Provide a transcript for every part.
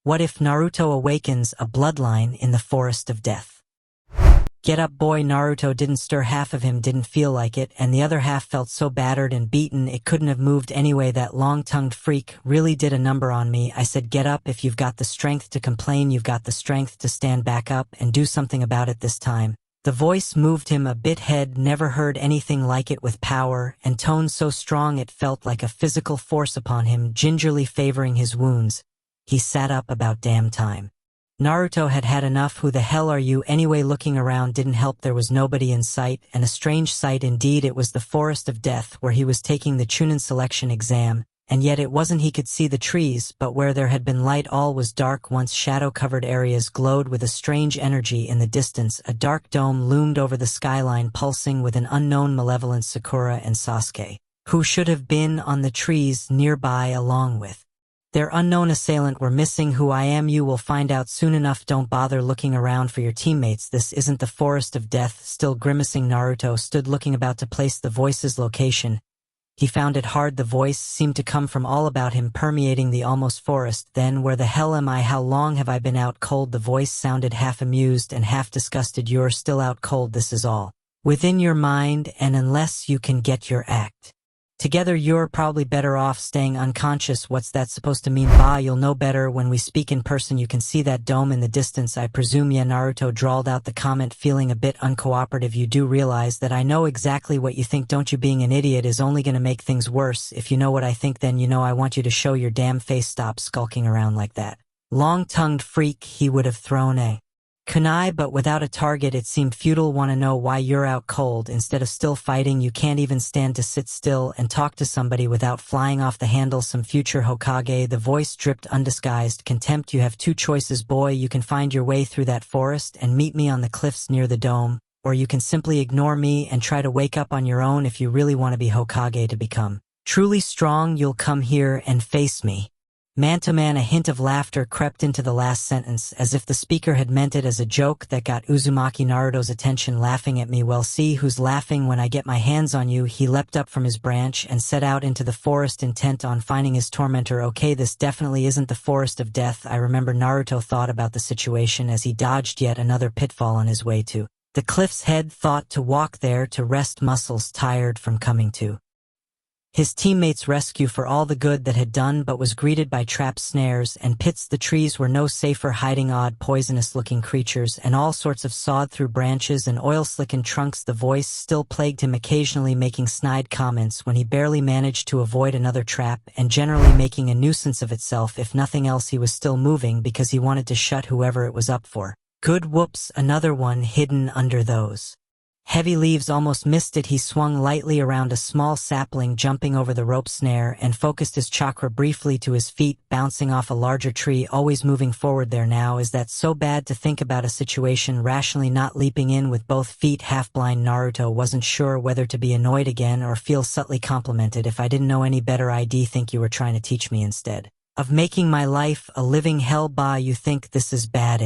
What if Naruto awakens a bloodline in the forest of death? Get up boy. Naruto didn't stir. Half of him didn't feel like it, and the other half felt so battered and beaten it couldn't have moved anyway. That long-tongued freak really did a number on me. I said, get up. If you've got the strength to complain, you've got the strength to stand back up and do something about it this time. The voice moved him a bit. Head never heard anything like it, with power and tone so strong it felt like a physical force upon him, gingerly favoring his wounds. He sat up. About damn time. Naruto had had enough. Who the hell are you anyway? Looking around didn't help. There was nobody in sight, and a strange sight indeed. It was the forest of death where he was taking the Chunin selection exam, and yet it wasn't. He could see the trees, but where there had been light all was dark. Once shadow-covered areas glowed with a strange energy. In the distance, a dark dome loomed over the skyline, pulsing with an unknown malevolence. Sakura and Sasuke, who should have been on the trees nearby along with their unknown assailant, were missing. Who I am you will find out soon enough. Don't bother looking around for your teammates. This isn't the forest of death. Still grimacing, Naruto stood looking, about to place the voice's location. He found it hard. The voice seemed to come from all about him, permeating the almost forest. Then where the hell am I? How long have I been out cold? The voice sounded half amused and half disgusted. You're still out cold. This is all within your mind, and unless you can get your act together, you're probably better off staying unconscious. What's that supposed to mean? Bah, you'll know better when we speak in person. You can see that dome in the distance, I presume. Yeah, Naruto drawled out the comment, feeling a bit uncooperative. You do realize that I know exactly what you think, don't you? Being an idiot is only gonna make things worse. If you know what I think, then you know I want you to show your damn face. Stop skulking around like that. Long-tongued freak. He would have thrown a kunai, but without a target it seemed futile. Want to know why you're out cold instead of still fighting? You can't even stand to sit still and talk to somebody without flying off the handle. Some future Hokage. The voice dripped undisguised contempt. You have two choices, boy. You can find your way through that forest and meet me on the cliffs near the dome, or you can simply ignore me and try to wake up on your own. If you really want to be Hokage, to become truly strong, you'll come here and face me. Man to man. A hint of laughter crept into the last sentence, as if the speaker had meant it as a joke. That got Uzumaki Naruto's attention. Laughing at me? Well, see who's laughing when I get my hands on you. He leapt up from his branch and set out into the forest, intent on finding his tormentor. Okay, this definitely isn't the forest of death. I remember Naruto thought about the situation as he dodged yet another pitfall on his way to the cliff's head. Thought to walk there to rest muscles tired from coming to his teammates' rescue for all the good that had done, but was greeted by traps, snares, and pits. The trees were no safer hiding. Odd, poisonous-looking creatures and all sorts of sawed-through branches and oil-slickened trunks. The voice still plagued him, occasionally making snide comments when he barely managed to avoid another trap, and generally making a nuisance of itself. If nothing else, he was still moving because he wanted to shut whoever it was up for good. Whoops, another one hidden under those heavy leaves. Almost missed it. He swung lightly around a small sapling, jumping over the rope snare, and focused his chakra briefly to his feet, bouncing off a larger tree, always moving forward. There now. Is that so bad to think about a situation rationally, not leaping in with both feet? Half-blind Naruto wasn't sure whether to be annoyed again or feel subtly complimented. If I didn't know any better, I'd think you were trying to teach me instead of making my life a living hell. Bah, you think this is bad?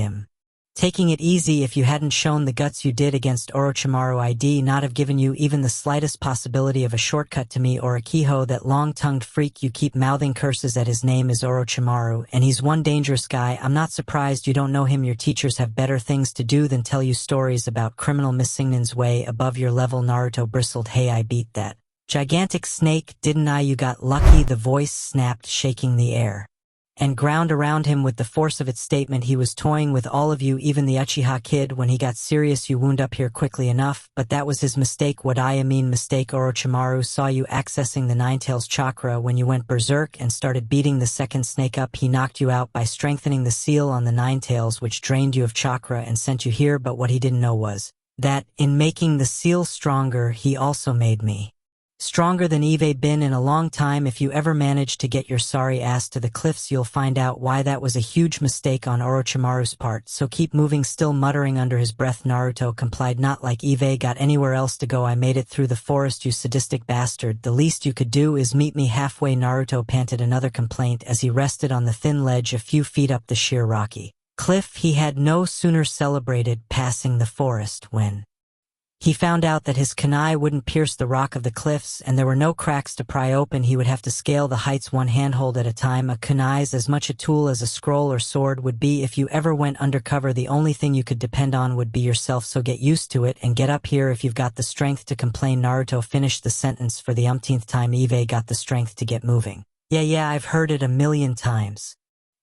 Taking it easy. If you hadn't shown the guts you did against Orochimaru, I'd not have given you even the slightest possibility of a shortcut to me or Akiho. That long-tongued freak. You keep mouthing curses at his name is Orochimaru, and he's one dangerous guy. I'm not surprised you don't know him. Your teachers have better things to do than tell you stories about criminal Missingnin's way above your level. Naruto bristled. Hey, I beat that gigantic snake, didn't I? You got lucky. The voice snapped, shaking the air and ground around him with the force of its statement. He was toying with all of you, even the Uchiha kid. When he got serious, you wound up here quickly enough, but that was his mistake. What I mean mistake? Orochimaru saw you accessing the Ninetales chakra when you went berserk and started beating the second snake up. He knocked you out by strengthening the seal on the Ninetales, which drained you of chakra and sent you here. But what he didn't know was that, in making the seal stronger, he also made me stronger than I've been in a long time. If you ever manage to get your sorry ass to the cliffs, you'll find out why that was a huge mistake on Orochimaru's part. So keep moving. Still muttering under his breath, Naruto complied. Not like I've got anywhere else to go. I made it through the forest, you sadistic bastard. The least you could do is meet me halfway. Naruto panted another complaint as he rested on the thin ledge a few feet up the sheer rocky cliff. He had no sooner celebrated passing the forest when He found out that his kunai wouldn't pierce the rock of the cliffs, and there were no cracks to pry open. He would have to scale the heights one handhold at a time. A kunai's as much a tool as a scroll or sword would be. If you ever went undercover, the only thing you could depend on would be yourself, so get used to it and get up here if you've got the strength to complain. Naruto finished the sentence for the umpteenth time. Eve got the strength to get moving. Yeah, I've heard it a million times.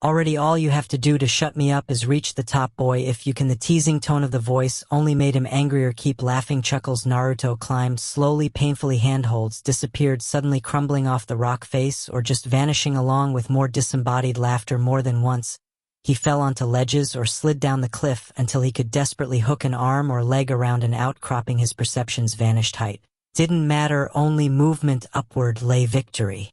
Already all you have to do to shut me up is reach the top, boy, if you can. The teasing tone of the voice only made him angrier. Keep laughing. Chuckles. Naruto climbed slowly, painfully. Handholds disappeared, suddenly crumbling off the rock face or just vanishing along with more disembodied laughter. More than once, he fell onto ledges or slid down the cliff until he could desperately hook an arm or leg around an outcropping. His perceptions vanished. Height didn't matter, only movement upward lay victory.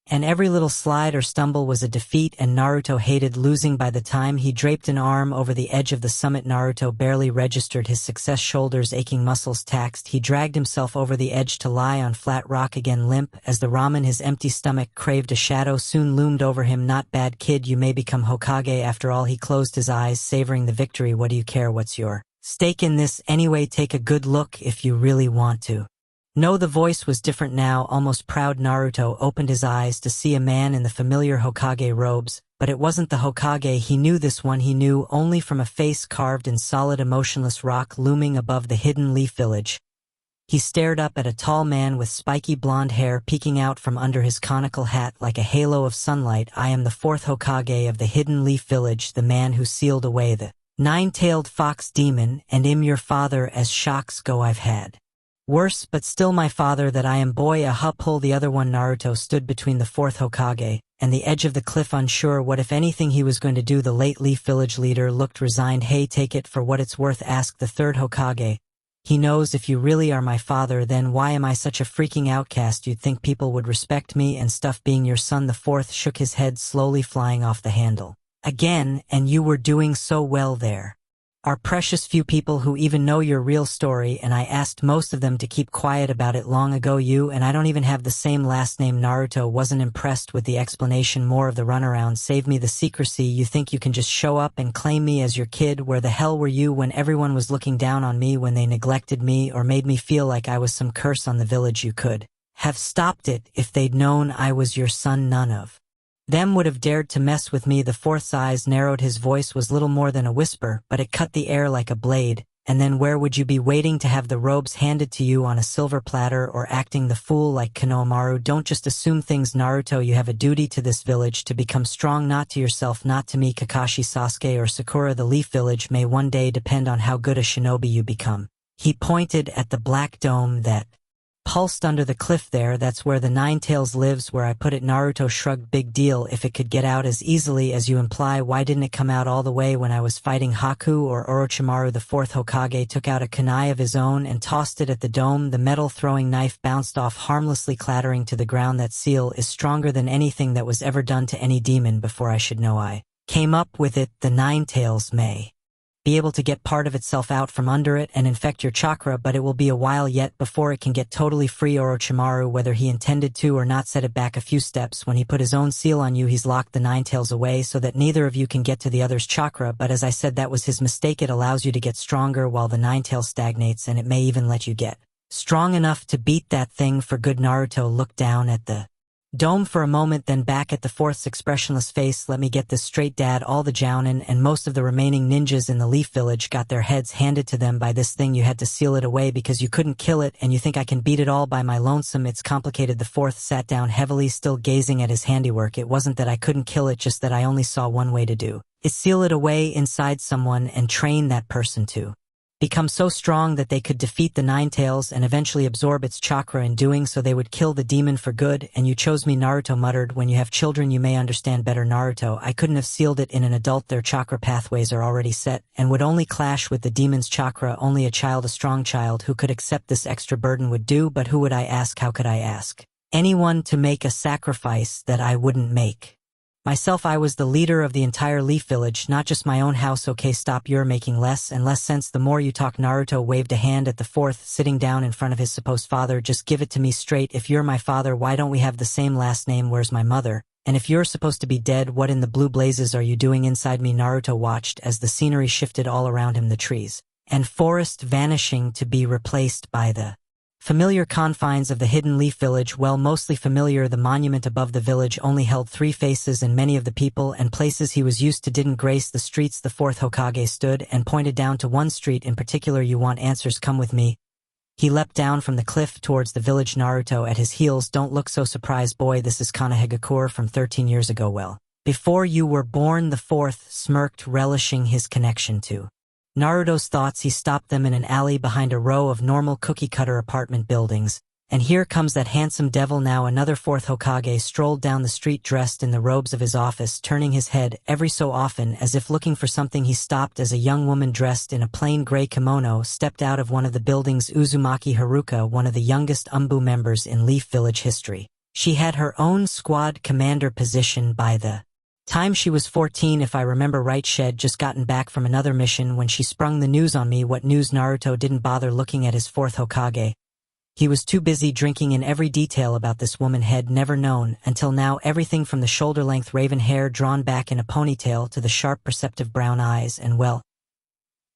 And every little slide or stumble was a defeat, and Naruto hated losing. By the time he draped an arm over the edge of the summit, Naruto barely registered his success. Shoulders aching, muscles taxed, he dragged himself over the edge to lie on flat rock again, limp as the ramen. His empty stomach craved. A shadow soon loomed over him. Not bad, kid, you may become Hokage after all. He closed his eyes, savoring the victory. What do you care? What's your stake in this anyway? Take a good look if you really want to. No, the voice was different now, almost proud. Naruto opened his eyes to see a man in the familiar Hokage robes, but it wasn't the Hokage he knew. This one he knew only from a face carved in solid, emotionless rock looming above the hidden leaf village. He stared up at a tall man with spiky blonde hair peeking out from under his conical hat like a halo of sunlight. I am the fourth Hokage of the hidden leaf village, the man who sealed away the nine-tailed fox demon, and am your father. As shocks go, I've had worse, but still my father that I am, boy. A pull. The other one. Naruto stood between the fourth Hokage and the edge of the cliff, unsure what if anything he was going to do. The late Leaf Village leader looked resigned. Hey, take it for what it's worth, asked the third Hokage. He knows if you really are my father, then why am I such a freaking outcast? You'd think people would respect me and stuff. Being your son. The fourth shook his head, slowly flying off the handle. Again, and you were doing so well there. Are precious few people who even know your real story, and I asked most of them to keep quiet about it long ago. You and I don't even have the same last name. Naruto wasn't impressed with the explanation, more of the runaround. Save me the secrecy. You think you can just show up and claim me as your kid? Where the hell were you when everyone was looking down on me, when they neglected me or made me feel like I was some curse on the village? You could have stopped it if they'd known I was your son. None of them would have dared to mess with me. The fourth's eyes narrowed. His voice was little more than a whisper, but it cut the air like a blade. And then where would you be? Waiting to have the robes handed to you on a silver platter, or acting the fool like Konohamaru? Don't just assume things, Naruto. You have a duty to this village, to become strong, not to yourself, not to me. Kakashi, Sasuke, or Sakura, the Leaf Village may one day depend on how good a shinobi you become. He pointed at the black dome that pulsed under the cliff there. That's where the Nine Tails lives, where I put it. Naruto shrugged. Big deal if it could get out as easily as you imply. Why didn't it come out all the way when I was fighting Haku or Orochimaru? The fourth Hokage took out a kunai of his own and tossed it at the dome. The metal throwing knife bounced off, harmlessly clattering to the ground. That seal is stronger than anything that was ever done to any demon before. I should know I came up with it. The Nine Tails may be able to get part of itself out from under it and infect your chakra, but it will be a while yet before it can get totally free. Orochimaru, whether he intended to or not, set it back a few steps. When he put his own seal on you, he's locked the Nine Tails away so that neither of you can get to the other's chakra, but as I said, that was his mistake. It allows you to get stronger while the Nine Tails stagnates, and it may even let you get strong enough to beat that thing for good. Naruto looked down at the dome for a moment, then back at the fourth's expressionless face. Let me get this straight, Dad. All the Jounin and most of the remaining ninjas in the Leaf Village got their heads handed to them by this thing. You had to seal it away because you couldn't kill it, and you think I can beat it all by my lonesome? It's complicated. The fourth sat down heavily, still gazing at his handiwork. It wasn't that I couldn't kill it, just that I only saw one way to do it: seal it away inside someone and train that person to become so strong that they could defeat the Nine Tails and eventually absorb its chakra. In doing so, they would kill the demon for good. And you chose me, Naruto muttered. When you have children, you may understand better. Naruto, I couldn't have sealed it in an adult. Their chakra pathways are already set and would only clash with the demon's chakra. Only a child, a strong child who could accept this extra burden would do. But who would I ask? How could I ask anyone to make a sacrifice that I wouldn't make myself? I was the leader of the entire Leaf Village, not just my own house. Okay, stop. You're making less and less sense the more you talk. Naruto waved a hand at the fourth, sitting down in front of his supposed father. Just give it to me straight. If you're my father, why don't we have the same last name? Where's my mother? And if you're supposed to be dead, what in the blue blazes are you doing inside me? Naruto watched as the scenery shifted all around him, the trees and forest vanishing to be replaced by the familiar confines of the Hidden Leaf Village. Well, mostly familiar. The monument above the village only held 3 faces, and many of the people and places he was used to didn't grace the streets. The 4th Hokage stood and pointed down to one street in particular. You want answers? Come with me. He leapt down from the cliff towards the village, Naruto at his heels. Don't look so surprised, boy. This is Kanehagakure from 13 years ago. Well, before you were born. The 4th smirked, relishing his connection to Naruto's thoughts. He stopped them in an alley behind a row of normal cookie-cutter apartment buildings. And here comes that handsome devil now. Another 4th Hokage strolled down the street dressed in the robes of his office, turning his head every so often as if looking for something. He stopped as a young woman dressed in a plain gray kimono stepped out of one of the buildings. Uzumaki Haruka, one of the youngest Umbu members in Leaf Village history. She had her own squad commander position by the time she was 14, if I remember right. She'd just gotten back from another mission when she sprung the news on me. What news? Naruto didn't bother looking at his 4th Hokage. He was too busy drinking in every detail about this woman. Had never known until now everything from the shoulder-length raven hair drawn back in a ponytail to the sharp perceptive brown eyes and, well,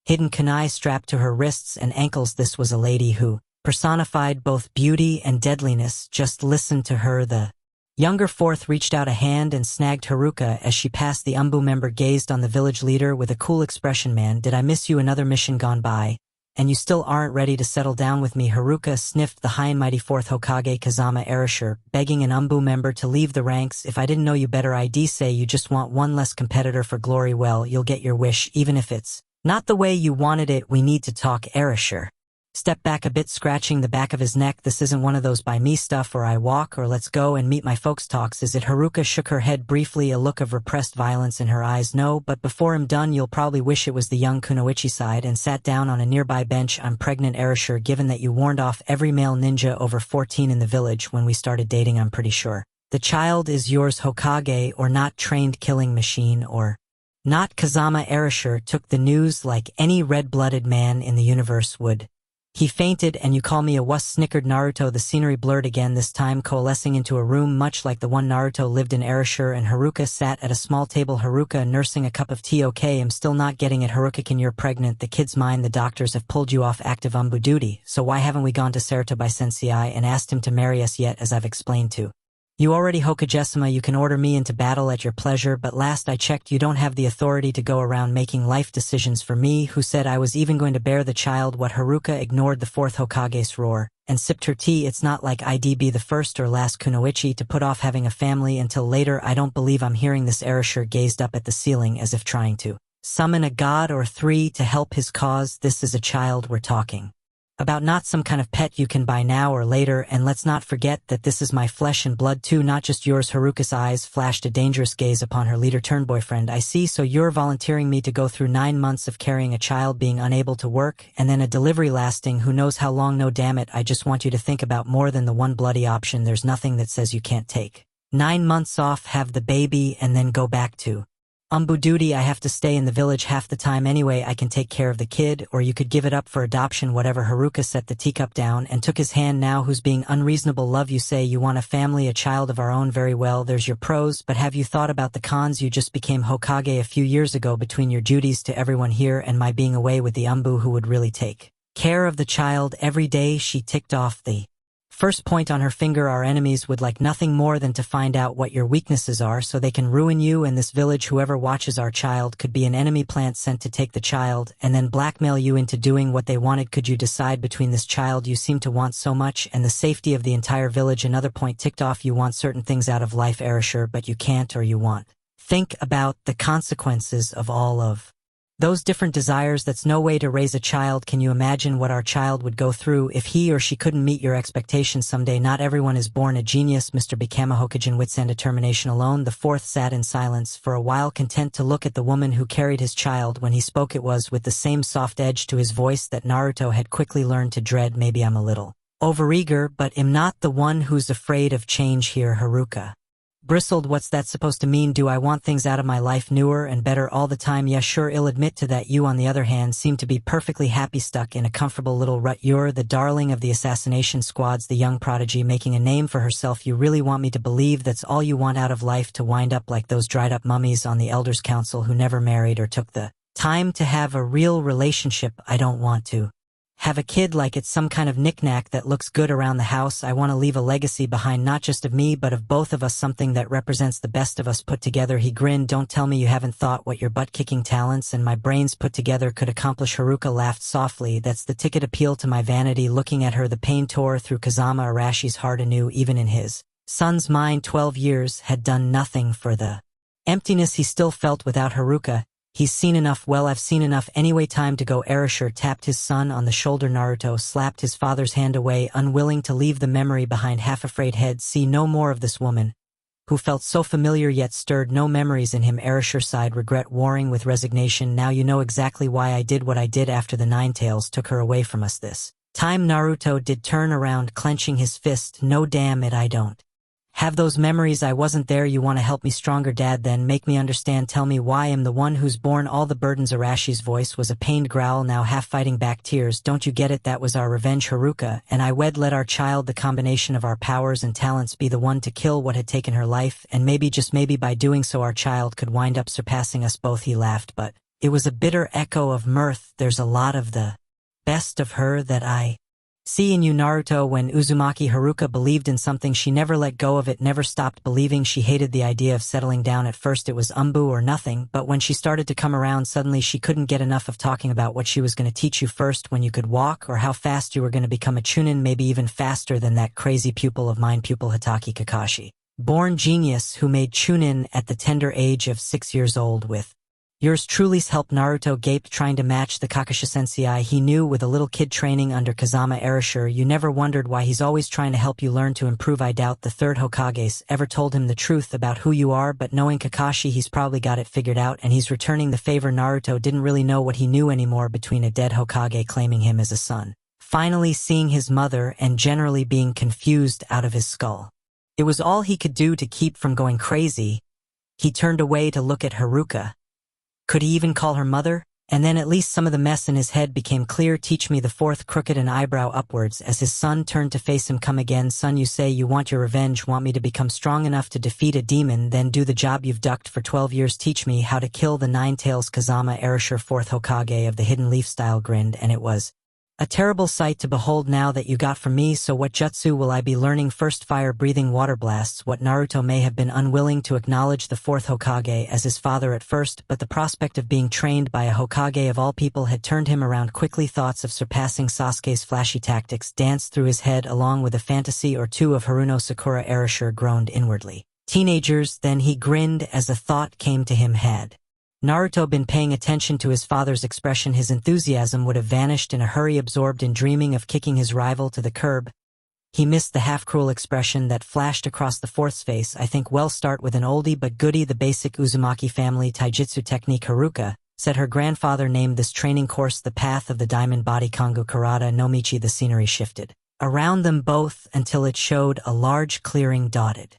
hidden kunai strapped to her wrists and ankles. This was a lady who personified both beauty and deadliness. Just listen to her. The younger 4th reached out a hand and snagged Haruka as she passed. The Umbu member gazed on the village leader with a cool expression. Man, did I miss you? Another mission gone by, and you still aren't ready to settle down with me? Haruka sniffed the high and mighty 4th Hokage Kazama Erasure, begging an Umbu member to leave the ranks. If I didn't know you better, I'd say you just want one less competitor for glory. Well, you'll get your wish, even if it's not the way you wanted it. We need to talk. Erasure stepped back a bit, scratching the back of his neck. This isn't one of those by me stuff or I walk or let's go and meet my folks talks, is it? Haruka shook her head briefly, a look of repressed violence in her eyes. No, but before I'm done you'll probably wish it was the young Kunoichi side, and sat down on a nearby bench. I'm pregnant, Erasure. Given that you warned off every male ninja over 14 in the village when we started dating, I'm pretty sure the child is yours. Hokage or not, trained killing machine or not. Kazama Erasure took the news like any red-blooded man in the universe would. He fainted. And you call me a wuss? Snickered Naruto. The scenery blurred again, this time coalescing into a room much like the one Naruto lived in. Erasure and Haruka sat at a small table, Haruka nursing a cup of tea. Okay, I'm still not getting it. Haruka, can you're pregnant? The kid's mine. The doctors have pulled you off active Umbu duty, so why haven't we gone to Saratobi Sensei and asked him to marry us yet? As I've explained to you already, Hokage-sama, you can order me into battle at your pleasure, but last I checked you don't have the authority to go around making life decisions for me. Who said I was even going to bear the child? What? Haruka ignored the 4th Hokage's roar and sipped her tea. It's not like I'd be the first or last Kunoichi to put off having a family until later. I don't believe I'm hearing this. Erasure gazed up at the ceiling as if trying to summon a god or 3 to help his cause. This is a child we're talking about, not some kind of pet you can buy now or later, and let's not forget that this is my flesh and blood too, not just yours. Haruka's eyes flashed a dangerous gaze upon her leader-turned-boyfriend. I see, so you're volunteering me to go through 9 months of carrying a child, being unable to work, and then a delivery lasting who knows how long? No, damn it, I just want you to think about more than the one bloody option. There's nothing that says you can't take 9 months off, have the baby, and then go back to Umbu duty. I have to stay in the village half the time anyway. I can take care of the kid, or you could give it up for adoption, whatever. Haruka set the teacup down and took his hand. Now who's being unreasonable? Love, you say you want a family, a child of our own. Very well, there's your pros, but have you thought about the cons? You just became Hokage a few years ago. Between your duties to everyone here and my being away with the Umbu who would really take care of the child every day, she ticked off the first point on her finger. Our enemies would like nothing more than to find out what your weaknesses are so they can ruin you and this village. Whoever watches our child could be an enemy plant sent to take the child and then blackmail you into doing what they wanted. Could you decide between this child you seem to want so much and the safety of the entire village? Another point ticked off. You want certain things out of life, Erasure, but you can't, or you want. Think about the consequences of all of those different desires. That's no way to raise a child. Can you imagine what our child would go through if he or she couldn't meet your expectations someday? Not everyone is born a genius, Mr. Bikama. Hokage, wits and determination alone. The 4th sat in silence for a while, content to look at the woman who carried his child. When he spoke it was with the same soft edge to his voice that Naruto had quickly learned to dread. Maybe I'm a little overeager, but am not the one who's afraid of change here. Haruka bristled. What's that supposed to mean? Do I want things out of my life newer and better all the time? Yeah, sure, I'll admit to that. You, on the other hand, seem to be perfectly happy stuck in a comfortable little rut. You're the darling of the assassination squads, the young prodigy making a name for herself. You really want me to believe that's all you want out of life, to wind up like those dried up mummies on the Elders' Council who never married or took the Time to have a real relationship. I don't want to have a kid like it's some kind of knickknack that looks good around the house. I want to leave a legacy behind, not just of me but of both of us, something that represents the best of us put together." He grinned. "Don't tell me you haven't thought what your butt-kicking talents and my brains put together could accomplish." Haruka laughed softly. "That's the ticket." Appeal to my vanity. Looking at her, the pain tore through Kazama Arashi's heart anew. Even in his son's mind, 12 years had done nothing for the emptiness he still felt without Haruka. "He's seen enough." "Well, I've seen enough anyway. Time to go." Erasure tapped his son on the shoulder. Naruto slapped his father's hand away, unwilling to leave the memory behind, half-afraid. "Head, see no more of this woman," who felt so familiar yet stirred no memories in him. Erasure sighed, regret warring with resignation. "Now you know exactly why I did what I did after the Nine Tails took her away from us this time." Naruto did turn around, clenching his fist. "No, damn it, I don't have those memories. I wasn't there. You want to help me stronger, Dad? Then make me understand. Tell me why I'm the one who's borne all the burdens." Arashi's voice was a pained growl, now half fighting back tears. "Don't you get it? That was our revenge, Haruka, and I let our child, the combination of our powers and talents, be the one to kill what had taken her life, and maybe, just maybe, by doing so our child could wind up surpassing us both." He laughed, but it was a bitter echo of mirth. "There's a lot of the best of her that I see in you, Naruto." When Uzumaki Haruka believed in something, she never let go of it, never stopped believing. She hated the idea of settling down. At first it was umbu or nothing, but when she started to come around, suddenly she couldn't get enough of talking about what she was going to teach you first, when you could walk, or how fast you were going to become a chunin, maybe even faster than that crazy pupil of mine, pupil Hitaki Kakashi. Born genius who made chunin at the tender age of 6 years old with yours truly's help. Naruto gaped, trying to match the Kakashi sensei he knew with a little kid training under Kazama. Erasure, you never wondered why he's always trying to help you learn to improve? I doubt the third Hokage's ever told him the truth about who you are, but knowing Kakashi, he's probably got it figured out, and he's returning the favor. Naruto didn't really know what he knew anymore between a dead Hokage claiming him as a son, finally seeing his mother, and generally being confused out of his skull. It was all he could do to keep from going crazy. He turned away to look at Haruka. Could he even call her mother? And then at least some of the mess in his head became clear. "Teach me." The fourth crooked an eyebrow upwards as his son turned to face him. "Come again, son. You say you want your revenge, want me to become strong enough to defeat a demon, then do the job you've ducked for 12 years. Teach me how to kill the Nine Tails." Kazama Erasure, fourth Hokage of the Hidden Leaf style, grinned, "And it was a terrible sight to behold now that you got from me. So what jutsu will I be learning first?" Fire-breathing water blasts. What Naruto may have been unwilling to acknowledge the fourth Hokage as his father at first, but the prospect of being trained by a Hokage of all people had turned him around quickly. Thoughts of surpassing Sasuke's flashy tactics danced through his head, along with a fantasy or two of Haruno Sakura. Erasure groaned inwardly. Teenagers, then he grinned as a thought came to him. Had Naruto been paying attention to his father's expression, his enthusiasm would have vanished in a hurry, absorbed in dreaming of kicking his rival to the curb. He missed the half-cruel expression that flashed across the fourth's face. "I think we'll start with an oldie but goodie, the basic Uzumaki family taijutsu technique." Haruka said her grandfather named this training course the Path of the Diamond Body Kongo Karada no Michi. The scenery shifted around them both until it showed a large clearing dotted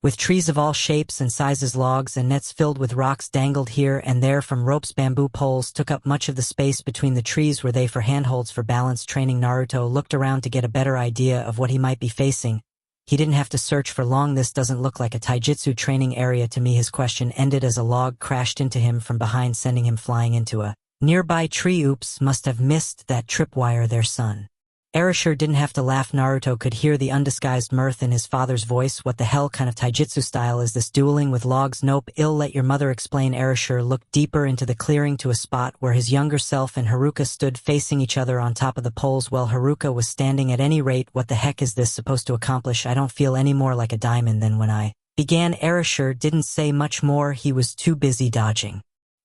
with trees of all shapes and sizes. Logs and nets filled with rocks dangled here and there from ropes. Bamboo poles took up much of the space between the trees. Were they for handholds for balance training? Naruto looked around to get a better idea of what he might be facing. He didn't have to search for long. "This doesn't look like a taijutsu training area to me." His question ended as a log crashed into him from behind, sending him flying into a nearby tree. "Oops, must have missed that tripwire there, son." Erasure didn't have to laugh. Naruto could hear the undisguised mirth in his father's voice. "What the hell kind of taijutsu style is this, dueling with logs?" "Nope, I'll let your mother explain." Erasure looked deeper into the clearing to a spot where his younger self and Haruka stood facing each other on top of the poles. "Well, Haruka was standing. At any rate, what the heck is this supposed to accomplish? I don't feel any more like a diamond than when I began." Erasure didn't say much more. He was too busy dodging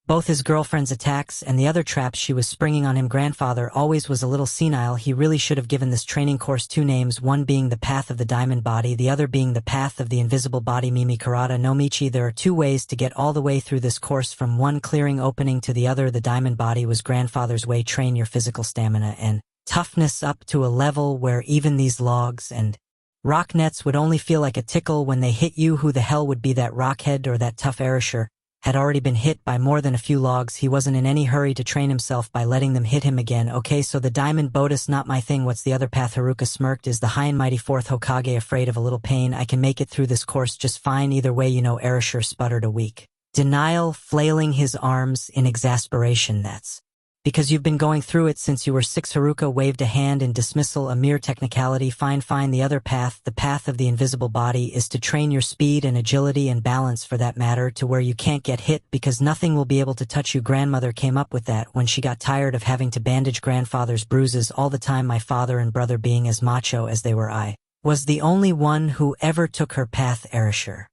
both his girlfriend's attacks and the other traps she was springing on him. Grandfather always was a little senile. He really should have given this training course 2 names, one being the Path of the Diamond Body, the other being the Path of the Invisible Body. Mimi Karada no Michi. There are 2 ways to get all the way through this course, from one clearing opening to the other. The Diamond Body was grandfather's way. Train your physical stamina and toughness up to a level where even these logs and rock nets would only feel like a tickle when they hit you. Who the hell would be that rockhead or that tough? Erasure had already been hit by more than a few logs. He wasn't in any hurry to train himself by letting them hit him again. "Okay, so the diamond bodis, not my thing. What's the other path?" Haruka smirked. "Is the high and mighty fourth Hokage afraid of a little pain? I can make it through this course just fine either way, you know." Erasure sputtered a weak Denial, flailing his arms in exasperation. That's because you've been going through it since you were 6. Haruka waved a hand in dismissal. A mere technicality. Fine. The other path, the path of the invisible body, is to train your speed and agility and balance, for that matter, to where you can't get hit because nothing will be able to touch you. Grandmother came up with that when she got tired of having to bandage grandfather's bruises all the time. My father and brother, being as macho as they were, I was the only one who ever took her path. Erasure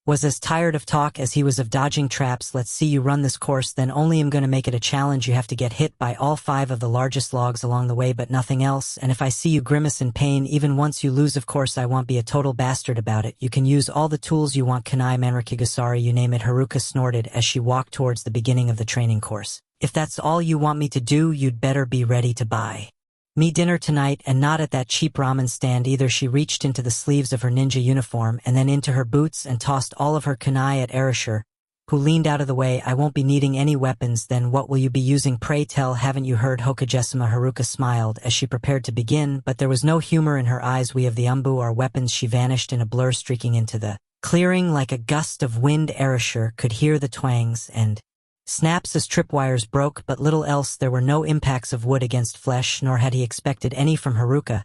was as tired of talk as he was of dodging traps. Let's see you run this course, then only I'm gonna make it a challenge. You have to get hit by all 5 of the largest logs along the way, but nothing else, and if I see you grimace in pain even once you lose, of course I won't be a total bastard about it. You can use all the tools you want. Kanai Manrakigasari, you name it. Haruka snorted as she walked towards the beginning of the training course. If that's all you want me to do, you'd better be ready to buy me dinner tonight, and not at that cheap ramen stand either. She reached into the sleeves of her ninja uniform and then into her boots and tossed all of her kunai at Erasure, who leaned out of the way. I won't be needing any weapons. Then what will you be using, pray tell? Haven't you heard Hokagesima? Haruka smiled as she prepared to begin, but there was no humor in her eyes. We have the umbu, our weapons. She vanished in a blur, streaking into the clearing like a gust of wind. Erasure could hear the twangs and snaps as tripwires broke, but little else. There were no impacts of wood against flesh, nor had he expected any from Haruka.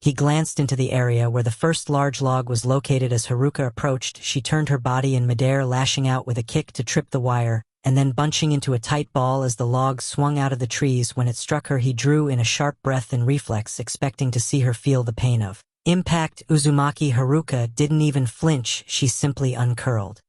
He glanced into the area where the first large log was located. As Haruka approached, she turned her body in midair, lashing out with a kick to trip the wire, and then bunching into a tight ball as the log swung out of the trees. When it struck her, he drew in a sharp breath in reflex, expecting to see her feel the pain of impact. Uzumaki. Haruka didn't even flinch. She simply uncurled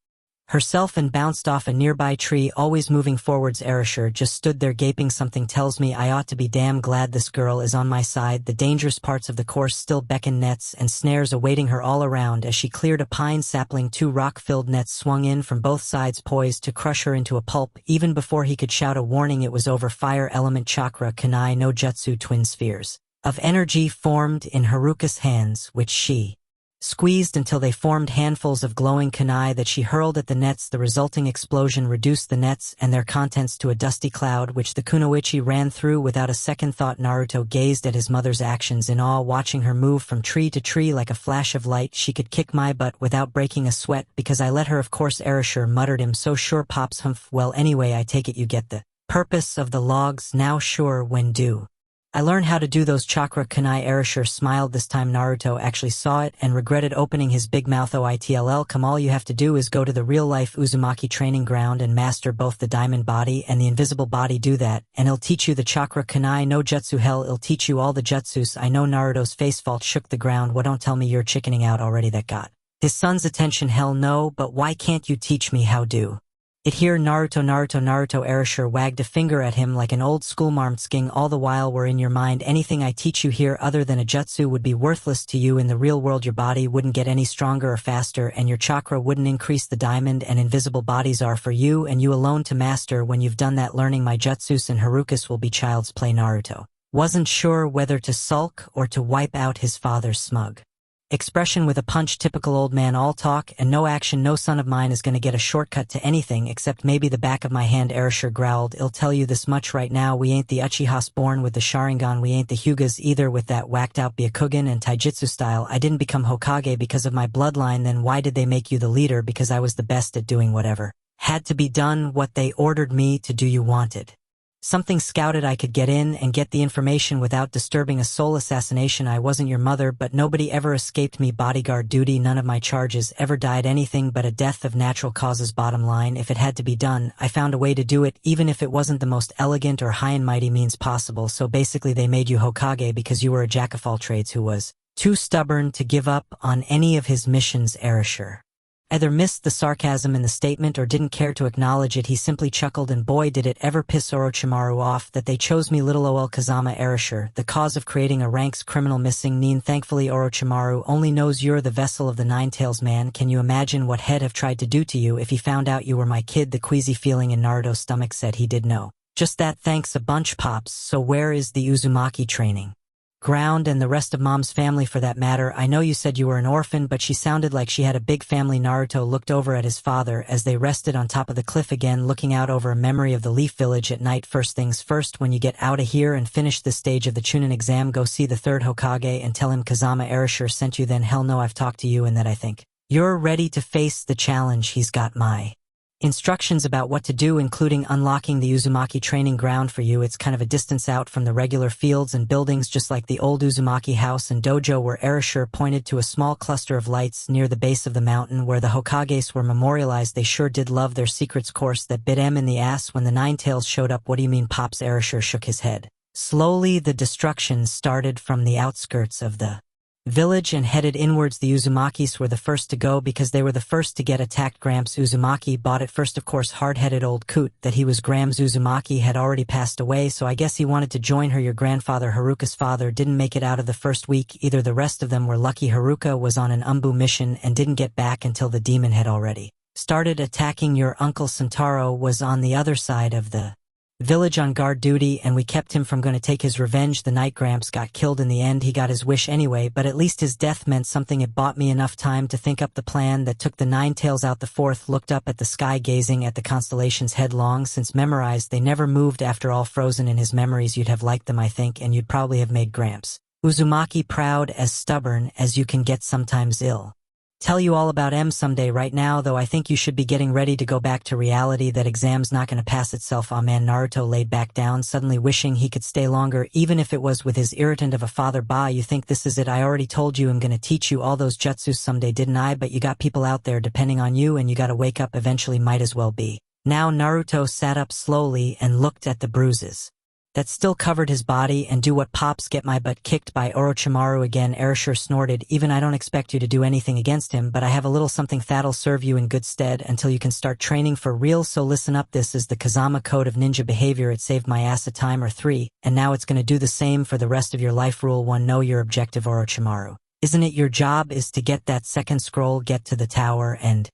herself and bounced off a nearby tree, always moving forwards. Erasure just stood there gaping. Something tells me I ought to be damn glad this girl is on my side. The dangerous parts of the course still beckon, nets and snares awaiting her all around. As she cleared a pine sapling, 2 rock-filled nets swung in from both sides, poised to crush her into a pulp. Even before he could shout a warning, it was over. Fire element chakra kanai no jutsu, twin spheres of energy formed in Haruka's hands, which she squeezed until they formed handfuls of glowing kunai that she hurled at the nets. The resulting explosion reduced the nets and their contents to a dusty cloud, which the kunoichi ran through without a second thought. Naruto gazed at his mother's actions in awe, watching her move from tree to tree like a flash of light. She could kick my butt without breaking a sweat, because I let her, of course. Erasure muttered, "Him so sure, pops. Humph. Well, anyway, I take it you get the purpose of the logs now. Sure, when do I learn how to do those chakra kunai?" Erasure smiled. This time Naruto actually saw it and regretted opening his big mouth. "Oitll, come, all you have to do is go to the real-life Uzumaki training ground and master both the diamond body and the invisible body. Do that, and it'll teach you the chakra kunai no jutsu. Hell, it'll teach you all the jutsus I know." Naruto's face fault shook the ground. "What, don't tell me you're chickening out already?" That got his son's attention. "Hell no, but why can't you teach me how do it here?" Naruto. Erasure wagged a finger at him like an old schoolmarm, sking all the while. "We're in your mind. Anything I teach you here other than a jutsu would be worthless to you in the real world. Your body wouldn't get any stronger or faster, and your chakra wouldn't increase. The diamond and invisible bodies are for you and you alone to master. When you've done that, learning my jutsus and Harukas will be child's play." Naruto wasn't sure whether to sulk or to wipe out his father's smug expression with a punch. Typical old man, all talk and no action. No son of mine is going to get a shortcut to anything except maybe the back of my hand. Erasure growled, "I'll tell you this much right now, we ain't the Uchihas born with the Sharingan, we ain't the Hyugas either with that whacked out Byakugan and Taijutsu style. I didn't become Hokage because of my bloodline. Then why did they make you the leader? Because I was the best at doing whatever had to be done, what they ordered me to do. You wanted something scouted, I could get in and get the information without disturbing a soul. Assassination, I wasn't your mother, but nobody ever escaped me. Bodyguard duty, none of my charges ever died anything but a death of natural causes. Bottom line, if it had to be done, I found a way to do it, even if it wasn't the most elegant or high and mighty means possible. So basically they made you Hokage because you were a jack of all trades who was too stubborn to give up on any of his missions." Erasure either missed the sarcasm in the statement or didn't care to acknowledge it. He simply chuckled, "And boy did it ever piss Orochimaru off that they chose me." Little ol Kazama. Erasure, the cause of creating a ranks criminal missing Nin. Thankfully Orochimaru only knows you're the vessel of the Nine Tails man. Can you imagine what he'd have tried to do to you if he found out you were my kid? The queasy feeling in Naruto's stomach said he did know just that. "Thanks a bunch, Pops. So where is the Uzumaki training ground and the rest of Mom's family for that matter? I know you said you were an orphan, but she sounded like she had a big family." Naruto looked over at his father as they rested on top of the cliff again, looking out over a memory of the Leaf Village at night. "First things first, when you get out of here and finish this stage of the Chunin exam, go see the third Hokage and tell him Kazama Erasure sent you. Then hell no, I've talked to you and that I think you're ready to face the challenge. He's got my instructions about what to do, including unlocking the Uzumaki training ground for you. It's kind of a distance out from the regular fields and buildings, just like the old Uzumaki house and dojo, where Erasure pointed to a small cluster of lights near the base of the mountain where the Hokages were memorialized. They sure did love their secrets course that bit em in the ass when the Ninetales showed up. What do you mean, Pops? Erasure shook his head. Slowly, the destruction started from the outskirts of the village and headed inwards. The Uzumakis were the first to go because they were the first to get attacked. Gramps Uzumaki bought it first, of course. Hard-headed old coot that he was. Grams Uzumaki had already passed away, so I guess he wanted to join her. Your grandfather, Haruka's father, didn't make it out of the first week either. The rest of them were lucky. Haruka was on an Umbu mission and didn't get back until the demon had already started attacking. Your uncle Sentaro was on the other side of the village on guard duty, and we kept him from going to take his revenge the night Gramps got killed. In the end, he got his wish anyway, but at least his death meant something. It bought me enough time to think up the plan that took the Ninetales out. The fourth looked up at the sky, gazing at the constellations headlong. Since memorized, they never moved. After all, frozen in his memories. You'd have liked them, I think, and you'd probably have made Gramps Uzumaki proud, as stubborn as you can get, sometimes ill. Tell you all about M someday. Right now, though, I think you should be getting ready to go back to reality. That exam's not going to pass itself. Aw man. Naruto laid back down, suddenly wishing he could stay longer, even if it was with his irritant of a father. Bah, you think this is it? I already told you I'm going to teach you all those jutsus someday, didn't I? But you got people out there depending on you, and you got to wake up eventually. Might as well be now. Naruto sat up slowly and looked at the bruises that still covered his body. And do what, Pops? Get my butt kicked by Orochimaru again? Erasure snorted. Even I don't expect you to do anything against him, but I have a little something that'll serve you in good stead until you can start training for real. So listen up, this is the Kazama code of ninja behavior. It saved my ass a time or three, and now it's going to do the same for the rest of your life. Rule 1, know your objective, Orochimaru. Isn't it your job is to get that second scroll, get to the tower, and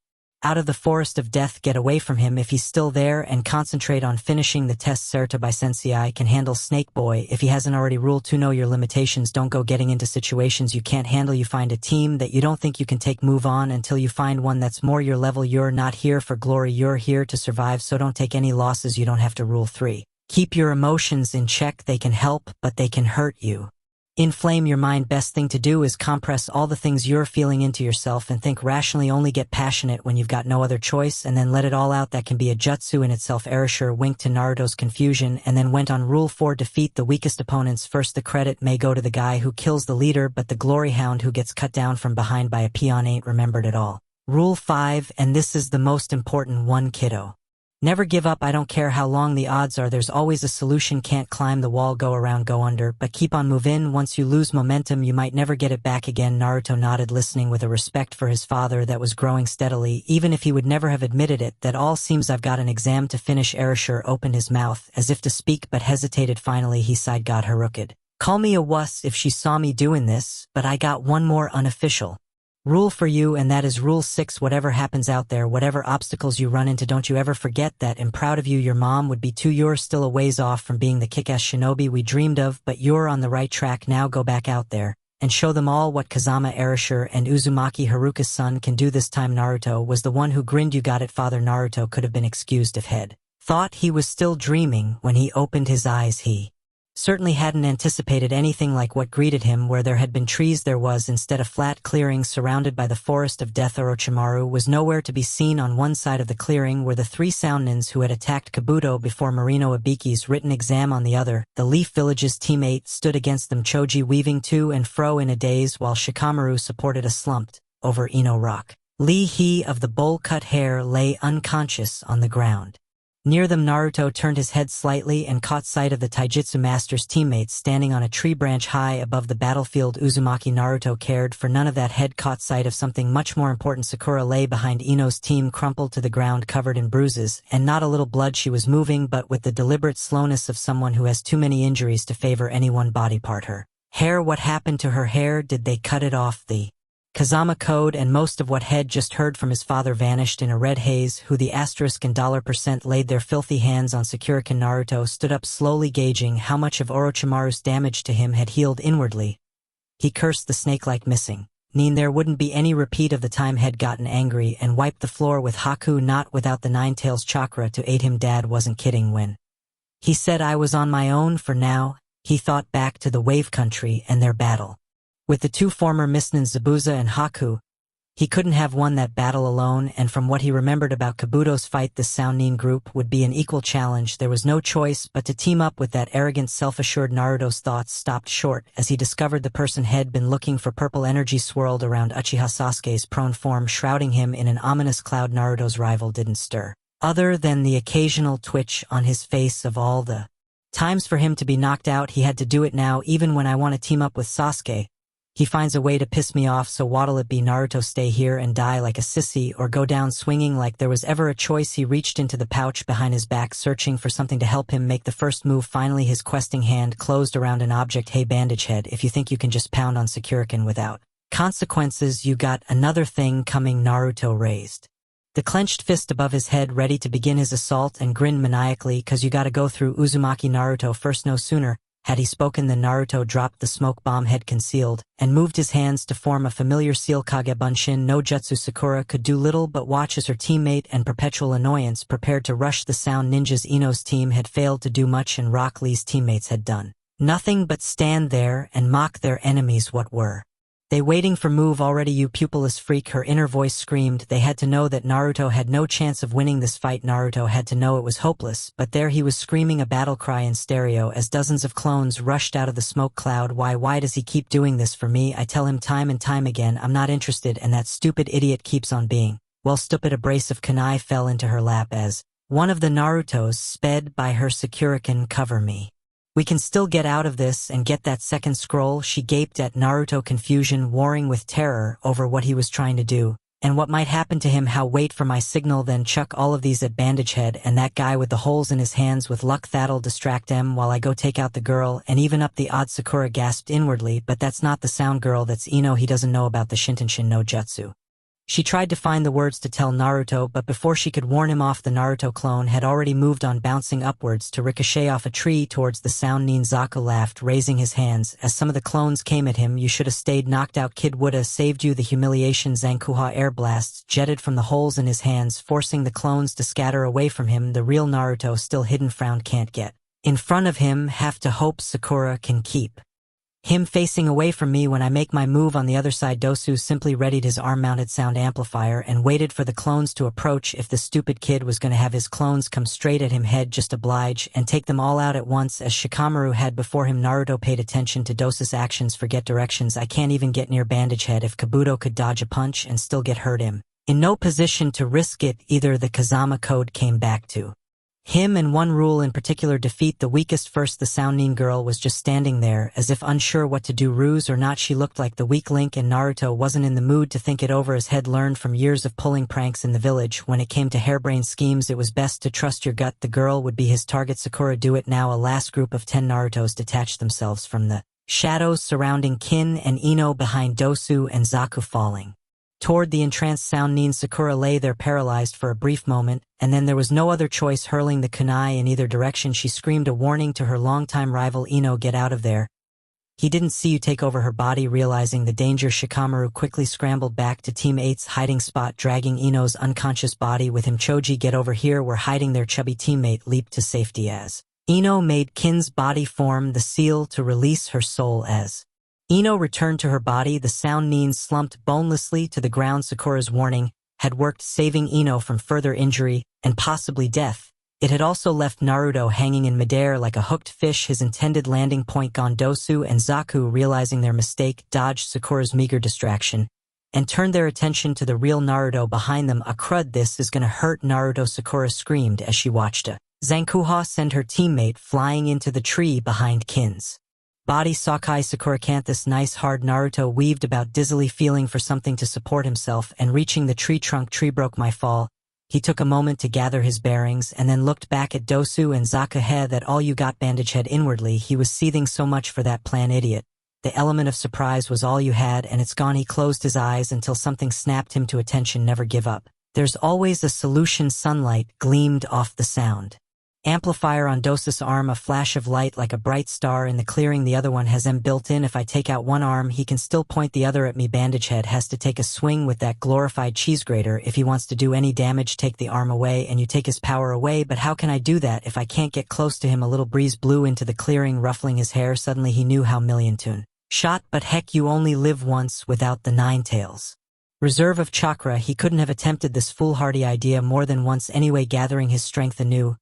out of the forest of death? Get away from him if he's still there, and concentrate on finishing the test. Saratobi Sensei can handle Snake Boy if he hasn't already. Rule 2, know your limitations. Don't go getting into situations you can't handle. You find a team that you don't think you can take. Move on until you find one that's more your level. You're not here for glory, you're here to survive, so don't take any losses you don't have to. Rule 3, keep your emotions in check. They can help, but they can hurt you. Inflame your mind. Best thing to do is compress all the things you're feeling into yourself and think rationally. Only get passionate when you've got no other choice, and then let it all out. That can be a jutsu in itself. Erasure winked to Naruto's confusion and then went on. Rule 4, defeat the weakest opponents first. The credit may go to the guy who kills the leader, but the glory hound who gets cut down from behind by a peon ain't remembered at all. Rule 5, and this is the most important one, kiddo. Never give up. I don't care how long the odds are, there's always a solution. Can't climb the wall, go around, go under, but keep on moving. Once you lose momentum, you might never get it back again. Naruto nodded, listening with a respect for his father that was growing steadily, even if he would never have admitted it. That all seems I've got an exam to finish. Erasure opened his mouth as if to speak, but hesitated. Finally he sighed. God, Haruka'd call me a wuss if she saw me doing this, but I got one more unofficial rule for you, and that is Rule 6. Whatever happens out there, whatever obstacles you run into, don't you ever forget that I'm proud of you. Your mom would be too. You're still a ways off from being the kick-ass shinobi we dreamed of, but you're on the right track now. Go back out there and show them all what Kazama, Erasure, and Uzumaki, Haruka's son, can do. This time Naruto was the one who grinned. You got it, Father. Naruto could have been excused if he'd thought he was still dreaming when he opened his eyes. He certainly hadn't anticipated anything like what greeted him. Where there had been trees, there was instead a flat clearing surrounded by the forest of death. Orochimaru was nowhere to be seen. On one side of the clearing were the 3 Soundnins who had attacked Kabuto before Marino Ibiki's written exam. On the other, the Leaf Village's teammate stood against them, Choji weaving to and fro in a daze, while Shikamaru supported a slumped over Ino rock. Lee He of the bowl-cut hair lay unconscious on the ground. Near them, Naruto turned his head slightly and caught sight of the Taijutsu master's teammates standing on a tree branch high above the battlefield. Uzumaki. Naruto cared for none of that. Head caught sight of something much more important. Sakura lay behind Ino's team, crumpled to the ground, covered in bruises and not a little blood. She was moving, but with the deliberate slowness of someone who has too many injuries to favor any one body part. Her hair, what happened to her hair? Did they cut it off? The Kazama code and most of what Head just heard from his father vanished in a red haze. Who the asterisk and $% laid their filthy hands on Sakurakin. Naruto stood up slowly, gauging how much of Orochimaru's damage to him had healed inwardly. He cursed the snake-like missing. There wouldn't be any repeat of the time. Head gotten angry and wiped the floor with Haku, not without the Ninetales chakra to aid him. Dad wasn't kidding when he said I was on my own for now. He thought back to the Wave Country and their battle with the 2 former Missnins, Zabuza and Haku. He couldn't have won that battle alone, and from what he remembered about Kabuto's fight, this Sannin group would be an equal challenge. There was no choice but to team up with that arrogant, self-assured Naruto's thoughts stopped short as he discovered the person had been looking for. Purple energy swirled around Uchiha Sasuke's prone form, shrouding him in an ominous cloud. Naruto's rival didn't stir, other than the occasional twitch on his face. Of all the times for him to be knocked out, he had to do it now. Even when I want to team up with Sasuke, he finds a way to piss me off. So what'll it be? Naruto stay here and die like a sissy, or go down swinging? Like there was ever a choice. He reached into the pouch behind his back, searching for something to help him make the first move. Finally his questing hand closed around an object. Hey bandage head, if you think you can just pound on Sakurakin without consequences, you got another thing coming. Naruto raised the clenched fist above his head, ready to begin his assault, and grinned maniacally. Cause you gotta go through Uzumaki. Naruto first. No sooner had he spoken than Naruto dropped the smoke bomb head concealed and moved his hands to form a familiar seal. Kage Bunshin no Jutsu. Sakura could do little but watch as her teammate and perpetual annoyance prepared to rush the sound ninjas. Ino's team had failed to do much, and Rock Lee's teammates had done nothing but stand there and mock their enemies. What were they waiting for? Move already, you pupilless freak, her inner voice screamed. They had to know that Naruto had no chance of winning this fight. Naruto had to know it was hopeless, but there he was screaming a battle cry in stereo as dozens of clones rushed out of the smoke cloud. Why does he keep doing this for me? I tell him time and time again I'm not interested, and that stupid idiot keeps on being. Well, stupid. A brace of kunai fell into her lap as one of the Narutos sped by her. Sakurakin, cover me. We can still get out of this and get that second scroll. She gaped at Naruto, confusion warring with terror over what he was trying to do and what might happen to him. How? Wait for my signal, then chuck all of these at bandage head and that guy with the holes in his hands. With luck that'll distract them while I go take out the girl and even up the odds. Sakura gasped inwardly, but that's not the sound girl, that's Ino. He doesn't know about the Shintenshin no Jutsu. She tried to find the words to tell Naruto, but before she could warn him off, the Naruto clone had already moved on, bouncing upwards to ricochet off a tree towards the sound. Ninzaku laughed, raising his hands as some of the clones came at him. You should have stayed knocked out, kid. Woulda saved you the humiliation. Zankuha air blasts jetted from the holes in his hands, forcing the clones to scatter away from him. The real Naruto, still hidden, frowned. Can't get in front of him, have to hope Sakura can keep him facing away from me when I make my move on the other side. Dosu simply readied his arm-mounted sound amplifier and waited for the clones to approach. If the stupid kid was going to have his clones come straight at him, head just oblige and take them all out at once, as Shikamaru had before him. Naruto paid attention to Dosu's actions. Forget directions. I can't even get near bandage head. If Kabuto could dodge a punch and still get hurt, him in no position to risk it either. The Kazama code came back to him, and one rule in particular: defeat the weakest first. The Sannin girl was just standing there as if unsure what to do. Ruse or not, she looked like the weak link, and Naruto wasn't in the mood to think it over. His head learned from years of pulling pranks in the village. When it came to harebrained schemes, it was best to trust your gut. The girl would be his target. Sakura, do it now. A last group of 10 Narutos detached themselves from the shadows surrounding Kin and Ino behind Dosu and Zaku, falling toward the entranced Sannin. Sakura lay there paralyzed for a brief moment, and then there was no other choice. Hurling the kunai in either direction, she screamed a warning to her longtime rival. Ino, get out of there. He didn't see you. Take over her body. Realizing the danger, Shikamaru quickly scrambled back to Team 8's hiding spot, dragging Ino's unconscious body with him. Choji, get over here. We're hiding. Their chubby teammate leaped to safety as Ino made Kin's body form the seal to release her soul. As Ino returned to her body, the Sannin slumped bonelessly to the ground. Sakura's warning had worked, saving Ino from further injury and possibly death. It had also left Naruto hanging in midair like a hooked fish, his intended landing point gone. Dosu and Zaku, realizing their mistake, dodged Sakura's meager distraction and turned their attention to the real Naruto behind them. A crud, this is gonna hurt Naruto, Sakura screamed as she watched a Zankuha send her teammate flying into the tree behind Kin's body. Sakai, Sakura, can't this nice hard? Naruto weaved about, dizzily feeling for something to support himself and reaching the tree trunk. Tree broke my fall. He took a moment to gather his bearings and then looked back at Dosu and Zaku. He, that all you got? Bandage head inwardly, he was seething. So much for that plan, idiot. The element of surprise was all you had, and it's gone. He closed his eyes until something snapped him to attention. Never give up. There's always a solution. Sunlight gleamed off the sound amplifier on Dosu's arm, a flash of light like a bright star in the clearing. The other one has M built in. If I take out one arm, he can still point the other at me. Bandage head has to take a swing with that glorified cheese grater if he wants to do any damage. Take the arm away and you take his power away, but how can I do that if I can't get close to him? A little breeze blew into the clearing, ruffling his hair. Suddenly he knew how Million Tune shot, but heck, you only live once without the Nine Tails. Reserve of chakra, he couldn't have attempted this foolhardy idea more than once anyway. Gathering his strength anew,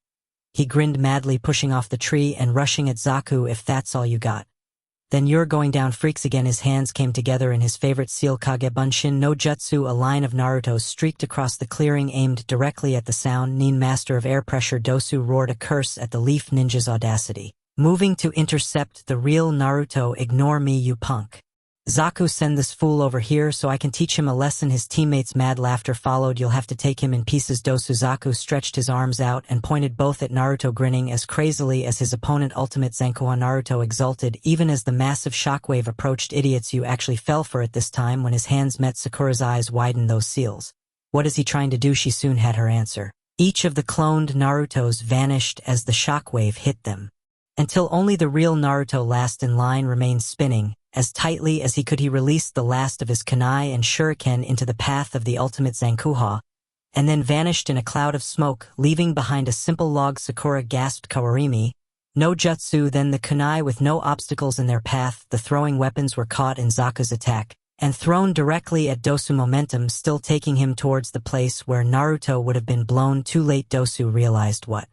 he grinned madly, pushing off the tree and rushing at Zaku. If that's all you got, then you're going down, freaks. Again his hands came together in his favorite seal Kage Bunshin no Jutsu. A line of Narutos streaked across the clearing, aimed directly at the sound Nin, master of air pressure. Dosu roared a curse at the leaf ninja's audacity, moving to intercept the real Naruto. Ignore me, you punk. Zaku, send this fool over here so I can teach him a lesson. His teammates' mad laughter followed. You'll have to take him in pieces. Dosu. Zaku stretched his arms out and pointed both at Naruto, grinning as crazily as his opponent. Ultimate Zankuha. Naruto exulted even as the massive shockwave approached. Idiots, you actually fell for it this time. When his hands met, Sakura's eyes widened. Those seals. What is he trying to do? She soon had her answer. Each of the cloned Narutos vanished as the shockwave hit them, until only the real Naruto, last in line, remained spinning. As tightly as he could, he released the last of his kunai and shuriken into the path of the ultimate Zankuha, and then vanished in a cloud of smoke, leaving behind a simple log. Sakura gasped, Kawarimi, no jutsu. Then the kunai, with no obstacles in their path, the throwing weapons were caught in Zaku's attack, and thrown directly at Dosu, momentum still taking him towards the place where Naruto would have been blown. Too late. Dosu realized what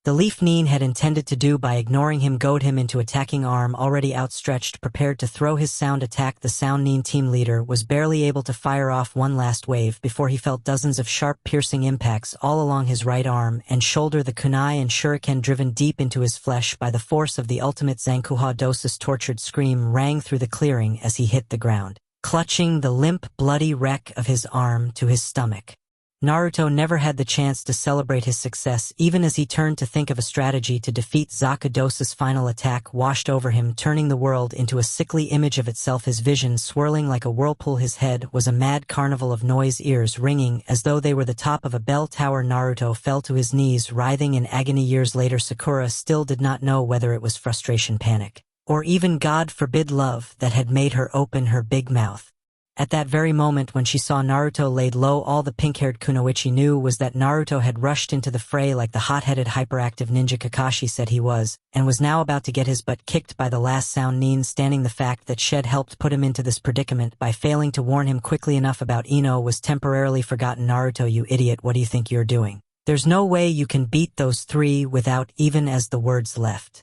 the Leaf Nin had intended to do by ignoring him, goad him into attacking, arm already outstretched, prepared to throw his sound attack. The Sound Nin team leader was barely able to fire off one last wave before he felt dozens of sharp, piercing impacts all along his right arm and shoulder. The kunai and shuriken driven deep into his flesh by the force of the ultimate Zankuha. Dosu's tortured scream rang through the clearing as he hit the ground, clutching the limp, bloody wreck of his arm to his stomach. Naruto never had the chance to celebrate his success. Even as he turned to think of a strategy to defeat Zaku, Dosu's final attack washed over him, turning the world into a sickly image of itself, his vision swirling like a whirlpool. His head was a mad carnival of noise, ears ringing as though they were the top of a bell tower. Naruto fell to his knees, writhing in agony. Years later, Sakura still did not know whether it was frustration, panic, or even, God forbid, love that had made her open her big mouth. At that very moment when she saw Naruto laid low, all the pink-haired kunoichi knew was that Naruto had rushed into the fray like the hot-headed hyperactive ninja Kakashi said he was, and was now about to get his butt kicked by the last Sound Nin standing. The fact that Shed helped put him into this predicament by failing to warn him quickly enough about Ino was temporarily forgotten. Naruto, you idiot, what do you think you're doing? There's no way you can beat those three without, even as the words left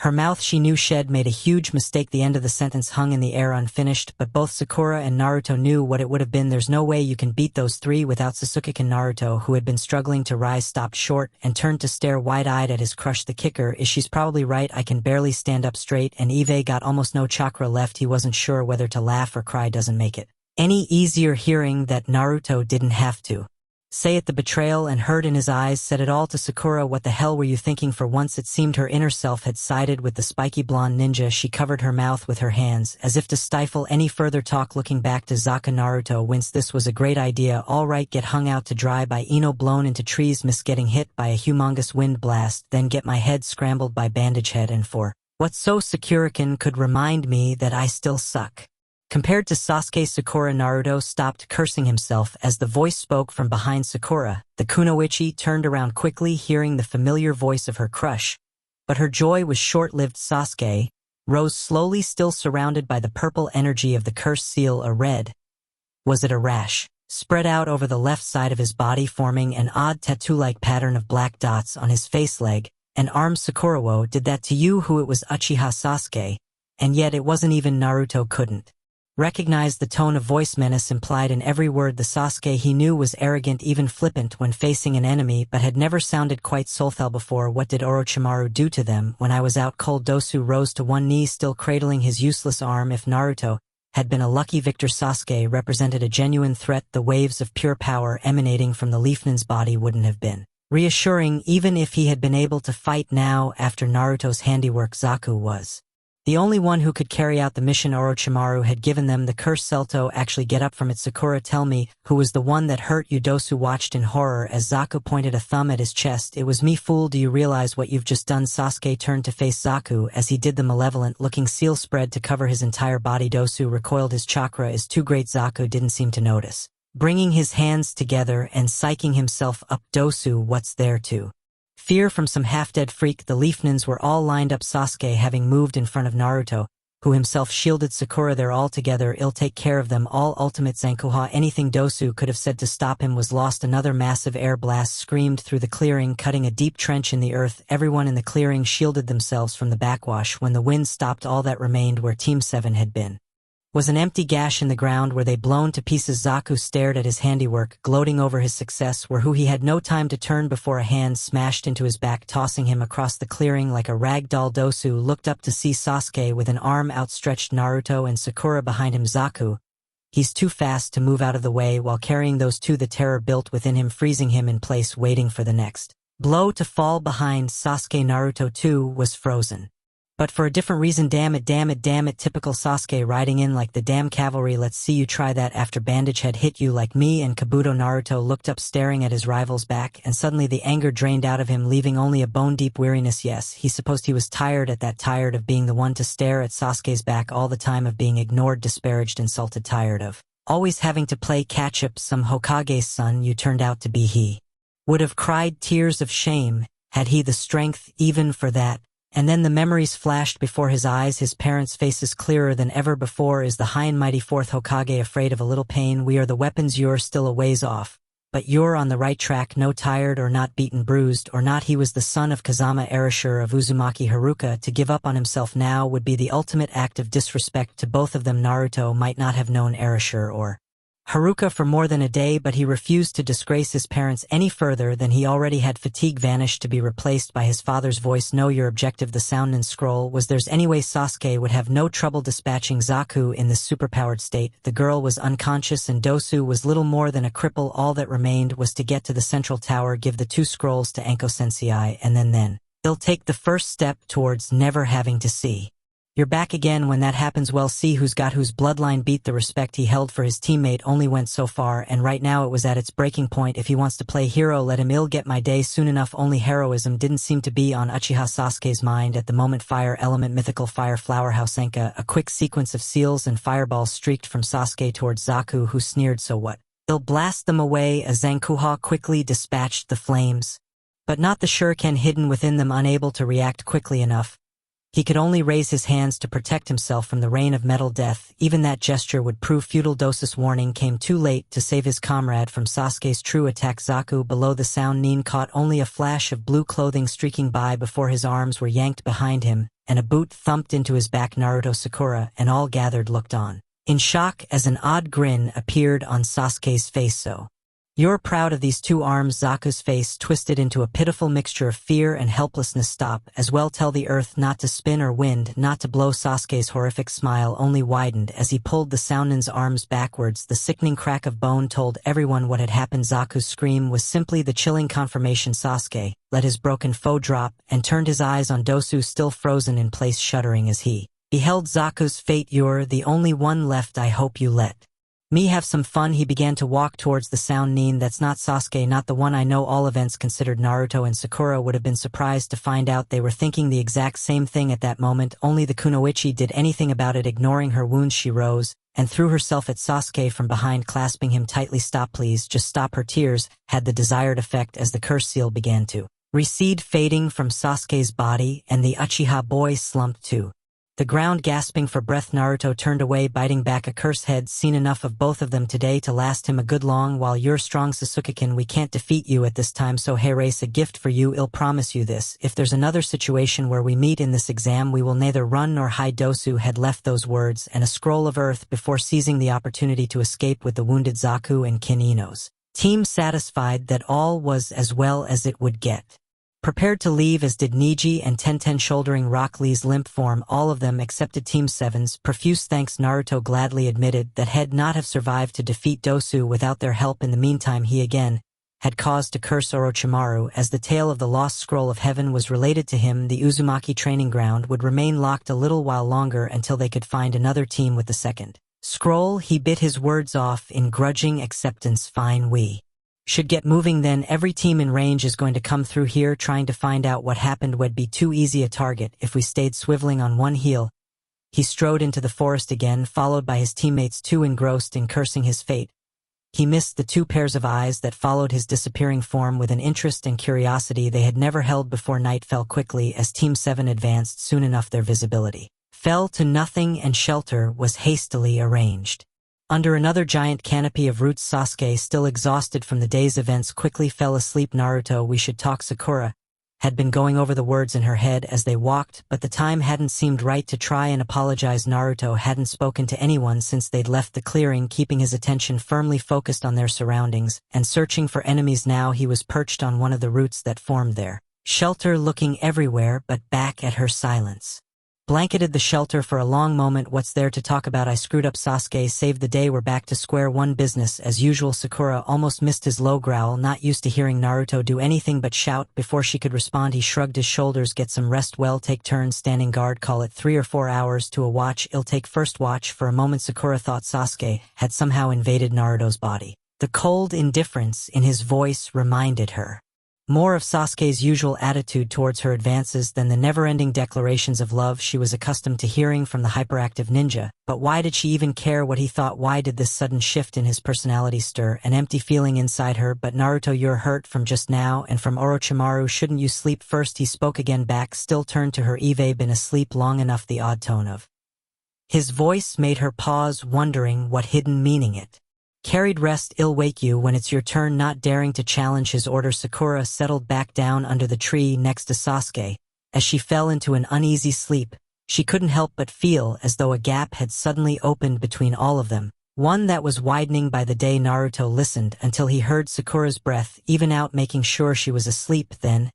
her mouth, she knew Shed made a huge mistake. The end of the sentence hung in the air unfinished, but both Sakura and Naruto knew what it would have been. There's no way you can beat those three without Sasuke. Naruto, who had been struggling to rise, stopped short and turned to stare wide-eyed at his crush. The kicker is she's probably right. I can barely stand up straight, and Eve got almost no chakra left. He wasn't sure whether to laugh or cry. Doesn't make it any easier hearing that Naruto didn't have to say it. The betrayal and hurt in his eyes said it all to Sakura. What the hell were you thinking? For once it seemed her inner self had sided with the spiky blonde ninja. She covered her mouth with her hands as if to stifle any further talk. Looking back to Zaku, Naruto winced. This was a great idea. All right, get hung out to dry by Ino, blown into trees, miss getting hit by a humongous wind blast, then get my head scrambled by Bandage Head, and for what so Sakurikan could remind me that I still suck. Compared to Sasuke, Sakura. Naruto stopped cursing himself as the voice spoke from behind Sakura. The kunoichi turned around quickly, hearing the familiar voice of her crush, but her joy was short-lived. Sasuke rose slowly, still surrounded by the purple energy of the cursed seal. A red, was it a rash, spread out over the left side of his body, forming an odd tattoo-like pattern of black dots on his face, leg, and arms. Sakura, did that to you? Who? It was Uchiha Sasuke, and yet it wasn't even. Naruto couldn't recognized the tone of voice, menace implied in every word. The Sasuke he knew was arrogant, even flippant when facing an enemy, but had never sounded quite soulful before. What did Orochimaru do to them when I was out cold? Dosu rose to one knee, still cradling his useless arm. If Naruto had been a lucky victor, Sasuke represented a genuine threat. The waves of pure power emanating from the Leafnin's body wouldn't have been reassuring, even if he had been able to fight now after Naruto's handiwork. Zaku was the only one who could carry out the mission Orochimaru had given them. The curse. Selto, actually get up from it. Sakura, tell me, who was the one that hurt you? Dosu watched in horror as Zaku pointed a thumb at his chest. It was me, fool. Do you realize what you've just done? Sasuke turned to face Zaku as he did. The malevolent-looking seal spread to cover his entire body. Dosu recoiled. His chakra is too great. Zaku didn't seem to notice, bringing his hands together and psyching himself up. Dosu, what's there to fear from some half-dead freak? The Leafnins were all lined up, Sasuke having moved in front of Naruto, who himself shielded Sakura there altogether. I'll take care of them all. Ultimate Zankuha. Anything Dosu could have said to stop him was lost. Another massive air blast screamed through the clearing, cutting a deep trench in the earth. Everyone in the clearing shielded themselves from the backwash. When the wind stopped, all that remained where Team 7 had been was an empty gash in the ground where they blown to pieces. Zaku stared at his handiwork, gloating over his success, who he had no time to turn before a hand smashed into his back, tossing him across the clearing like a rag doll. Dosu looked up to see Sasuke with an arm outstretched, Naruto and Sakura behind him. Zaku, he's too fast to move out of the way while carrying those two. The terror built within him, freezing him in place, waiting for the next blow to fall. Behind Sasuke, Naruto too was frozen. But for a different reason. Damn it, damn it, damn it. Typical Sasuke, riding in like the damn cavalry. Let's see you try that after bandage had hit you like me and Kabuto. Naruto looked up, staring at his rival's back, and suddenly the anger drained out of him, leaving only a bone-deep weariness. Yes, he supposed he was tired of being the one to stare at Sasuke's back all the time, of being ignored, disparaged, insulted, tired of always having to play catch-up. Some Hokage's son you turned out to be. He would have cried tears of shame had he the strength even for that. And then the memories flashed before his eyes, his parents' faces clearer than ever before. Is the high and mighty fourth Hokage afraid of a little pain? We are the weapons. You're still a ways off, but you're on the right track. No, tired or not, beaten, bruised or not. He was the son of Kazama, Erasure of Uzumaki Haruka. To give up on himself now would be the ultimate act of disrespect to both of them. Naruto might not have known Erasure or Haruka for more than a day, but he refused to disgrace his parents any further than he already had. Fatigue vanished to be replaced by his father's voice. Know your objective. The Sounden scroll was theirs anyway. Sasuke would have no trouble dispatching Zaku in this superpowered state. The girl was unconscious and Dosu was little more than a cripple. All that remained was to get to the central tower, give the two scrolls to Anko Sensei, and then they'll take the first step towards never having to see. You're back again. When that happens, well, see who's got whose bloodline. Beat. The respect he held for his teammate only went so far, and right now it was at its breaking point. If he wants to play hero, let him. I'll get my day soon enough. Only heroism didn't seem to be on Uchiha Sasuke's mind at the moment. Fire element, mythical fire flower house Enka. A quick sequence of seals and fireballs streaked from Sasuke towards Zaku, who sneered, so what? They'll blast them away. As Zankuha quickly dispatched the flames, but not the shuriken hidden within them. Unable to react quickly enough, he could only raise his hands to protect himself from the rain of metal death. Even that gesture would prove futile. Dosu's warning came too late to save his comrade from Sasuke's true attack. Zaku, below the Sounden, caught only a flash of blue clothing streaking by before his arms were yanked behind him, and a boot thumped into his back. Naruto, Sakura, and all gathered looked on in shock as an odd grin appeared on Sasuke's face. So you're proud of these two arms? Zaku's face twisted into a pitiful mixture of fear and helplessness. Stop. As well tell the earth not to spin or wind not to blow. Sasuke's horrific smile only widened as he pulled the Sounden's arms backwards. The sickening crack of bone told everyone what had happened. Zaku's scream was simply the chilling confirmation. Sasuke let his broken foe drop and turned his eyes on Dosu, still frozen in place, shuddering as he beheld Zaku's fate. You're the only one left. I hope you let me have some fun. He began to walk towards the Sounden. That's not Sasuke, not the one I know. All events considered, Naruto and Sakura would have been surprised to find out they were thinking the exact same thing at that moment. Only the Kunoichi did anything about it. Ignoring her wounds, she rose and threw herself at Sasuke from behind, clasping him tightly. Stop, please, just stop. Her tears had the desired effect as the curse seal began to recede, fading from Sasuke's body, and the Uchiha boy slumped to the ground, gasping for breath. Naruto turned away, biting back. A curse head seen enough of both of them today to last him a good long while. You're strong, Sasuke-kun. We can't defeat you at this time, so hey, race, a gift for you. I'll promise you this. If there's another situation where we meet in this exam, we will neither run nor hide. Dosu had left those words and a scroll of earth before seizing the opportunity to escape with the wounded Zaku and Kin Ino's team, satisfied that all was as well as it would get. Prepared to leave, as did Niji and Tenten, shouldering Rock Lee's limp form. All of them accepted Team 7's profuse thanks. Naruto gladly admitted that had not have survived to defeat Dosu without their help. In the meantime, he again had cause to curse Orochimaru, as the tale of the lost scroll of heaven was related to him. The Uzumaki training ground would remain locked a little while longer until they could find another team with the second scroll. He bit his words off in grudging acceptance. Fine, we should get moving then. Every team in range is going to come through here. Trying to find out what happened would be too easy a target if we stayed swiveling on one heel. He strode into the forest again, followed by his teammates, too engrossed in cursing his fate. He missed the two pairs of eyes that followed his disappearing form with an interest and curiosity they had never held before. Night fell quickly as Team 7 advanced. Soon enough their visibility fell to nothing and shelter was hastily arranged. Under another giant canopy of roots, Sasuke, still exhausted from the day's events, quickly fell asleep. Naruto, we should talk. Sakura had been going over the words in her head as they walked, but the time hadn't seemed right to try and apologize. Naruto hadn't spoken to anyone since they'd left the clearing, keeping his attention firmly focused on their surroundings and searching for enemies. Now he was perched on one of the roots that formed their shelter, looking everywhere but back at her. Silence blanketed the shelter for a long moment. What's there to talk about? I screwed up. Sasuke saved the day. We're back to square one. Business as usual. Sakura almost missed his low growl, not used to hearing Naruto do anything but shout. Before she could respond, he shrugged his shoulders. Get some rest. Well, take turns standing guard. Call it 3 or 4 hours to a watch. I'll take first watch. For a moment Sakura thought Sasuke had somehow invaded Naruto's body. The cold indifference in his voice reminded her more of Sasuke's usual attitude towards her advances than the never-ending declarations of love she was accustomed to hearing from the hyperactive ninja. But why did she even care what he thought? Why did this sudden shift in his personality stir an empty feeling inside her? But Naruto, you're hurt from just now and from Orochimaru. Shouldn't you sleep first? He spoke again, back still turned to her. Eve been asleep long enough. The odd tone of his voice made her pause, wondering what hidden meaning it carried. Rest, I'll wake you when it's your turn. Not daring to challenge his order, Sakura settled back down under the tree next to Sasuke. As she fell into an uneasy sleep, she couldn't help but feel as though a gap had suddenly opened between all of them, one that was widening by the day. Naruto listened until he heard Sakura's breath even out, making sure she was asleep. Then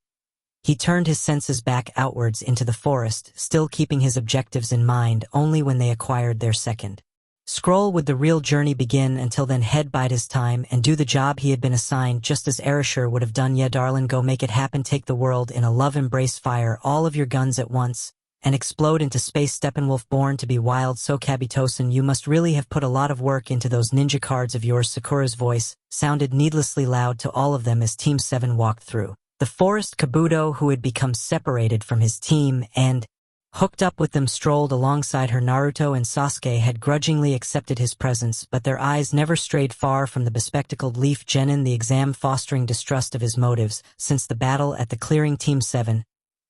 he turned his senses back outwards into the forest, still keeping his objectives in mind. Only when they acquired their second scroll would the real journey begin. Until then, he'd bide his time and do the job he had been assigned, just as Erasure would have done. Yeah, darling, go make it happen. Take the world in a love embrace. Fire all of your guns at once and explode into space. Steppenwolf, born to be wild. So Kabutosen, you must really have put a lot of work into those ninja cards of yours. Sakura's voice sounded needlessly loud to all of them as Team 7 walked through the forest. Kabuto, who had become separated from his team and hooked up with them, strolled alongside her. Naruto and Sasuke had grudgingly accepted his presence, but their eyes never strayed far from the bespectacled Leaf Genin, the exam fostering distrust of his motives. Since the battle at the clearing, Team 7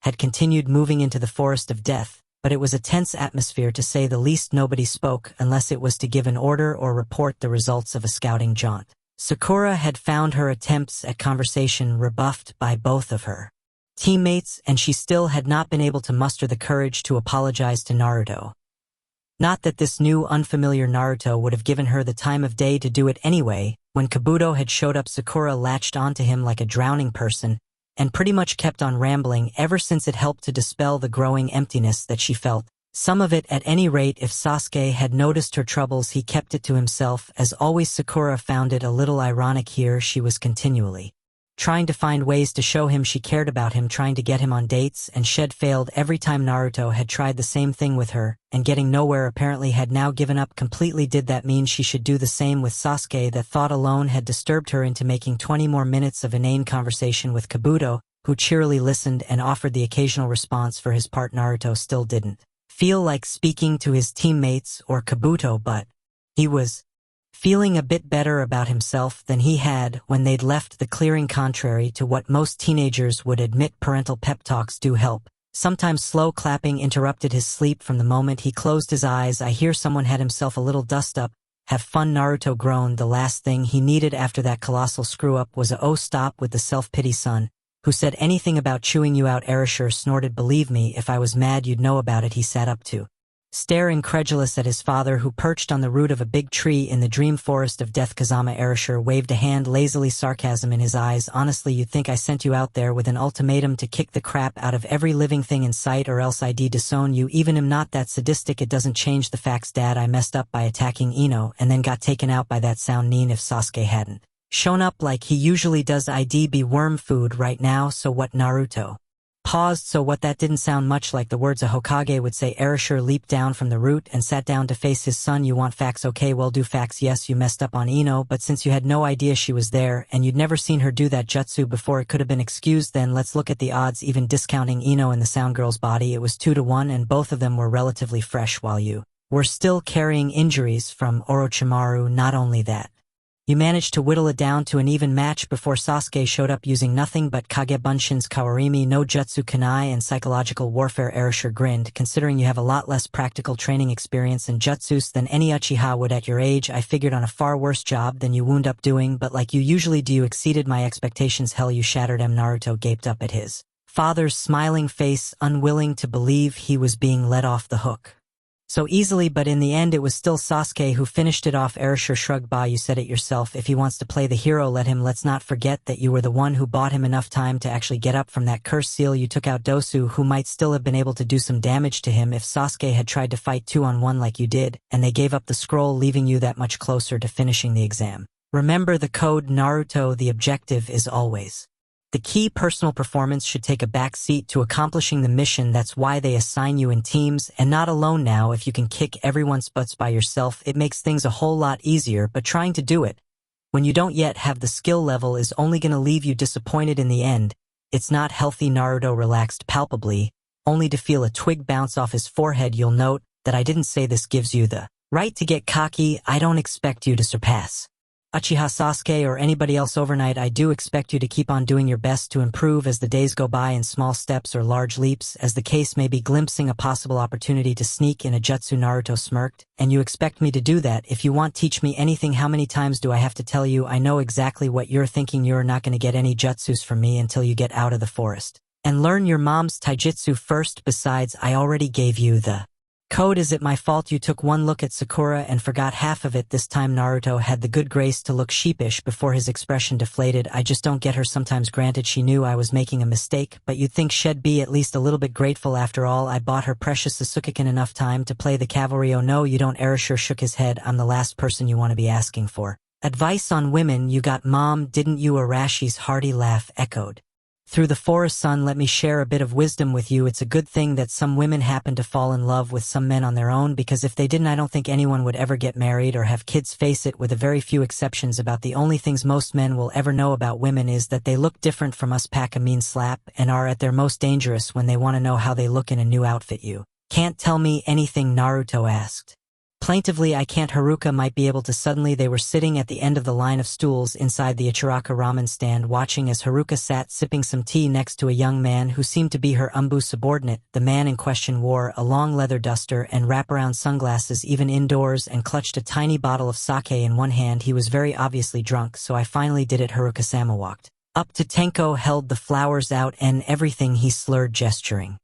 had continued moving into the forest of death, but it was a tense atmosphere to say the least. Nobody spoke unless it was to give an order or report the results of a scouting jaunt. Sakura had found her attempts at conversation rebuffed by both of her teammates, and she still had not been able to muster the courage to apologize to Naruto. Not that this new, unfamiliar Naruto would have given her the time of day to do it anyway. When Kabuto had showed up, Sakura latched onto him like a drowning person and pretty much kept on rambling ever since it helped to dispel the growing emptiness that she felt. Some of it, at any rate. If Sasuke had noticed her troubles, he kept it to himself. As always, Sakura found it a little ironic here. She was continually trying to find ways to show him she cared about him, trying to get him on dates, and she'd failed every time. Naruto had tried the same thing with her, and getting nowhere, apparently had now given up completely. Did that mean she should do the same with Sasuke? That thought alone had disturbed her into making 20 more minutes of inane conversation with Kabuto, who cheerily listened and offered the occasional response. For his part, Naruto still didn't feel like speaking to his teammates or Kabuto, but he was feeling a bit better about himself than he had when they'd left the clearing. Contrary to what most teenagers would admit, parental pep talks do help. Sometimes slow clapping interrupted his sleep. From the moment he closed his eyes, I hear someone had himself a little dust-up. Have fun, Naruto groaned. The last thing he needed after that colossal screw-up was a "oh, stop with the self-pity, son. Who said anything about chewing you out?" Erasure snorted. "Believe me, if I was mad you'd know about it." He sat up to stare incredulous at his father, who perched on the root of a big tree in the dream forest of death. Kazama Erasure waved a hand lazily, sarcasm in his eyes. "Honestly, you'd think I sent you out there with an ultimatum to kick the crap out of every living thing in sight, or else I'd disown you. Even am not that sadistic. It doesn't change the facts, Dad. I messed up by attacking Ino and then got taken out by that sound Nin. If Sasuke hadn't shown up like he usually does, I'd be worm food right now." "So what?" Naruto paused. "So what?" That didn't sound much like the words a Hokage would say. Erasure leaped down from the root and sat down to face his son. "You want facts? Okay, well, do facts. Yes, you messed up on Ino, but since you had no idea she was there and you'd never seen her do that jutsu before, it could have been excused. Then let's look at the odds. Even discounting Ino and the sound girl's body, it was 2-1, and both of them were relatively fresh while you were still carrying injuries from Orochimaru. Not only that, You managed to whittle it down to an even match before Sasuke showed up using nothing but Kage Bunshin's Kawarimi no Jutsu Kunai and psychological warfare. Erasure grinned. Considering you have a lot less practical training experience in jutsus than any Uchiha would at your age, I figured on a far worse job than you wound up doing, but like you usually do, you exceeded my expectations. Hell, you shattered him. Naruto gaped up at his father's smiling face, unwilling to believe he was being let off the hook so easily, but in the end it was still Sasuke who finished it off. Erasure shrugged. Bah, you said it yourself. If he wants to play the hero, let him. Let's not forget that you were the one who bought him enough time to actually get up from that cursed seal. You took out Dosu, who might still have been able to do some damage to him if Sasuke had tried to fight 2-on-1 like you did, and they gave up the scroll, leaving you that much closer to finishing the exam. Remember the code, Naruto. The objective is always the key. Personal performance should take a back seat to accomplishing the mission. That's why they assign you in teams and not alone. Now, if you can kick everyone's butts by yourself, it makes things a whole lot easier, but trying to do it when you don't yet have the skill level is only going to leave you disappointed in the end. It's not healthy. Naruto relaxed palpably, only to feel a twig bounce off his forehead. You'll note that I didn't say this gives you the right to get cocky. I don't expect you to surpass Uchiha Sasuke or anybody else overnight. I do expect you to keep on doing your best to improve as the days go by in small steps or large leaps, as the case may be, glimpsing a possible opportunity to sneak in a jutsu. Naruto smirked. And you expect me to do that? If you want, teach me anything. How many times do I have to tell you? I know exactly what you're thinking. You're not going to get any jutsus from me until you get out of the forest and learn your mom's taijutsu first. Besides, I already gave you the code. Is it my fault you took one look at Sakura and forgot half of it? This time Naruto had the good grace to look sheepish before his expression deflated. I just don't get her sometimes. Granted, she knew I was making a mistake, but you'd think she'd be at least a little bit grateful. After all, I bought her precious Sasuke enough time to play the cavalry. Oh no, you don't. Erasure shook his head. I'm the last person you want to be asking for advice on women. You got mom, didn't you? Arashi's hearty laugh echoed through the forest. Son, let me share a bit of wisdom with you. It's a good thing that some women happen to fall in love with some men on their own, because if they didn't, I don't think anyone would ever get married or have kids. Face it, with a very few exceptions, about the only things most men will ever know about women is that they look different from us, pack a mean slap, and are at their most dangerous when they want to know how they look in a new outfit. You can't tell me anything? Naruto asked plaintively. I can't. Haruka might be able to. Suddenly they were sitting at the end of the line of stools inside the Ichiraka ramen stand, watching as Haruka sat sipping some tea next to a young man who seemed to be her umbu subordinate. The man in question wore a long leather duster and wraparound sunglasses even indoors, and clutched a tiny bottle of sake in one hand. He was very obviously drunk. So I finally did it. Haruka-sama walked up to Tenko, held the flowers out and everything, he slurred, gesturing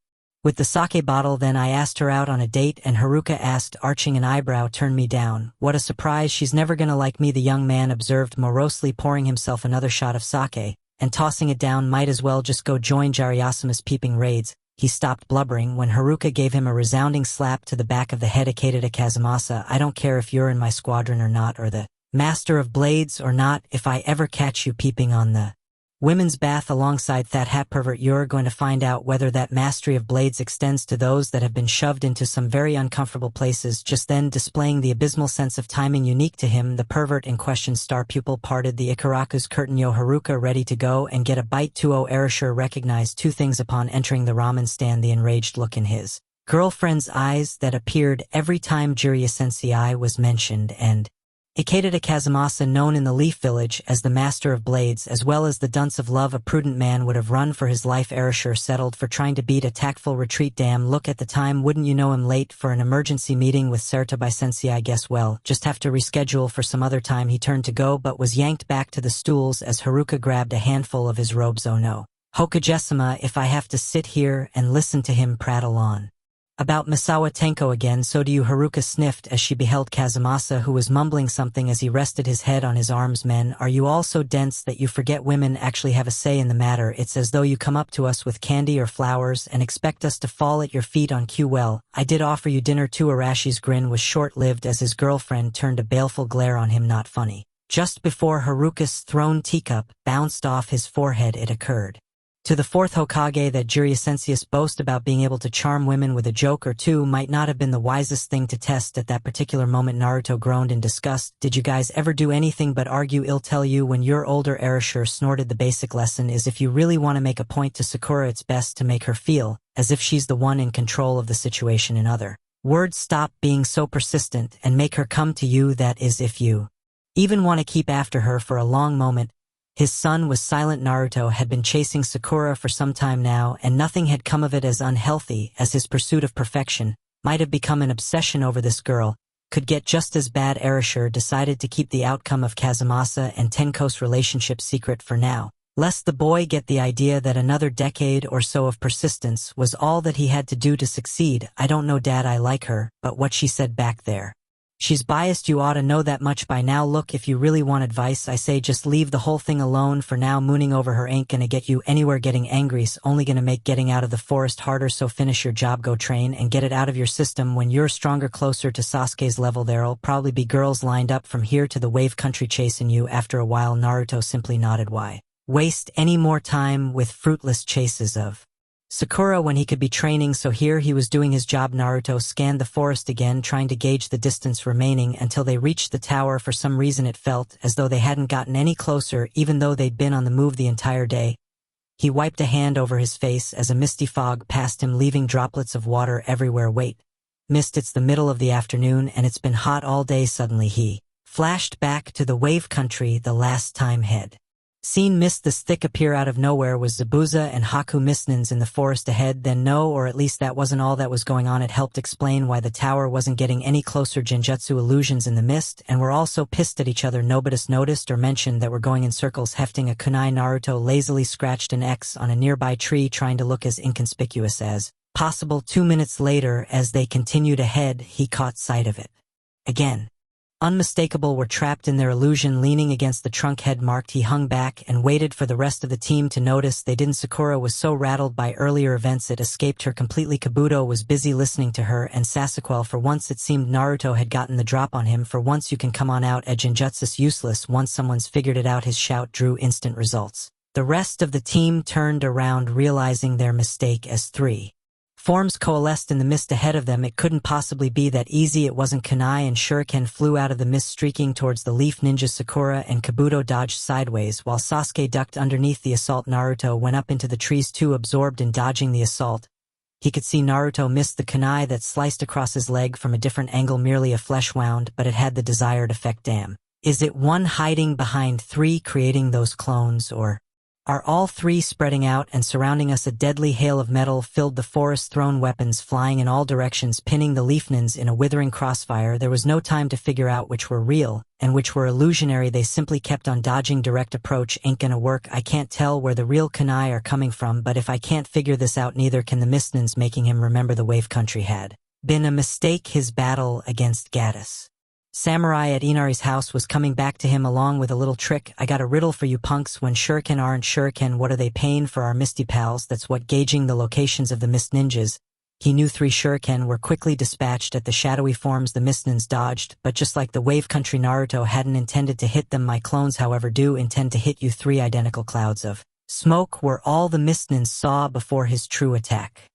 with the sake bottle. Then I asked her out on a date, and Haruka asked, arching an eyebrow. Turn me down? What a surprise. She's never gonna like me, the young man observed morosely, pouring himself another shot of sake and tossing it down. Might as well just go join Jiraiyasa's peeping raids. He stopped blubbering when Haruka gave him a resounding slap to the back of the head. Ikeda Kazumasa, I don't care if you're in my squadron or not, or the master of blades or not. If I ever catch you peeping on the women's bath alongside that hat pervert, you're going to find out whether that mastery of blades extends to those that have been shoved into some very uncomfortable places. Just then, displaying the abysmal sense of timing unique to him, the pervert in question's star pupil parted the Ikaraku's curtain. Yo, Haruka, ready to go and get a bite? 2-0. Erasure recognized two things upon entering the ramen stand: the enraged look in his girlfriend's eyes that appeared every time Jiraiya Sensei was mentioned, and Ikeda Kazumasa, known in the Leaf Village as the Master of Blades, as well as the Dunce of Love. A prudent man would have run for his life. Erasure settled for trying to beat a tactful retreat. Damn, look at the time, wouldn't you know him late for an emergency meeting with Saratobi Sensei. I guess well, just have to reschedule for some other time. He turned to go but was yanked back to the stools as Haruka grabbed a handful of his robes. Oh no, Hokage-sama, if I have to sit here and listen to him prattle on about Misawa Tenko again, so do you? Haruka sniffed as she beheld Kazumasa, who was mumbling something as he rested his head on his arms. Men, are you all so dense that you forget women actually have a say in the matter? It's as though you come up to us with candy or flowers and expect us to fall at your feet on cue. Well, I did offer you dinner too. Arashi's grin was short-lived as his girlfriend turned a baleful glare on him. Not funny. Just before Haruka's thrown teacup bounced off his forehead, it occurred to the fourth Hokage that Jiraiya Sensei's boast about being able to charm women with a joke or two might not have been the wisest thing to test at that particular moment. Naruto groaned in disgust. Did you guys ever do anything but argue? I'll tell you when you're older. Erasure snorted. The basic lesson is, if you really want to make a point to Sakura, it's best to make her feel as if she's the one in control of the situation. In other words, stop being so persistent and make her come to you. That is, if you even want to keep after her for a long moment. His son was silent. Naruto had been chasing Sakura for some time now, and nothing had come of it as unhealthy as his pursuit of perfection. Might have become an obsession over this girl, could get just as bad. Erasure decided to keep the outcome of Kazumasa and Tenko's relationship secret for now, lest the boy get the idea that another decade or so of persistence was all that he had to do to succeed. I don't know, Dad, I like her, but what she said back there. She's biased, you ought to know that much by now. Look, if you really want advice, I say just leave the whole thing alone for now. Mooning over her ain't gonna get you anywhere. Getting angry's only gonna make getting out of the forest harder, so finish your job, go train, and get it out of your system. When you're stronger, closer to Sasuke's level, there'll probably be girls lined up from here to the wave country chasing you. After a while, Naruto simply nodded. Why waste any more time with fruitless chases of Sakura when he could be training? So here he was doing his job. Naruto scanned the forest again, trying to gauge the distance remaining until they reached the tower. For some reason it felt as though they hadn't gotten any closer, even though they'd been on the move the entire day. He wiped a hand over his face as a misty fog passed him, leaving droplets of water everywhere. Wait, mist, it's the middle of the afternoon and it's been hot all day. Suddenly he flashed back to the wave country the last time head seen mist this thick appear out of nowhere. Was Zabuza and Haku Mistnins in the forest ahead? Then no, or at least that wasn't all that was going on. It helped explain why the tower wasn't getting any closer. Genjutsu illusions in the mist, and were also pissed at each other. Nobody noticed or mentioned that we're going in circles, hefting a kunai. Naruto lazily scratched an X on a nearby tree, trying to look as inconspicuous as possible. 2 minutes later, as they continued ahead, he caught sight of it again. Unmistakable, were trapped in their illusion, leaning against the trunk, head marked. He hung back and waited for the rest of the team to notice. They didn't. Sakura was so rattled by earlier events it escaped her completely. Kabuto was busy listening to her, and Sasuke. For once it seemed Naruto had gotten the drop on him. For once you can come on out, at Genjutsu's useless. Once someone's figured it out. His shout drew instant results. The rest of the team turned around, realizing their mistake as three forms coalesced in the mist ahead of them. It couldn't possibly be that easy. It wasn't. Kunai and Shuriken flew out of the mist, streaking towards the leaf ninjas. Sakura and Kabuto dodged sideways, while Sasuke ducked underneath the assault. Naruto went up into the trees too, absorbed in dodging the assault. He could see Naruto miss the kunai that sliced across his leg from a different angle, merely a flesh wound, but it had the desired effect. Damn. Is it one hiding behind three creating those clones, or are all three spreading out and surrounding us? A deadly hail of metal filled the forest, thrown weapons flying in all directions, pinning the leafnins in a withering crossfire. There was no time to figure out which were real and which were illusionary. They simply kept on dodging. Direct approach ain't gonna work. I can't tell where the real kunai are coming from, but if I can't figure this out, neither can the mistnins. Making him remember the wave country had been a mistake. His battle against Gaddis Samurai at Inari's house was coming back to him, along with a little trick. I got a riddle for you punks. When shuriken aren't shuriken, what are they? Paying for our misty pals. That's what. Gauging the locations of the mist ninjas, he knew 3 shuriken were quickly dispatched at the shadowy forms the mistnins dodged, but just like the wave country, Naruto hadn't intended to hit them. My clones, however, do intend to hit you. 3 identical clouds of smoke were all the mistnins saw before his true attack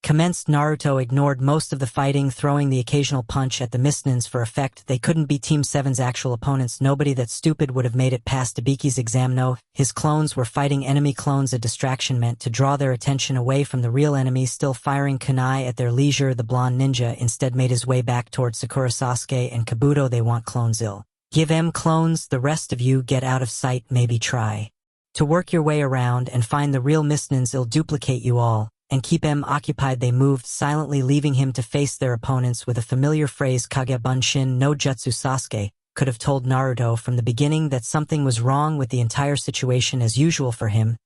commenced. Naruto ignored most of the fighting, throwing the occasional punch at the mistnins for effect. They couldn't be Team 7's actual opponents. Nobody that stupid would have made it past Ibuki's exam. No, his clones were fighting enemy clones. A distraction meant to draw their attention away from the real enemy, still firing kunai at their leisure. The blonde ninja instead made his way back towards Sakura, Sasuke, and Kabuto. They want clones, ill give em clones. The rest of you get out of sight. Maybe try to work your way around and find the real mistnins. Ill duplicate you all and keep him occupied. They moved silently, leaving him to face their opponents with a familiar phrase, Kage Bunshin no Jutsu. Sasuke could have told Naruto from the beginning that something was wrong with the entire situation. As usual for him,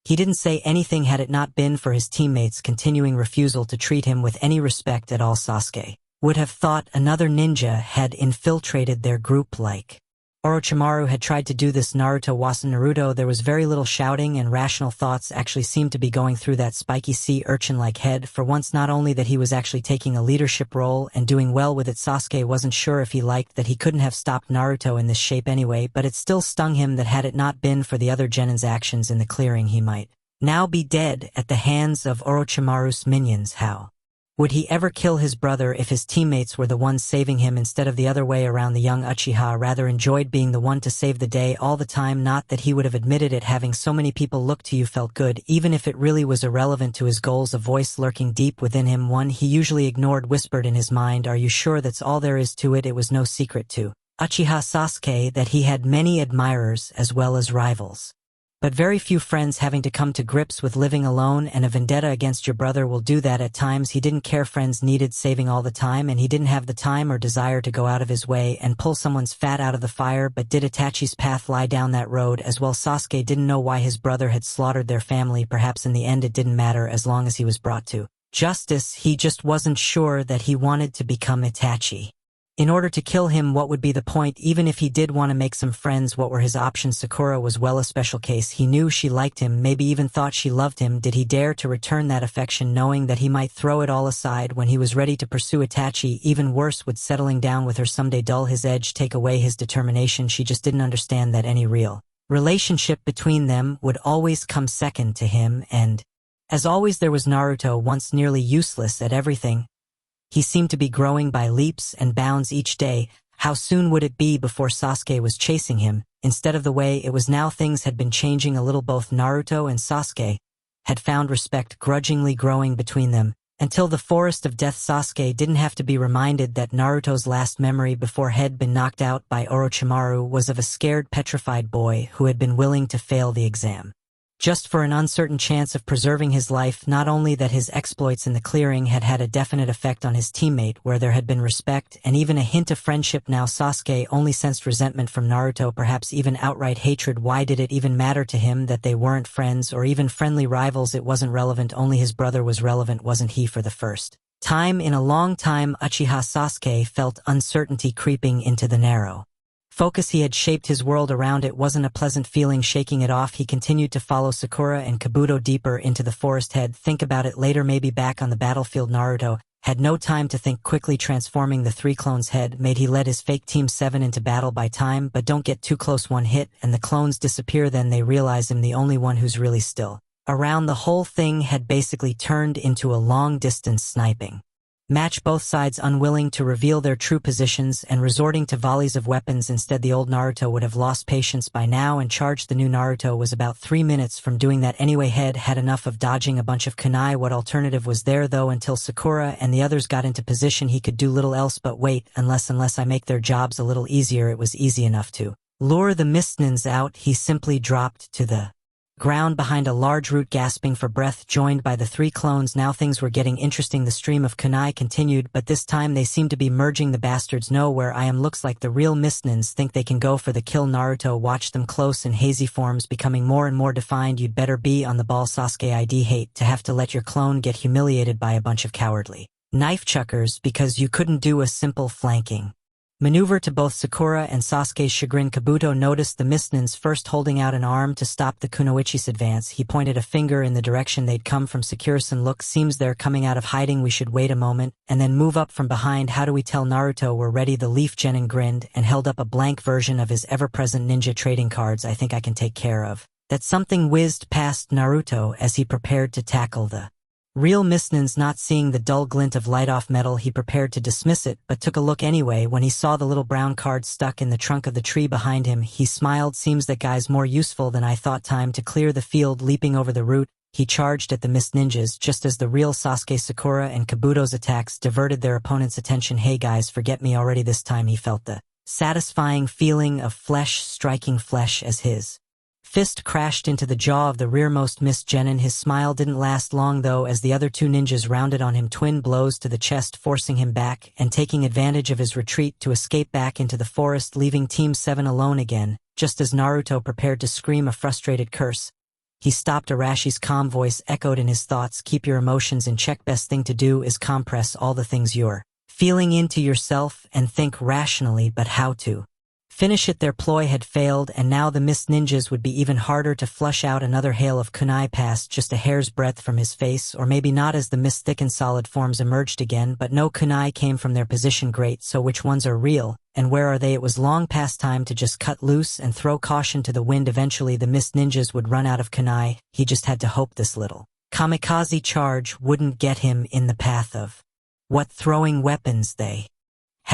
he didn't say anything had it not been for his teammates' continuing refusal to treat him with any respect at all. Sasuke would have thought another ninja had infiltrated their group like Orochimaru had tried to do this. Naruto wasn't Naruto. There was very little shouting, and rational thoughts actually seemed to be going through that spiky sea urchin-like head. For once, not only that he was actually taking a leadership role and doing well with it. Sasuke wasn't sure if he liked that he couldn't have stopped Naruto in this shape anyway, but it still stung him that had it not been for the other genin's actions in the clearing, he might now be dead at the hands of Orochimaru's minions. How would he ever kill his brother if his teammates were the ones saving him instead of the other way around? The young Uchiha rather enjoyed being the one to save the day all the time. Not that he would have admitted it. Having so many people look to you felt good, even if it really was irrelevant to his goals. A voice lurking deep within him, one he usually ignored, whispered in his mind, "Are you sure that's all there is to it?" It was no secret to Uchiha Sasuke that he had many admirers as well as rivals. But very few friends. Having to come to grips with living alone, and a vendetta against your brother will do that at times. He didn't care friends needed saving all the time, and he didn't have the time or desire to go out of his way and pull someone's fat out of the fire. But did Itachi's path lie down that road as well? Sasuke didn't know why his brother had slaughtered their family. Perhaps in the end it didn't matter as long as he was brought to justice. He just wasn't sure that he wanted to become Itachi. In order to kill him, what would be the point? Even if he did want to make some friends, what were his options? Sakura was well a special case. He knew she liked him, maybe even thought she loved him. Did he dare to return that affection, knowing that he might throw it all aside when he was ready to pursue Itachi? Even worse, would settling down with her someday dull his edge, take away his determination? She just didn't understand that any real relationship between them would always come second to him. And as always, there was Naruto, once nearly useless at everything. He seemed to be growing by leaps and bounds each day. How soon would it be before Sasuke was chasing him, instead of the way it was now? Things had been changing a little. Both Naruto and Sasuke had found respect grudgingly growing between them. Until the Forest of Death, Sasuke didn't have to be reminded that Naruto's last memory before he'd been knocked out by Orochimaru was of a scared, petrified boy who had been willing to fail the exam, just for an uncertain chance of preserving his life. Not only that, his exploits in the clearing had had a definite effect on his teammate, where there had been respect and even a hint of friendship. Now Sasuke only sensed resentment from Naruto, perhaps even outright hatred. Why did it even matter to him that they weren't friends or even friendly rivals? It wasn't relevant. Only his brother was relevant, wasn't he? For the first time in a long time, Uchiha Sasuke felt uncertainty creeping into the narrow focus he had shaped his world around. It wasn't a pleasant feeling. Shaking it off, he continued to follow Sakura and Kabuto deeper into the forest. He'd think about it later, maybe back on the battlefield. Naruto had no time to think. Quickly transforming the three clones head made, he led his fake Team 7 into battle. By time, but don't get too close. One hit and the clones disappear. Then they realize him the only one who's really still around. The whole thing had basically turned into a long-distance sniping match, both sides unwilling to reveal their true positions and resorting to volleys of weapons. Instead, the old Naruto would have lost patience by now and charged. The new Naruto was about 3 minutes from doing that anyway. Head had enough of dodging a bunch of kunai. What alternative was there, though? Until Sakura and the others got into position, he could do little else but wait. Unless I make their jobs a little easier. It was easy enough to lure the Mistnins out. He simply dropped to the ground behind a large root, gasping for breath, joined by the three clones. Now things were getting interesting. The stream of kunai continued, but this time they seemed to be merging. The bastards know where I am. Looks like the real Mistnins think they can go for the kill. Naruto watched them close in hazy forms becoming more and more defined. You'd better be on the ball, Sasuke. I'd hate to have to let your clone get humiliated by a bunch of cowardly knife chuckers because you couldn't do a simple flanking maneuver. To both Sakura and Sasuke's chagrin, Kabuto noticed the Mistnins first holding out an arm to stop the Kunoichi's advance. He pointed a finger in the direction they'd come from. Sakura-san, look, seems they're coming out of hiding. We should wait a moment and then move up from behind. How do we tell Naruto we're ready? The Leaf Genin grinned and held up a blank version of his ever-present ninja trading cards. I think I can take care of that. Something whizzed past Naruto as he prepared to tackle the real Mistnins. Not seeing the dull glint of light-off metal, he prepared to dismiss it, but took a look anyway. When he saw the little brown card stuck in the trunk of the tree behind him, he smiled. Seems that guy's more useful than I thought. Time to clear the field. Leaping over the root, he charged at the Mist Ninjas just as the real Sasuke, Sakura, and Kabuto's attacks diverted their opponent's attention. Hey guys, forget me already. This time he felt the satisfying feeling of flesh striking flesh as his fist crashed into the jaw of the rearmost Mist Genin. His smile didn't last long, though, as the other two ninjas rounded on him, twin blows to the chest, forcing him back and taking advantage of his retreat to escape back into the forest, leaving Team 7 alone again. Just as Naruto prepared to scream a frustrated curse, he stopped. Arashi's calm voice echoed in his thoughts. Keep your emotions in check. Best thing to do is compress all the things you're feeling into yourself and think rationally, but how to finish it. Their ploy had failed, and now the Mist Ninjas would be even harder to flush out. Another hail of kunai passed just a hair's breadth from his face, or maybe not, as the mist thickened. Solid forms emerged again, but no kunai came from their position. Great, so which ones are real, and where are they? It was long past time to just cut loose and throw caution to the wind. Eventually the Mist Ninjas would run out of kunai. He just had to hope this little kamikaze charge wouldn't get him in the path of what throwing weapons they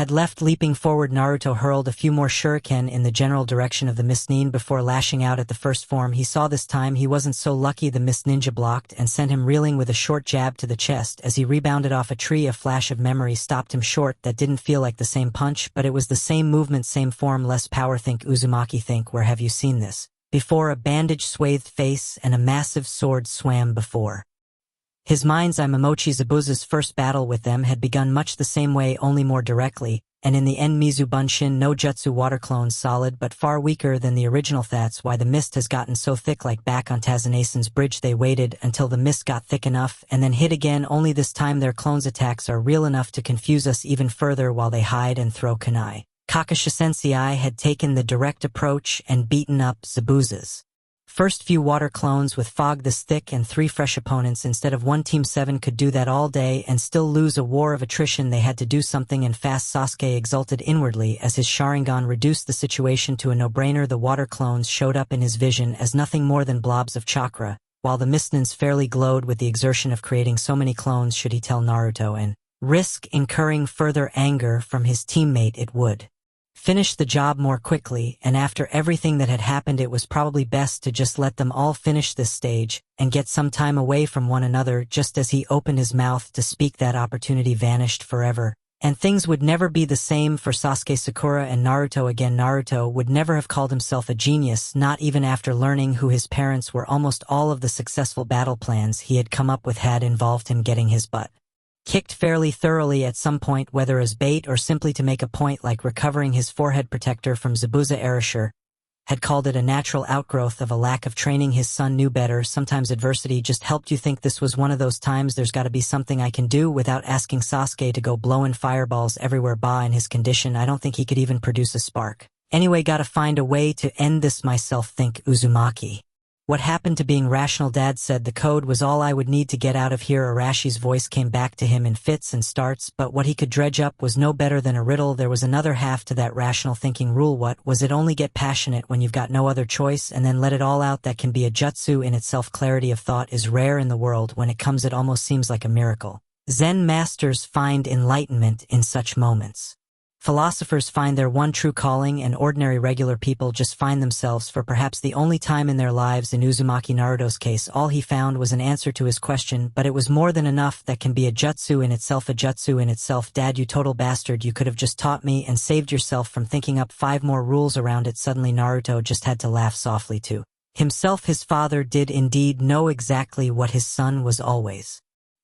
had left. Leaping forward, Naruto hurled a few more shuriken in the general direction of the Mist Nin before lashing out at the first form he saw. This time he wasn't so lucky. The Mist Ninja blocked and sent him reeling with a short jab to the chest. As he rebounded off a tree, a flash of memory stopped him short. That didn't feel like the same punch, but it was the same movement, same form, less power. Think Uzumaki. Think, where have you seen this before? A bandage-swathed face and a massive sword swam before his mind's eye. Momochi Zabuza's first battle with them had begun much the same way, only more directly, and in the end Mizu Bunshin no Jutsu water clones, solid but far weaker than the original. That's why the mist has gotten so thick. Like back on Tazanesan's bridge, they waited until the mist got thick enough and then hit again, only this time their clones' attacks are real enough to confuse us even further while they hide and throw kunai. Kakashi Sensei had taken the direct approach and beaten up Zabuza's first few water clones with fog this thick and 3 fresh opponents instead of one. Team 7 could do that all day and still lose. A war of attrition. They had to do something, and fast. Sasuke exulted inwardly as his Sharingan reduced the situation to a no-brainer. The water clones showed up in his vision as nothing more than blobs of chakra, while the Mistnins fairly glowed with the exertion of creating so many clones. Should he tell Naruto and risk incurring further anger from his teammate, it would finish the job more quickly, and after everything that had happened it was probably best to just let them all finish this stage and get some time away from one another. Just as he opened his mouth to speak, that opportunity vanished forever, and things would never be the same for Sasuke, Sakura, and Naruto again. Naruto would never have called himself a genius, not even after learning who his parents were. Almost all of the successful battle plans he had come up with had involved him getting his butt kicked fairly thoroughly at some point, whether as bait or simply to make a point, like recovering his forehead protector from Zabuza. Erasure had called it a natural outgrowth of a lack of training. His son knew better. Sometimes adversity just helped you think. This was one of those times. There's got to be something I can do without asking Sasuke to go blowing fireballs everywhere. In his condition, I don't think he could even produce a spark. Anyway, gotta find a way to end this myself. Think Uzumaki. What happened to being rational? Dad said the code was all I would need to get out of here. Arashi's voice came back to him in fits and starts, but what he could dredge up was no better than a riddle. There was another half to that rational thinking rule. What was it? Only get passionate when you've got no other choice and then let it all out. That can be a jutsu in itself. Clarity of thought is rare in the world. When it comes, it almost seems like a miracle. Zen masters find enlightenment in such moments. Philosophers find their one true calling, and ordinary regular people just find themselves for perhaps the only time in their lives. In Uzumaki Naruto's case, all he found was an answer to his question, but it was more than enough. That can be a jutsu in itself. A jutsu in itself. Dad, you total bastard, you could have just taught me and saved yourself from thinking up 5 more rules around it. Suddenly Naruto just had to laugh softly to himself. His father did indeed know exactly what his son was always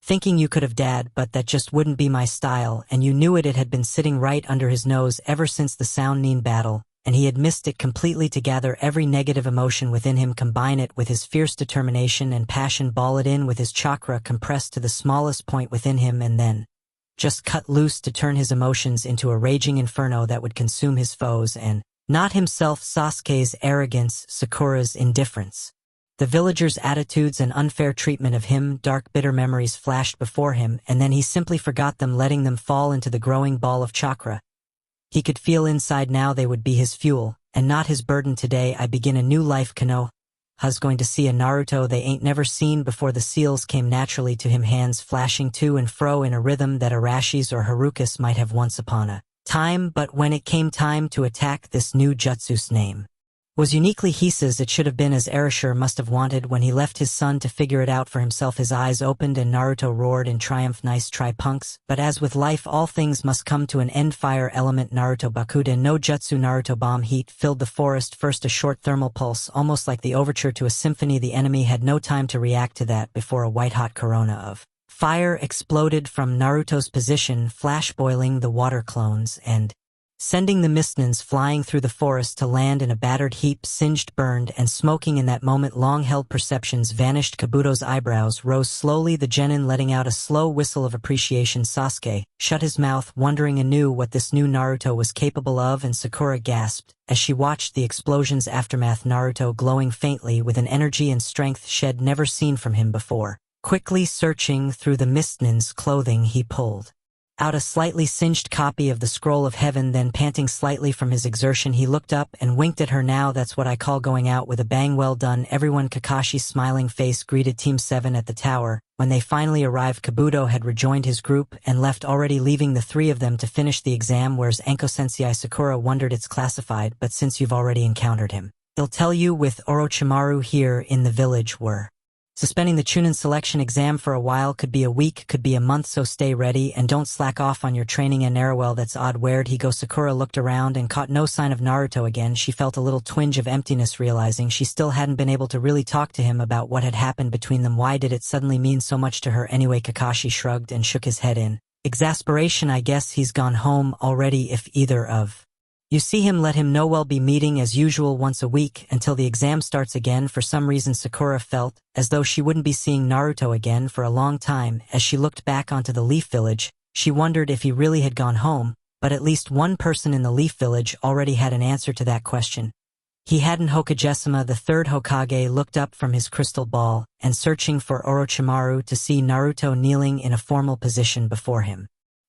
thinking. You could have, Dad, but that just wouldn't be my style, and you knew it. It had been sitting right under his nose ever since the Sound Nin battle, and he had missed it completely. To gather every negative emotion within him, combine it with his fierce determination and passion, ball it in with his chakra compressed to the smallest point within him, and then just cut loose to turn his emotions into a raging inferno that would consume his foes and not himself. Sasuke's arrogance, Sakura's indifference, the villagers' attitudes and unfair treatment of him. Dark, bitter memories flashed before him, and then he simply forgot them, letting them fall into the growing ball of chakra. He could feel inside now they would be his fuel, and not his burden. Today I begin a new life. Konoha's going to see a Naruto they ain't never seen before. The seals came naturally to him, hands flashing to and fro in a rhythm that Arashi's or Haruka's might have once upon a time, but when it came time to attack, this new jutsu's name was uniquely Hisa's. It should have been as Erasure must have wanted when he left his son to figure it out for himself. His eyes opened and Naruto roared in triumph, nice try, punks. But as with life, all things must come to an end. Fire element Naruto Bakuden no Jutsu. Naruto bomb. Heat filled the forest. First a short thermal pulse, almost like the overture to a symphony. The enemy had no time to react to that before a white-hot corona of fire exploded from Naruto's position, flash boiling the water clones and sending the Mistnins flying through the forest to land in a battered heap, singed, burned, and smoking. In that moment, long-held perceptions vanished. Kabuto's eyebrows rose slowly, the genin letting out a slow whistle of appreciation. Sasuke shut his mouth, wondering anew what this new Naruto was capable of, and Sakura gasped as she watched the explosion's aftermath. Naruto glowing faintly with an energy and strength she'd never seen from him before. Quickly searching through the Mistnin's clothing, he pulled out a slightly singed copy of the Scroll of Heaven. Then, panting slightly from his exertion, he looked up and winked at her. Now that's what I call going out with a bang. Well done, everyone. Kakashi's smiling face greeted Team 7 at the tower. When they finally arrived, Kabuto had rejoined his group and left, already leaving the three of them to finish the exam. Where's Anko-sensei? Sakura wondered. It's classified, but since you've already encountered him, he'll tell you. With Orochimaru here in the village, we're suspending the Chunin selection exam for a while. Could be a week, could be a month, so stay ready and don't slack off on your training. And Narwhal, that's odd. Where'd he go? Sakura looked around and caught no sign of Naruto again. She felt a little twinge of emptiness, realizing she still hadn't been able to really talk to him about what had happened between them. Why did it suddenly mean so much to her anyway? Kakashi shrugged and shook his head in exasperation. I guess he's gone home already. If either of you see him, let him know. We'll be meeting as usual once a week until the exam starts again. For some reason, Sakura felt as though she wouldn't be seeing Naruto again for a long time. As she looked back onto the Leaf Village, she wondered if he really had gone home, but at least one person in the Leaf Village already had an answer to that question. He hadn't. Hokagesama, the third Hokage, looked up from his crystal ball and searching for Orochimaru to see Naruto kneeling in a formal position before him.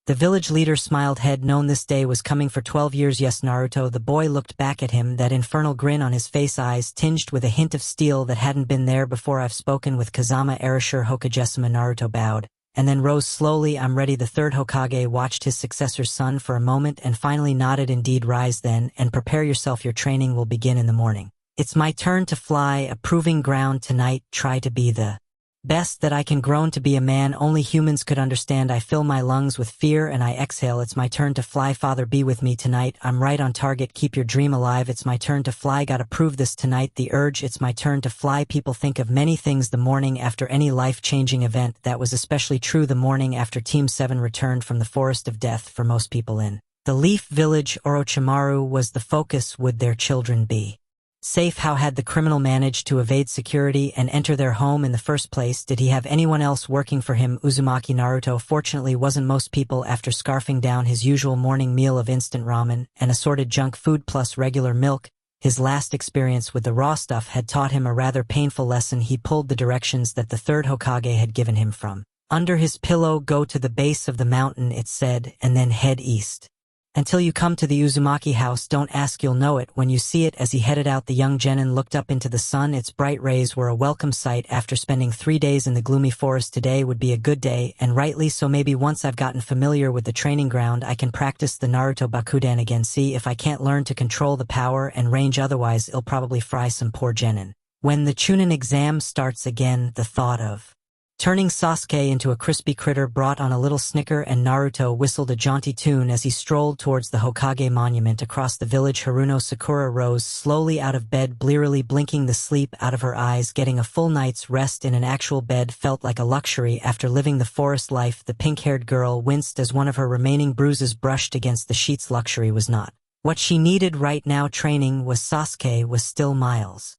The village leader smiled. Had known this day was coming for 12 years. Yes, Naruto. The boy looked back at him, that infernal grin on his face, eyes tinged with a hint of steel that hadn't been there before. I've spoken with Kazama. Erasure, Hokagesama. Naruto bowed, and then rose slowly. I'm ready. The third Hokage watched his successor's son for a moment and finally nodded. Indeed, rise then, and prepare yourself. Your training will begin in the morning. It's my turn to fly a proving ground tonight. Try to be the best that I can. Grown to be a man only humans could understand. I fill my lungs with fear and I exhale. It's my turn to fly. Father, be with me tonight. I'm right on target. Keep your dream alive. It's my turn to fly. Gotta prove this tonight. The urge. It's my turn to fly. People think of many things the morning after any life-changing event. That was especially true the morning after Team 7 returned from the Forest of Death. For most people in the Leaf Village, Orochimaru was the focus. Would their children be safe? How had the criminal managed to evade security and enter their home in the first place? Did he have anyone else working for him? Uzumaki Naruto fortunately wasn't most people. After scarfing down his usual morning meal of instant ramen and assorted junk food plus regular milk, his last experience with the raw stuff had taught him a rather painful lesson. He pulled the directions that the third Hokage had given him from under his pillow. Go to the base of the mountain, it said, and then head east until you come to the Uzumaki house. Don't ask, you'll know it when you see it. As he headed out, the young genin looked up into the sun. Its bright rays were a welcome sight after spending 3 days in the gloomy forest. Today would be a good day, and rightly so. Maybe once I've gotten familiar with the training ground, I can practice the Naruto Bakudan again. See if I can't learn to control the power and range, otherwise it'll probably fry some poor genin. When the Chunin exam starts again, the thought of turning Sasuke into a crispy critter brought on a little snicker, and Naruto whistled a jaunty tune as he strolled towards the Hokage monument across the village. Haruno. Sakura rose slowly out of bed, blearily blinking the sleep out of her eyes. Getting a full night's rest in an actual bed felt like a luxury after living the forest life. The pink-haired girl winced as one of her remaining bruises brushed against the sheets. Luxury was not what she needed right now. Training was. Sasuke was still miles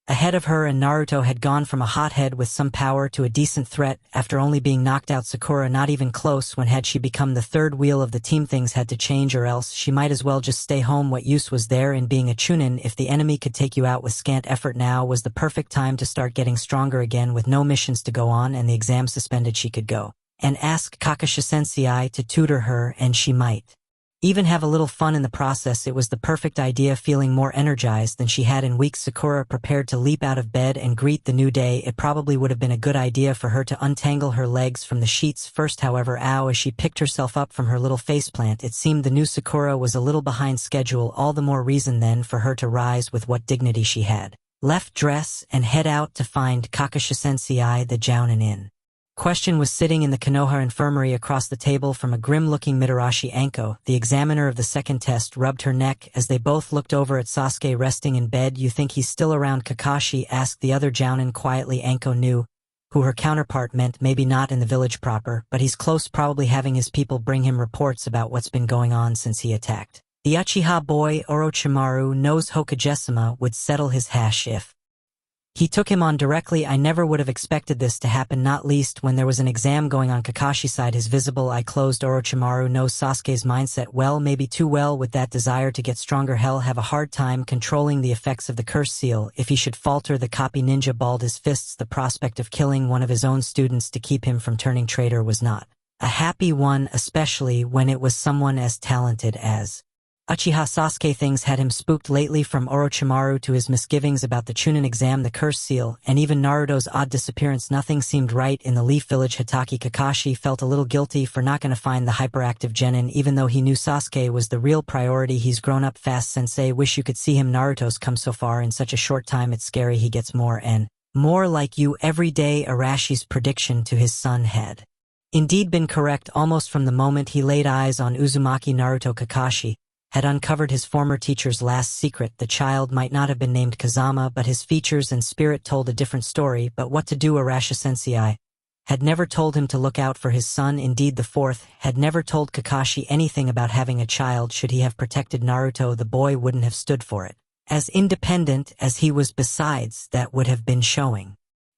ahead of her, and Naruto had gone from a hothead with some power to a decent threat after only being knocked out. Sakura not even close. When had she become the third wheel of the team? Things had to change, or else she might as well just stay home. What use was there in being a Chunin if the enemy could take you out with scant effort? Now was the perfect time to start getting stronger again. With no missions to go on and the exam suspended, she could go and ask Kakashi-sensei to tutor her, and she might even have a little fun in the process. It was the perfect idea. Feeling more energized than she had in weeks, Sakura prepared to leap out of bed and greet the new day. It probably would have been a good idea for her to untangle her legs from the sheets first, however. Ow! As she picked herself up from her little faceplant, it seemed the new Sakura was a little behind schedule. All the more reason then for her to rise with what dignity she had left, dress, and head out to find Kakashi-sensei. The Jounin in question was sitting in the Konoha infirmary across the table from a grim-looking Mitarashi. Anko, the examiner of the second test, rubbed her neck as they both looked over at Sasuke resting in bed. You think he's still around? Kakashi asked the other Jounin quietly. Anko knew who her counterpart meant. Maybe not in the village proper, but he's close, probably having his people bring him reports about what's been going on since he attacked the Uchiha boy. Orochimaru knows Hokagesama would settle his hash if he took him on directly. I never would have expected this to happen, not least when there was an exam going on. Kakashi's side, his visible eye closed. Orochimaru knows Sasuke's mindset well, maybe too well, with that desire to get stronger. He'll have a hard time controlling the effects of the curse seal. If he should falter, the copy ninja balled his fists. The prospect of killing one of his own students to keep him from turning traitor was not A happy one, especially when it was someone as talented as Uchiha Sasuke. Things had him spooked lately, from Orochimaru to his misgivings about the Chunin exam, the curse seal, and even Naruto's odd disappearance. Nothing seemed right in the Leaf Village. Hitaki Kakashi felt a little guilty for not going to find the hyperactive genin, even though he knew Sasuke was the real priority. He's grown up fast, sensei. Wish you could see him. Naruto's come so far in such a short time. It's scary. He gets more and more like you every day. Arashi's prediction to his son had indeed been correct. Almost from the moment he laid eyes on Uzumaki, Naruto Kakashi had uncovered his former teacher's last secret. The child might not have been named Kazama, but his features and spirit told a different story. But what to do? Arashi Sensei had never told him to look out for his son. Indeed, the fourth had never told Kakashi anything about having a child. Should he have protected Naruto, the boy wouldn't have stood for it. As independent as he was, besides, that would have been showing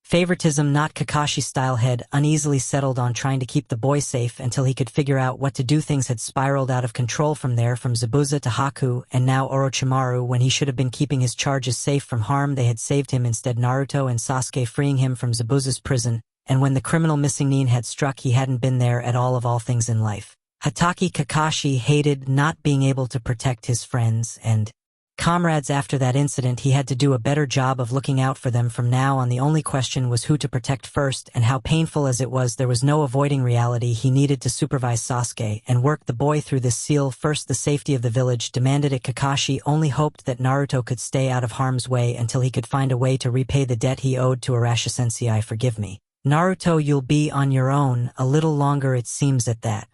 favoritism, not Kakashi's style. Had uneasily settled on trying to keep the boy safe until he could figure out what to do. Things had spiraled out of control from there, from Zabuza to Haku, and now Orochimaru. When he should have been keeping his charges safe from harm, they had saved him instead. Naruto and Sasuke freeing him from Zabuza's prison, and when the criminal missing Nin had struck, he hadn't been there at all. Of all things in life, Hitaki Kakashi hated not being able to protect his friends and comrades. After that incident, he had to do a better job of looking out for them. From now on, the only question was who to protect first, and how painful as it was, there was no avoiding reality. He needed to supervise Sasuke and work the boy through this seal. First, the safety of the village demanded it. Kakashi only hoped that Naruto could stay out of harm's way until he could find a way to repay the debt he owed to Arashi Sensei. Forgive me, Naruto, you'll be on your own a little longer, it seems. At that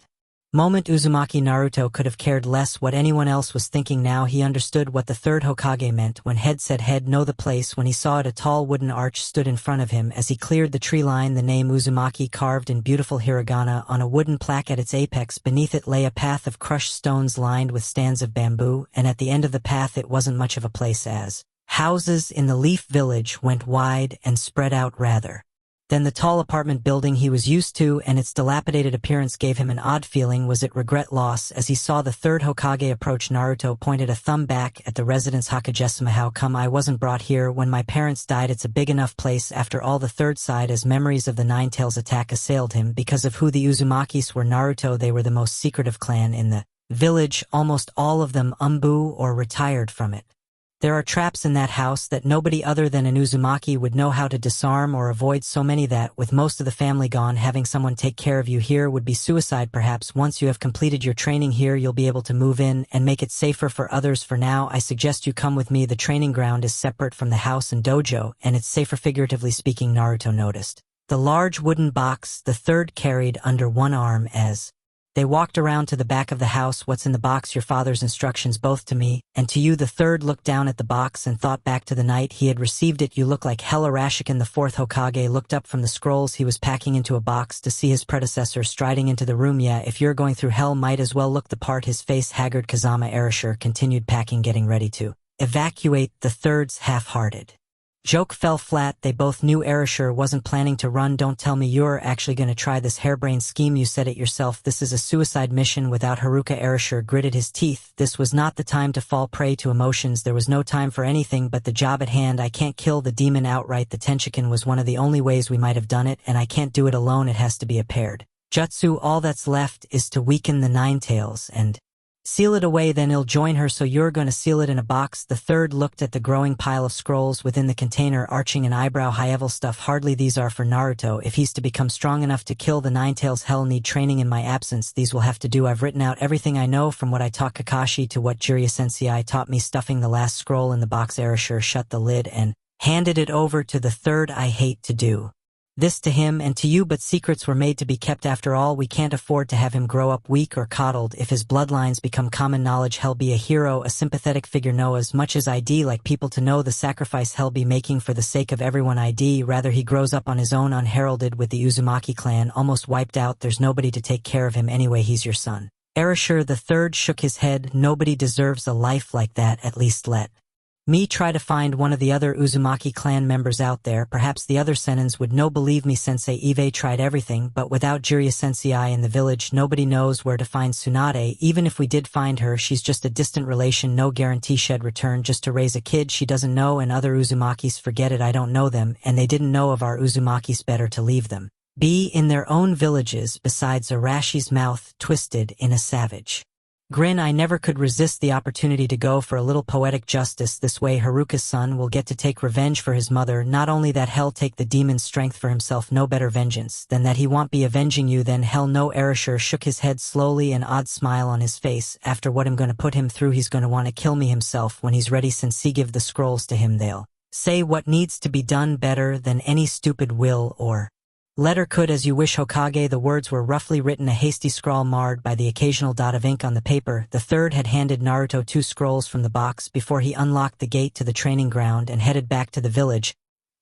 moment, Uzumaki Naruto could have cared less what anyone else was thinking. Now he understood what the third Hokage meant when head said head. Know the place. When he saw it, a tall wooden arch stood in front of him. As he cleared the tree line, the name Uzumaki carved in beautiful hiragana on a wooden plaque at its apex. Beneath it lay a path of crushed stones lined with stands of bamboo, and at the end of the path it wasn't much of a place, as houses in the Leaf Village went wide and spread out rather than the tall apartment building he was used to, and its dilapidated appearance gave him an odd feeling. Was it regret, loss? As he saw the third Hokage approach, Naruto pointed a thumb back at the residence. Hakajesima, how come I wasn't brought here when my parents died? It's a big enough place after all. The third sighed as memories of the Nine Tails attack assailed him. Because of who the Uzumakis were, Naruto, they were the most secretive clan in the village, almost all of them umbu or retired from it. There are traps in that house that nobody other than an Uzumaki would know how to disarm or avoid, so many that, with most of the family gone, having someone take care of you here would be suicide. Perhaps once you have completed your training here, you'll be able to move in and make it safer for others. For now, I suggest you come with me. The training ground is separate from the house and dojo, and it's safer, figuratively speaking. Naruto noticed the large wooden box the third carried under one arm as they walked around to the back of the house. What's in the box? Your father's instructions, both to me and to you. The third looked down at the box and thought back to the night he had received it. You look like hell. Rashikin, the fourth Hokage, looked up from the scrolls he was packing into a box to see his predecessor striding into the room. Yeah, if you're going through hell, might as well look the part. His face haggard. Kazama Erasure continued packing, getting ready to evacuate. The third's half-hearted joke fell flat. They both knew Erasure wasn't planning to run. Don't tell me you're actually going to try this harebrained scheme. You said it yourself. This is a suicide mission without Haruka. Erasure gritted his teeth. This was not the time to fall prey to emotions. There was no time for anything but the job at hand. I can't kill the demon outright. The Tenshinhan was one of the only ways we might have done it, and I can't do it alone. It has to be a paired jutsu. All that's left is to weaken the Nine Tails and seal it away, then he'll join her. So you're going to seal it in a box? The third looked at the growing pile of scrolls within the container, arching an eyebrow. High-level stuff. Hardly. These are for Naruto. If he's to become strong enough to kill the Nine Tails, hell, need training in my absence. These will have to do. I've written out everything I know, from what I taught Kakashi to what Jiraiya Sensei taught me. Stuffing the last scroll in the box, Erasure shut the lid and handed it over to the third. I hate to do this to him and to you, but secrets were made to be kept. After all, we can't afford to have him grow up weak or coddled. If his bloodlines become common knowledge, he'll be a hero, a sympathetic figure. Know as much as I'd like people to know the sacrifice he'll be making for the sake of everyone. I'd rather he grows up on his own, unheralded, with the Uzumaki clan almost wiped out. There's nobody to take care of him anyway. He's your son. Erasure the third shook his head. Nobody deserves a life like that. At least let me try to find one of the other Uzumaki clan members out there. Perhaps the other Senins would know. Believe me, Sensei, Eve tried everything, but without Jiraiya Sensei in the village, nobody knows where to find Tsunade. Even if we did find her, she's just a distant relation. No guarantee she'd return just to raise a kid she doesn't know. And other Uzumakis, forget it. I don't know them, and they didn't know of our Uzumakis. Better to leave them be in their own villages besides Arashi's mouth twisted in a savage grin. I never could resist the opportunity to go for a little poetic justice. This way Haruka's son will get to take revenge for his mother. Not only that, hell take the demon's strength for himself. No better vengeance than that. He won't be avenging you then. Hell no. Erasure shook his head slowly, an odd smile on his face. After what I'm gonna put him through, he's gonna want to kill me himself when he's ready. Since he give the scrolls to him, they'll say what needs to be done better than any stupid will or letter could. As you wish, Hokage. The words were roughly written, a hasty scrawl marred by the occasional dot of ink on the paper. The third had handed Naruto 2 scrolls from the box before he unlocked the gate to the training ground and headed back to the village.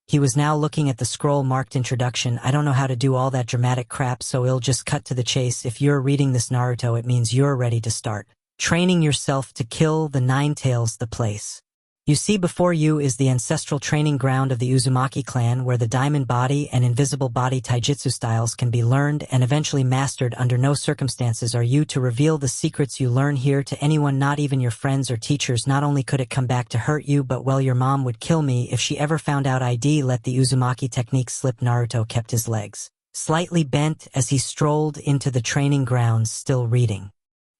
He was now looking at the scroll marked Introduction. I don't know how to do all that dramatic crap, so it'll just cut to the chase. If you're reading this, Naruto, it means you're ready to start training yourself to kill the Nine Tails. The place you see before you is the ancestral training ground of the Uzumaki clan, where the diamond body and invisible body taijutsu styles can be learned and eventually mastered. Under no circumstances are you to reveal the secrets you learn here to anyone, not even your friends or teachers. Not only could it come back to hurt you, but well, your mom would kill me if she ever found out I'd let the Uzumaki technique slip. Naruto kept his legs slightly bent as he strolled into the training grounds, still reading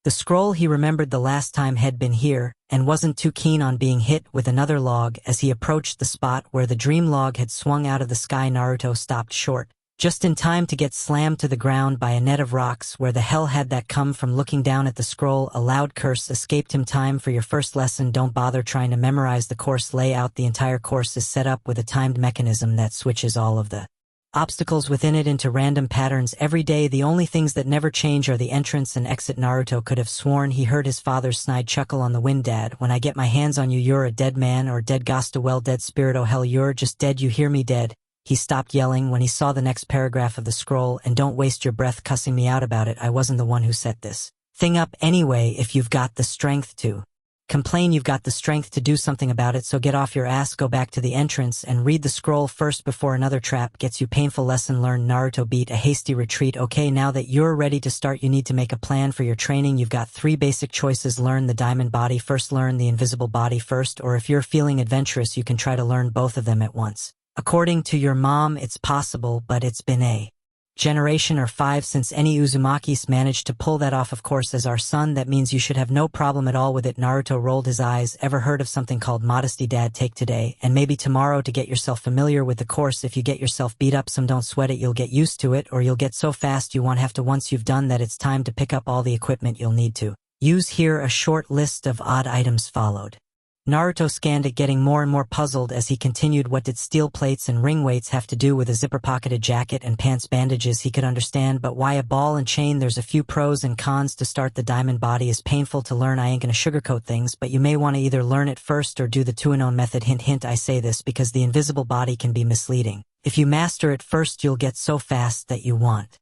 the scroll. He remembered the last time had been here, and wasn't too keen on being hit with another log. As he approached the spot where the dream log had swung out of the sky, Naruto stopped short, just in time to get slammed to the ground by a net of rocks. Where the hell had that come from? Looking down at the scroll, a loud curse escaped him. Time for your first lesson. Don't bother trying to memorize the course layout. The entire course is set up with a timed mechanism that switches all of the obstacles within it into random patterns every day. The only things that never change are the entrance and exit. Naruto could have sworn he heard his father's snide chuckle on the wind. Dad, when I get my hands on you, you're a dead man, or dead Gasta. Well, dead spirit. Oh hell, you're just dead. You hear me? Dead. He stopped yelling when he saw the next paragraph of the scroll. And don't waste your breath cussing me out about it. I wasn't the one who set this thing up anyway. If you've got the strength to complain, you've got the strength to do something about it, so get off your ass, go back to the entrance, and read the scroll first before another trap gets you. Painful lesson learned. Naruto beat a hasty retreat. Okay, now that you're ready to start, you need to make a plan for your training. You've got 3 basic choices. Learn the diamond body first, learn the invisible body first, or if you're feeling adventurous, you can try to learn both of them at once. According to your mom, it's possible, but it's been a generation or 5 since any Uzumakis managed to pull that off. Of course, as our son, that means you should have no problem at all with it. Naruto rolled his eyes. Ever heard of something called modesty? Dad, take today and maybe tomorrow to get yourself familiar with the course. If you get yourself beat up some, don't sweat it. You'll get used to it, or you'll get so fast you won't have to. Once you've done that, it's time to pick up all the equipment you'll need to use here. A short list of odd items followed. Naruto scanned it, getting more and more puzzled as he continued. What did steel plates and ring weights have to do with a zipper-pocketed jacket and pants? Bandages he could understand, but why a ball and chain? There's a few pros and cons to start. The diamond body is painful to learn. I ain't gonna sugarcoat things, but you may want to either learn it first or do the two-in-one method. Hint hint, I say this because the invisible body can be misleading. If you master it first, you'll get so fast that you want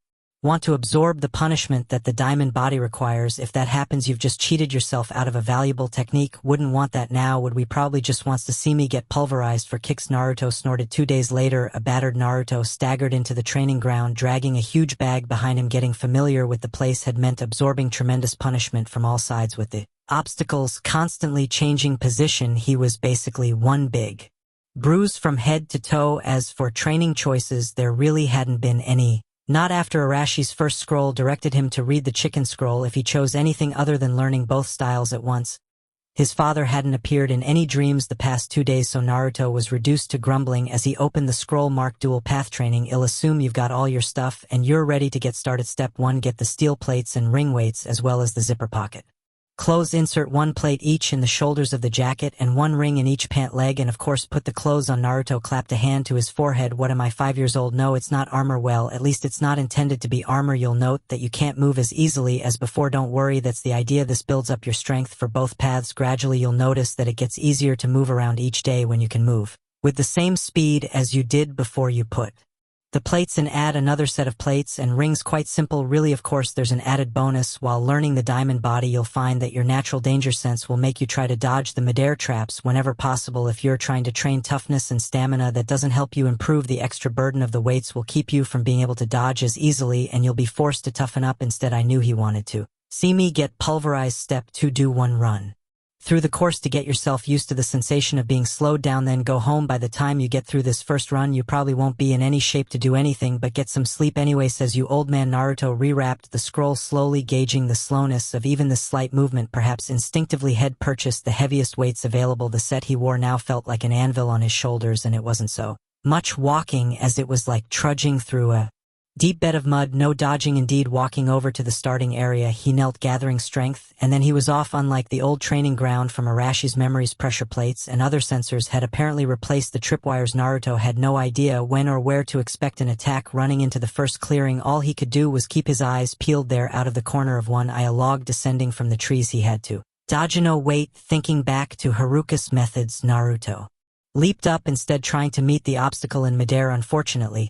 to absorb the punishment that the diamond body requires. If that happens, you've just cheated yourself out of a valuable technique. Wouldn't want that now, would we? Probably just wants to see me get pulverized for kicks. Naruto snorted. 2 days later, a battered Naruto staggered into the training ground, dragging a huge bag behind him. Getting familiar with the place had meant absorbing tremendous punishment from all sides. With the obstacles constantly changing position, he was basically one big bruise from head to toe. As for training choices, there really hadn't been any. Not after Arashi's first scroll directed him to read the chicken scroll. If he chose anything other than learning both styles at once, his father hadn't appeared in any dreams the past 2 days, so Naruto was reduced to grumbling as he opened the scroll marked dual path training. I'll assume you've got all your stuff and you're ready to get started. Step 1, get the steel plates and ring weights as well as the zipper pocket clothes. Insert 1 plate each in the shoulders of the jacket and 1 ring in each pant leg, and of course put the clothes on. Naruto clapped a hand to his forehead. What am I, 5 years old? No, it's not armor. Well, at least it's not intended to be armor. You'll note that you can't move as easily as before. Don't worry, that's the idea. This builds up your strength for both paths. Gradually you'll notice that it gets easier to move around each day when you can move with the same speed as you did before you put the plates and add another set of plates and rings. Quite simple, really. Of course, there's an added bonus. While learning the diamond body, you'll find that your natural danger sense will make you try to dodge the midair traps whenever possible. If you're trying to train toughness and stamina, that doesn't help you improve. The extra burden of the weights will keep you from being able to dodge as easily, and you'll be forced to toughen up instead. I knew he wanted to see me get pulverized. Step 2, do 1 run through the course to get yourself used to the sensation of being slowed down, then go home. By the time you get through this first run, you probably won't be in any shape to do anything but get some sleep anyway, says you old man. Naruto rewrapped the scroll slowly, gauging the slowness of even this slight movement. Perhaps instinctively had purchased the heaviest weights available. The set he wore now felt like an anvil on his shoulders, and it wasn't so much walking as it was like trudging through a deep bed of mud. No dodging, indeed. Walking over to the starting area, he knelt, gathering strength, and then he was off. Unlike the old training ground from Arashi's memories, pressure plates and other sensors had apparently replaced the tripwires. Naruto had no idea when or where to expect an attack. Running into the first clearing, all he could do was keep his eyes peeled there. Out of the corner of one eye, a log descending from the trees. He had to dodge. No, wait. Thinking back to Haruka's methods, Naruto leaped up, instead trying to meet the obstacle in midair. Unfortunately,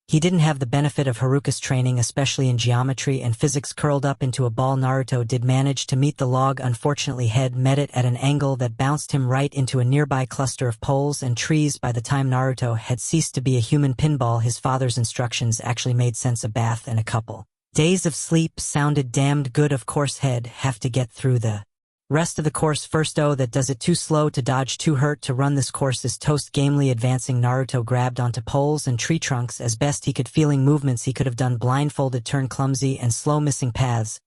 he didn't have the benefit of Haruka's training, especially in geometry and physics. Curled up into a ball, Naruto did manage to meet the log. Unfortunately, head met it at an angle that bounced him right into a nearby cluster of poles and trees. By the time Naruto had ceased to be a human pinball, his father's instructions actually made sense. A bath and a couple days of sleep sounded damned good. Of course, he'd have to get through the rest of the course first. Oh, that does it. Too slow to dodge, too hurt to run. This course is toast. Gamely advancing, Naruto grabbed onto poles and tree trunks as best he could, feeling movements he could have done blindfolded, turn clumsy and slow, missing paths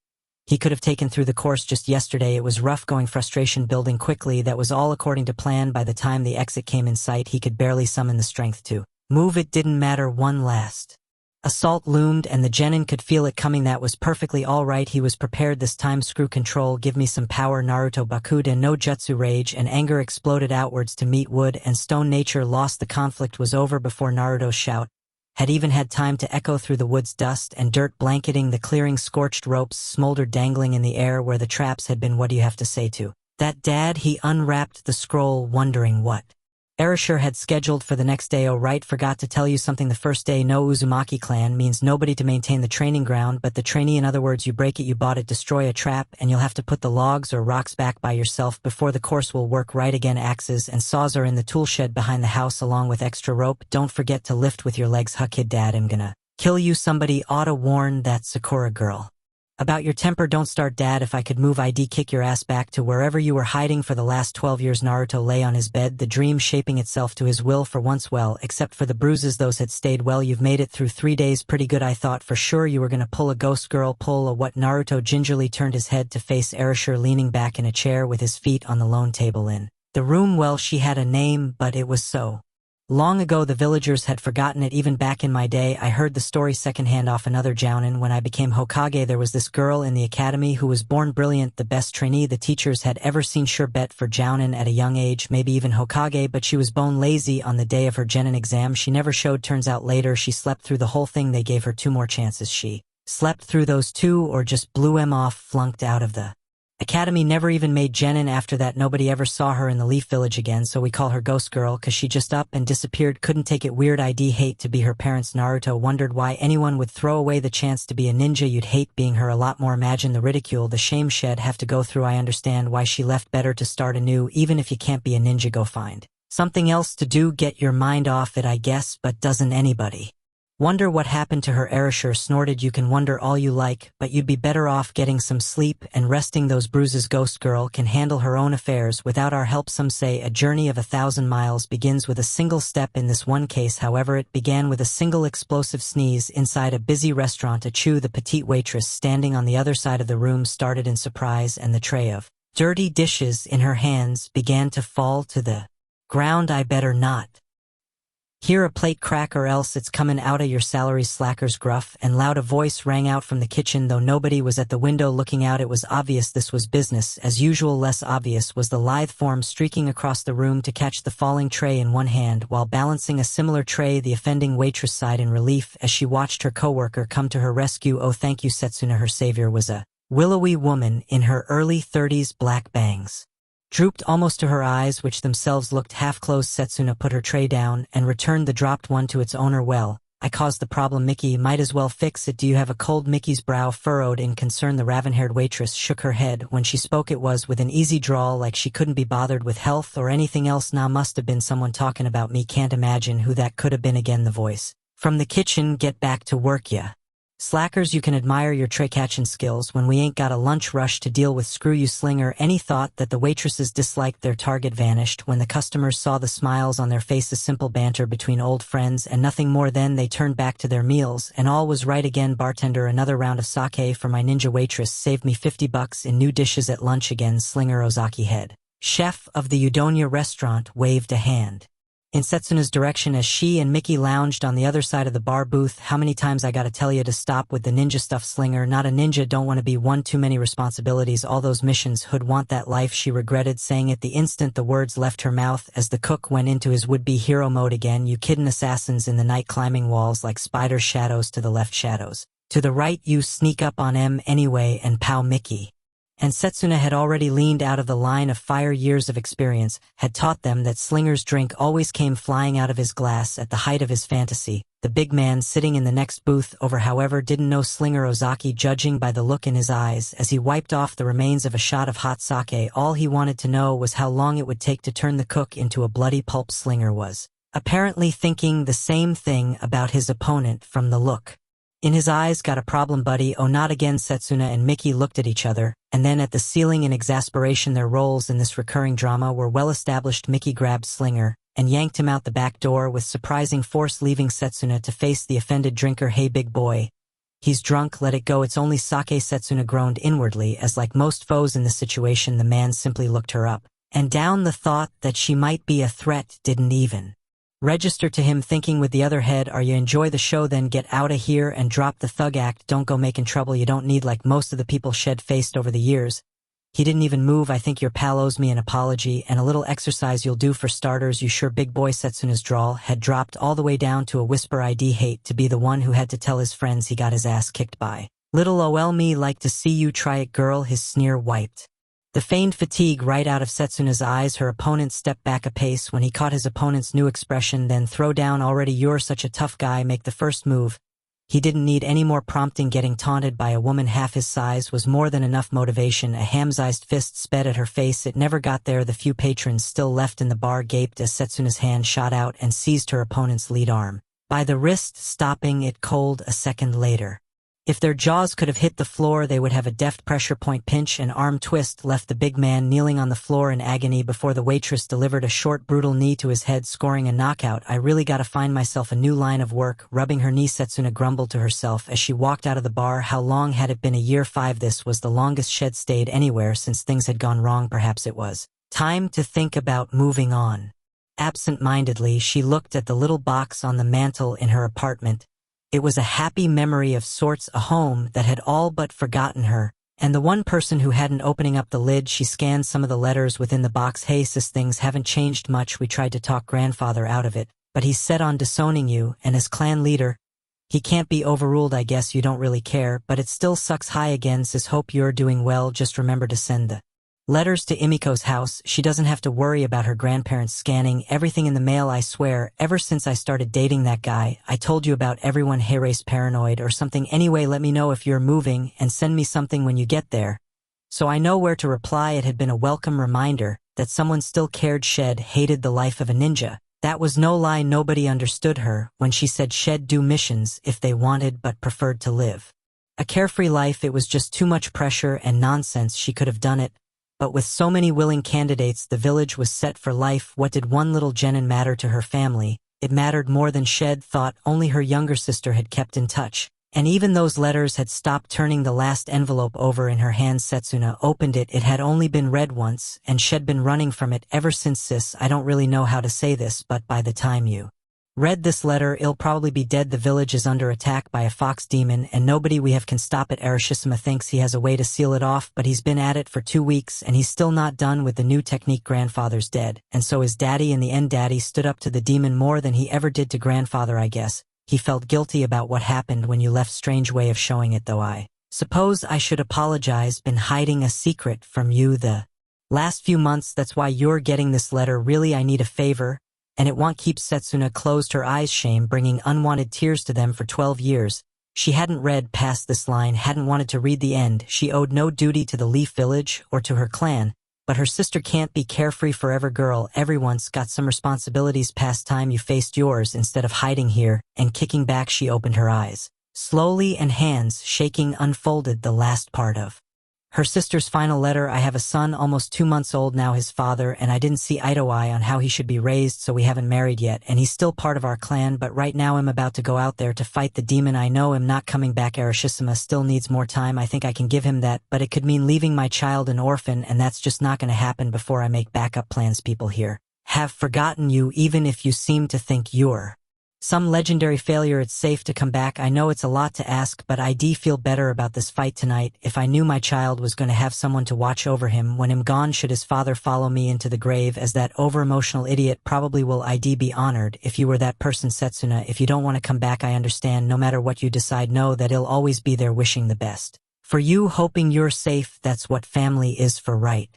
he could have taken through the course just yesterday. It was rough going, frustration building quickly. That was all according to plan. By the time the exit came in sight, he could barely summon the strength to move. It didn't matter. One last assault loomed, and the genin could feel it coming. That was perfectly all right. He was prepared this time. Screw control, give me some power. Naruto Bakuden no jutsu. Rage and anger exploded outwards to meet wood and stone. Nature lost. The conflict was over before Naruto's shout had even had time to echo through the woods. Dust and dirt blanketing the clearing, scorched ropes smoldered dangling in the air where the traps had been. What do you have to say to that, Dad? He unwrapped the scroll, wondering what Erasure had scheduled for the next day. Oh right, forgot to tell you something. The first day, no Uzumaki clan means nobody to maintain the training ground but the trainee. In other words, you break it, you bought it, destroy a trap, and you'll have to put the logs or rocks back by yourself before the course will work right again. Axes and saws are in the tool shed behind the house along with extra rope. Don't forget to lift with your legs. Huh kid, Dad, I'm gonna kill you. Somebody oughta warn that Sakura girl about your temper. Don't start, Dad. If I could move, I'd kick your ass back to wherever you were hiding for the last 12 years. Naruto lay on his bed, the dream shaping itself to his will for once. Well, except for the bruises, those had stayed. Well, you've made it through 3 days pretty good. I thought for sure you were gonna pull a ghost girl. Pull a what? Naruto gingerly turned his head to face Erasure leaning back in a chair with his feet on the lone table in the room. Well, she had a name, but it was so long ago the villagers had forgotten it. Even back in my day, I heard the story secondhand off another jounin. When I became Hokage, there was this girl in the academy who was born brilliant, the best trainee the teachers had ever seen. Sure bet for jounin at a young age, maybe even Hokage, but she was bone lazy on the day of her genin exam. She never showed. Turns out later she slept through the whole thing. They gave her 2 more chances. She slept through those 2 or just blew em off, flunked out of the academy, never even made genin. After that, nobody ever saw her in the Leaf Village again, so we call her Ghost Girl, cause she just up and disappeared. Couldn't take it. Weird. I'd hate to be her parents. Naruto wondered why anyone would throw away the chance to be a ninja. You'd hate being her a lot more. Imagine the ridicule, the shame she'd have to go through. I understand why she left. Better to start anew. Even if you can't be a ninja, go find something else to do. Get your mind off it, I guess. But doesn't anybody wonder what happened to her? Erasure snorted. You can wonder all you like, but you'd be better off getting some sleep and resting those bruises. Ghost Girl can handle her own affairs without our help. Some say a journey of 1,000 miles begins with a single step. In this one case, however, it began with a single explosive sneeze inside a busy restaurant. Achoo. The petite waitress standing on the other side of the room started in surprise, and the tray of dirty dishes in her hands began to fall to the ground. I better not hear a plate crack or else it's comin' outta your salary. Slacker's gruff and loud a voice rang out from the kitchen. Though nobody was at the window looking out, it was obvious this was business as usual. Less obvious was the lithe form streaking across the room to catch the falling tray in one hand while balancing a similar tray. The offending waitress sighed in relief as she watched her coworker come to her rescue. Oh thank you, Setsuna. Her savior was a willowy woman in her early 30s. Black bangs drooped almost to her eyes, which themselves looked half-closed. Setsuna put her tray down and returned the dropped one to its owner. Well, I caused the problem, Mickey. Might as well fix it. Do you have a cold? Mickey's brow furrowed in concern. The raven-haired waitress shook her head. When she spoke it was with an easy drawl, like she couldn't be bothered with health or anything else. Nah, must have been someone talking about me. Can't imagine who that could have been. Again the voice from the kitchen. Get back to work, ya. Slackers, you can admire your tray catching skills when we ain't got a lunch rush to deal with. Screw you, Slinger. Any thought that the waitresses disliked their target vanished when the customers saw the smiles on their faces. Simple banter between old friends and nothing more. Then they turned back to their meals and all was right again. Bartender, another round of sake for my ninja waitress. Saved me $50 in new dishes at lunch again. Slinger. Ozaki, head chef of the Udonya restaurant, waved a hand in Setsuna's direction as she and Mickey lounged on the other side of the bar booth. How many times I gotta tell you to stop with the ninja stuff, Slinger? Not a ninja, don't want to be one, too many responsibilities, all those missions, who'd want that life? She regretted saying it the instant the words left her mouth as the cook went into his would-be hero mode again. You kiddin'? Assassins in the night climbing walls like spiders. Shadows to the left, shadows to the right. You sneak up on 'em anyway and pow. Mickey and Setsuna had already leaned out of the line of fire. Years of experience had taught them that Slinger's drink always came flying out of his glass at the height of his fantasy. The big man sitting in the next booth over, however, didn't know Slinger. Ozaki, judging by the look in his eyes as he wiped off the remains of a shot of hot sake, all he wanted to know was how long it would take to turn the cook into a bloody pulp. Slinger was apparently thinking the same thing about his opponent from the look in his eyes. Got a problem, buddy? Oh, not again. Setsuna and Mickey looked at each other, and then at the ceiling in exasperation. Their roles in this recurring drama were well established. Mickey grabbed Slinger and yanked him out the back door with surprising force, leaving Setsuna to face the offended drinker. Hey, big boy. He's drunk, let it go, it's only sake. Setsuna groaned inwardly as, like most foes in this situation, the man simply looked her up and down. The thought that she might be a threat didn't even register to him, thinking with the other head, are you enjoy the show? Then get outta here and drop the thug act. Don't go making trouble. You don't need like most of the people Shed faced over the years. He didn't even move. I think your pal owes me an apology and a little exercise you'll do for starters. You sure, big boy? Setsuna's drawl had dropped all the way down to a whisper. I'd hate to be the one who had to tell his friends he got his ass kicked by little ol me. Like to see you try it, girl. His sneer wiped the feigned fatigue right out of Setsuna's eyes. Her opponent stepped back a pace when he caught his opponent's new expression. Then throw down already. You're such a tough guy. Make the first move. He didn't need any more prompting. Getting taunted by a woman half his size was more than enough motivation. A ham-sized fist sped at her face. It never got there. The few patrons still left in the bar gaped as Setsuna's hand shot out and seized her opponent's lead arm by the wrist, stopping it cold a second later. If their jaws could have hit the floor, they would have a deft pressure point pinch and arm twist left the big man kneeling on the floor in agony before the waitress delivered a short, brutal knee to his head, scoring a knockout. I really gotta find myself a new line of work. Rubbing her knee, Setsuna grumbled to herself as she walked out of the bar. How long had it been? A year. 5. This was the longest Shed stayed anywhere since things had gone wrong. Perhaps it was time to think about moving on. Absent-mindedly, she looked at the little box on the mantel in her apartment. It was a happy memory of sorts, a home that had all but forgotten her, and the one person who hadn't. Opening up the lid, she scanned some of the letters within the box. Hey sis, things haven't changed much. We tried to talk grandfather out of it, but he's set on disowning you, and as clan leader, he can't be overruled. I guess you don't really care, but it still sucks. Hi again sis, hope you're doing well. Just remember to send the letters to Imiko's house. She doesn't have to worry about her grandparents scanning everything in the mail. I swear, ever since I started dating that guy, I told you about everyone. Hey, race paranoid or something. Anyway, let me know if you're moving and send me something when you get there, so I know where to reply. It had been a welcome reminder that someone still cared. Shed hated the life of a ninja. That was no lie. Nobody understood her when she said Shed do missions if they wanted but preferred to live a carefree life. It was just too much pressure and nonsense. She could have done it, but with so many willing candidates, the village was set for life. What did one little genin matter to her family? It mattered more than Shed thought. Only her younger sister had kept in touch, and even those letters had stopped. Turning the last envelope over in her hands, Setsuna opened it. It had only been read once, and Shed been running from it ever since. Sis, I don't really know how to say this, but by the time you read this letter, it'll probably be dead. The village is under attack by a fox demon, and nobody we have can stop it. Arashishima thinks he has a way to seal it off, but he's been at it for 2 weeks, and he's still not done with the new technique. Grandfather's dead, and so is Daddy. In the end, Daddy stood up to the demon more than he ever did to Grandfather. I guess he felt guilty about what happened when you left. Strange way of showing it, though. I suppose I should apologize. Been hiding a secret from you the last few months. That's why you're getting this letter. Really, I need a favor, and it won't keep. Setsuna closed her eyes, shame bringing unwanted tears to them. For 12 years, she hadn't read past this line, hadn't wanted to read the end. She owed no duty to the Leaf Village or to her clan, but her sister can't be carefree forever. Girl, everyone's got some responsibilities. Past time you faced yours instead of hiding here and kicking back. She opened her eyes Slowly and hands shaking unfolded the last part of her sister's final letter. I have a son almost 2 months old now, his father and I didn't see eye to eye on how he should be raised, so we haven't married yet, and he's still part of our clan, but right now I'm about to go out there to fight the demon. I know I'm not coming back. Arashishima still needs more time. I think I can give him that, but it could mean leaving my child an orphan, and that's just not going to happen before I make backup plans. People here have forgotten you, even if you seem to think you're some legendary failure. It's safe to come back. I know it's a lot to ask, but I'd feel better about this fight tonight if I knew my child was going to have someone to watch over him when I'm gone. Should his father follow me into the grave as that over-emotional idiot, probably will I'd be honored if you were that person. Setsuna, if you don't want to come back, I understand. No matter what you decide, know that I'll always be there wishing the best for you, hoping you're safe. That's what family is for, right?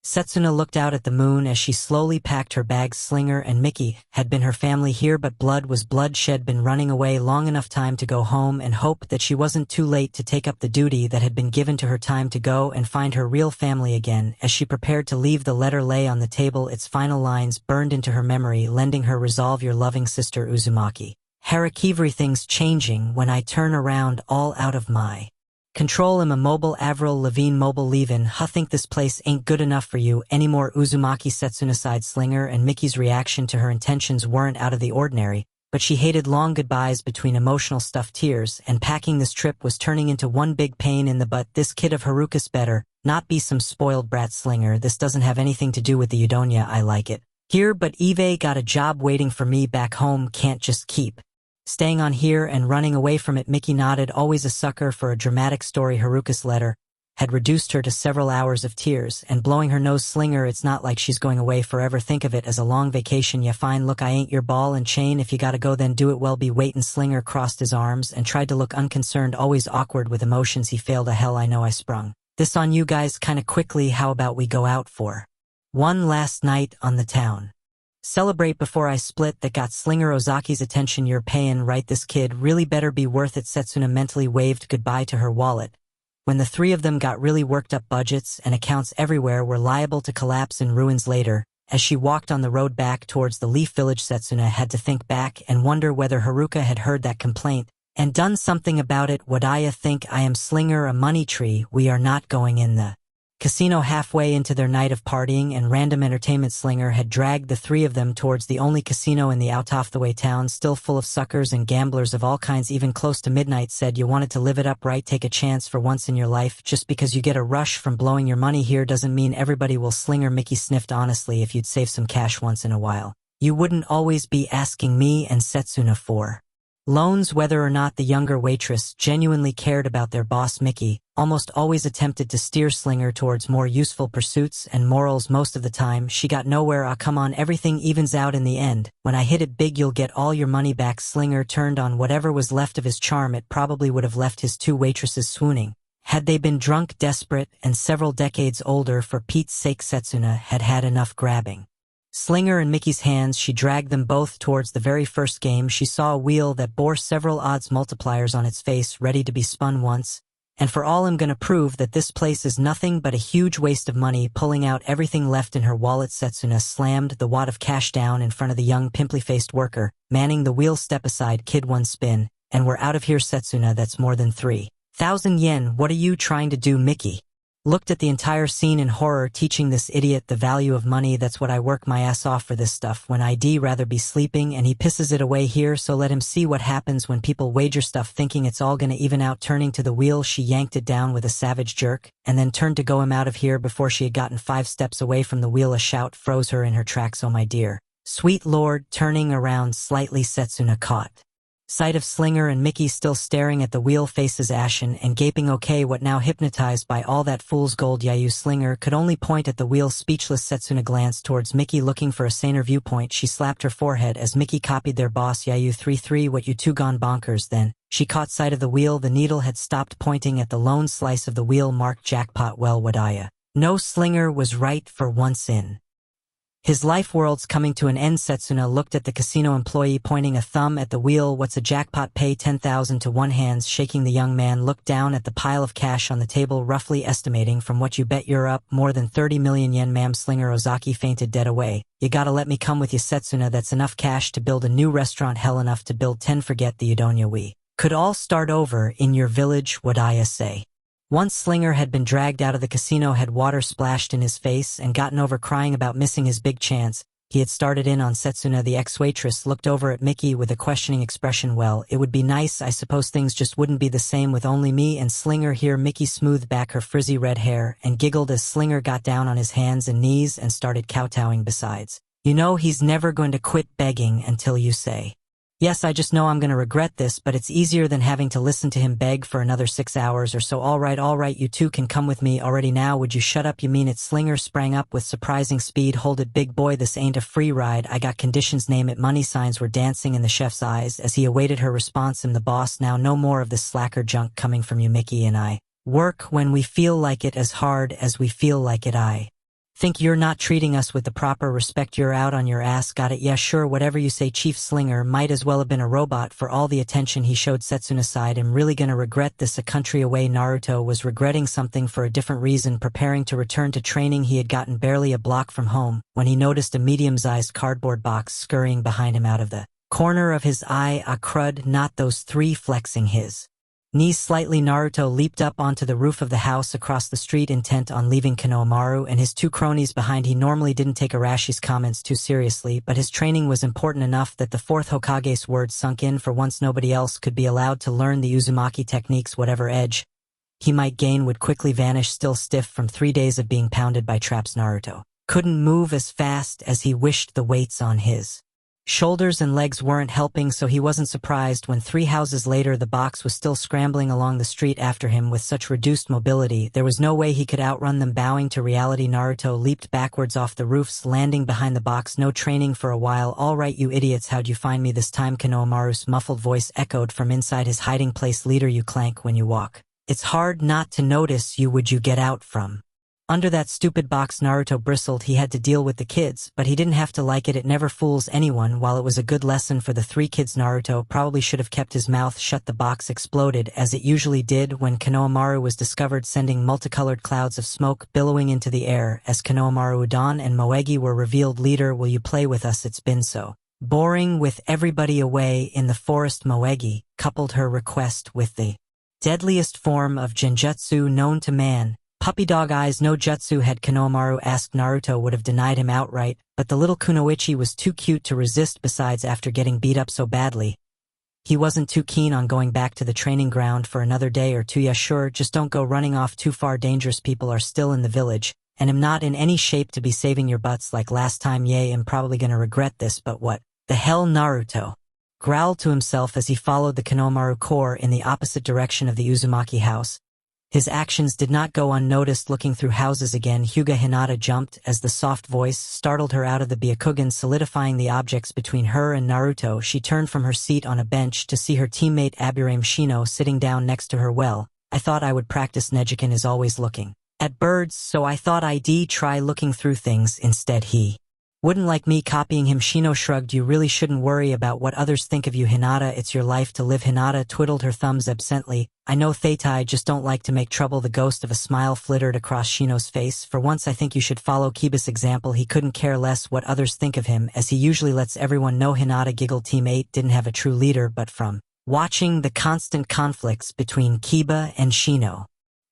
Setsuna looked out at the moon as she slowly packed her bags. Slinger and Mickey had been her family here, but blood was blood. She'd been running away long enough time to go home and hope that she wasn't too late to take up the duty that had been given to her. Time to go and find her real family again. As she prepared to leave, the letter lay on the table, its final lines burned into her memory, lending her resolve. Your loving sister Uzumaki. Everything's changing when I turn around, all out of my control. I'm a mobile Avril Lavigne mobile leave-in. Think this place ain't good enough for you anymore. Uzumaki. Setsuna sighed. Slinger and Mickey's reaction to her intentions weren't out of the ordinary, but she hated long goodbyes between emotional stuffed tears, and packing this trip was turning into one big pain in the butt. This kid of Haruka's better not be some spoiled brat. Slinger, this doesn't have anything to do with the Udonia. I like it here, but Eve got a job waiting for me back home. Can't just keep staying on here and running away from it. Mickey nodded. Always a sucker for a dramatic story. Haruka's letter had reduced her to several hours of tears and blowing her nose. Slinger, it's not like she's going away forever. Think of it as a long vacation. Yeah, fine. Look, I ain't your ball and chain. If you gotta go, then do it. Well, be waitin'. Slinger crossed his arms and tried to look unconcerned, always awkward with emotions. He failed. Hell, I know I sprung this on you guys kinda quickly. How about we go out for one last night on the town? Celebrate before I split. That got Slinger Ozaki's attention. You're payin' right? This kid really better be worth it. Setsuna mentally waved goodbye to her wallet. When the three of them got really worked up, budgets and accounts everywhere were liable to collapse in ruins later. As she walked on the road back towards the Leaf Village, Setsuna had to think back and wonder whether Haruka had heard that complaint and done something about it. Would I think I am Slinger a money tree? We are not going in the casino. Halfway into their night of partying and random entertainment, Slinger had dragged the three of them towards the only casino in the out-of-the-way town, still full of suckers and gamblers of all kinds. Even close to midnight, said you wanted to live it up, right? Take a chance for once in your life. Just because you get a rush from blowing your money here doesn't mean everybody will. Slinger. Mickey sniffed. Honestly, if you'd save some cash once in a while, you wouldn't always be asking me and Setsuna for loans. Whether or not the younger waitress genuinely cared about their boss, Mickey almost always attempted to steer Slinger towards more useful pursuits and morals. Most of the time, she got nowhere. Come on, everything evens out in the end. When I hit it big, you'll get all your money back. Slinger turned on whatever was left of his charm. It probably would have left his two waitresses swooning had they been drunk, desperate, and several decades older. For Pete's sake, Setsuna had had enough grabbing Slinger and Mickey's hands. She dragged them both towards the very first game. She saw a wheel that bore several odds multipliers on its face, ready to be spun once and for all. I'm gonna prove that this place is nothing but a huge waste of money. Pulling out everything left in her wallet, Setsuna slammed the wad of cash down in front of the young, pimply-faced worker manning the wheel. Step aside, kid, one spin and we're out of here. Setsuna, that's more than 3,000 yen. What are you trying to do? Mickey looked at the entire scene in horror. Teaching this idiot the value of money? That's what I work my ass off for this stuff, when I'd rather be sleeping, and he pisses it away here. So let him see what happens when people wager stuff thinking it's all gonna even out. Turning to the wheel, she yanked it down with a savage jerk and then turned to go. Him out of here before she had gotten 5 steps away from the wheel. A shout froze her in her tracks. Oh my dear sweet lord. Turning around slightly, Setsuna caught sight of Slinger and Mickey still staring at the wheel, faces ashen and gaping. Okay, what now? Hypnotized by all that fool's gold, Yayu. Slinger could only point at the wheel, speechless. Setsuna glanced towards Mickey, looking for a saner viewpoint. She slapped her forehead as Mickey copied their boss. Yayu 3-3, what, you two gone bonkers? Then she caught sight of the wheel. The needle had stopped pointing at the lone slice of the wheel marked jackpot. Well, would I know? Slinger was right for once in his life. World's coming to an end. Setsuna looked at the casino employee, pointing a thumb at the wheel. What's a jackpot? Pay 10,000 to one. Hands shaking, the young man looked down at the pile of cash on the table, roughly estimating from what you bet you're up more than 30 million yen. Ma'am. Slinger Ozaki fainted dead away. You gotta let me come with you, Setsuna. That's enough cash to build a new restaurant. Hell, enough to build 10. Forget the Udonia. We Could all start over in your village, would I say. Once Slinger had been dragged out of the casino, had water splashed in his face, and gotten over crying about missing his big chance. He had started in on Setsuna. The ex-waitress looked over at Mickey with a questioning expression. Well, it would be nice. I suppose things just wouldn't be the same with only me and Slinger here. Mickey smoothed back her frizzy red hair and giggled as Slinger got down on his hands and knees and started kowtowing. Besides, you know he's never going to quit begging until you say. Yes, I just know I'm going to regret this, but it's easier than having to listen to him beg for another 6 hours or so. All right, you two can come with me already now. Would you shut up? You mean it? Slinger sprang up with surprising speed. Hold it, big boy, this ain't a free ride. I got conditions, name it. Money signs were dancing in the chef's eyes as he awaited her response. I'm the boss now, no more of this slacker junk coming from you. Mickey and I work when we feel like it, as hard as we feel like it. I think you're not treating us with the proper respect. You're out on your ass. Got it? Yeah, sure, whatever you say. Chief Slinger might as well have been a robot for all the attention he showed Setsuna's side. I'm really gonna regret this. A country away, Naruto was regretting something for a different reason. Preparing to return to training, he had gotten barely a block from home when he noticed a medium-sized cardboard box scurrying behind him. Out of the corner of his eye, ah crud, not those three, flexing his knees slightly. Naruto leaped up onto the roof of the house across the street, intent on leaving Konohamaru and his two cronies behind. He normally didn't take Arashi's comments too seriously, but his training was important enough that the fourth Hokage's words sunk in. For once, nobody else could be allowed to learn the Uzumaki techniques. Whatever edge he might gain would quickly vanish. Still stiff from 3 days of being pounded by traps, Naruto couldn't move as fast as he wished. The weights on his shoulders and legs weren't helping, so he wasn't surprised when 3 houses later the box was still scrambling along the street after him. With such reduced mobility, there was no way he could outrun them. Bowing to reality, Naruto leaped backwards off the roofs, landing behind the box. No training for a while. All right, you idiots, how'd you find me this time? Konohamaru's muffled voice echoed from inside his hiding place. Leader, you clank when you walk. It's hard not to notice you. Would you get out from under that stupid box? Naruto bristled. He had to deal with the kids, but he didn't have to like it. It never fools anyone. While it was a good lesson for the 3 kids, Naruto probably should have kept his mouth shut. The box exploded, as it usually did when Konohamaru was discovered, sending multicolored clouds of smoke billowing into the air as Konohamaru, Udon, and Moegi were revealed. Leader, will you play with us? It's been so boring with everybody away in the forest. Moegi coupled her request with the deadliest form of genjutsu known to man, puppy dog eyes. No jutsu. Had Konohamaru asked, Naruto would have denied him outright, but the little kunoichi was too cute to resist. Besides, after getting beat up so badly, he wasn't too keen on going back to the training ground for another day or two. Yeah, sure, just don't go running off too far. Dangerous people are still in the village, and I'm not in any shape to be saving your butts like last time. Yay, I'm probably gonna regret this, but what the hell? Naruto growled to himself as he followed the Konohamaru Corps in the opposite direction of the Uzumaki house. His actions did not go unnoticed. Looking through houses again, Hyuga Hinata jumped as the soft voice startled her out of the Byakugan, solidifying the objects between her and Naruto. She turned from her seat on a bench to see her teammate Aburame Shino sitting down next to her. Well, I thought I would practice. Nejikin is always looking at birds, so I thought I'd try looking through things instead. He wouldn't like me copying him. Shino shrugged. You really shouldn't worry about what others think of you, Hinata. It's your life to live. Hinata twiddled her thumbs absently. I know, Theitai, just don't like to make trouble. The ghost of a smile flittered across Shino's face. For once, I think you should follow Kiba's example. He couldn't care less what others think of him, as he usually lets everyone know. Hinata giggled. Team 8 didn't have a true leader, but from watching the constant conflicts between Kiba and Shino,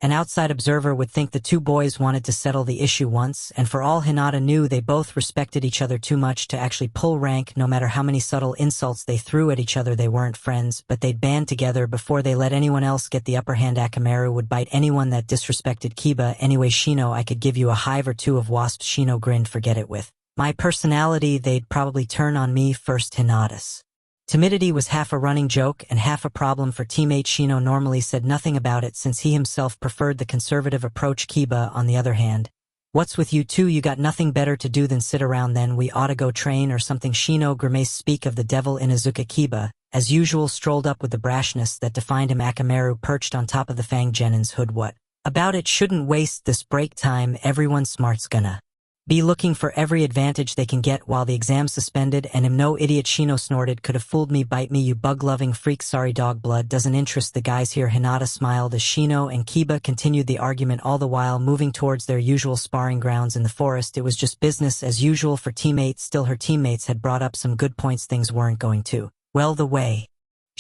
an outside observer would think the 2 boys wanted to settle the issue once, and for all Hinata knew, they both respected each other too much to actually pull rank. No matter how many subtle insults they threw at each other, they weren't friends, but they'd band together before they let anyone else get the upper hand. Akamaru would bite anyone that disrespected Kiba. Anyway, Shino, I could give you a hive or 2 of wasps. Shino grinned. Forget it. With my personality, they'd probably turn on me first. Hinata's timidity was half a running joke and half a problem for teammate Shino. Normally said nothing about it since he himself preferred the conservative approach. Kiba, on the other hand, what's with you two? You got nothing better to do than sit around? Then we ought to go train or something. Shino grimaced. Speak of the devil, Inuzuka. Kiba, as usual, strolled up with the brashness that defined him. Akamaru perched on top of the Fang Genin's hood. What about it? Shouldn't waste this break time. Everyone smart's gonna be looking for every advantage they can get while the exam's suspended, and I'm no idiot. Shino snorted. Could have fooled me. Bite me, you bug-loving freak. Sorry, dog. Blood doesn't interest the guys here. Hinata smiled as Shino and Kiba continued the argument, all the while moving towards their usual sparring grounds in the forest. It was just business as usual for teammates. Still, her teammates had brought up some good points. Things weren't going too well the way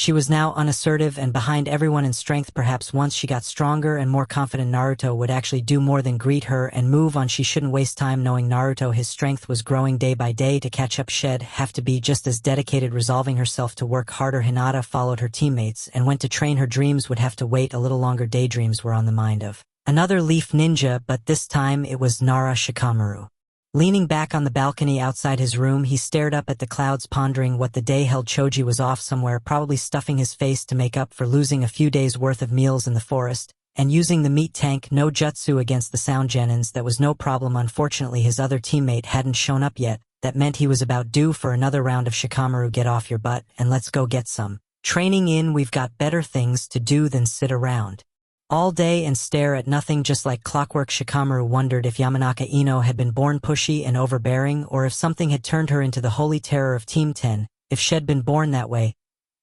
She was now unassertive and behind everyone in strength. Perhaps once she got stronger and more confident, Naruto would actually do more than greet her and move on. She shouldn't waste time knowing Naruto. His strength was growing day by day. To catch up, she'd have to be just as dedicated, resolving herself to work harder. Hinata followed her teammates and went to train. Her dreams would have to wait a little longer. Daydreams were on the mind of another leaf ninja, but this time it was Nara Shikamaru. Leaning back on the balcony outside his room, he stared up at the clouds, pondering what the day held. Choji was off somewhere, probably stuffing his face to make up for losing a few days' worth of meals in the forest, and using the meat tank no jutsu against the sound genins. That was no problem. Unfortunately, his other teammate hadn't shown up yet. That meant he was about due for another round of Shikamaru. Get off your butt and let's go get some training in. We've got better things to do than sit around all day and stare at nothing. Just like clockwork, Shikamaru wondered if Yamanaka Ino had been born pushy and overbearing, or if something had turned her into the holy terror of Team 10. If she'd been born that way,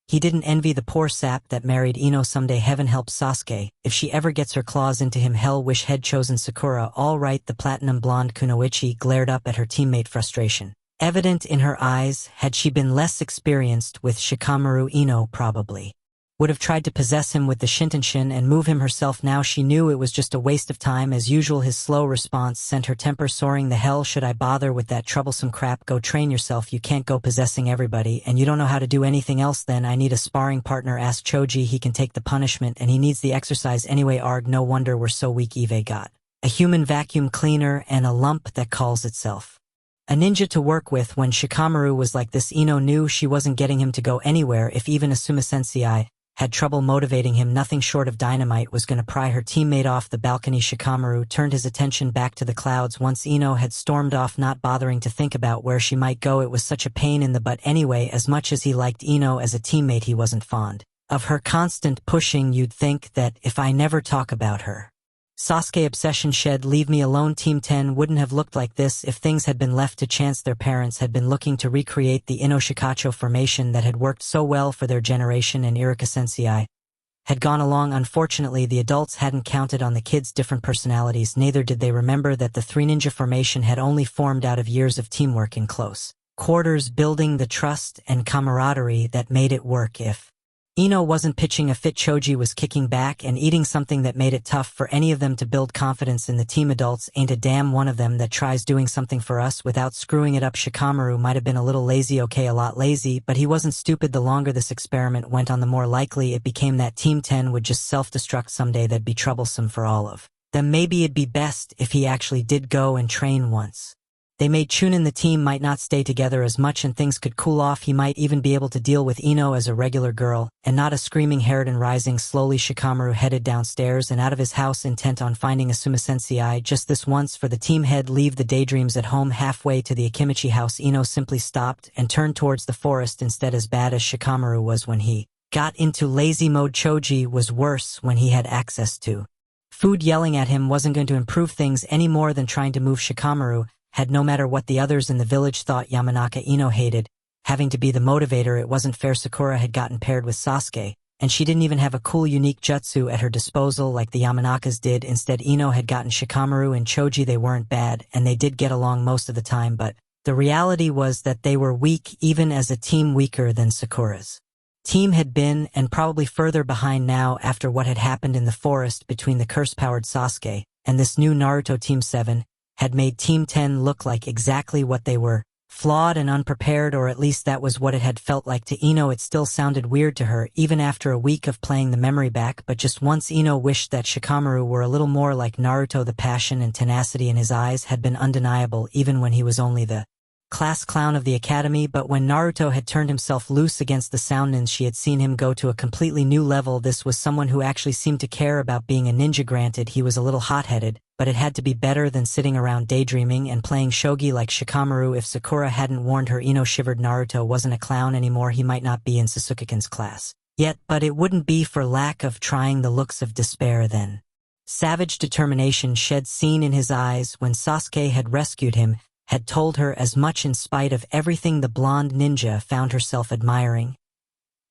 he didn't envy the poor sap that married Ino. Someday, heaven help Sasuke, if she ever gets her claws into him. Hell, wish had chosen Sakura. All right, the platinum blonde Kunoichi glared up at her teammate, frustration evident in her eyes. Had she been less experienced with Shikamaru, Ino probably would have tried to possess him with the Shintenshin and move him herself. Now she knew it was just a waste of time. As usual, his slow response sent her temper soaring. The hell should I bother with that troublesome crap? Go train yourself. You can't go possessing everybody, and you don't know how to do anything else. Then I need a sparring partner. Ask Choji. He can take the punishment, and he needs the exercise anyway. Arg, no wonder we're so weak. Eve got a human vacuum cleaner and a lump that calls itself a ninja to work with. When Shikamaru was like this, Ino knew she wasn't getting him to go anywhere. If even Asuma Sensei had trouble motivating him, nothing short of dynamite was going to pry her teammate off the balcony. Shikamaru turned his attention back to the clouds. Once Ino had stormed off, not bothering to think about where she might go. It was such a pain in the butt anyway. As much as he liked Ino as a teammate, he wasn't fond of her constant pushing. You'd think that if I never talk about her Sasuke obsession, she'd leave me alone. Team 10 wouldn't have looked like this if things had been left to chance. Their parents had been looking to recreate the Inoshikacho formation that had worked so well for their generation, and Iruka Sensei had gone along. Unfortunately, the adults hadn't counted on the kids' different personalities. Neither did they remember that the three ninja formation had only formed out of years of teamwork in close quarters, building the trust and camaraderie that made it work. If Ino wasn't pitching a fit, Choji was kicking back and eating something that made it tough for any of them to build confidence in the team. Adults ain't a damn one of them that tries doing something for us without screwing it up. Shikamaru might have been a little lazy, okay, a lot lazy, but he wasn't stupid. The longer this experiment went on, the more likely it became that Team 10 would just self-destruct someday. That'd be troublesome for all of them. Maybe it'd be best if he actually did go and train once. They made Chunin. The team might not stay together as much and things could cool off. He might even be able to deal with Ino as a regular girl and not a screaming harridan. Rising slowly, Shikamaru headed downstairs and out of his house, intent on finding Asuma Sensei. Just this once for the team head. Leave the daydreams at home. Halfway to the Akimichi house, Ino simply stopped and turned towards the forest instead. As bad as Shikamaru was when he got into lazy mode, Choji was worse when he had access to food. Yelling at him wasn't going to improve things any more than trying to move. Shikamaru had, no matter what the others in the village thought, Yamanaka Ino hated having to be the motivator. It wasn't fair. Sakura had gotten paired with Sasuke, and she didn't even have a cool unique jutsu at her disposal like the Yamanakas did. Instead, Ino had gotten Shikamaru and Choji. They weren't bad, and they did get along most of the time, but the reality was that they were weak, even as a team, weaker than Sakura's team had been, and probably further behind now after what had happened in the forest between the curse-powered Sasuke and this new Naruto. Team 7 had made Team 10 look like exactly what they were, flawed and unprepared, or at least that was what it had felt like to Ino. It still sounded weird to her, even after a week of playing the memory back, but just once Ino wished that Shikamaru were a little more like Naruto. The passion and tenacity in his eyes had been undeniable, even when he was only the class clown of the academy. But when Naruto had turned himself loose against the sound ninjas, she had seen him go to a completely new level. This was someone who actually seemed to care about being a ninja. Granted, he was a little hot-headed, but it had to be better than sitting around daydreaming and playing shogi like Shikamaru. If Sakura hadn't warned her, Ino shivered. Naruto wasn't a clown anymore. He might not be in Sasuke-kun's class yet, but it wouldn't be for lack of trying. The looks of despair, then savage determination she'd seen in his eyes when Sasuke had rescued him had told her as much. In spite of everything, the blonde ninja found herself admiring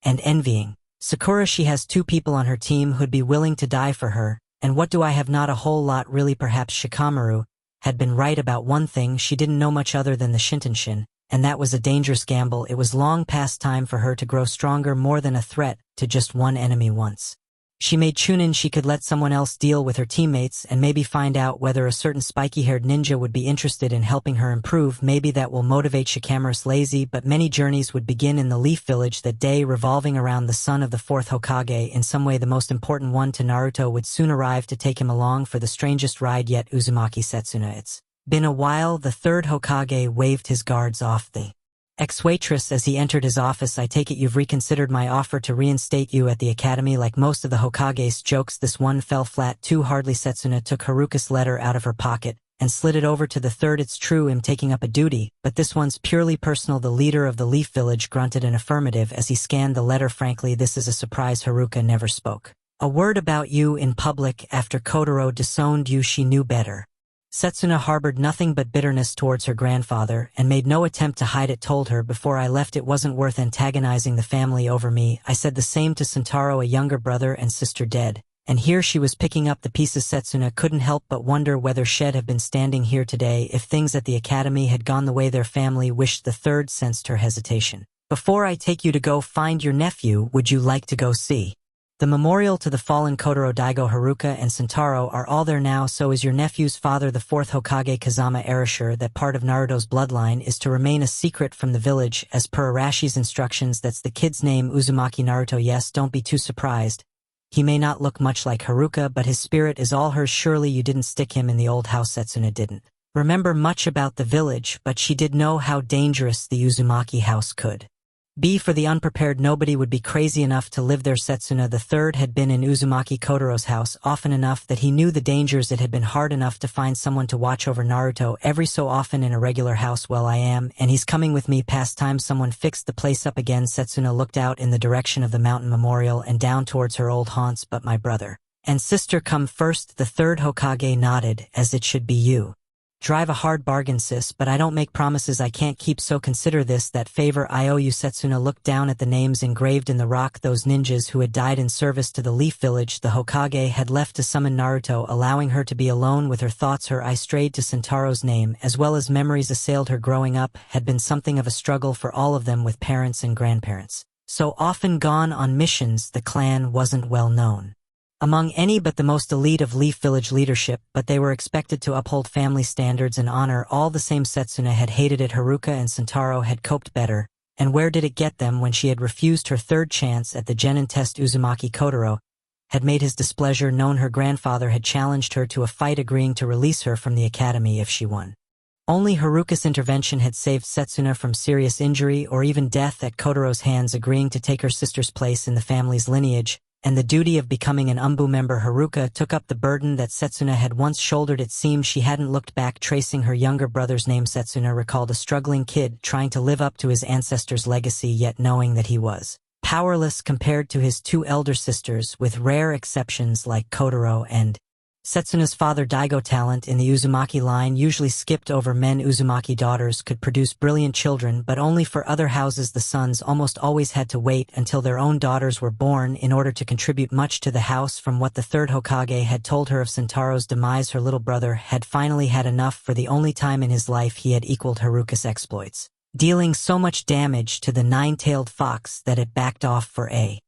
and envying Sakura. She has two people on her team who'd be willing to die for her, and what do I have? Not a whole lot, really. Perhaps Shikamaru had been right about one thing. She didn't know much other than the Shintenshin, and that was a dangerous gamble. It was long past time for her to grow stronger, more than a threat to just one enemy once. She made Chunin she could let someone else deal with her teammates and maybe find out whether a certain spiky-haired ninja would be interested in helping her improve. Maybe that will motivate Shikamaru's lazy, but many journeys would begin in the Leaf Village that day, revolving around the son of the fourth Hokage. In some way the most important one to Naruto would soon arrive to take him along for the strangest ride yet. Uzumaki Setsuna. It's been a while. The third Hokage waved his guards off the ex-waitress as he entered his office. I take it you've reconsidered my offer to reinstate you at the academy. Like most of the Hokage's jokes, this one fell flat too hardly. Setsuna took Haruka's letter out of her pocket and slid it over to the third. It's true, I'm taking up a duty, but this one's purely personal. The leader of the Leaf Village grunted an affirmative as he scanned the letter. Frankly, this is a surprise. Haruka never spoke a word about you in public after Kotaro disowned you. She knew better. Setsuna harbored nothing but bitterness towards her grandfather and made no attempt to hide it. Told her before I left it wasn't worth antagonizing the family over me. I said the same to Sentaro, a younger brother and sister dead. And here she was picking up the pieces. Setsuna couldn't help but wonder whether she'd have been standing here today if things at the academy had gone the way their family wished. The third sensed her hesitation. Before I take you to go find your nephew, would you like to go see the memorial to the fallen Kotaro? Daigo, Haruka, and Sentaro are all there now. So is your nephew's father, the fourth Hokage Kazama. Erasure that part of Naruto's bloodline is to remain a secret from the village as per Arashi's instructions. That's the kid's name, Uzumaki Naruto. Yes, don't be too surprised. He may not look much like Haruka, but his spirit is all hers. Surely you didn't stick him in the old house. Setsuna didn't remember much about the village, but she did know how dangerous the Uzumaki house could be for the unprepared. Nobody would be crazy enough to live there. Setsuna the third had been in Uzumaki Kotaro's house often enough that he knew the dangers. It had been hard enough to find someone to watch over Naruto every so often in a regular house. Well, I am, and he's coming with me. Past time someone fixed the place up again. Setsuna looked out in the direction of the mountain memorial and down towards her old haunts. But my brother and sister come first. The third Hokage nodded, as it should be. You drive a hard bargain, sis, but I don't make promises I can't keep, so consider this that favor I owe you. Setsuna looked down at the names engraved in the rock, those ninjas who had died in service to the Leaf Village the Hokage had left to summon Naruto, allowing her to be alone with her thoughts. Her eye strayed to Sentaro's name, as well as memories assailed her. Growing up had been something of a struggle for all of them, with parents and grandparents so often gone on missions. The clan wasn't well known among any but the most elite of Leaf Village leadership, but they were expected to uphold family standards and honor all the same. Setsuna had hated it. Haruka and Sentaro had coped better, and where did it get them when she had refused her third chance at the genin test? Uzumaki Kotaro had made his displeasure known. Her grandfather had challenged her to a fight, agreeing to release her from the academy if she won. Only Haruka's intervention had saved Setsuna from serious injury or even death at Kotaro's hands, agreeing to take her sister's place in the family's lineage and the duty of becoming an Umbu member. Haruka took up the burden that Setsuna had once shouldered. It seemed she hadn't looked back, tracing her younger brother's name. Setsuna recalled a struggling kid trying to live up to his ancestors' legacy, yet knowing that he was powerless compared to his two elder sisters, with rare exceptions like Kotaro and Setsuna's father. Daigo talent in the Uzumaki line usually skipped over men. Uzumaki daughters could produce brilliant children, but only for other houses. The sons almost always had to wait until their own daughters were born in order to contribute much to the house. From what the third Hokage had told her of Sentaro's demise, her little brother had finally had enough. For the only time in his life he had equaled Haruka's exploits, dealing so much damage to the nine-tailed fox that it backed off for a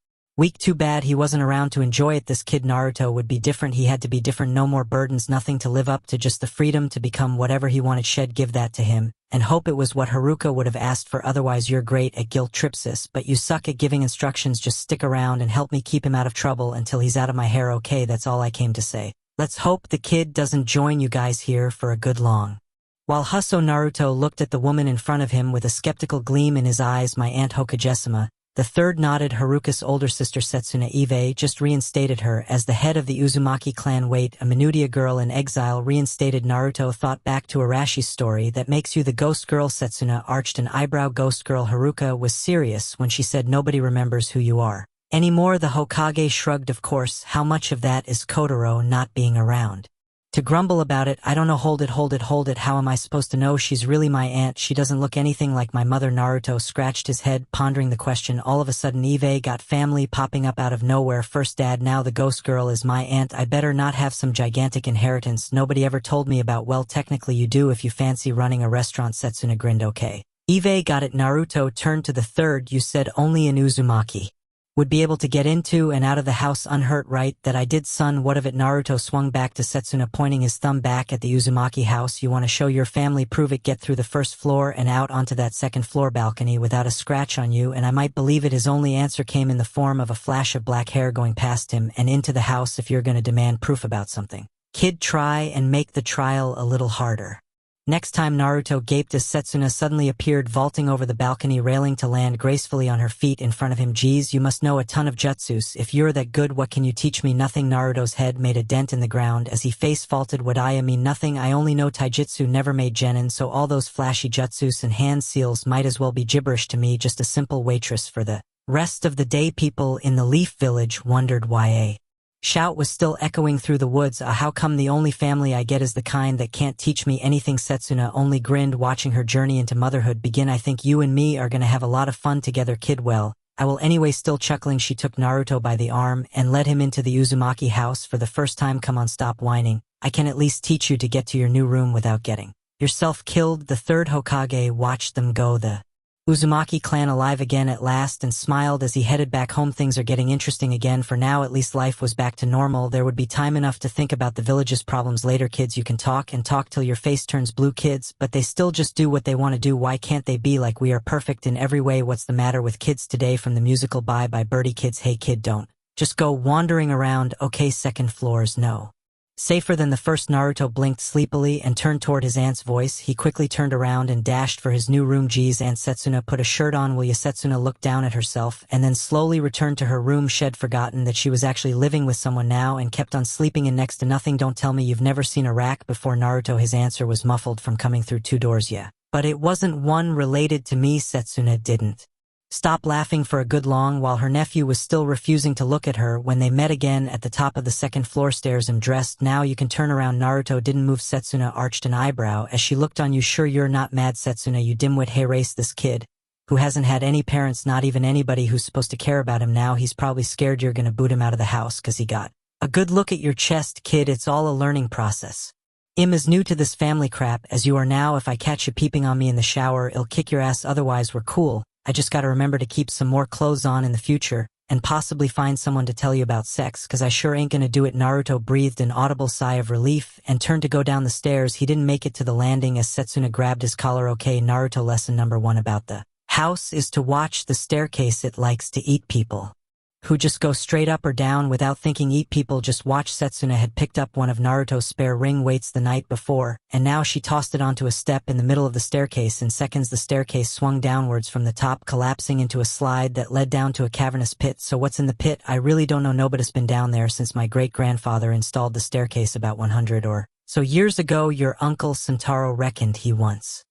week. Too bad he wasn't around to enjoy it. This kid Naruto would be different. He had to be different. No more burdens, nothing to live up to, just the freedom to become whatever he wanted. Shed give that to him, and hope it was what Haruka would have asked for. Otherwise, you're great at guilt trip, sis, but you suck at giving instructions. Just stick around and help me keep him out of trouble until he's out of my hair. Okay, that's all I came to say. Let's hope the kid doesn't join you guys here for a good long while. Husso Naruto looked at the woman in front of him with a skeptical gleam in his eyes. My aunt Hokagesima. The third nodded. Haruka's older sister Setsuna Ive just reinstated her as the head of the Uzumaki clan. Wait, a Minutia girl in exile reinstated? Naruto thought back to Arashi's story. That makes you the ghost girl? Setsuna arched an eyebrow. Ghost girl? Haruka was serious when she said nobody remembers who you are anymore. The Hokage shrugged. Of course, how much of that is Kotaro not being around to grumble about it? I don't know. Hold it. How am I supposed to know? She's really my aunt. She doesn't look anything like my mother. Naruto scratched his head, pondering the question. All of a sudden Ive got family popping up out of nowhere. First dad, now the ghost girl is my aunt. I better not have some gigantic inheritance nobody ever told me about. Well, technically you do if you fancy running a restaurant. Setsuna grinned. Okay. Eve got it. Naruto turned to the third. You said only in Uzumaki would be able to get into and out of the house unhurt, right? That I did, son. What of it? Naruto swung back to Setsuna, pointing his thumb back at the Uzumaki house. You want to show your family? Prove it. Get through the first floor and out onto that second floor balcony without a scratch on you, and I might believe it. His only answer came in the form of a flash of black hair going past him and into the house. If you're gonna demand proof about something, kid, try and make the trial a little harder. Next time, Naruto gaped as Setsuna suddenly appeared, vaulting over the balcony railing to land gracefully on her feet in front of him. Geez, you must know a ton of jutsus. If you're that good, what can you teach me? Nothing. Naruto's head made a dent in the ground as he face-faulted. What I mean, nothing. I only know taijutsu, never made genin, so all those flashy jutsus and hand seals might as well be gibberish to me. Just a simple waitress for the rest of the day. People in the Leaf Village wondered why a shout was still echoing through the woods. How come the only family I get is the kind that can't teach me anything? Setsuna only grinned, watching her journey into motherhood begin. I think you and me are gonna have a lot of fun together, kid. Well, I will anyway. Still chuckling, she took Naruto by the arm and led him into the Uzumaki house for the first time. Come on, stop whining. I can at least teach you to get to your new room without getting yourself killed. The third Hokage watched them go, the Uzumaki clan alive again at last, and smiled as he headed back home. Things are getting interesting again. For now, at least, life was back to normal. There would be time enough to think about the village's problems later. Kids, you can talk and talk till your face turns blue, kids, but they still just do what they want to do. Why can't they be like we are, perfect in every way? What's the matter with kids today? From the musical Bye Bye Birdie. Kids, hey kid, don't just go wandering around, okay? Second floors, no safer than the first. Naruto blinked sleepily and turned toward his aunt's voice. He quickly turned around and dashed for his new room. Geez, Aunt Setsuna, put a shirt on, will ya? Setsuna looked down at herself and then slowly returned to her room. She'd forgotten that she was actually living with someone now and kept on sleeping in next to nothing. Don't tell me you've never seen a rack before, Naruto. His answer was muffled from coming through two doors. Yeah, but it wasn't one related to me. Setsuna didn't stop laughing for a good long while her nephew was still refusing to look at her. When they met again at the top of the second floor stairs, and dressed. Now you can turn around. Naruto didn't move. Setsuna arched an eyebrow as she looked on. You sure you're not mad, Setsuna, you dimwit? Hey, race this kid who hasn't had any parents, not even anybody who's supposed to care about him. Now he's probably scared you're gonna boot him out of the house cause he got a good look at your chest. Kid, it's all a learning process. I'm as new to this family crap as you are now. If I catch you peeping on me in the shower, I'll kick your ass. Otherwise we're cool. I just gotta remember to keep some more clothes on in the future, and possibly find someone to tell you about sex, cause I sure ain't gonna do it. Naruto breathed an audible sigh of relief and turned to go down the stairs. He didn't make it to the landing as Setsuna grabbed his collar. Okay, Naruto, lesson number 1 about the house is to watch the staircase. It likes to eat people who just go straight up or down without thinking. Eat people. Just watch. Setsuna had picked up one of Naruto's spare ring weights the night before, and now she tossed it onto a step in the middle of the staircase. In seconds, the staircase swung downwards from the top, collapsing into a slide that led down to a cavernous pit. So what's in the pit? I really don't know. Nobody's been down there since my great-grandfather installed the staircase about 100 or so years ago. Your uncle Sentaro reckoned he once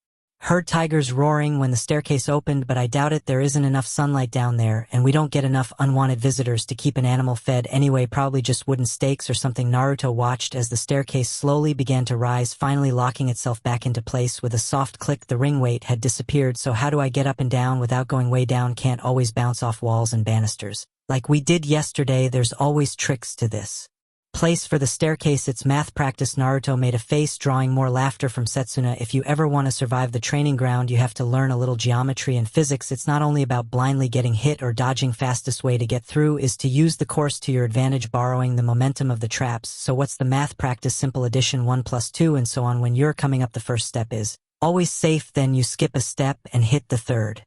heard tigers roaring when the staircase opened, but I doubt it. There isn't enough sunlight down there, and we don't get enough unwanted visitors to keep an animal fed anyway. Probably just wooden stakes or something. Naruto watched as the staircase slowly began to rise, finally locking itself back into place with a soft click. The ring weight had disappeared. So how do I get up and down without going way down? Can't always bounce off walls and banisters like we did yesterday. There's always tricks to this place for the staircase. It's math practice. Naruto made a face, drawing more laughter from Setsuna. If you ever want to survive the training ground, you have to learn a little geometry and physics. It's not only about blindly getting hit or dodging. Fastest way to get through is to use the course to your advantage, borrowing the momentum of the traps. So what's the math practice? Simple addition, 1 + 2 and so on. When you're coming up, the first step is always safe, then you skip a step and hit the third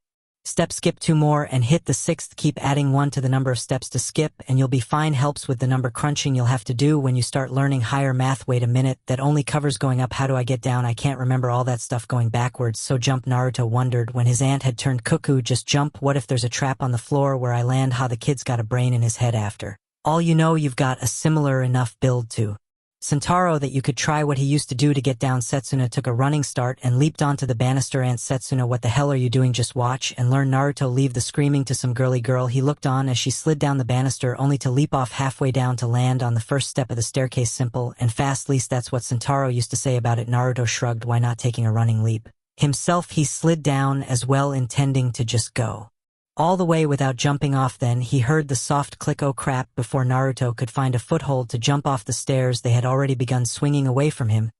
step, skip 2 more and hit the 6th. Keep adding 1 to the number of steps to skip and you'll be fine. Helps with the number crunching you'll have to do when you start learning higher math. Wait a minute, that only covers going up. How do I get down? I can't remember all that stuff going backwards. So jump. Naruto wondered when his aunt had turned cuckoo. Just jump. What if there's a trap on the floor where I land? Ha, the kid's got a brain in his head. After all, you know, you've got a similar enough build to Sentaro that you could try what he used to do to get down. Setsuna took a running start and leaped onto the banister. Aunt Setsuna, what the hell are you doing? Just watch and learn. Naruto leave the screaming to some girly girl. He looked on as she slid down the banister, only to leap off halfway down to land on the first step of the staircase. Simple and fast, least that's what Sentaro used to say about it. Naruto shrugged. Why not taking a running leap himself? He slid down as well, intending to just go all the way without jumping off. Then he heard the soft click. Oh crap. Before Naruto could find a foothold to jump off the stairs, they had already begun swinging away from him.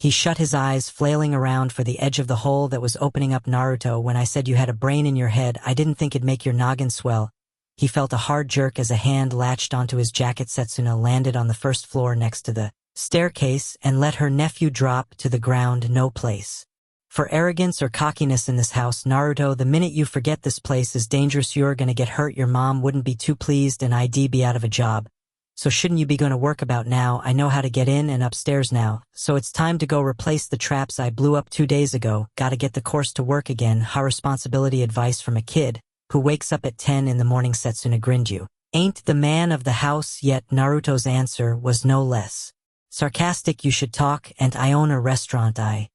He shut his eyes, flailing around for the edge of the hole that was opening up. Naruto, when I said you had a brain in your head, I didn't think it'd make your noggin swell. He felt a hard jerk as a hand latched onto his jacket. Setsuna landed on the first floor next to the staircase and let her nephew drop to the ground. No place for arrogance or cockiness in this house, Naruto. The minute you forget this place is dangerous, you're gonna get hurt. Your mom wouldn't be too pleased and I'd be out of a job. So shouldn't you be gonna work about now? I know how to get in and upstairs now, so it's time to go replace the traps I blew up 2 days ago. Gotta get the course to work again. Ha, responsibility advice from a kid who wakes up at 10 in the morning. Setsuna grinned. You ain't the man of the house yet. Naruto's answer was no less sarcastic. You should talk, and I own a restaurant. I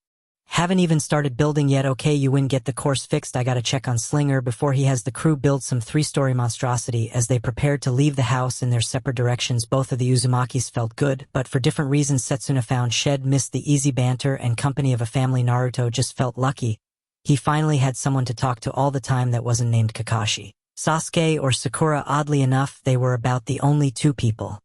haven't even started building yet. Okay, you win, get the course fixed. I gotta check on Slinger before he has the crew build some 3-story monstrosity. As they prepared to leave the house in their separate directions, both of the Uzumakis felt good, but for different reasons. Setsuna found Shed missed the easy banter and company of a family. Naruto just felt lucky. He finally had someone to talk to all the time that wasn't named Kakashi, Sasuke, or Sakura. Oddly enough, they were about the only 2 people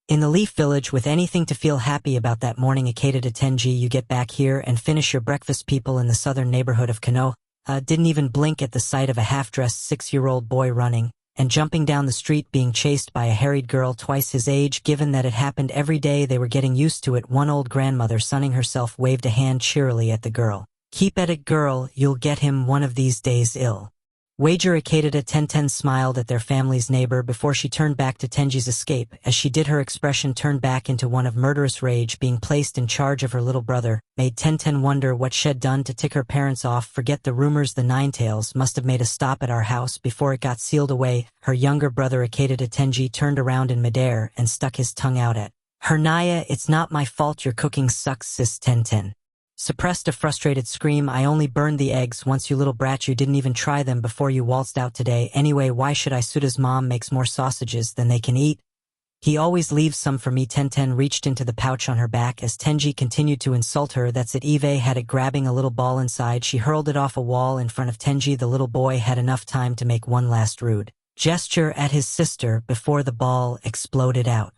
in the Leaf Village with anything to feel happy about that morning. Ikeda to Tenji, you get back here and finish your breakfast. People in the southern neighborhood of Kano didn't even blink at the sight of a half-dressed 6-year-old boy running and jumping down the street, being chased by a harried girl twice his age. Given that it happened every day, they were getting used to it. One old grandmother sunning herself waved a hand cheerily at the girl. Keep at it, girl, you'll get him one of these days. Ill wager. Ikeda to Tenten smiled at their family's neighbor before she turned back to Tenji's escape. As she did, her expression turned back into one of murderous rage. Being placed in charge of her little brother made Tenten wonder what she'd done to tick her parents off. Forget the rumors, the Ninetales must have made a stop at our house before it got sealed away. Her younger brother Ikeda to Tenji turned around in midair and stuck his tongue out at her. Naya, it's not my fault your cooking sucks, sis. Tenten suppressed a frustrated scream. I only burned the eggs once, you little brat. You didn't even try them before you waltzed out today. Anyway, why should I? Suda's mom makes more sausages than they can eat. He always leaves some for me. Tenten reached into the pouch on her back as Tenji continued to insult her. That's it. Eve had it, grabbing a little ball inside. She hurled it off a wall in front of Tenji. The little boy had enough time to make one last rude gesture at his sister before the ball exploded out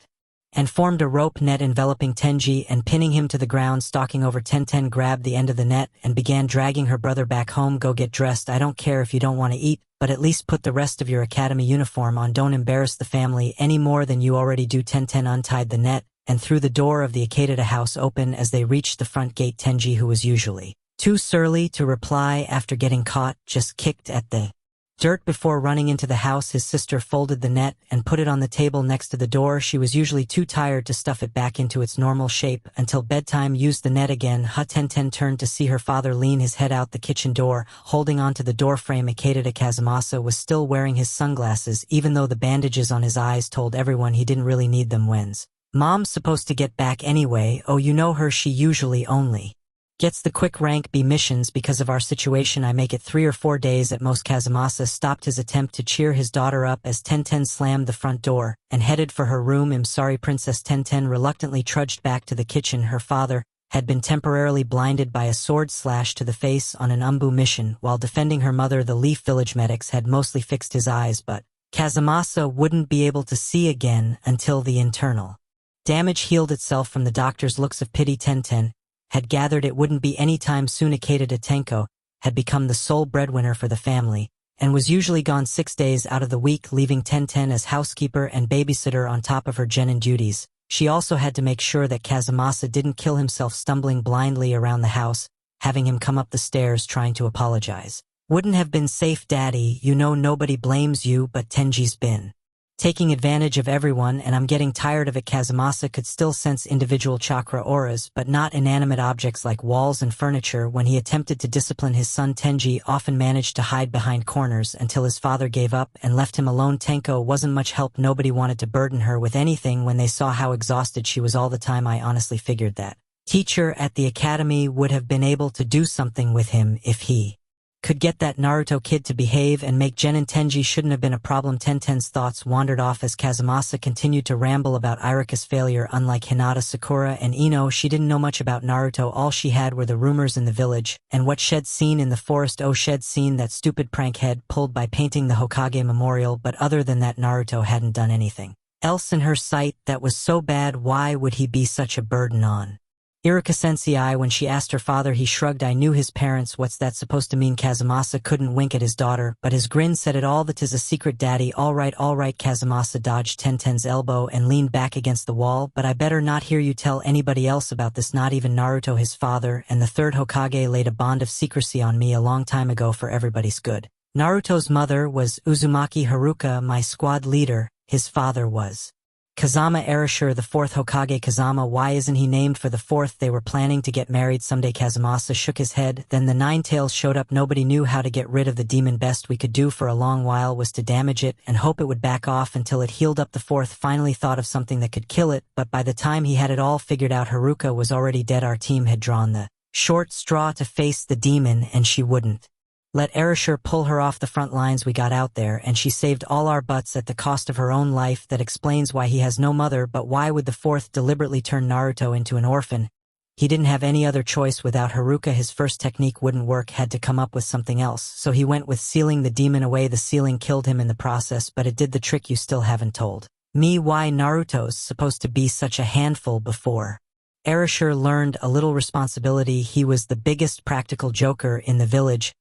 and formed a rope net enveloping Tenji and pinning him to the ground. Stalking over, Tenten grabbed the end of the net and began dragging her brother back home. Go get dressed. I don't care if you don't want to eat, but at least put the rest of your academy uniform on. Don't embarrass the family any more than you already do. Tenten untied the net and threw the door of the Ikeda house open. As they reached the front gate, Tenji, who was usually too surly to reply after getting caught, just kicked at the dirt before running into the house. His sister folded the net and put it on the table next to the door. She was usually too tired to stuff it back into its normal shape until bedtime. Used the net again. Tenten turned to see her father lean his head out the kitchen door, holding onto the door frame. Ikeda Kazumasa was still wearing his sunglasses, even though the bandages on his eyes told everyone he didn't really need them. When's mom's supposed to get back anyway? Oh, you know her, she usually only gets the quick rank B missions. Because of our situation, I make it 3 or 4 days at most. Kazumasa stopped his attempt to cheer his daughter up as Tenten slammed the front door and headed for her room. I'm sorry, Princess. Tenten reluctantly trudged back to the kitchen. Her father had been temporarily blinded by a sword slash to the face on an Umbu mission while defending her mother. The Leaf Village medics had mostly fixed his eyes, but Kazumasa wouldn't be able to see again until the internal damage healed itself from the doctor's looks of pity. Tenten had gathered it wouldn't be any time soon. Ikeda Tenko had become the sole breadwinner for the family and was usually gone 6 days out of the week, leaving Tenten as housekeeper and babysitter on top of her genin duties. She also had to make sure that Kazumasa didn't kill himself stumbling blindly around the house, having him come up the stairs trying to apologize. Wouldn't have been safe, Daddy. You know nobody blames you, but Tenji's been taking advantage of everyone, and I'm getting tired of it. Kazumasa could still sense individual chakra auras, but not inanimate objects like walls and furniture. When he attempted to discipline his son, Tenji often managed to hide behind corners until his father gave up and left him alone. Tenko wasn't much help. Nobody wanted to burden her with anything when they saw how exhausted she was all the time. I honestly figured that teacher at the academy would have been able to do something with him if he could get that Naruto kid to behave and make genin. Tenji shouldn't have been a problem. Tenten's thoughts wandered off as Kazumasa continued to ramble about Irika's failure. Unlike Hinata, Sakura, and Ino, she didn't know much about Naruto. All she had were the rumors in the village and what Shed's seen in the forest. Oh, Shed's seen that stupid prank head pulled by painting the Hokage memorial, but other than that, Naruto hadn't done anything else in her sight that was so bad. Why would he be such a burden on Iruka Sensei, when she asked her father, he shrugged. I knew his parents. What's that supposed to mean? Kazumasa couldn't wink at his daughter, but his grin said it all. That is a secret, daddy. All right. Kazumasa dodged Tenten's elbow and leaned back against the wall. But I better not hear you tell anybody else about this, not even Naruto, his father, and the third Hokage laid a bond of secrecy on me a long time ago for everybody's good. Naruto's mother was Uzumaki Haruka, my squad leader. His father was Kazama Erasure, the fourth Hokage. Kazama, why isn't he named for the fourth? They were planning to get married someday. Kazumasa shook his head. Then the Nine Tails showed up. Nobody knew how to get rid of the demon. Best we could do for a long while was to damage it and hope it would back off until it healed up. The fourth finally thought of something that could kill it, but by the time he had it all figured out, Haruka was already dead. Our team had drawn the short straw to face the demon, and she wouldn't let Erasure pull her off the front lines. We got out there, and she saved all our butts at the cost of her own life. That explains why he has no mother. But why would the fourth deliberately turn Naruto into an orphan? He didn't have any other choice. Without Haruka, his first technique wouldn't work, had to come up with something else. So he went with sealing the demon away. The sealing killed him in the process, but it did the trick. You still haven't told me why Naruto's supposed to be such a handful before. Erasure learned a little responsibility. He was the biggest practical joker in the village.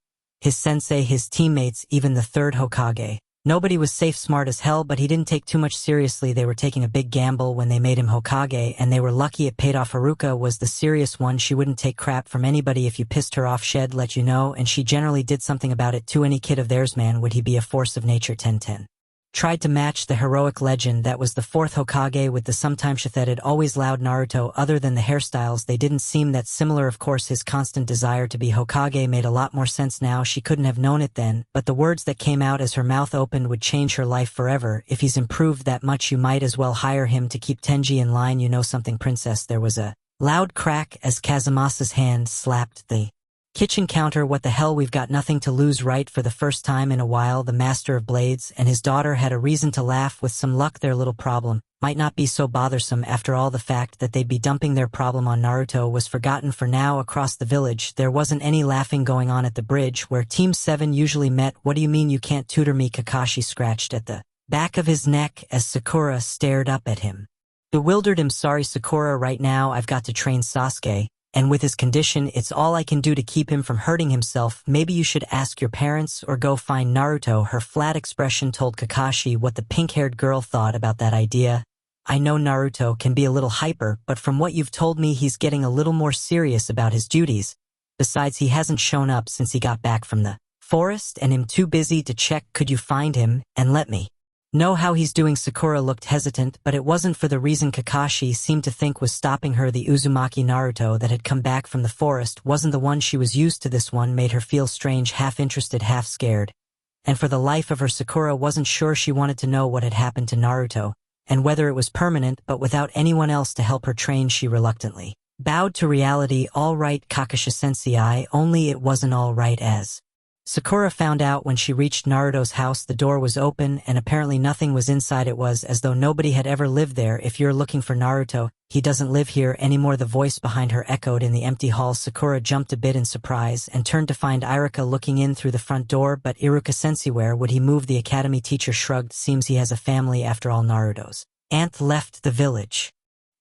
His sensei, his teammates, even the third Hokage. Nobody was safe. Smart as hell, but he didn't take too much seriously. They were taking a big gamble when they made him Hokage, and they were lucky it paid off. Haruka was the serious one. She wouldn't take crap from anybody. If you pissed her off, she'd let you know, and she generally did something about it too. Any kid of theirs, man, would he be a force of nature. Tenten tried to match the heroic legend that was the fourth Hokage with the sometimes sheatheded, always loud Naruto. Other than the hairstyles, they didn't seem that similar. Of course, his constant desire to be Hokage made a lot more sense now. She couldn't have known it then, but the words that came out as her mouth opened would change her life forever. If he's improved that much, you might as well hire him to keep Tenji in line. You know something, princess? There was a loud crack as Kazumasa's hand slapped the kitchen counter. What the hell? We've got nothing to lose, right? For the first time in a while, the master of blades and his daughter had a reason to laugh. With some luck, their little problem might not be so bothersome. After all, the fact that they'd be dumping their problem on Naruto was forgotten for now. Across the village, there wasn't any laughing going on at the bridge where Team 7 usually met. What do you mean you can't tutor me? Kakashi scratched at the back of his neck as Sakura stared up at him. Bewildered him. Sorry, Sakura, right now I've got to train Sasuke. And with his condition, it's all I can do to keep him from hurting himself. Maybe you should ask your parents or go find Naruto. Her flat expression told Kakashi what the pink-haired girl thought about that idea. I know Naruto can be a little hyper, but from what you've told me, he's getting a little more serious about his duties. Besides, he hasn't shown up since he got back from the forest, and I'm too busy to check. Could you find him and let me know how he's doing? Sakura looked hesitant, but it wasn't for the reason Kakashi seemed to think was stopping her. The Uzumaki Naruto that had come back from the forest wasn't the one she was used to. This one made her feel strange, half interested, half scared. And for the life of her, Sakura wasn't sure. She wanted to know what had happened to Naruto, and whether it was permanent, but without anyone else to help her train, she reluctantly bowed to reality. All right, Kakashi Sensei, only it wasn't all right as Sakura found out when she reached Naruto's house. The door was open, and apparently nothing was inside. It was as though nobody had ever lived there. If you're looking for Naruto, he doesn't live here anymore. The voice behind her echoed in the empty hall. Sakura jumped a bit in surprise and turned to find Iruka looking in through the front door. But Iruka Sensei, where would he move? The academy teacher shrugged. Seems he has a family after all. Naruto's aunt left the village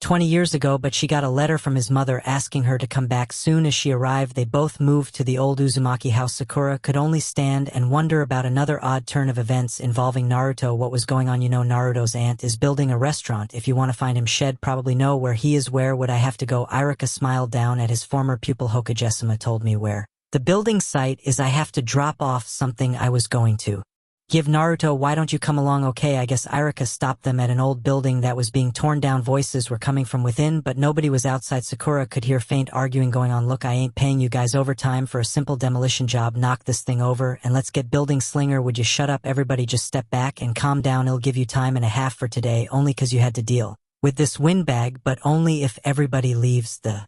20 years ago, but she got a letter from his mother asking her to come back soon as she arrived. They both moved to the old Uzumaki house. Sakura could only stand and wonder about another odd turn of events involving Naruto. What was going on? You know, Naruto's aunt is building a restaurant. If you want to find him, shed probably know where he is. Where would I have to go? Iruka smiled down at his former pupil. Hokage-sama told me where the building site is. I have to drop off something I was going to give Naruto. Why don't you come along? Okay, I guess. Iruka stopped them at an old building that was being torn down. Voices were coming from within, but nobody was outside. Sakura could hear faint arguing going on. Look, I ain't paying you guys overtime for a simple demolition job. Knock this thing over and let's get building. Slinger, would you shut up? Everybody just step back and calm down. I'll give you time and a half for today, only 'cause you had to deal with this windbag, but only if everybody leaves the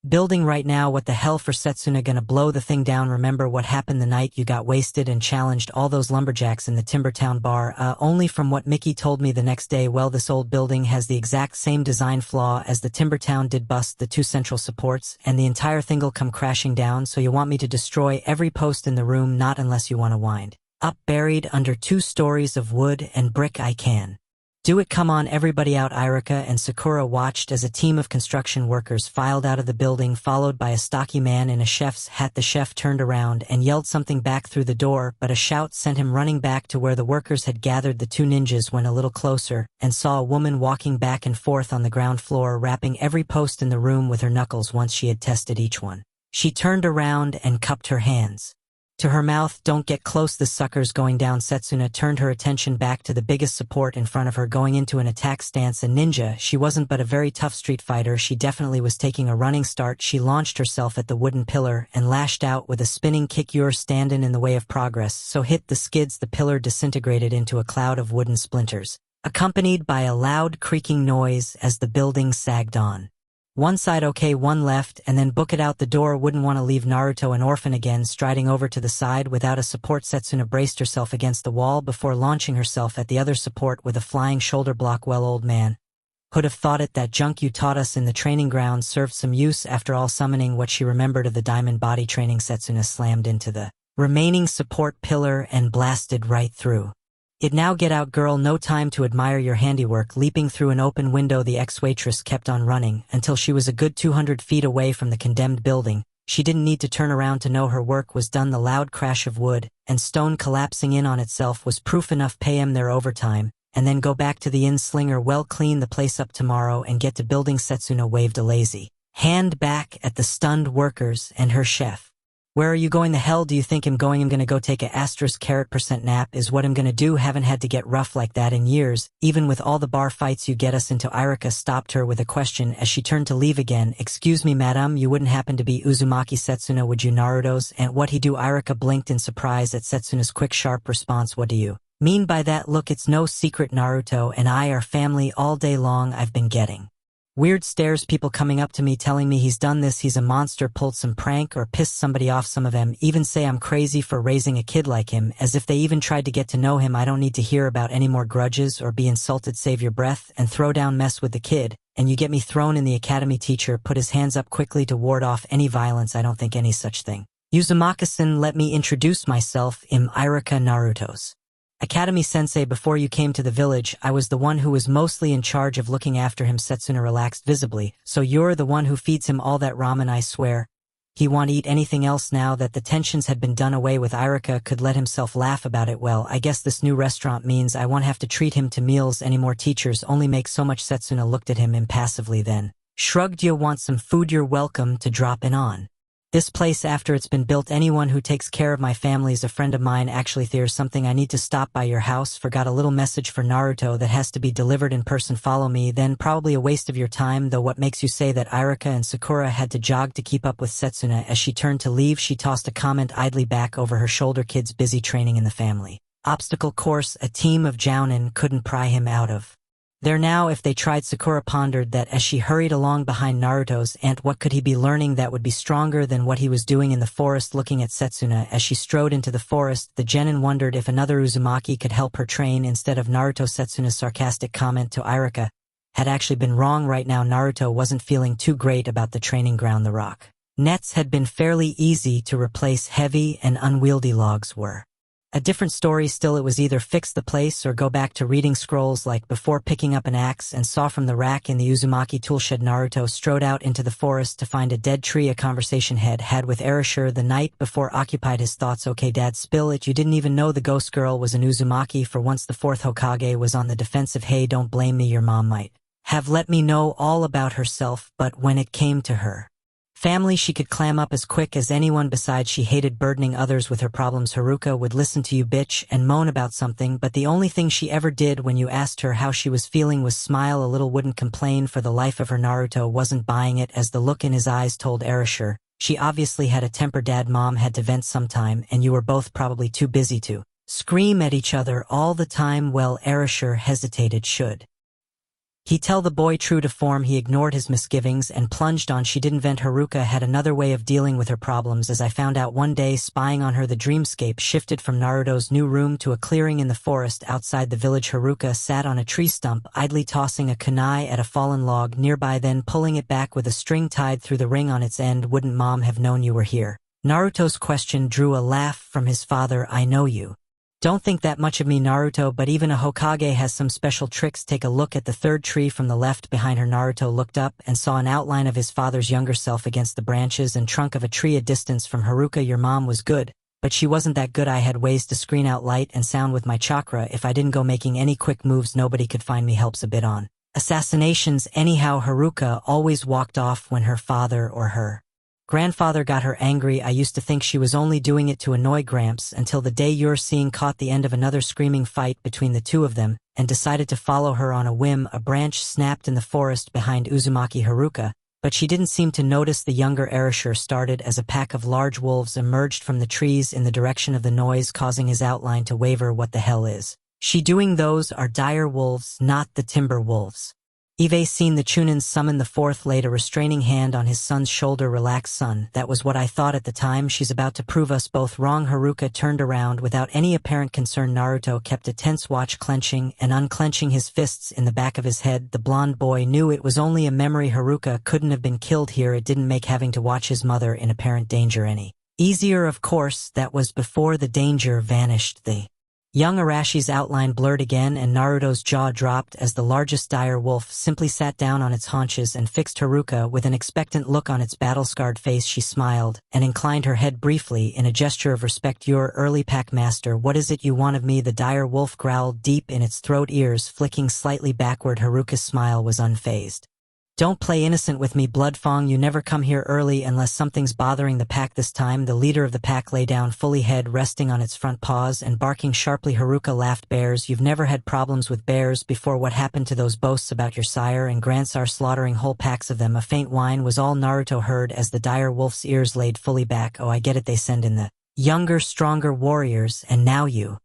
building right now. What the hell? For Setsuna gonna blow the thing down? Remember what happened the night you got wasted and challenged all those lumberjacks in the Timbertown bar? Only from what Mickey told me the next day. Well, this old building has the exact same design flaw as the Timbertown did. Bust the two central supports and the entire thing'll come crashing down. So you want me to destroy every post in the room? Not unless you want to wind up buried under 2 stories of wood and brick. I can Do it, come on everybody out. Irika and Sakura watched as a team of construction workers filed out of the building, followed by a stocky man in a chef's hat. The chef turned around and yelled something back through the door, but a shout sent him running back to where the workers had gathered. The two ninjas went a little closer and saw a woman walking back and forth on the ground floor, rapping every post in the room with her knuckles once she had tested each one. She turned around and cupped her hands to her mouth. Don't get close, the sucker's going down. Setsuna turned her attention back to the biggest support in front of her, going into an attack stance. A ninja, she wasn't, but a very tough street fighter. She definitely was taking a running start. She launched herself at the wooden pillar and lashed out with a spinning kick. You're standing in the way of progress, so hit the skids. The pillar disintegrated into a cloud of wooden splinters, accompanied by a loud creaking noise as the building sagged on. One side okay, one left, and then book it out the door. Wouldn't want to leave Naruto an orphan again. Striding over to the side without a support, Setsuna braced herself against the wall before launching herself at the other support with a flying shoulder block. Well, old man, who'd have thought it? That junk you taught us in the training ground served some use after all. Summoning what she remembered of the diamond body training, Setsuna slammed into the remaining support pillar and blasted right through it. Now get out, girl, no time to admire your handiwork. Leaping through an open window, the ex-waitress kept on running until she was a good 200 feet away from the condemned building. She didn't need to turn around to know her work was done. The loud crash of wood and stone collapsing in on itself was proof enough. Pay 'em their overtime, and then go back to the inn. Slinger, well, clean the place up tomorrow and get to building. Setsuna waved a lazy hand back at the stunned workers and her chef. Where are you going? The hell do you think I'm going? I'm gonna go take a *% nap is what I'm gonna do. Haven't had to get rough like that in years, even with all the bar fights you get us into. Irika stopped her with a question as she turned to leave again. Excuse me, madam, you wouldn't happen to be Uzumaki Setsuna, would you? Naruto's and what he do? Irika blinked in surprise at Setsuna's quick sharp response. What do you mean by that? Look, it's no secret, Naruto and I are family. All day long I've been getting weird stares, people coming up to me telling me he's done this, he's a monster, pulled some prank or pissed somebody off. Some of them even say I'm crazy for raising a kid like him, as if they even tried to get to know him. I don't need to hear about any more grudges or be insulted. Save your breath and throw down, mess with the kid, and you get me thrown in the academy. Teacher put his hands up quickly to ward off any violence. I don't think any such thing. Uzumaki-san, let me introduce myself. I'm Irika, Naruto's Academy sensei. Before you came to the village, I was the one who was mostly in charge of looking after him. Setsuna relaxed visibly. So you're the one who feeds him all that ramen, I swear. He won't eat anything else now that the tensions had been done away with. Irika could let himself laugh about it. Well, I guess this new restaurant means I won't have to treat him to meals anymore. Teachers only make so much. Setsuna looked at him impassively, then shrugged. You want some food? You're welcome to drop in on this place after it's been built. Anyone who takes care of my family's a friend of mine. Actually, there's something I need to stop by your house. Forgot a little message for Naruto that has to be delivered in person. Follow me. Then probably a waste of your time, though. What makes you say that? Irika and Sakura had to jog to keep up with Setsuna. As she turned to leave, she tossed a comment idly back over her shoulder. Kids busy training in the family obstacle course. A team of jounin couldn't pry him out of there now if they tried. Sakura pondered that as she hurried along behind Naruto's aunt. What could he be learning that would be stronger than what he was doing in the forest? Looking at Setsuna as she strode into the forest, the genin wondered if another Uzumaki could help her train instead of Naruto. Setsuna's sarcastic comment to Irika had actually been wrong. Right now Naruto wasn't feeling too great about the training ground. The rock nets had been fairly easy to replace. Heavy and unwieldy logs were a different story. Still, it was either fix the place or go back to reading scrolls like before. Picking up an axe and saw from the rack in the Uzumaki toolshed, Naruto strode out into the forest to find a dead tree. A conversation had with Erasure the night before occupied his thoughts. Okay, Dad, spill it. You didn't even know the ghost girl was an Uzumaki. For once the fourth Hokage was on the defensive. Hey, don't blame me. Your mom might have let me know all about herself, but when it came to her family, she could clam up as quick as anyone. Besides, she hated burdening others with her problems. Haruka would listen to you bitch and moan about something, but the only thing she ever did when you asked her how she was feeling was smile a little. Wouldn't complain for the life of her. Naruto wasn't buying it, as the look in his eyes told Erasure she obviously had a temper. Dad, Mom had to vent sometime, and you were both probably too busy to scream at each other all the time. Well, Erasure hesitated. Should he tell the boy true to form? He ignored his misgivings and plunged on. She didn't vent. Haruka had another way of dealing with her problems, as I found out one day spying on her. The dreamscape shifted from Naruto's new room to a clearing in the forest outside the village. Haruka sat on a tree stump, idly tossing a kunai at a fallen log nearby, then pulling it back with a string tied through the ring on its end. Wouldn't Mom have known you were here? Naruto's question drew a laugh from his father. I know you Don't think that much of me, Naruto, but even a Hokage has some special tricks. Take a look at the third tree from the left behind her. Naruto looked up and saw an outline of his father's younger self against the branches and trunk of a tree a distance from Haruka. Your mom was good, but she wasn't that good. I had ways to screen out light and sound with my chakra. If I didn't go making any quick moves, nobody could find me. Helps a bit on assassinations. Anyhow, Haruka always walked off when her father or her grandfather got her angry. I used to think she was only doing it to annoy Gramps until the day you're seeing caught the end of another screaming fight between the two of them and decided to follow her on a whim. A branch snapped in the forest behind Uzumaki Haruka, but she didn't seem to notice. The younger Erasure started as a pack of large wolves emerged from the trees in the direction of the noise, causing his outline to waver. What the hell is she doing? Those are dire wolves, not the timber wolves. Eve seen the Chunin summon. The fourth laid a restraining hand on his son's shoulder. Relax, son, that was what I thought at the time. She's about to prove us both wrong. Haruka turned around without any apparent concern. Naruto kept a tense watch, clenching and unclenching his fists in the back of his head. The blonde boy knew it was only a memory. Haruka couldn't have been killed here. It didn't make having to watch his mother in apparent danger any easier. Of course, that was before the danger vanished. The young Arashi's outline blurred again, and Naruto's jaw dropped as the largest dire wolf simply sat down on its haunches and fixed Haruka with an expectant look on its battle-scarred face. She smiled and inclined her head briefly in a gesture of respect. Your early pack master, what is it you want of me? The dire wolf growled deep in its throat, ears flicking slightly backward. Haruka's smile was unfazed. Don't play innocent with me, Bloodfong. You never come here early unless something's bothering the pack. This time, the leader of the pack lay down fully, head resting on its front paws and barking sharply. Haruka laughed. Bears? You've never had problems with bears before. What happened to those boasts about your sire and grandsire slaughtering whole packs of them? A faint whine was all Naruto heard as the dire wolf's ears laid fully back. Oh, I get it. They send in the younger, stronger warriors, and now you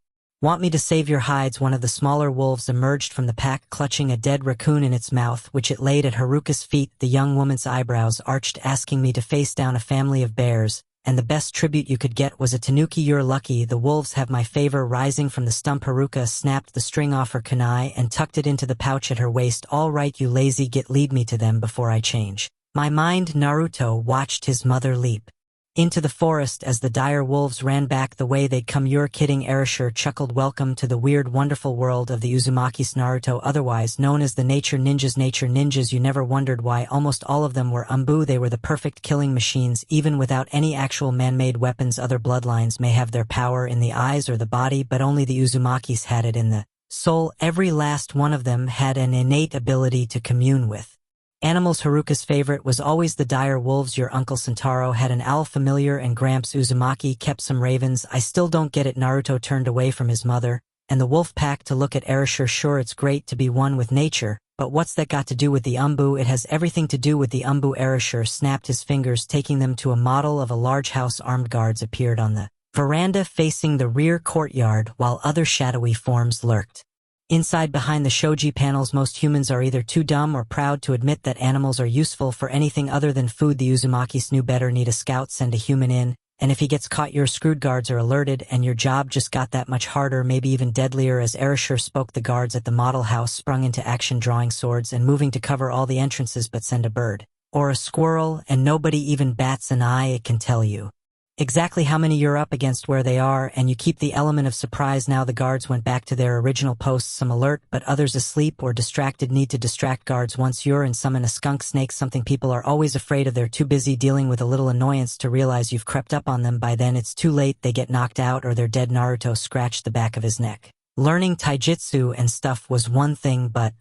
want me to save your hides. One of the smaller wolves emerged from the pack, clutching a dead raccoon in its mouth, which it laid at Haruka's feet. The young woman's eyebrows arched, asking me to face down a family of bears, and the best tribute you could get was a tanuki. You're lucky. The wolves have my favor. Rising from the stump, Haruka snapped the string off her kunai and tucked it into the pouch at her waist. All right, you lazy git, lead me to them before I change my mind. Naruto watched his mother leap into the forest as the dire wolves ran back the way they'd come. You're kidding, Erasure chuckled. Welcome to the weird, wonderful world of the Uzumakis. Naruto, otherwise known as the Nature Ninjas. Nature Ninjas, you never wondered why almost all of them were umbu? They were the perfect killing machines, even without any actual man-made weapons. Other bloodlines may have their power in the eyes or the body, but only the Uzumakis had it in the soul. Every last one of them had an innate ability to commune with animals. Haruka's favorite was always the dire wolves. Your Uncle Sentaro had an owl familiar, and Gramps Uzumaki kept some ravens. I still don't get it. Naruto turned away from his mother and the wolf pack to look at Erasure. Sure, it's great to be one with nature, but what's that got to do with the umbu? It has everything to do with the umbu. Erasure snapped his fingers, taking them to a model of a large house. Armed guards appeared on the veranda facing the rear courtyard, while other shadowy forms lurked inside behind the shoji panels. Most humans are either too dumb or proud to admit that animals are useful for anything other than food. The Uzumakis knew better. Need a scout, send a human in, and if he gets caught, you're screwed. Guards are alerted, and your job just got that much harder, maybe even deadlier. As Erasure spoke, the guards at the model house sprung into action, drawing swords and moving to cover all the entrances. But send a bird or a squirrel, and nobody even bats an eye. It can tell you exactly how many you're up against, where they are, and you keep the element of surprise. Now the guards went back to their original posts, some alert, but others asleep or distracted. Need to distract guards once you're in. Summon a skunk snake, something people are always afraid of. They're too busy dealing with a little annoyance to realize you've crept up on them. By then it's too late. They get knocked out or they're dead. Naruto scratched the back of his neck. Learning taijutsu and stuff was one thing, but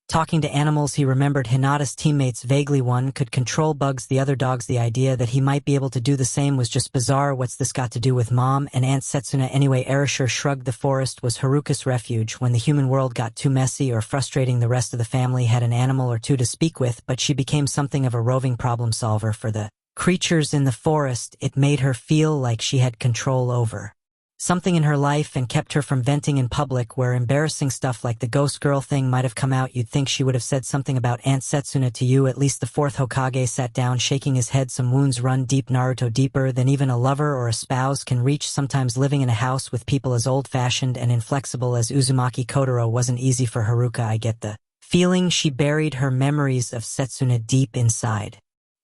talking to animals, he remembered Hinata's teammates vaguely. One could control bugs, the other dogs. The idea that he might be able to do the same was just bizarre. What's this got to do with Mom and Aunt Setsuna anyway? Erasure shrugged. The forest was Haruka's refuge. When the human world got too messy or frustrating, the rest of the family had an animal or two to speak with, but she became something of a roving problem solver for the creatures in the forest. It made her feel like she had control over something in her life and kept her from venting in public, where embarrassing stuff like the ghost girl thing might have come out. You'd think she would have said something about Aunt Setsuna to you. At least the fourth Hokage sat down, shaking his head. Some wounds run deep, Naruto, deeper than even a lover or a spouse can reach. Sometimes living in a house with people as old-fashioned and inflexible as Uzumaki Kotaro wasn't easy for Haruka. I get the feeling she buried her memories of Setsuna deep inside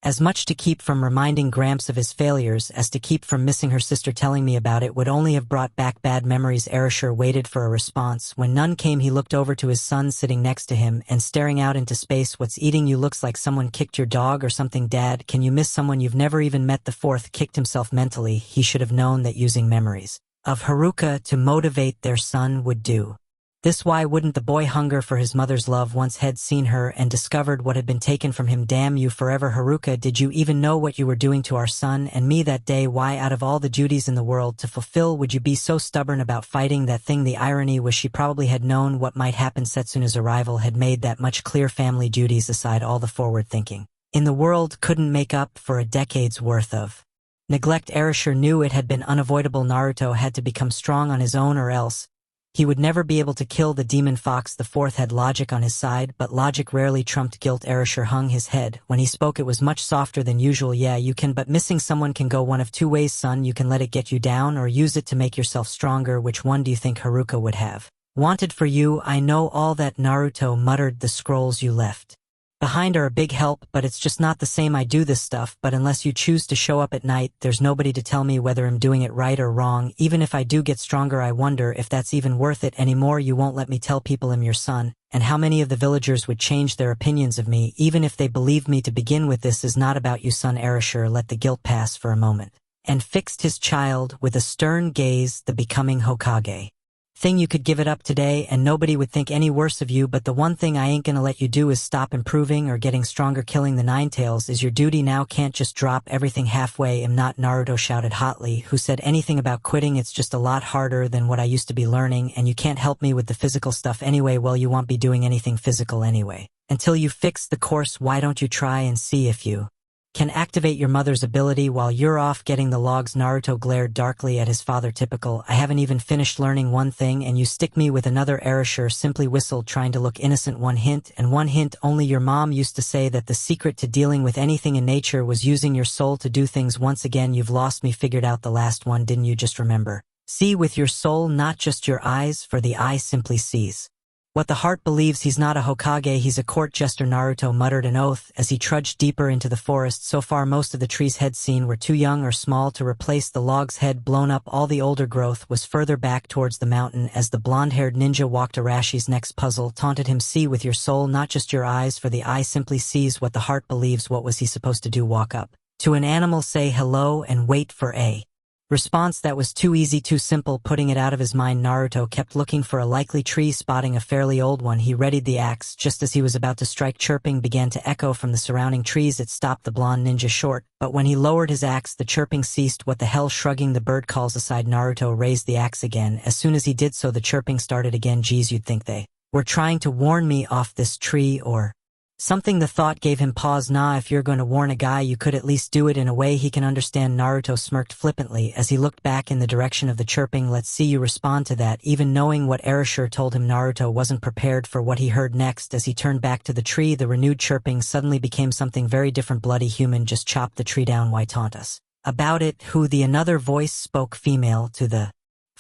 As much to keep from reminding Gramps of his failures as to keep from missing her sister telling me about it would only have brought back bad memories. Erasure waited for a response. When none came, he looked over to his son sitting next to him and staring out into space. What's eating you? Looks like someone kicked your dog or something. Dad, can you miss someone you've never even met? The fourth kicked himself mentally. He should have known that using memories of Haruka to motivate their son would do. This why wouldn't the boy hunger for his mother's love once had seen her and discovered what had been taken from him? Damn you forever, Haruka, did you even know what you were doing to our son and me that day? Why, out of all the duties in the world to fulfill, would you be so stubborn about fighting that thing? The irony was she probably had known what might happen. Setsuna's arrival had made that much clear. Family duties aside, all the forward thinking in the world couldn't make up for a decade's worth of neglect. Erasure knew it had been unavoidable. Naruto had to become strong on his own or else he would never be able to kill the demon fox. The fourth had logic on his side, but logic rarely trumped guilt. Erasure hung his head. When he spoke it was much softer than usual. Yeah, you can, but missing someone can go one of two ways, son. You can let it get you down or use it to make yourself stronger. Which one do you think Haruka would have wanted for you? I know all that, Naruto muttered. The scrolls you left behind are a big help, but it's just not the same. I do this stuff, but unless you choose to show up at night, there's nobody to tell me whether I'm doing it right or wrong. Even if I do get stronger, I wonder if that's even worth it anymore. You won't let me tell people I'm your son, and how many of the villagers would change their opinions of me, even if they believed me to begin with? This is not about you, son. Erasure let the guilt pass for a moment, and fixed his child with a stern gaze. The becoming Hokage thing, you could give it up today and nobody would think any worse of you, but the one thing I ain't gonna let you do is stop improving or getting stronger. Killing the Nine Tails is your duty now. Can't just drop everything halfway. I'm not, Naruto shouted hotly. Who said anything about quitting? It's just a lot harder than what I used to be learning, and you can't help me with the physical stuff anyway. Well, you won't be doing anything physical anyway until you fix the course. Why don't you try and see if you can activate your mother's ability while you're off getting the logs? Naruto glared darkly at his father. Typical. I haven't even finished learning one thing and you stick me with another. Erasure simply whistled, trying to look innocent. One hint, and one hint only. Your mom used to say that the secret to dealing with anything in nature was using your soul to do things. Once again, you've lost me. Figured out the last one, didn't you? Just remember, see with your soul, not just your eyes, for the eye simply sees what the heart believes. He's not a Hokage, he's a court jester. Naruto muttered an oath as he trudged deeper into the forest. So far, most of the trees he'd seen were too young or small to replace the logs head blown up. All the older growth was further back towards the mountain. As the blonde-haired ninja walked, Arashi's next puzzle taunted him. See with your soul, not just your eyes, for the eye simply sees what the heart believes. What was he supposed to do? Walk up to an animal, say hello, and wait for a response? That was too easy, too simple. Putting it out of his mind, Naruto kept looking for a likely tree. Spotting a fairly old one, he readied the axe. Just as he was about to strike, chirping began to echo from the surrounding trees. It stopped the blonde ninja short, but when he lowered his axe, the chirping ceased. What the hell? Shrugging the bird calls aside, Naruto raised the axe again. As soon as he did so, the chirping started again. Geez, you'd think they were trying to warn me off this tree or something. The thought gave him pause. Nah, if you're going to warn a guy, you could at least do it in a way he can understand. Naruto smirked flippantly as he looked back in the direction of the chirping. Let's see you respond to that. Even knowing what Erasure told him, Naruto wasn't prepared for what he heard next. As he turned back to the tree, the renewed chirping suddenly became something very different. Bloody human, just chop the tree down. Why taunt us about it? Who? The another voice spoke, female to the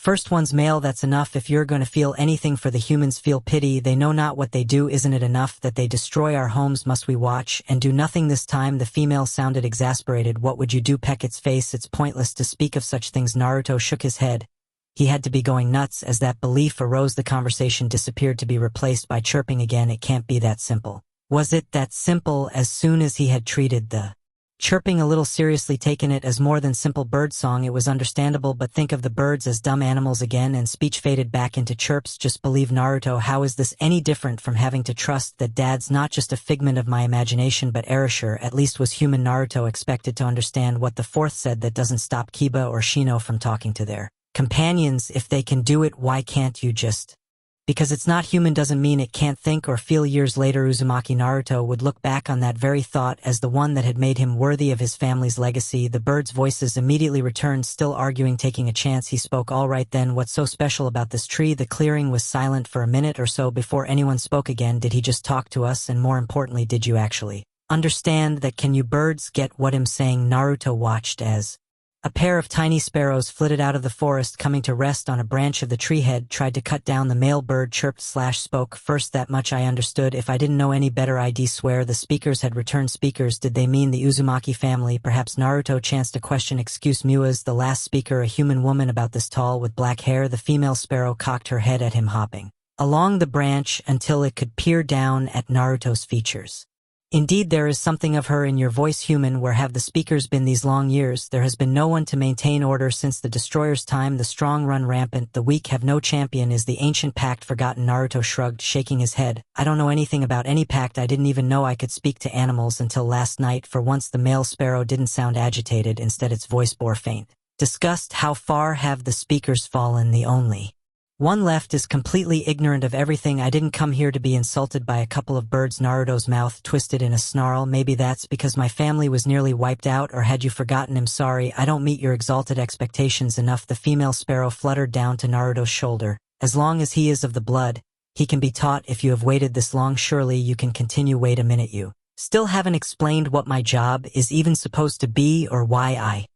first one's male. That's enough. If you're going to feel anything for the humans, feel pity. They know not what they do. Isn't it enough that they destroy our homes? Must we watch and do nothing this time? The female sounded exasperated. What would you do? Peck its face. It's pointless to speak of such things. Naruto shook his head. He had to be going nuts. As that belief arose, the conversation disappeared to be replaced by chirping again. It can't be that simple. Was it that simple? As soon as he had treated the chirping a little seriously, taken it as more than simple bird song, it was understandable. But think of the birds as dumb animals again, and speech faded back into chirps. Just believe. Naruto, how is this any different from having to trust that dad's not just a figment of my imagination? But Erasure at least was human. Naruto expected to understand what the fourth said. That doesn't stop Kiba or Shino from talking to their companions. If they can do it, why can't you just? Because it's not human doesn't mean it can't think or feel. Years later, Uzumaki Naruto would look back on that very thought as the one that had made him worthy of his family's legacy. The birds' voices immediately returned, still arguing, taking a chance. He spoke. All right then, what's so special about this tree? The clearing was silent for a minute or so before anyone spoke again. Did he just talk to us? And more importantly, did you actually understand that? Can you birds get what I'm saying? Naruto watched as A pair of tiny sparrows flitted out of the forest, coming to rest on a branch of the tree head, tried to cut down the male bird, chirped/spoke. First, that much I understood. If I didn't know any better, I'd swear the speakers had returned. Speakers, did they mean the Uzumaki family? Perhaps. Naruto chanced a question. Excuse me, was the last speaker a human woman about this tall with black hair? The female sparrow cocked her head at him, hopping along the branch until it could peer down at Naruto's features. Indeed, there is something of her in your voice, human. Where have the speakers been these long years? There has been no one to maintain order since the destroyer's time. The strong run rampant, the weak have no champion. Is the ancient pact forgotten? Naruto shrugged, shaking his head. I don't know anything about any pact. I didn't even know I could speak to animals until last night. For once the male sparrow didn't sound agitated, instead its voice bore faint disgust. How far have the speakers fallen? The only one left is completely ignorant of everything. I didn't come here to be insulted by a couple of birds. Naruto's mouth twisted in a snarl. Maybe that's because my family was nearly wiped out, or had you forgotten? I'm sorry, I don't meet your exalted expectations enough. The female sparrow fluttered down to Naruto's shoulder. As long as he is of the blood, he can be taught. If you have waited this long, surely you can continue. Wait a minute, you still haven't explained what my job is even supposed to be, or why I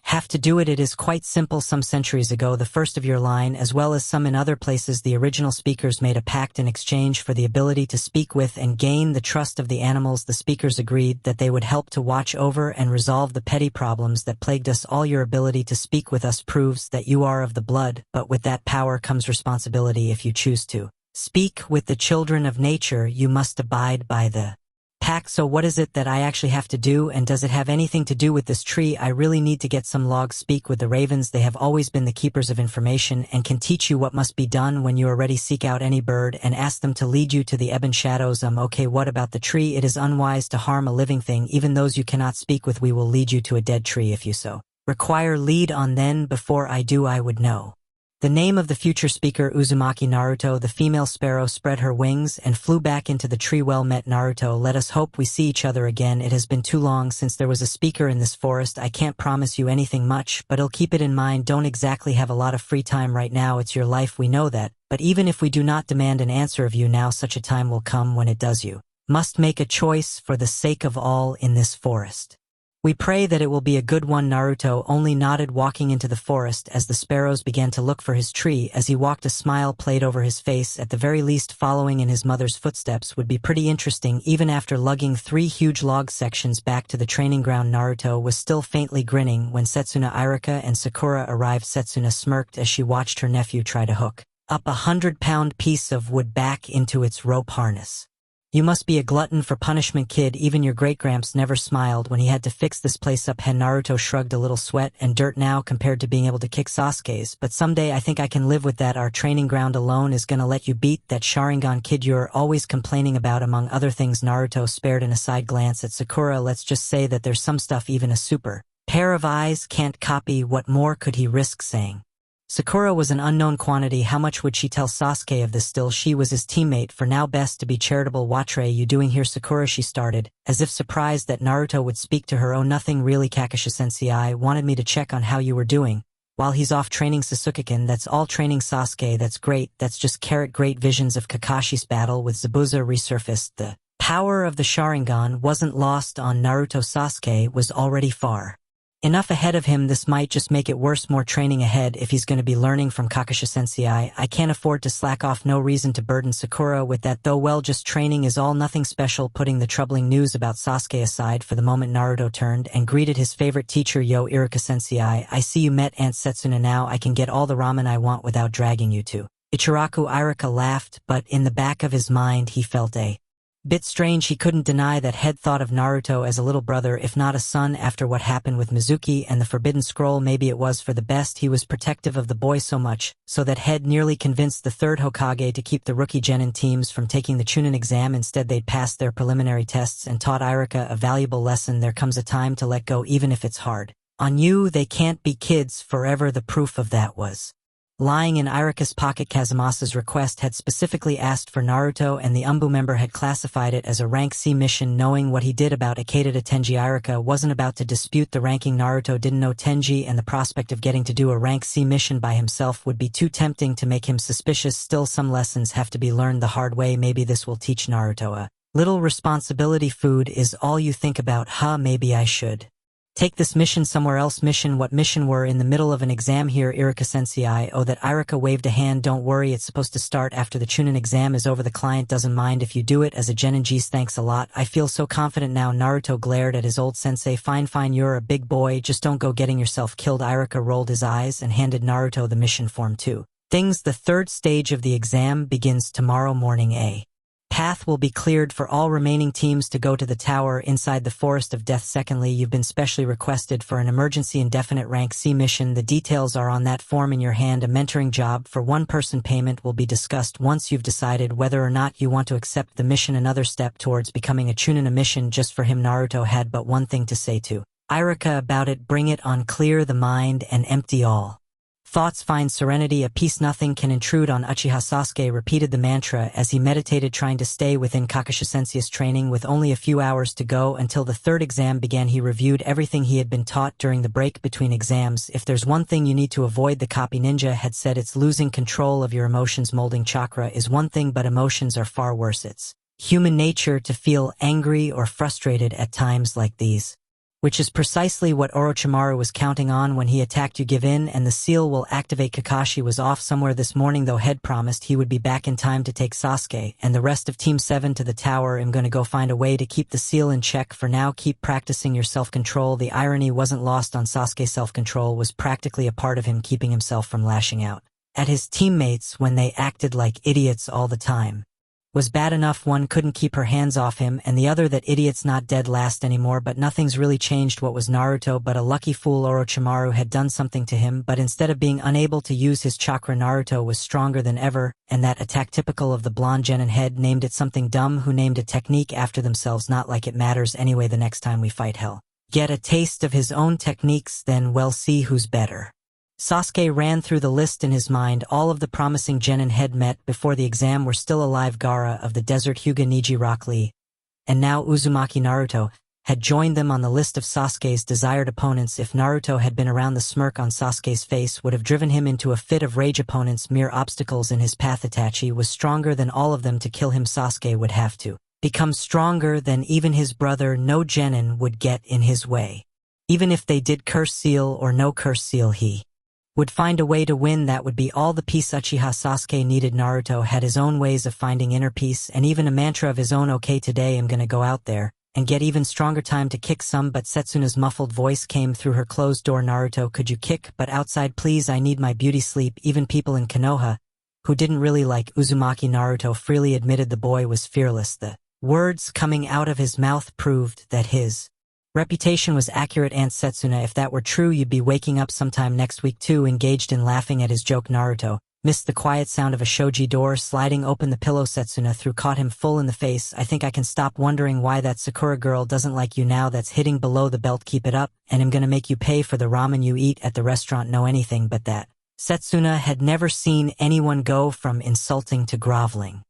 have to do it. It is quite simple. Some centuries ago, the first of your line, as well as some in other places, the original speakers made a pact in exchange for the ability to speak with and gain the trust of the animals. The speakers agreed that they would help to watch over and resolve the petty problems that plagued us all. Your ability to speak with us proves that you are of the blood, but with that power comes responsibility. If you choose to speak with the children of nature, you must abide by the pact. So what is it that I actually have to do, and does it have anything to do with this tree? I really need to get some logs. Speak with the ravens. They have always been the keepers of information and can teach you what must be done when you are ready. Seek out any bird and ask them to lead you to the ebon shadows. Okay, what about the tree? It is unwise to harm a living thing, even those you cannot speak with. We will lead you to a dead tree if you so require. Lead on then. Before I do, I would know the name of the future speaker. Uzumaki. Naruto. The female sparrow spread her wings and flew back into the tree. Well met, Naruto. Let us hope we see each other again. It has been too long since there was a speaker in this forest. I can't promise you anything much, but I'll keep it in mind. Don't exactly have a lot of free time right now. It's your life, we know that. But even if we do not demand an answer of you now, such a time will come when it does. You must make a choice for the sake of all in this forest. We pray that it will be a good one. Naruto only nodded, walking into the forest as the sparrows began to look for his tree. As he walked, a smile played over his face. At the very least, following in his mother's footsteps would be pretty interesting. Even after lugging 3 huge log sections back to the training ground, Naruto was still faintly grinning when Setsuna, Irika, and Sakura arrived. Setsuna smirked as she watched her nephew try to hook up a 100-pound piece of wood back into its rope harness. You must be a glutton for punishment, kid. Even your great-gramps never smiled when he had to fix this place up. Naruto shrugged, a little sweat and dirt now compared to being able to kick Sasuke's, but someday I think I can live with that. Our training ground alone is gonna let you beat that Sharingan kid you're always complaining about, among other things. Naruto spared an aside glance at Sakura. Let's just say that there's some stuff even a super pair of eyes can't copy. What more could he risk saying? Sakura was an unknown quantity. How much would she tell Sasuke of this? Still, she was his teammate. For now, best to be charitable. What are you doing here, Sakura? She started, as if surprised that Naruto would speak to her. Oh, nothing really, Kakashi-sensei. Wanted me to check on how you were doing. While he's off training Sasuke-kun. That's all. Training Sasuke. That's great. That's just carrot. Great. Visions of Kakashi's battle with Zabuza resurfaced. The power of the Sharingan wasn't lost on Naruto. Sasuke was already far enough ahead of him. This might just make it worse. More training ahead if he's going to be learning from Kakashi-sensei. I can't afford to slack off. No reason to burden Sakura with that, though. Well, just training is all. Nothing special. Putting the troubling news about Sasuke aside for the moment, Naruto turned and greeted his favorite teacher. Yo, Irika-sensei, I see you met Aunt Setsuna. Now I can get all the ramen I want without dragging you to Ichiraku. Irika laughed, but in the back of his mind he felt a bit strange. He couldn't deny that Head thought of Naruto as a little brother, if not a son, after what happened with Mizuki and the Forbidden Scroll. Maybe it was for the best. He was protective of the boy so much, so that Head nearly convinced the 3rd Hokage to keep the rookie Genin teams from taking the Chunin exam. Instead, they'd passed their preliminary tests and taught Irika a valuable lesson. There comes a time to let go, even if it's hard on you. They can't be kids forever. The proof of that was lying in Irika's pocket. Kazumasa's request had specifically asked for Naruto, and the Umbu member had classified it as a rank C mission. Knowing what he did about Ikeda to Tenji, Irika wasn't about to dispute the ranking. Naruto didn't know Tenji, and the prospect of getting to do a rank C mission by himself would be too tempting to make him suspicious. Still, some lessons have to be learned the hard way. Maybe this will teach Naruto a little responsibility. Food is all you think about, huh? Maybe I should Take this mission somewhere else. Mission? What mission? We're in the middle of an exam here, Irika Sensei. Oh, that Irika waved a hand. Don't worry, it's supposed to start after the Chunin exam is over. The client doesn't mind if you do it as a genin. Geez, thanks a lot. I feel so confident now. Naruto glared at his old sensei. Fine, you're a big boy, just don't go getting yourself killed. Irika rolled his eyes and handed Naruto the mission form too. Things. The third stage of the exam begins tomorrow morning. A path will be cleared for all remaining teams to go to the tower inside the Forest of Death. Secondly, you've been specially requested for an emergency indefinite rank C mission. The details are on that form in your hand. A mentoring job for one person. Payment will be discussed once you've decided whether or not you want to accept the mission. Another step towards becoming a Chunin. A mission just for him. Naruto had but one thing to say to Irika about it. Bring it on. Clear the mind and empty all thoughts. Find serenity, a peace nothing can intrude on. Uchiha Sasuke repeated the mantra as he meditated, trying to stay within Kakashi Sensei's training. With only a few hours to go until the third exam began, he reviewed everything he had been taught during the break between exams. If there's one thing you need to avoid, the copy ninja had said, it's losing control of your emotions. Molding chakra is one thing, but emotions are far worse. It's human nature to feel angry or frustrated at times like these, which is precisely what Orochimaru was counting on when he attacked you. Give in and the seal will activate. Kakashi was off somewhere this morning, though had promised he would be back in time to take Sasuke and the rest of Team 7 to the tower. I'm gonna go find a way to keep the seal in check. For now, keep practicing your self-control. The irony wasn't lost on Sasuke. Self-control was practically a part of him, keeping himself from lashing out at his teammates when they acted like idiots all the time. Was bad enough one couldn't keep her hands off him, and the other that idiot's not dead last anymore. But nothing's really changed. What was Naruto but a lucky fool? Orochimaru had done something to him, but instead of being unable to use his chakra, Naruto was stronger than ever, and that attack typical of the blonde genin head named it something dumb. Who named a technique after themselves? Not like it matters anyway. The next time we fight, hell, get a taste of his own techniques, then we'll see who's better. Sasuke ran through the list in his mind. All of the promising genin head met before the exam were still alive. Gaara of the Desert, Hyuga, Niji, Rock Lee, and now Uzumaki Naruto had joined them on the list of Sasuke's desired opponents. If Naruto had been around, the smirk on Sasuke's face would have driven him into a fit of rage. Opponents, mere obstacles in his path. Itachi was stronger than all of them. To kill him, Sasuke would have to become stronger than even his brother. No genin would get in his way. Even if they did, curse seal or no curse seal, he would find a way to win. That would be all the peace Uchiha Sasuke needed. Naruto had his own ways of finding inner peace and even a mantra of his own. Okay, today I'm gonna go out there and get even stronger. Time to kick some. But Setsuna's muffled voice came through her closed door. Naruto, could you kick but outside please? I need my beauty sleep. Even people in Konoha, who didn't really like Uzumaki Naruto, freely admitted the boy was fearless. The words coming out of his mouth proved that his reputation was accurate. Aunt Setsuna, if that were true, you'd be waking up sometime next week too. Engaged in laughing at his joke, Naruto missed the quiet sound of a shoji door sliding open. The pillow Setsuna threw caught him full in the face. I think I can stop wondering why that Sakura girl doesn't like you now. That's hitting below the belt. Keep it up, and I'm gonna make you pay for the ramen you eat at the restaurant. No, anything but that. Setsuna had never seen anyone go from insulting to groveling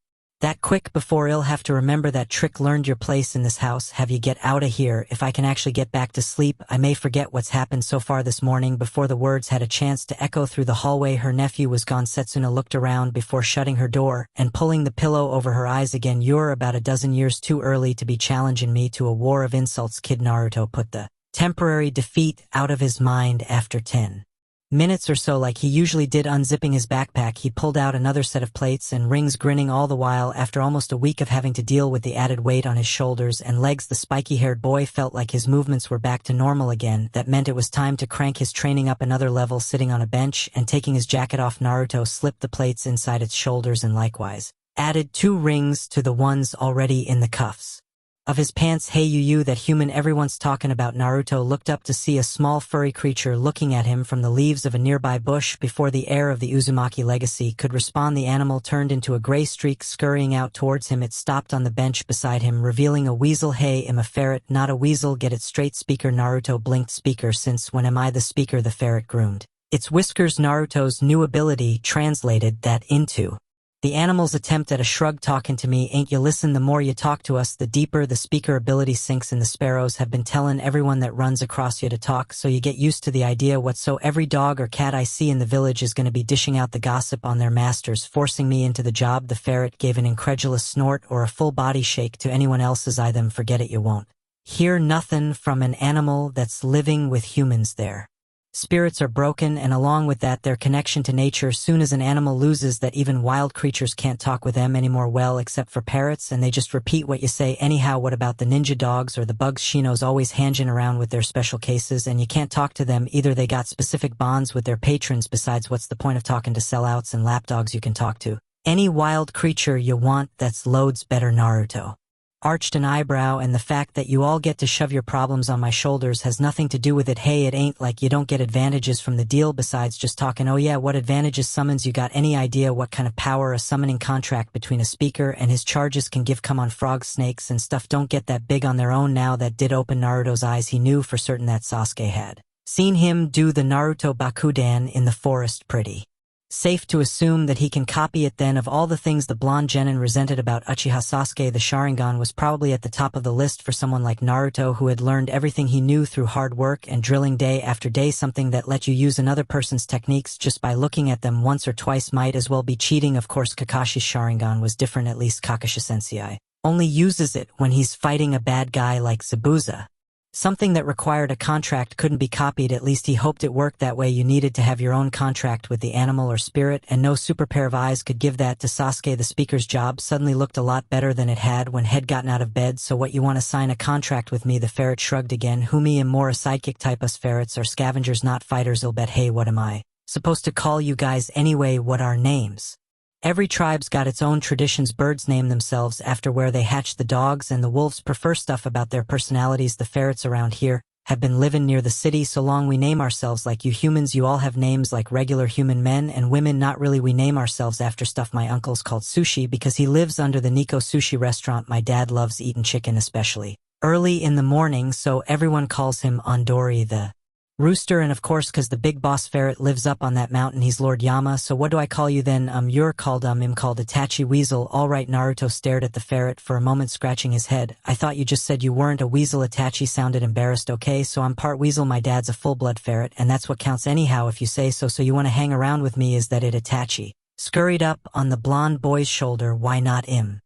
that quick before. I'll have to remember that trick. Learned your place in this house. Have you get out of here. If I can actually get back to sleep, I may forget what's happened so far this morning. Before the words had a chance to echo through the hallway, her nephew was gone. Setsuna looked around before shutting her door and pulling the pillow over her eyes again. You're about a dozen years too early to be challenging me to a war of insults, kid. Naruto put the temporary defeat out of his mind. After 10 minutes or so, like he usually did, unzipping his backpack, he pulled out another set of plates and rings, grinning all the while. After almost a week of having to deal with the added weight on his shoulders and legs, the spiky-haired boy felt like his movements were back to normal again. That meant it was time to crank his training up another level. Sitting on a bench and taking his jacket off, Naruto slipped the plates inside its shoulders and likewise added 2 rings to the ones already in the cuffs of his pants. Hey you, that human everyone's talking about. Naruto looked up to see a small furry creature looking at him from the leaves of a nearby bush. Before the heir of the Uzumaki legacy could respond, the animal turned into a gray streak, scurrying out towards him. It stopped on the bench beside him, revealing a weasel. Hey, I'm a ferret, not a weasel. Get it straight, speaker. Naruto blinked. Speaker? Since when am I the speaker? The ferret groomed its whiskers. Naruto's new ability translated that into the animal's attempt at a shrug. Talking to me, ain't you? Listen, the more you talk to us, the deeper the speaker ability sinks in. The sparrows have been telling everyone that runs across you to talk, so you get used to the idea. What, so every dog or cat I see in the village is going to be dishing out the gossip on their masters, forcing me into the job? The ferret gave an incredulous snort or a full body shake to anyone else's eye. Them forget it, you won't hear nothing from an animal that's living with humans there. Spirits are broken, and along with that their connection to nature. Soon as an animal loses that, even wild creatures can't talk with them anymore, well, except for parrots, and they just repeat what you say anyhow. What about the ninja dogs or the bugs Shino's always hanging around with their special cases, and you can't talk to them either. They got specific bonds with their patrons. Besides, what's the point of talking to sellouts and lapdogs? You can talk to any wild creature you want. That's loads better. Naruto arched an eyebrow, and the fact that you all get to shove your problems on my shoulders has nothing to do with it. Hey, it ain't like you don't get advantages from the deal besides just talking. Oh yeah, what advantages? Summons. You got any idea what kind of power a summoning contract between a speaker and his charges can give? Come on, frogs, snakes, and stuff don't get that big on their own. Now that did open Naruto's eyes. He knew for certain that Sasuke had seen him do the Naruto Bakudan in the forest. Pretty safe to assume that he can copy it then. Of all the things the blonde genin resented about Uchiha Sasuke, the Sharingan was probably at the top of the list for someone like Naruto, who had learned everything he knew through hard work and drilling day after day. Something that let you use another person's techniques just by looking at them once or twice might as well be cheating. Of course, Kakashi's Sharingan was different. At least Kakashi Sensei only uses it when he's fighting a bad guy like Zabuza. Something that required a contract couldn't be copied. At least he hoped it worked that way. You needed to have your own contract with the animal or spirit, and no super pair of eyes could give that to Sasuke. The speaker's job suddenly looked a lot better than it had when he'd gotten out of bed. So what, you want to sign a contract with me? The ferret shrugged again. Who, me? Am more a sidekick type. Us ferrets are scavengers, not fighters. I'll bet. Hey, what am I supposed to call you guys anyway? What are names? Every tribe's got its own traditions. Birds name themselves after where they hatch. The dogs and the wolves prefer stuff about their personalities. The ferrets around here have been living near the city so long we name ourselves like you humans. You all have names like regular human men and women. Not really. We name ourselves after stuff. My uncle's called Sushi because he lives under the Nico Sushi restaurant. My dad loves eating chicken, especially early in the morning, so everyone calls him Ondori the rooster. And of course, cause the big boss ferret lives up on that mountain, he's Lord Yama. So what do I call you then? You're called I'm called Itachi Weasel. All right. Naruto stared at the ferret for a moment, scratching his head. I thought you just said you weren't a weasel. Itachi sounded embarrassed. Okay, so I'm part weasel. My dad's a full-blood ferret, and that's what counts anyhow if you say so. So you want to hang around with me, is that it? Itachi scurried up on the blonde boy's shoulder. Why not him?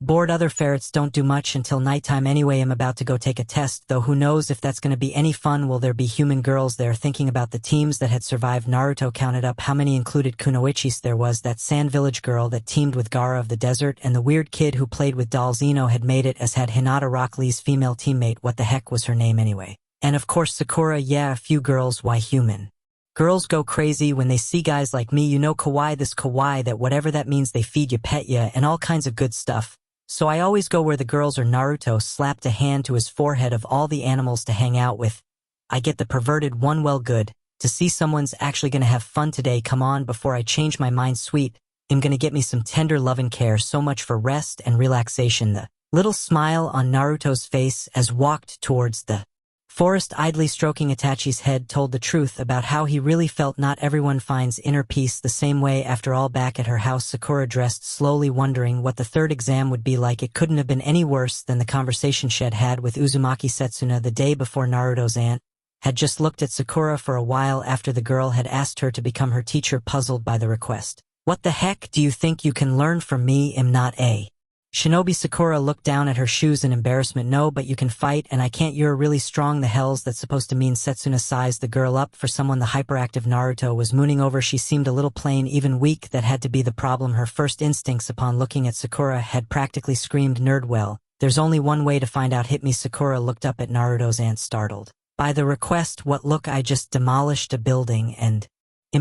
Bored. Other ferrets don't do much until nighttime anyway. I'm about to go take a test, though who knows if that's gonna be any fun. Will there be human girls there? Thinking about the teams that had survived, Naruto counted up how many included Kunoichis. There was that Sand Village girl that teamed with Gaara of the desert, and the weird kid who played with dolls. Ino had made it, as had Hinata, Rock Lee's female teammate. What the heck was her name anyway? And of course Sakura. Yeah, a few girls. Why, human girls go crazy when they see guys like me. You know, kawaii. This kawaii, that whatever that means. They feed you, pet you, and all kinds of good stuff. So I always go where the girls are. Naruto slapped a hand to his forehead. Of all the animals to hang out with, I get the perverted one. Well, good to see someone's actually gonna have fun today. Come on, before I change my mind. Sweet, I'm gonna get me some tender love and care. So much for rest and relaxation. The little smile on Naruto's face as walked towards the forest, idly stroking Itachi's head, told the truth about how he really felt. Not everyone finds inner peace the same way. After all, back at her house, Sakura dressed slowly, wondering what the third exam would be like. It couldn't have been any worse than the conversation she'd had with Uzumaki Setsuna the day before. Naruto's aunt had just looked at Sakura for a while after the girl had asked her to become her teacher, puzzled by the request. What the heck do you think you can learn from me? I'm not a shinobi. Sakura looked down at her shoes in embarrassment. No, but you can fight, and I can't. You're really strong. The hell's that supposed to mean? Setsuna sized the girl up for someone the hyperactive Naruto was mooning over. She seemed a little plain, even weak. That had to be the problem. Her first instincts upon looking at Sakura had practically screamed nerd. Well, there's only one way to find out. Hit me. Sakura looked up at Naruto's aunt, startled by the request. What? Look, I just demolished a building and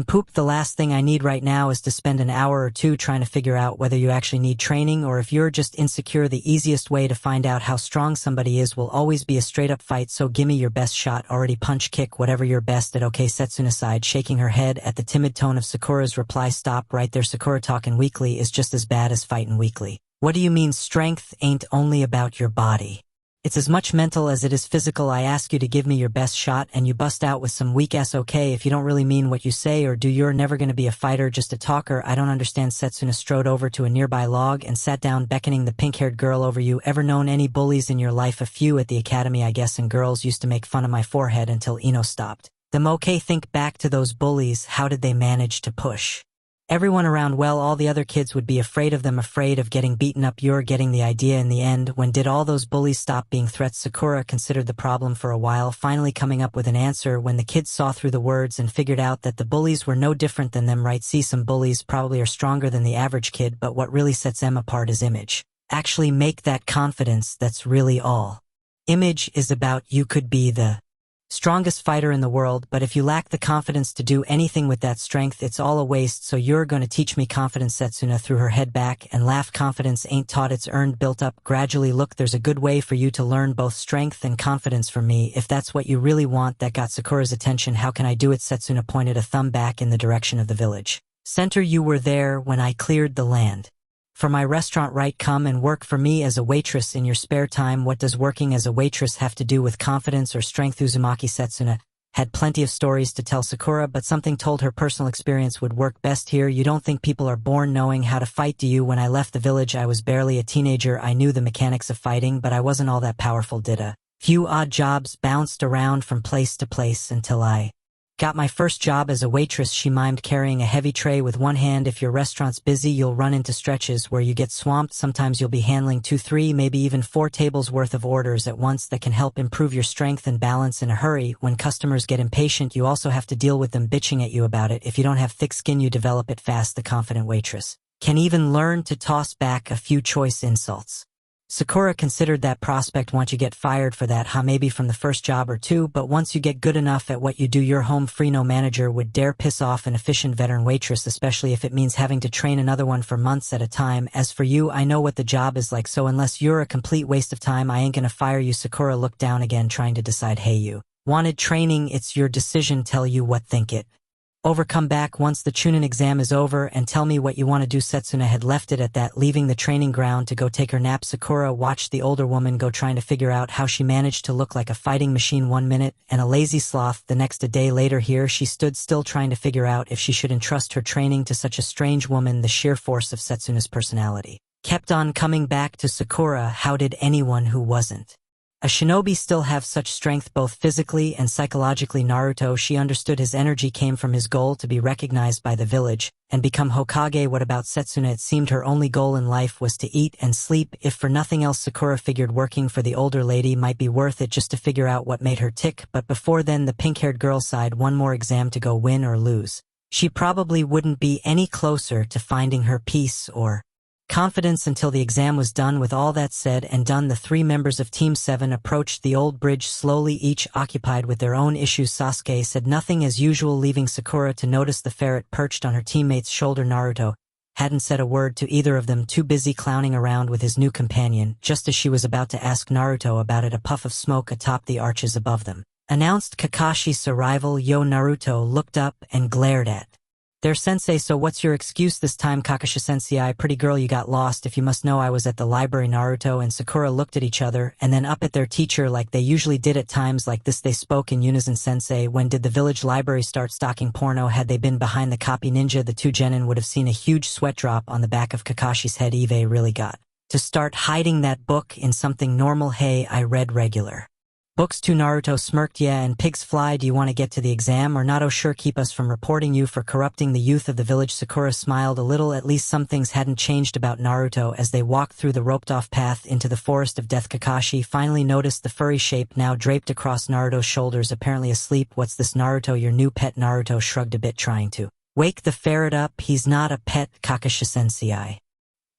pooped. The last thing I need right now is to spend an hour or two trying to figure out whether you actually need training or if you're just insecure. The easiest way to find out how strong somebody is will always be a straight-up fight, so gimme your best shot. Already punch, kick, whatever you're best at. Okay, Setsuna sighed, shaking her head at the timid tone of Sakura's reply. Stop right there. Sakura, talking weakly is just as bad as fighting weakly. What do you mean? Strength ain't only about your body. It's as much mental as it is physical. I ask you to give me your best shot and you bust out with some weak ass. Okay, if you don't really mean what you say, or do, you're never gonna be a fighter, just a talker. I don't understand. Setsuna strode over to a nearby log and sat down, beckoning the pink-haired girl over. You ever known any bullies in your life? A few at the academy, I guess, and girls used to make fun of my forehead until Ino stopped them. Okay, think back to those bullies. How did they manage to push Everyone around, well, all the other kids would be afraid of them, afraid of getting beaten up. You're getting the idea. In the end, when did all those bullies stop being threats? Sakura considered the problem for a while, finally coming up with an answer when the kids saw through the words and figured out that the bullies were no different than them, right? See, some bullies probably are stronger than the average kid, but what really sets them apart is image. Actually make that confidence, that's really all. Image is about you could be the strongest fighter in the world, but if you lack the confidence to do anything with that strength, it's all a waste. So you're going to teach me confidence. Setsuna threw her head back and laughed. Confidence ain't taught, it's earned, built up gradually. Look, there's a good way for you to learn both strength and confidence from me, if that's what you really want. That got Sakura's attention. How can I do it? Setsuna pointed a thumb back in the direction of the village center. You were there when I cleared the land for my restaurant, right? Come and work for me as a waitress in your spare time. What does working as a waitress have to do with confidence or strength? Uzumaki Setsuna had plenty of stories to tell Sakura, but something told her personal experience would work best here. You don't think people are born knowing how to fight, do you? When I left the village, I was barely a teenager. I knew the mechanics of fighting, but I wasn't all that powerful. Did a few odd jobs, bounced around from place to place until I got my first job as a waitress. She mimed, carrying a heavy tray with one hand. If your restaurant's busy, you'll run into stretches where you get swamped. Sometimes you'll be handling 2, 3, maybe even 4 tables worth of orders at once. That can help improve your strength and balance in a hurry. When customers get impatient, you also have to deal with them bitching at you about it. If you don't have thick skin, you develop it fast. The confident waitress can even learn to toss back a few choice insults. Sakura considered that prospect. Once you get fired for that, maybe from the first job or 2, but once you get good enough at what you do, you're home free. No manager would dare piss off an efficient veteran waitress, especially if it means having to train another one for months at a time. As for you, I know what the job is like, so unless you're a complete waste of time, I ain't gonna fire you. Sakura looked down again, trying to decide. Hey, you wanted training, it's your decision. Tell you what, think it over. Come back once the Chunin exam is over and tell me what you want to do. Setsuna had left it at that, leaving the training ground to go take her nap. Sakura watched the older woman go, trying to figure out how she managed to look like a fighting machine one minute and a lazy sloth the next. A day later, here she stood still, trying to figure out if she should entrust her training to such a strange woman. The sheer force of Setsuna's personality kept on coming back to Sakura. How did anyone who wasn't a shinobi still have such strength, both physically and psychologically? Naruto, she understood his energy came from his goal to be recognized by the village and become Hokage. What about Setsuna? It seemed her only goal in life was to eat and sleep. If for nothing else, Sakura figured working for the older lady might be worth it, just to figure out what made her tick. But before then, the pink-haired girl sighed. One more exam to go, win or lose. She probably wouldn't be any closer to finding her peace or confidence until the exam was done. With all that said and done, the 3 members of Team 7 approached the old bridge slowly, each occupied with their own issues. Sasuke said nothing as usual, leaving Sakura to notice the ferret perched on her teammate's shoulder. Naruto hadn't said a word to either of them, too busy clowning around with his new companion. Just as she was about to ask Naruto about it, a puff of smoke atop the arches above them announced Kakashi's arrival. Yo, Naruto looked up and glared at their sensei. So what's your excuse this time, Kakashi-sensei? Pretty girl, you got lost. If you must know, I was at the library. Naruto and Sakura looked at each other and then up at their teacher like they usually did. At times like this they spoke in unison. Sensei, when did the village library start stocking porno? Had they been behind the copy ninja, the 2 genin would have seen a huge sweat drop on the back of Kakashi's head. Eve really got to start hiding that book in something normal. Hey, I read regular books too. Naruto smirked. Yeah, and pigs fly. Do you want to get to the exam or not? Oh sure, keep us from reporting you for corrupting the youth of the village. Sakura smiled a little. At least some things hadn't changed about Naruto. As they walked through the roped-off path into the forest of death, Kakashi finally noticed the furry shape now draped across Naruto's shoulders, apparently asleep. What's this, Naruto? Your new pet? Naruto shrugged a bit, trying to wake the ferret up. He's not a pet, Kakashi-sensei.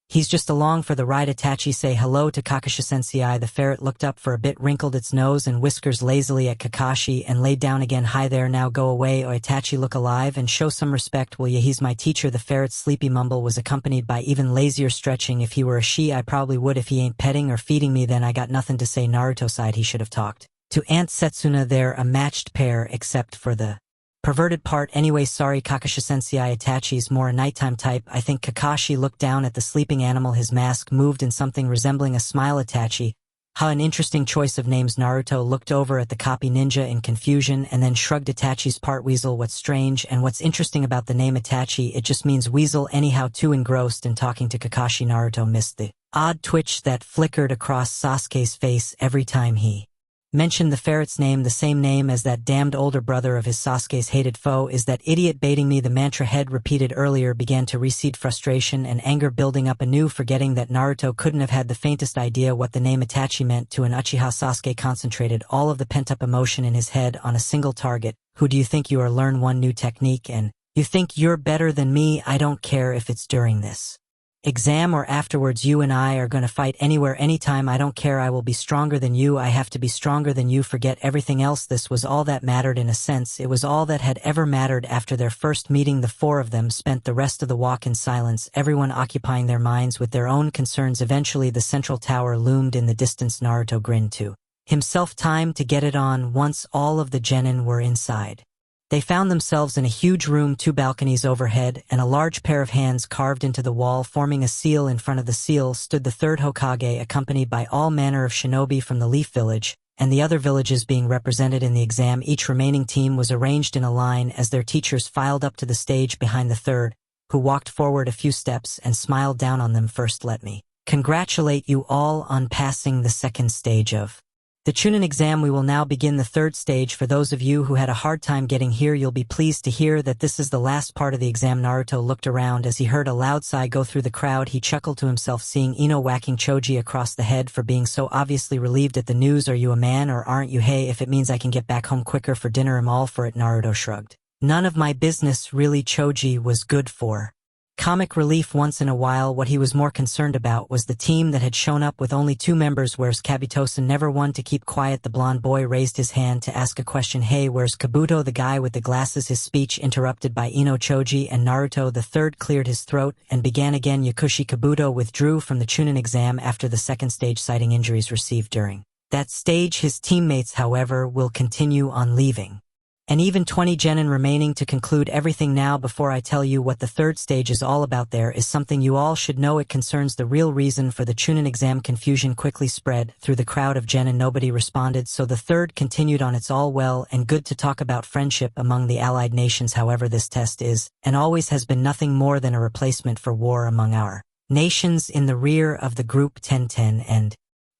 He's just along for the ride. Itachi, say hello to Kakashi-sensei. The ferret looked up for a bit, wrinkled its nose and whiskers lazily at Kakashi, and laid down again. Hi there, now go away. Oh, Itachi, look alive and show some respect, will ya? He's my teacher. The ferret's sleepy mumble was accompanied by even lazier stretching. If he were a she, I probably would. If he ain't petting or feeding me, then I got nothing to say. Naruto sighed. He should have talked to Aunt Setsuna. They're a matched pair except for the perverted part. Anyway, sorry, Kakashi-sensei. Itachi's more a nighttime type, I think. Kakashi looked down at the sleeping animal. His mask moved in something resembling a smile. Itachi, an interesting choice of names. Naruto looked over at the copy ninja in confusion and then shrugged. Itachi's part weasel. What's strange and what's interesting about the name Itachi? It just means weasel. Anyhow, too engrossed in talking to Kakashi, Naruto missed the odd twitch that flickered across Sasuke's face every time he Mentioned the ferret's name, the same name as that damned older brother of his Sasuke's hated foe. Is that idiot baiting me? The mantra head repeated earlier began to recede, frustration and anger building up anew, forgetting that Naruto couldn't have had the faintest idea what the name Itachi meant to an Uchiha. Sasuke concentrated all of the pent-up emotion in his head on a single target. Who do you think you are? Learn one new technique and you think you're better than me? I don't care if it's during this exam or afterwards. You and I are gonna fight anywhere, anytime. I don't care. I will be stronger than you. I have to be stronger than you. Forget everything else. This was all that mattered. In a sense, it was all that had ever mattered. After their first meeting, the four of them spent the rest of the walk in silence, everyone occupying their minds with their own concerns. Eventually, the central tower loomed in the distance. Naruto grinned to himself. Time to get it on. Once all of the genin were inside, they found themselves in a huge room, 2 balconies overhead, and a large pair of hands carved into the wall, forming a seal. In front of the seal stood the third Hokage, accompanied by all manner of shinobi from the Leaf Village, and the other villages being represented in the exam. Each remaining team was arranged in a line as their teachers filed up to the stage behind the third, who walked forward a few steps and smiled down on them. First, let me congratulate you all on passing the second stage of the Chunin exam. We will now begin the third stage. For those of you who had a hard time getting here, you'll be pleased to hear that this is the last part of the exam. Naruto looked around as he heard a loud sigh go through the crowd. He chuckled to himself, seeing Ino whacking Choji across the head for being so obviously relieved at the news. Are you a man or aren't you? Hey, if it means I can get back home quicker for dinner, I'm all for it. Naruto shrugged. None of my business, really. Choji was good for comic relief once in a while. What he was more concerned about was the team that had shown up with only 2 members. Where's Kabuto-san? Never one to keep quiet. The blonde boy raised his hand to ask a question. Hey, where's Kabuto? The guy with the glasses. His speech interrupted by Ino, Choji, and Naruto. The third cleared his throat and began again. Yakushi. Kabuto withdrew from the Chunin exam after the second stage, citing injuries received during that stage. His teammates, however, will continue on, leaving and even 20 genin remaining to conclude everything. Now, before I tell you what the third stage is all about, there is something you all should know. It concerns the real reason for the Chunin exam. Confusion quickly spread through the crowd of genin. Nobody responded, so the third continued on. It's all well and good to talk about friendship among the allied nations. However, this test is, and always has been, nothing more than a replacement for war among our nations. In the rear of the group, Ten and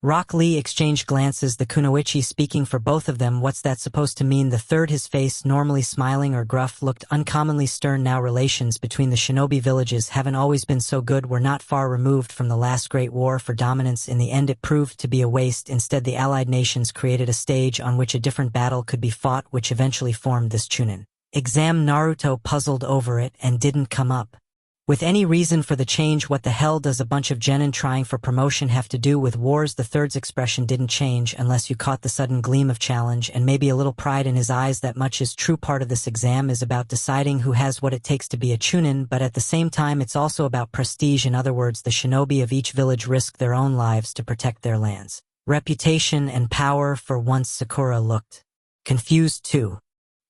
Rock Lee exchanged glances, the kunoichi speaking for both of them. What's that supposed to mean? The third, his face normally smiling or gruff, looked uncommonly stern. Now, relations between the shinobi villages haven't always been so good. We're not far removed from the last great war for dominance. In the end, it proved to be a waste. Instead, the allied nations created a stage on which a different battle could be fought, which eventually formed this Chunin exam. Naruto puzzled over it and didn't come up with any reason for the change. What the hell does a bunch of genin trying for promotion have to do with wars? The third's expression didn't change unless you caught the sudden gleam of challenge and maybe a little pride in his eyes. That much is true. Part of this exam is about deciding who has what it takes to be a Chunin, but at the same time it's also about prestige. In other words, the shinobi of each village risk their own lives to protect their lands, reputation, and power. For once, Sakura looked confused too.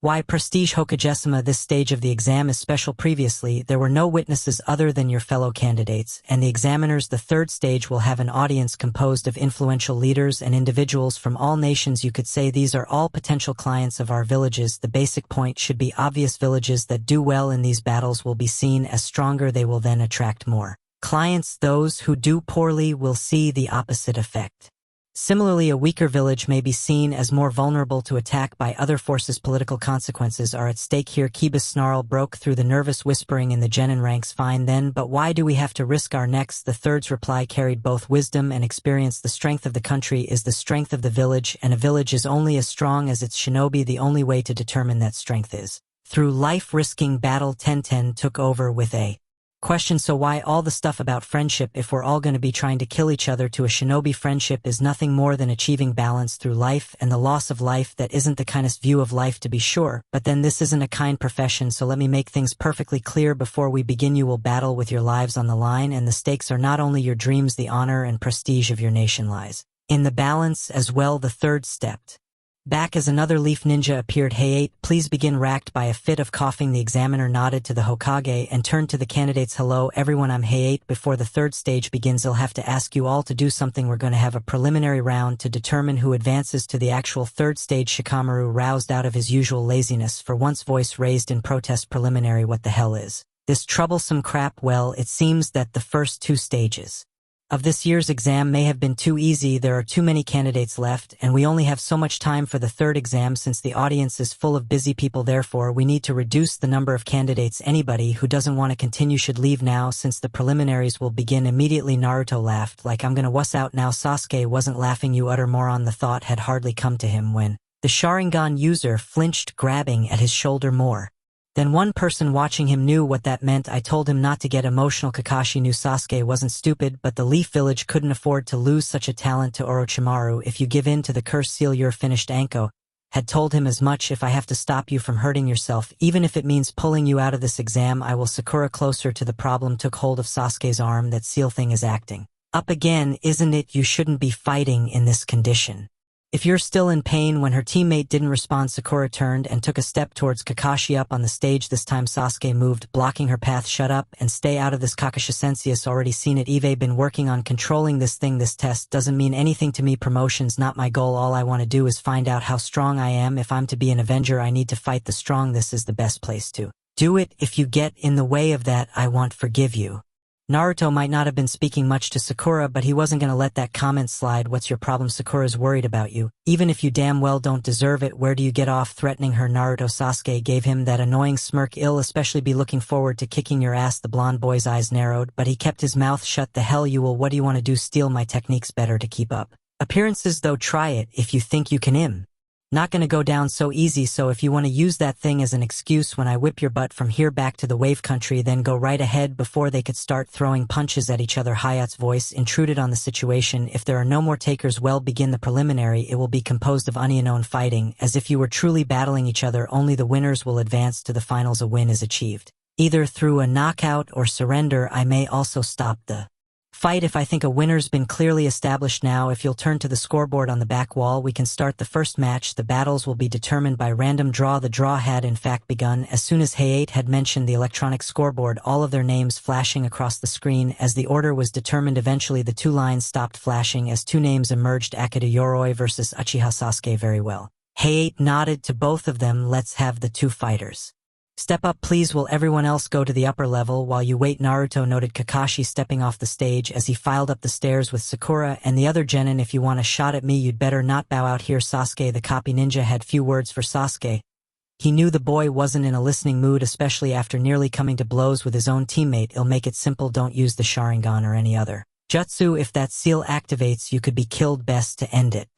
Why prestige, Hokage-sama? This stage of the exam is special. Previously, there were no witnesses other than your fellow candidates and the examiners. The third stage will have an audience composed of influential leaders and individuals from all nations. You could say these are all potential clients of our villages. The basic point should be obvious. Villages that do well in these battles will be seen as stronger. They will then attract more clients. Those who do poorly will see the opposite effect. Similarly, a weaker village may be seen as more vulnerable to attack by other forces. Political consequences are at stake here. Kiba's snarl broke through the nervous whispering in the genin ranks. Fine then, but why do we have to risk our necks? The third's reply carried both wisdom and experience. The strength of the country is the strength of the village, and a village is only as strong as its shinobi. The only way to determine that strength is through life-risking battle. Ten took over with a question. So why all the stuff about friendship if we're all going to be trying to kill each other? To a shinobi, friendship is nothing more than achieving balance through life and the loss of life. That isn't the kindest view of life, to be sure, but then this isn't a kind profession, so let me make things perfectly clear before we begin. You will battle with your lives on the line, and the stakes are not only your dreams. The honor and prestige of your nation lies in the balance as well. The third stepped back as another leaf ninja appeared. Hey 8, please begin. Racked by a fit of coughing, the examiner nodded to the Hokage and turned to the candidates. Hello everyone, I'm Hey 8. Before the third stage begins, I'll have to ask you all to do something. We're going to have a preliminary round to determine who advances to the actual third stage. Shikamaru roused out of his usual laziness, for once voice raised in protest. Preliminary? What the hell is this troublesome crap? Well, it seems that the first 2 stages of this year's exam may have been too easy. There are too many candidates left, and we only have so much time for the third exam since the audience is full of busy people. Therefore, we need to reduce the number of candidates. Anybody who doesn't want to continue should leave now since the preliminaries will begin immediately. Naruto laughed, like I'm gonna wuss out now. Sasuke wasn't laughing, you utter moron. The thought had hardly come to him when the Sharingan user flinched, grabbing at his shoulder more then one person watching him knew what that meant. I told him not to get emotional. Kakashi knew Sasuke wasn't stupid, but the Leaf Village couldn't afford to lose such a talent to Orochimaru. If you give in to the cursed seal, you're finished. Anko had told him as much. If I have to stop you from hurting yourself, even if it means pulling you out of this exam, I will. Sakura, closer to the problem, took hold of Sasuke's arm. That seal thing is acting up again, isn't it? You shouldn't be fighting in this condition. If you're still in pain. When her teammate didn't respond, Sakura turned and took a step towards Kakashi up on the stage. This time Sasuke moved, blocking her path. Shut up and stay out of this. Kakashi Sensei's already seen it. Eve been working on controlling this thing. This test doesn't mean anything to me. Promotion's not my goal. All I want to do is find out how strong I am. If I'm to be an Avenger, I need to fight the strong. This is the best place to do it. If you get in the way of that, I won't forgive you. Naruto might not have been speaking much to Sakura, but he wasn't gonna let that comment slide. What's your problem? Sakura's worried about you, even if you damn well don't deserve it. Where do you get off threatening her? Naruto. Sasuke gave him that annoying smirk. I'll especially be looking forward to kicking your ass. The blonde boy's eyes narrowed, but he kept his mouth shut. The hell you will. What do you want to do? Steal my techniques? Better to keep up appearances though. Try it if you think you can. Not gonna go down so easy. So if you want to use that thing as an excuse when I whip your butt from here back to the wave country, then go right ahead. Before they could start throwing punches at each other, Hayat's voice intruded on the situation. If there are no more takers, well, begin the preliminary. It will be composed of unknown fighting, as if you were truly battling each other. Only the winners will advance to the finals. A win is achieved either through a knockout or surrender. I may also stop the fight if I think a winner's been clearly established. Now, if you'll turn to the scoreboard on the back wall, we can start the first match. The battles will be determined by random draw. The draw had in fact begun as soon as Hayate had mentioned the electronic scoreboard, all of their names flashing across the screen. As the order was determined, eventually the two lines stopped flashing as two names emerged: Akita Yoroi versus Uchiha Sasuke. Very well. Hayate nodded to both of them. Let's have the two fighters step up, please. Will everyone else go to the upper level while you wait? Naruto noted Kakashi stepping off the stage as he filed up the stairs with Sakura and the other genin. If you want a shot at me, you'd better not bow out here. Sasuke, the copy ninja, had few words for Sasuke. He knew the boy wasn't in a listening mood, especially after nearly coming to blows with his own teammate. I'll make it simple. Don't use the Sharingan or any other jutsu. If that seal activates, you could be killed. Best to end it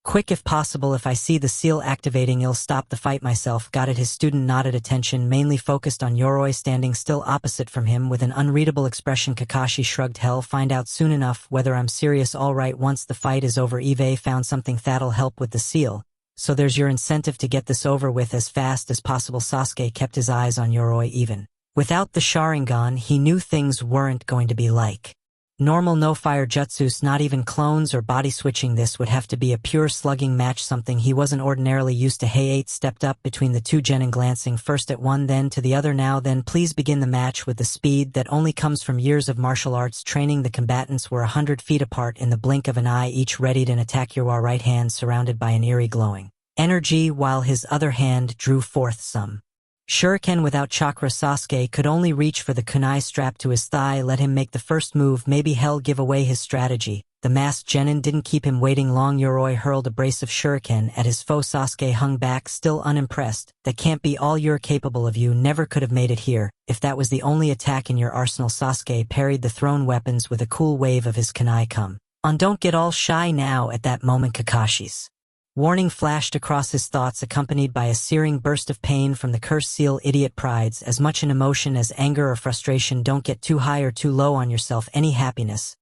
quick if possible. If I see the seal activating, I'll stop the fight myself. Got it? His student nodded, attention mainly focused on Yoroi standing still opposite from him with an unreadable expression. Kakashi shrugged. Hell, find out soon enough whether I'm serious. All right, once the fight is over, Eve found something that'll help with the seal, so there's your incentive to get this over with as fast as possible. Sasuke kept his eyes on Yoroi. Even without the Sharingan, he knew things weren't going to be like normal no fire jutsus, not even clones or body switching. This would have to be a pure slugging match, something he wasn't ordinarily used to. Hayate stepped up between the two genin, glancing first at one then to the other. Now then, please begin the match. With the speed that only comes from years of martial arts training, the combatants were 100 feet apart in the blink of an eye, each readied an attack. Your right hand surrounded by an eerie glowing energy, while his other hand drew forth some shuriken without chakra. Sasuke could only reach for the kunai strapped to his thigh. Let him make the first move. Maybe hell give away his strategy. The masked genin didn't keep him waiting long. Yoroi hurled a brace of shuriken at his foe. Sasuke hung back, still unimpressed. That can't be all you're capable of. You never could have made it here if that was the only attack in your arsenal. Sasuke parried the thrown weapons with a cool wave of his kunai. Come on, don't get all shy now. At that moment, Kakashi's warning flashed across his thoughts, accompanied by a searing burst of pain from the cursed seal. Idiot, pride's as much an emotion as anger or frustration. Don't get too high or too low on yourself. Any happiness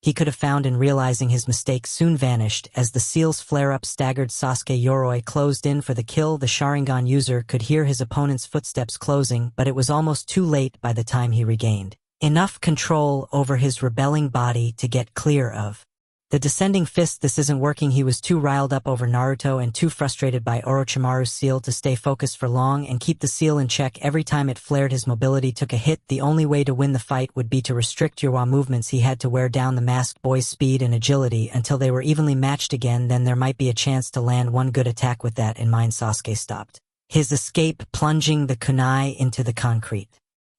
he could have found in realizing his mistake soon vanished as the seal's flare-up staggered Sasuke. Yoroi closed in for the kill. The Sharingan user could hear his opponent's footsteps closing, but it was almost too late by the time he regained enough control over his rebelling body to get clear of the descending fist. This isn't working. He was too riled up over Naruto and too frustrated by Orochimaru's seal to stay focused for long and keep the seal in check. Every time it flared, his mobility took a hit. The only way to win the fight would be to restrict Yoroi movements. He had to wear down the masked boy's speed and agility until they were evenly matched again. Then there might be a chance to land one good attack. With that in mind, Sasuke stopped his escape, plunging the kunai into the concrete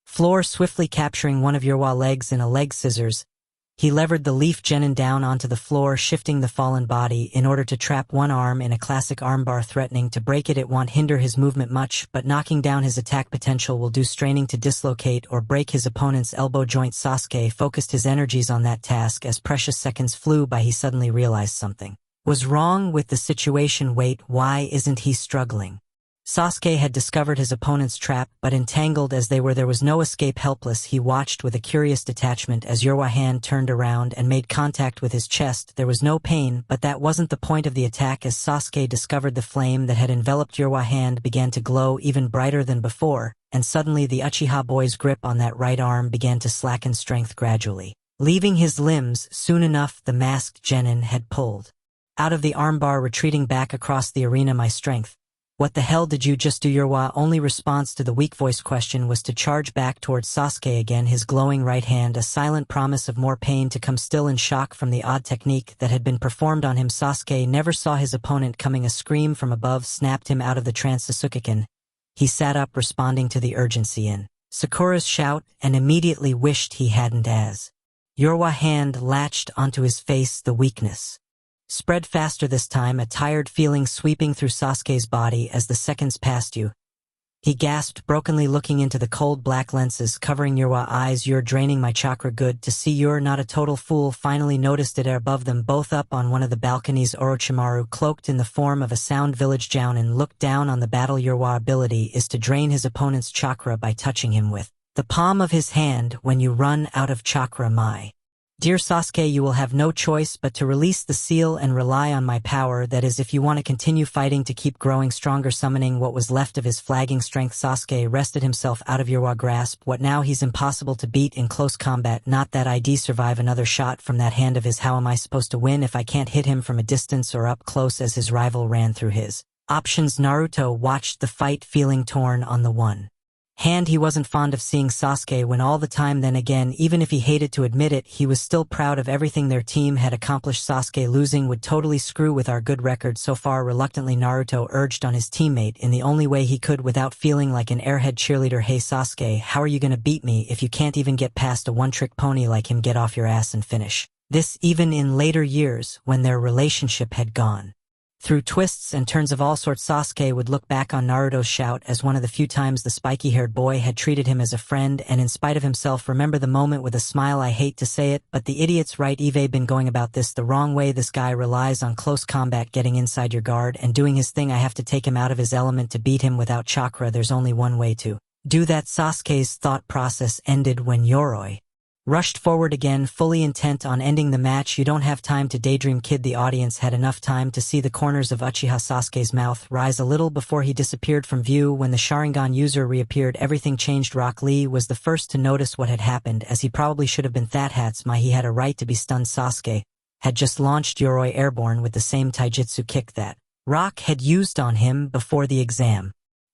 floor, swiftly capturing one of Yoroi legs in a leg scissors. He levered the leaf genin down onto the floor, shifting the fallen body in order to trap one arm in a classic armbar, threatening to break it. It won't hinder his movement much, but knocking down his attack potential will do, straining to dislocate or break his opponent's elbow joint. Sasuke focused his energies on that task. As precious seconds flew by, he suddenly realized something was wrong with the situation. Wait, why isn't he struggling? Sasuke had discovered his opponent's trap, but entangled as they were, there was no escape. Helpless, he watched with a curious detachment as Yorwa hand turned around and made contact with his chest. There was no pain, but that wasn't the point of the attack. As Sasuke discovered, the flame that had enveloped Yorwa hand began to glow even brighter than before, and suddenly the Uchiha boy's grip on that right arm began to slacken strength gradually, leaving his limbs. Soon enough, the masked genin had pulled out of the armbar, retreating back across the arena. My strength. What the hell did you just do? Yorwa only response to the weak voice question was to charge back towards Sasuke again, his glowing right hand a silent promise of more pain to come. Still in shock from the odd technique that had been performed on him, Sasuke never saw his opponent coming. A scream from above snapped him out of the trance. Sasuke-kun. He sat up, responding to the urgency in Sakura's shout, and immediately wished he hadn't. As Yorwa hand latched onto his face, the weakness spread faster this time, a tired feeling sweeping through Sasuke's body as the seconds passed. You. He gasped brokenly, looking into the cold black lenses covering Yorwa's eyes. You're draining my chakra. Good to see you're not a total fool. Finally noticed it. Above them both, up on one of the balconies, Orochimaru, cloaked in the form of a sound village Jounin, looked down on the battle. Yorwa's ability is to drain his opponent's chakra by touching him with the palm of his hand. When you run out of chakra, my dear Sasuke, you will have no choice but to release the seal and rely on my power. That is, if you want to continue fighting, to keep growing stronger. Summoning what was left of his flagging strength, Sasuke wrested himself out of Yorwa's grasp. What now? He's impossible to beat in close combat. Not that I'd survive another shot from that hand of his. How am I supposed to win if I can't hit him from a distance or up close? As his rival ran through his options, Naruto watched the fight, feeling torn. On the one hand, he wasn't fond of seeing Sasuke win all the time. Then again, even if he hated to admit it, he was still proud of everything their team had accomplished. Sasuke losing would totally screw with our good record so far. Reluctantly, Naruto urged on his teammate in the only way he could without feeling like an airhead cheerleader. Hey Sasuke, how are you gonna beat me if you can't even get past a one-trick pony like him? Get off your ass and finish this. Even in later years, when their relationship had gone through twists and turns of all sorts, Sasuke would look back on Naruto's shout as one of the few times the spiky-haired boy had treated him as a friend, and in spite of himself remember the moment with a smile. I hate to say it, but the idiot's right. You've been going about this the wrong way. This guy relies on close combat, getting inside your guard and doing his thing. I have to take him out of his element to beat him without chakra. There's only one way to do that. Sasuke's thought process ended when Yoroi rushed forward again, fully intent on ending the match. You don't have time to daydream, kid. The audience had enough time to see the corners of Uchiha Sasuke's mouth rise a little before he disappeared from view. When the Sharingan user reappeared, everything changed. Rock Lee was the first to notice what had happened, as he probably should have been. That hat's my, he had a right to be stunned. Sasuke had just launched Yoroi airborne with the same taijutsu kick that Rock had used on him before the exam.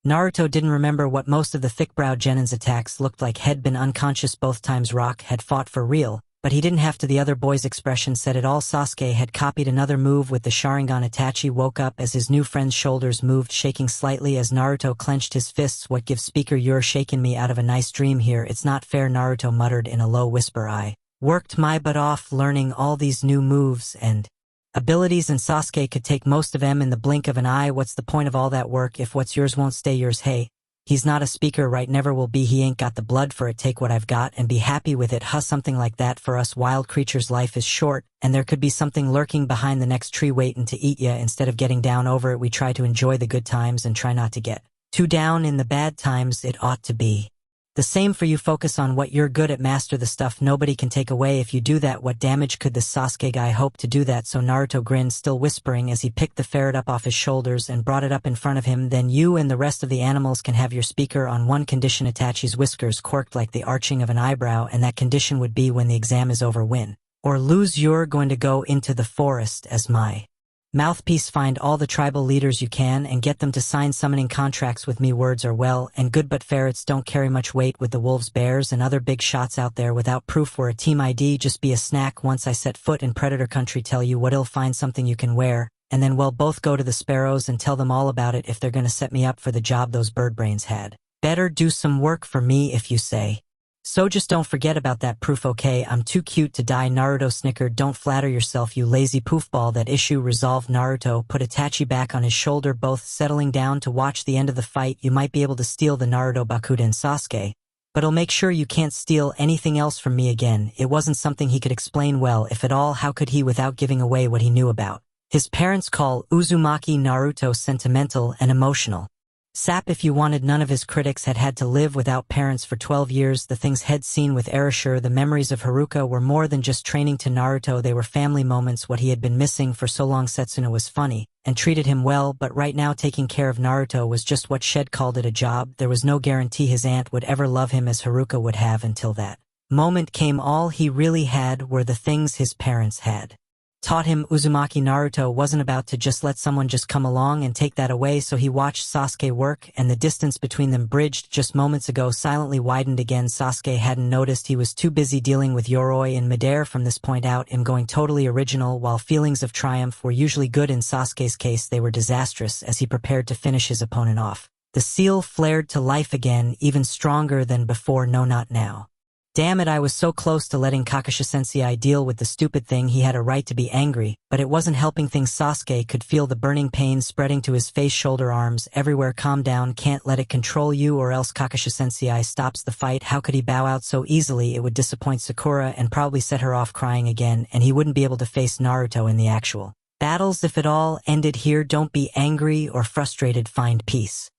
Naruto didn't remember what most of the thick-browed genin's attacks looked like. Had been unconscious both times Rock had fought for real, but he didn't have to. The other boy's expression said it all. Sasuke had copied another move with the Sharingan. Itachi woke up as his new friend's shoulders moved, shaking slightly as Naruto clenched his fists. What gives? Speaker, you're shaking me out of a nice dream here. It's not fair, Naruto muttered in a low whisper. I worked my butt off learning all these new moves and abilities, and Sasuke could take most of them in the blink of an eye. What's the point of all that work if what's yours won't stay yours? Hey, he's not a speaker, right? Never will be. He ain't got the blood for it. Take what I've got and be happy with it. Something like that. For us wild creatures, life is short, and there could be something lurking behind the next tree waiting to eat ya. Instead of getting down over it, we try to enjoy the good times and try not to get too down in the bad times. It ought to be the same for you. Focus on what you're good at. Master the stuff nobody can take away. If you do that, what damage could this Sasuke guy hope to do that? So Naruto grinned, still whispering, as he picked the ferret up off his shoulders and brought it up in front of him. Then you and the rest of the animals can have your speaker on one condition. Itachi's whiskers quirked like the arching of an eyebrow, and that condition would be when the exam is over. Win or lose, you're going to go into the forest as my mouthpiece. Find all the tribal leaders you can and get them to sign summoning contracts with me. Words are well and good, but ferrets don't carry much weight with the wolves, bears, and other big shots out there. Without proof, we're a team. ID just be a snack. Once I set foot in predator country, tell you what, I'll find something you can wear, and then we'll both go to the sparrows and tell them all about it if they're gonna set me up for the job. Those bird brains had better do some work for me if you say So just don't forget about that proof, okay? I'm too cute to die. Naruto snickered. Don't flatter yourself, you lazy poofball. That issue resolved. Naruto put Itachi back on his shoulder, both settling down to watch the end of the fight. You might be able to steal the Naruto Bakuden Sasuke, but I'll make sure you can't steal anything else from me again. It wasn't something he could explain well, if at all. How could he without giving away what he knew about? His parents call Uzumaki Naruto sentimental and emotional. Sap, if you wanted. None of his critics had had to live without parents for 12 years. The things he'd seen with Erasure, the memories of Haruka, were more than just training to Naruto. They were family moments, what he had been missing for so long. Setsuna was funny and treated him well, but right now taking care of Naruto was just what Shed called it, a job. There was no guarantee his aunt would ever love him as Haruka would have until that moment came. All he really had were the things his parents had taught him. Uzumaki Naruto wasn't about to just let someone just come along and take that away, so he watched Sasuke work, and the distance between them, bridged just moments ago, silently widened again. Sasuke hadn't noticed. He was too busy dealing with Yoroi in midair. From this point out, him going totally original. While feelings of triumph were usually good, in Sasuke's case they were disastrous as he prepared to finish his opponent off. The seal flared to life again, even stronger than before. No, not now. Damn it, I was so close to letting Kakashi-sensei deal with the stupid thing. He had a right to be angry, but it wasn't helping things. Sasuke could feel the burning pain spreading to his face, shoulder, arms, everywhere. Calm down, can't let it control you or else Kakashi-sensei stops the fight. How could he bow out so easily? It would disappoint Sakura and probably set her off crying again, and he wouldn't be able to face Naruto in the actual battles. If it all ended here, don't be angry or frustrated, find peace,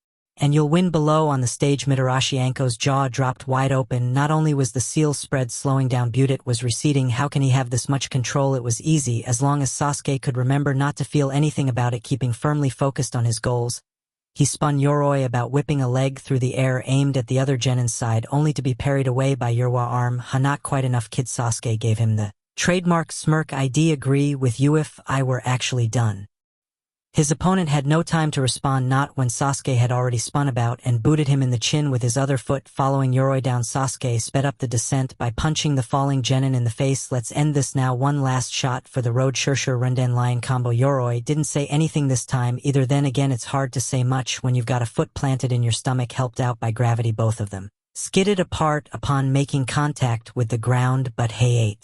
and you'll win. Below on the stage, Mitarashi Anko's jaw dropped wide open. Not only was the seal spread slowing down, Butet was receding. How can he have this much control? It was easy, as long as Sasuke could remember not to feel anything about it, keeping firmly focused on his goals. He spun Yoroi about, whipping a leg through the air, aimed at the other Genin's side, only to be parried away by Yorwa arm. Not quite enough, kid. Sasuke gave him the trademark smirk. I'd agree with you if I were actually done. His opponent had no time to respond, not when Sasuke had already spun about and booted him in the chin with his other foot. Following Yoroi down, Sasuke sped up the descent by punching the falling Genin in the face. Let's end this now. One last shot for the road. Shurshur Runden Lion combo. Yoroi didn't say anything this time either. Then again, it's hard to say much when you've got a foot planted in your stomach, helped out by gravity. Both of them skidded apart upon making contact with the ground, but hey,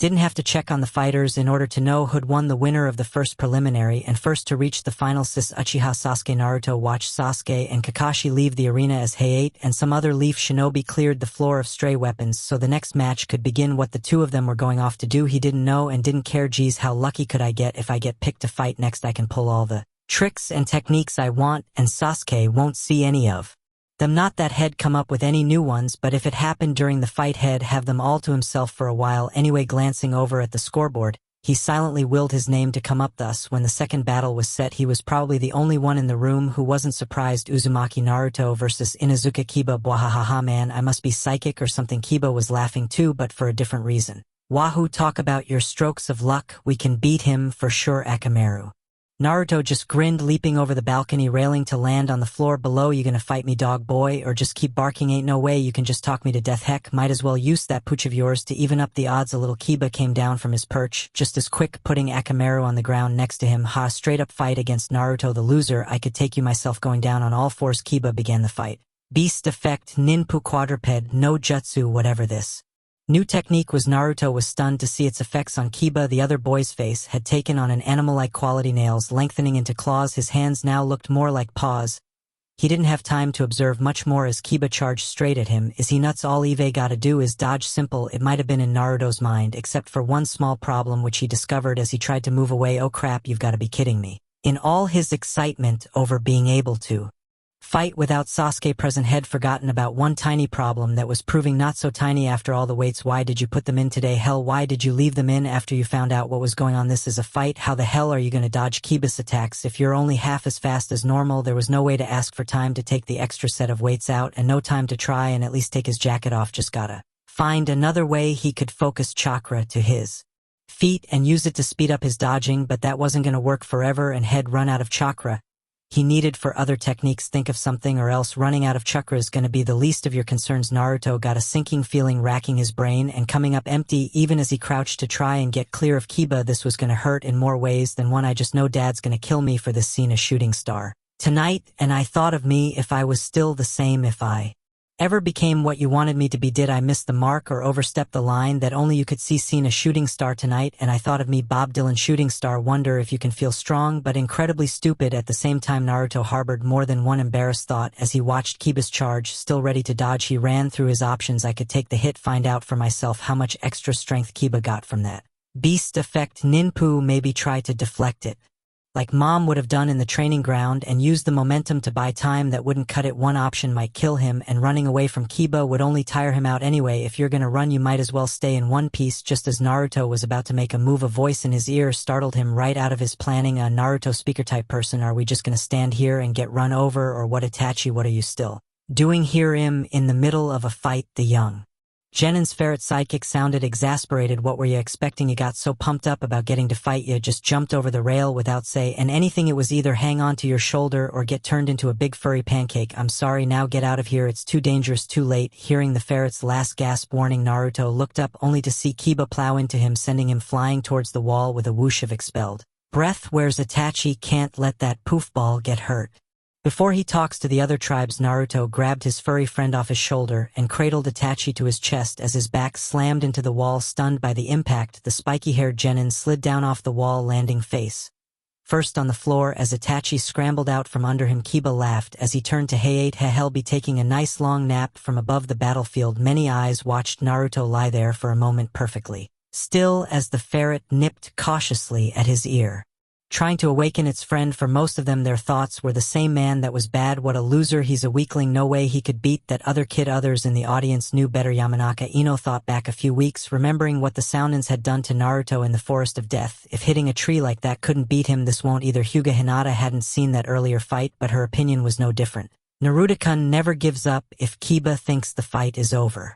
didn't have to check on the fighters in order to know who'd won. The winner of the first preliminary and first to reach the final, Sis Uchiha Sasuke. Naruto watched Sasuke and Kakashi leave the arena as Hayate and some other leaf shinobi cleared the floor of stray weapons so the next match could begin. What the two of them were going off to do, he didn't know and didn't care. Geez, how lucky could I get? If I get picked to fight next, I can pull all the tricks and techniques I want, and Sasuke won't see any of them. Not that he'd come up with any new ones, but if it happened during the fight, he'd have them all to himself for a while anyway. Glancing over at the scoreboard, he silently willed his name to come up. Thus, when the second battle was set, he was probably the only one in the room who wasn't surprised. Uzumaki Naruto versus Inuzuka Kiba. Bwahahaha, man, I must be psychic or something. Kiba was laughing too, but for a different reason. Wahoo, talk about your strokes of luck. We can beat him for sure, Akamaru. Naruto just grinned, leaping over the balcony railing to land on the floor below. You gonna fight me, dog boy, or just keep barking? Ain't no way you can just talk me to death. Heck, might as well use that pooch of yours to even up the odds a little. Kiba came down from his perch, just as quick, putting Akamaru on the ground next to him. Ha, straight up fight against Naruto the loser. I could take you myself. Going down on all fours, Kiba began the fight. Beast effect, ninpu quadruped, no jutsu, whatever this new technique was. Naruto was stunned to see its effects on Kiba. The other boy's face had taken on an animal-like quality, nails lengthening into claws. His hands now looked more like paws. He didn't have time to observe much more as Kiba charged straight at him. Is he nuts? All Eve gotta do is dodge. Simple. It might have been in Naruto's mind, except for one small problem which he discovered as he tried to move away. Oh crap, you've gotta be kidding me. In all his excitement over being able to fight without Sasuke present, had forgotten about one tiny problem that was proving not so tiny after all. The weights. Why did you put them in today? Hell, why did you leave them in after you found out what was going on? This is a fight. How the hell are you gonna dodge Kiba's attacks if you're only half as fast as normal? There was no way to ask for time to take the extra set of weights out, and no time to try and at least take his jacket off. Just gotta find another way he could focus chakra to his feet and use it to speed up his dodging, but that wasn't gonna work forever and had run out of chakra he needed for other techniques. Think of something, or else running out of chakra is gonna be the least of your concerns. Naruto got a sinking feeling racking his brain and coming up empty even as he crouched to try and get clear of Kiba. This was gonna hurt in more ways than one. I just know Dad's gonna kill me for this scene, a shooting star tonight, and I thought of me if I was still the same, if I Ever became what you wanted me to be? Did I miss the mark or overstep the line that only you could see? Seen a shooting star tonight and I thought of me, Bob Dylan. Shooting star. Wonder if you can feel strong but incredibly stupid at the same time. Naruto harbored more than one embarrassed thought as he watched Kiba's charge. Still ready to dodge, he ran through his options. I could take the hit, find out for myself how much extra strength Kiba got from that beast effect. Ninpu, maybe try to deflect it like Mom would have done in the training ground and use the momentum to buy time. That wouldn't cut it. One option might kill him, and running away from Kiba would only tire him out anyway. If you're gonna run, you might as well stay in one piece. Just as Naruto was about to make a move, a voice in his ear startled him right out of his planning. A Naruto speaker type person. Are we just gonna stand here and get run over, or what? Itachi, what are you still doing here? In the middle of a fight? The young Genin's ferret sidekick sounded exasperated. What were you expecting? You got so pumped up about getting to fight you just jumped over the rail without say and anything. It was either hang on to your shoulder or get turned into a big furry pancake. I'm sorry, now get out of here, it's too dangerous. Too late. Hearing the ferret's last gasp warning, Naruto looked up only to see Kiba plow into him, sending him flying towards the wall with a whoosh of expelled breath. Where's Itachi? Can't let that poofball get hurt. Before he talks to the other tribes, Naruto grabbed his furry friend off his shoulder and cradled Itachi to his chest as his back slammed into the wall. Stunned by the impact, the spiky-haired Genin slid down off the wall, landing face first on the floor. As Itachi scrambled out from under him, Kiba laughed as he turned to Hayate. He'll be taking a nice long nap. From above the battlefield, many eyes watched Naruto lie there for a moment perfectly still as the ferret nipped cautiously at his ear, trying to awaken its friend. For most of them, their thoughts were the same: man, that was bad, what a loser, he's a weakling, no way he could beat that other kid. Others in the audience knew better. Yamanaka Ino thought back a few weeks, remembering what the Soundins had done to Naruto in the Forest of Death. If hitting a tree like that couldn't beat him, this won't either. Hyuga Hinata hadn't seen that earlier fight, but her opinion was no different. Naruto-kun never gives up. If Kiba thinks the fight is over,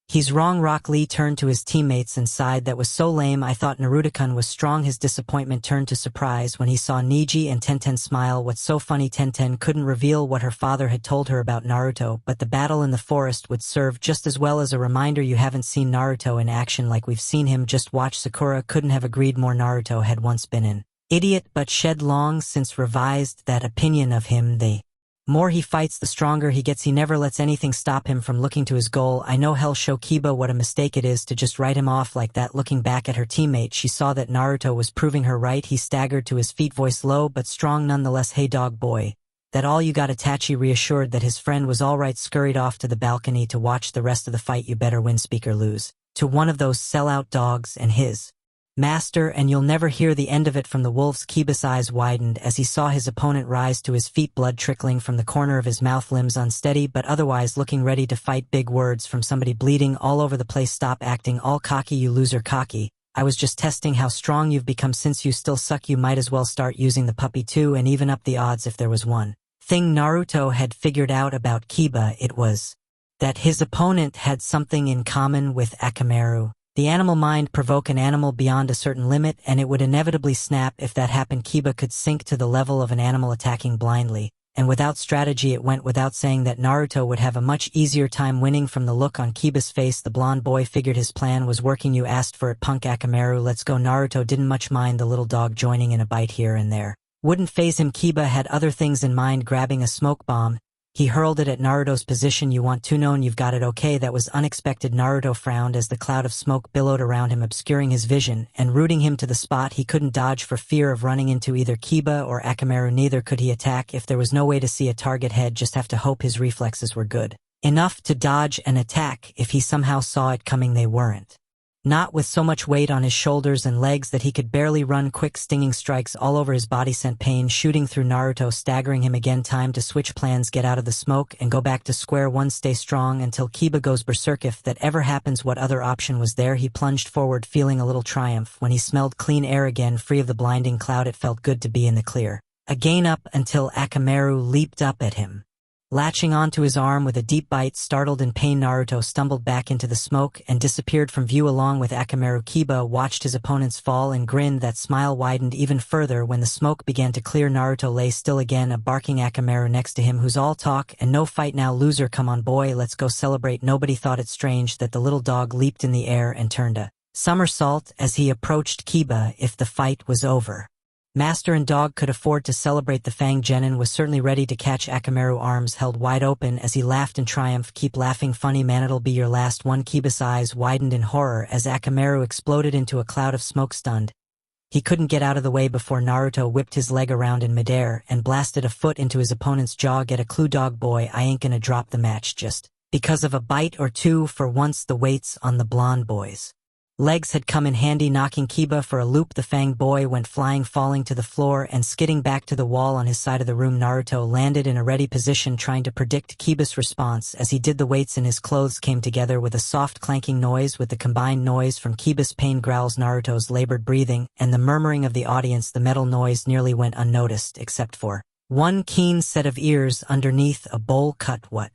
he's wrong. Rock Lee turned to his teammates and sighed. That was so lame. I thought Naruto-kun was strong. His disappointment turned to surprise when he saw Neji and Tenten smile. What's so funny? Tenten couldn't reveal what her father had told her about Naruto, but the battle in the forest would serve just as well as a reminder. You haven't seen Naruto in action like we've seen him. Just watch. Sakura couldn't have agreed more. Naruto had once been an idiot, but shed long since revised that opinion of him. The more he fights, the stronger he gets. He never lets anything stop him from looking to his goal. I know. Hell, show Kiba what a mistake it is to just write him off like that. Looking back at her teammate, she saw that Naruto was proving her right. He staggered to his feet, voice low but strong nonetheless. Hey dog boy, that all you got? Itachi, reassured that his friend was all right, scurried off to the balcony to watch the rest of the fight. You better win, speaker lose to one of those sellout dogs and his master, and you'll never hear the end of it. From the wolves, Kiba's eyes widened as he saw his opponent rise to his feet, blood trickling from the corner of his mouth, limbs unsteady but otherwise looking ready to fight. Big words from somebody bleeding all over the place. Stop acting all cocky, you loser. Cocky? I was just testing how strong you've become. Since you still suck, you might as well start using the puppy too and even up the odds. If there was one thing Naruto had figured out about Kiba, it was that his opponent had something in common with Akamaru. The animal mind provoke an animal beyond a certain limit, and it would inevitably snap. If that happened, Kiba could sink to the level of an animal attacking blindly and without strategy. It went without saying that Naruto would have a much easier time winning. From the look on Kiba's face, the blonde boy figured his plan was working. You asked for it, punk. Akamaru, let's go. Naruto didn't much mind the little dog joining in a bite here and there. Wouldn't faze him. Kiba had other things in mind. Grabbing a smoke bomb, he hurled it at Naruto's position. You want to know? You've got it. Okay, that was unexpected. Naruto frowned as the cloud of smoke billowed around him, obscuring his vision and rooting him to the spot he couldn't dodge for fear of running into either Kiba or Akamaru. Neither could he attack. If there was no way to see a target head, just have to hope his reflexes were good enough to dodge an attack. If he somehow saw it coming, they weren't. Not with so much weight on his shoulders and legs that he could barely run. Quick stinging strikes all over his body sent pain shooting through Naruto, staggering him again. Time to switch plans, get out of the smoke and go back to square one. Stay strong until Kiba goes berserk. If that ever happens, what other option was there? He plunged forward, feeling a little triumph when he smelled clean air again, free of the blinding cloud. It felt good to be in the clear again. Up until Akamaru leaped up at him, latching onto his arm with a deep bite. Startled and pained, Naruto stumbled back into the smoke and disappeared from view along with Akamaru. Kiba watched his opponents fall and grinned. That smile widened even further when the smoke began to clear. Naruto lay still again, a barking Akamaru next to him. Who's all talk and no fight now, loser? Come on boy, let's go celebrate. Nobody thought it strange that the little dog leaped in the air and turned a somersault as he approached Kiba. If the fight was over, Master and dog could afford to celebrate. The fanged genin was certainly ready to catch Akamaru, arms held wide open as he laughed in triumph. Keep laughing, funny man, it'll be your last one. Kiba's eyes widened in horror as Akamaru exploded into a cloud of smoke. Stunned, he couldn't get out of the way before Naruto whipped his leg around in midair and blasted a foot into his opponent's jaw. Get a clue, dog boy, I ain't gonna drop the match just because of a bite or two. For once the weights on the blonde boy's legs had come in handy, knocking Kiba for a loop. The fanged boy went flying, falling to the floor and skidding back to the wall on his side of the room. Naruto landed in a ready position, trying to predict Kiba's response. As he did, the weights in his clothes came together with a soft clanking noise. With the combined noise from Kiba's pain growls, Naruto's labored breathing, and the murmuring of the audience, the metal noise nearly went unnoticed, except for one keen set of ears underneath a bowl cut. What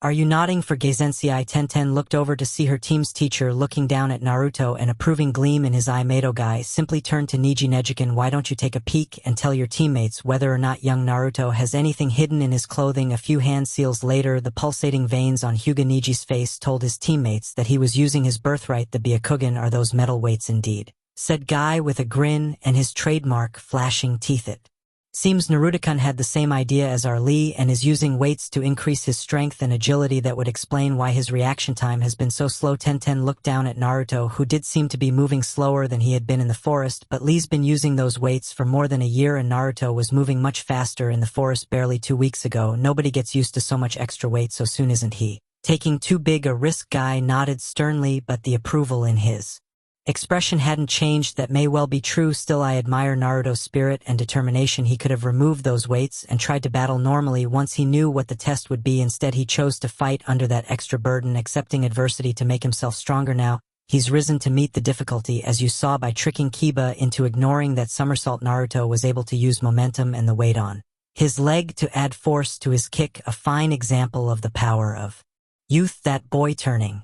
are you nodding for, Gazensei? Tenten looked over to see her team's teacher looking down at Naruto, an approving gleam in his eye. Madogai simply turned to Neji. Nejikan, why don't you take a peek and tell your teammates whether or not young Naruto has anything hidden in his clothing? A few hand seals later, the pulsating veins on Hyuga Neji's face told his teammates that he was using his birthright. The Byakugan are those metal weights indeed, said Guy with a grin and his trademark flashing teeth. It seems Naruto-kun had the same idea as our Lee and is using weights to increase his strength and agility. That would explain why his reaction time has been so slow. Tenten looked down at Naruto, who did seem to be moving slower than he had been in the forest, but Lee's been using those weights for more than a year and Naruto was moving much faster in the forest barely 2 weeks ago. Nobody gets used to so much extra weight so soon, isn't he taking too big a risk? Guy nodded sternly, but the approval in his expression hadn't changed. That may well be true. Still, I admire Naruto's spirit and determination. He could have removed those weights and tried to battle normally once he knew what the test would be. Instead, he chose to fight under that extra burden, accepting adversity to make himself stronger. Now, he's risen to meet the difficulty, as you saw by tricking Kiba into ignoring that somersault. Naruto was able to use momentum and the weight on his leg to add force to his kick, a fine example of the power of youth, that boy turning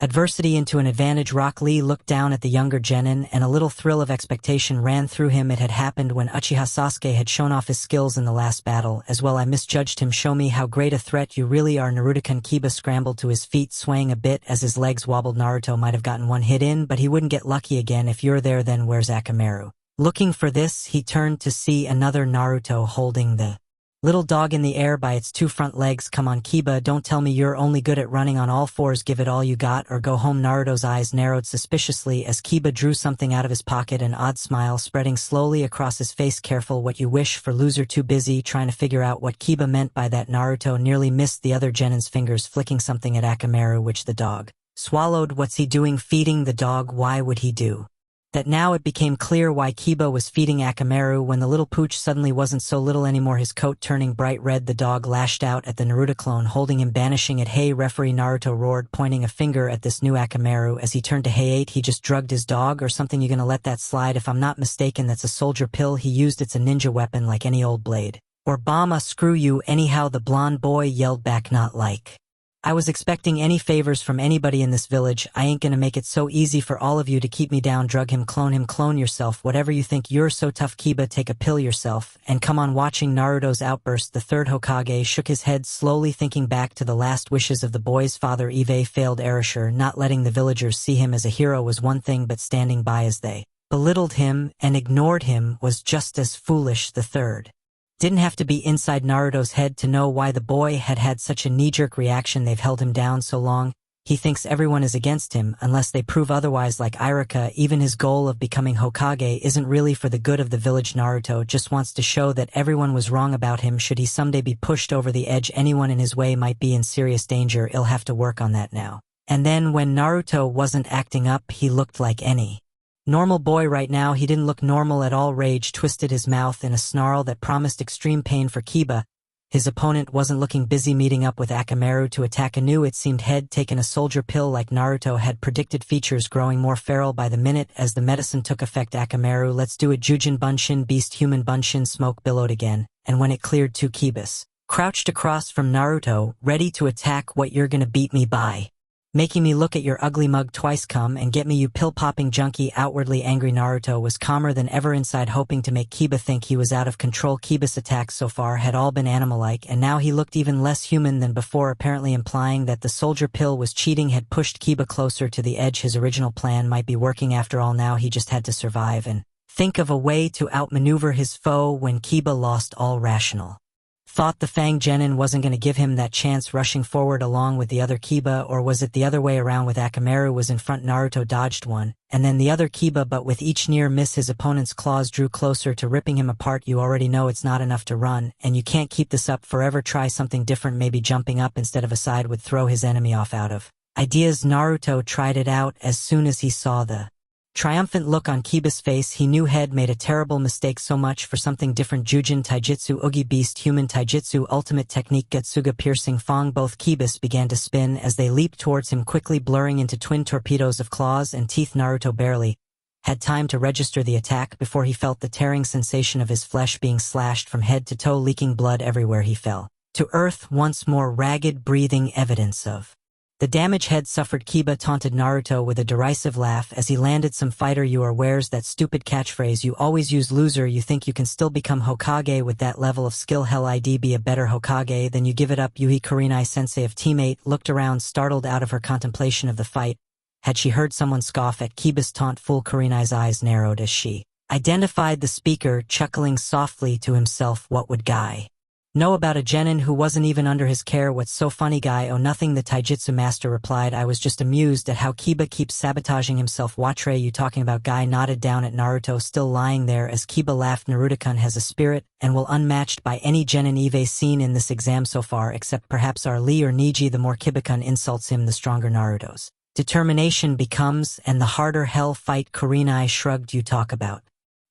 adversity into an advantage. Rock Lee looked down at the younger genin and a little thrill of expectation ran through him. It had happened when Uchiha Sasuke had shown off his skills in the last battle. As well, I misjudged him. Show me how great a threat you really are. Naruto-kun. Kiba scrambled to his feet, swaying a bit as his legs wobbled. Naruto might have gotten one hit in, but he wouldn't get lucky again. If you're there, then where's Akamaru? Looking for this, he turned to see another Naruto holding the little dog in the air by its 2 front legs. Come on, Kiba, don't tell me you're only good at running on all fours. Give it all you got or go home. Naruto's eyes narrowed suspiciously as Kiba drew something out of his pocket, an odd smile spreading slowly across his face. Careful what you wish for, loser. Too busy trying to figure out what Kiba meant by that, Naruto nearly missed the other genin's fingers flicking something at Akamaru, which the dog swallowed. What's he doing? Feeding the dog? Why would he do that? Now it became clear why Kiba was feeding Akamaru when the little pooch suddenly wasn't so little anymore, his coat turning bright red. The dog lashed out at the Naruto clone, holding him, banishing it. Hey, referee, Naruto roared, pointing a finger at this new Akamaru as he turned to Hey, he just drugged his dog or something? You gonna let that slide? If I'm not mistaken, that's a soldier pill he used. It's a ninja weapon like any old blade or bomb. Screw you anyhow, the blonde boy yelled back. Not like I was expecting any favors from anybody in this village. I ain't gonna make it so easy for all of you to keep me down. Drug him, clone yourself, whatever you think. You're so tough, Kiba, take a pill yourself and come on. Watching Naruto's outburst, the third Hokage shook his head slowly, thinking back to the last wishes of the boy's father. Eve failed erasure. Not letting the villagers see him as a hero was one thing, but standing by as they belittled him and ignored him was just as foolish. The third didn't have to be inside Naruto's head to know why the boy had had such a knee-jerk reaction. They've held him down so long, he thinks everyone is against him unless they prove otherwise. Like Iruka, even his goal of becoming Hokage isn't really for the good of the village. Naruto just wants to show that everyone was wrong about him. Should he someday be pushed over the edge, anyone in his way might be in serious danger. He'll have to work on that now. And then when Naruto wasn't acting up, he looked like any normal boy. Right now, he didn't look normal at all. Rage twisted his mouth in a snarl that promised extreme pain for Kiba. His opponent wasn't looking busy meeting up with Akamaru to attack anew. It seemed he'd taken a soldier pill like Naruto had predicted, features growing more feral by the minute as the medicine took effect. Akamaru, let's do it. Jujin Bunshin, beast human Bunshin. Smoke billowed again, and when it cleared, 2 Kibas crouched across from Naruto, ready to attack. What, you're gonna beat me by making me look at your ugly mug twice? Come and get me, you pill-popping junkie. Outwardly angry, Naruto was calmer than ever inside, hoping to make Kiba think he was out of control. Kiba's attacks so far had all been animal-like, and now he looked even less human than before, apparently implying that the soldier pill was cheating, had pushed Kiba closer to the edge. His original plan might be working after all. Now he just had to survive and Think of a way to outmaneuver his foe when Kiba lost all rational thought. The Fang Genin wasn't going to give him that chance, rushing forward along with the other Kiba, or was it the other way around? With Akamaru was in front, Naruto dodged one, and then the other Kiba, but with each near miss his opponent's claws drew closer to ripping him apart. You already know it's not enough to run, and you can't keep this up forever. Try something different, maybe jumping up instead of aside would throw his enemy off. Out of ideas, Naruto tried it out. As soon as he saw the triumphant look on Kiba's face, he knew he'd made a terrible mistake. So much for something different. Jujin Taijutsu, Ugi Beast, Human Taijutsu, Ultimate Technique, Getsuga, Piercing Fang. Both Kibas began to spin as they leaped towards him, quickly blurring into twin torpedoes of claws and teeth. Naruto barely had time to register the attack before he felt the tearing sensation of his flesh being slashed from head to toe, leaking blood everywhere. He fell to earth once more, ragged, breathing evidence of the damage had suffered. Kiba taunted Naruto with a derisive laugh as he landed some fighter. You are where's that stupid catchphrase you always use, loser? You think you can still become Hokage with that level of skill? Hell, I'd be a better Hokage than you. Give it up. Yui Kurenai sensei of teammate looked around, startled out of her contemplation of the fight. Had she heard someone scoff at Kiba's taunt? Fool. Kurenai's eyes narrowed as she identified the speaker, chuckling softly to himself. What would Guy know about a genin who wasn't even under his care? What's so funny, Guy? Oh, nothing, the taijutsu master replied. I was just amused at how Kiba keeps sabotaging himself. What are you talking about? Guy nodded down at Naruto, still lying there, as Kiba laughed. Naruto-kun has a spirit and will unmatched by any genin Eve seen in this exam so far, except perhaps our Lee or Niji. The more Kiba-kun insults him, the stronger Naruto's determination becomes, and the harder hell fight. Kurenai shrugged. You talk about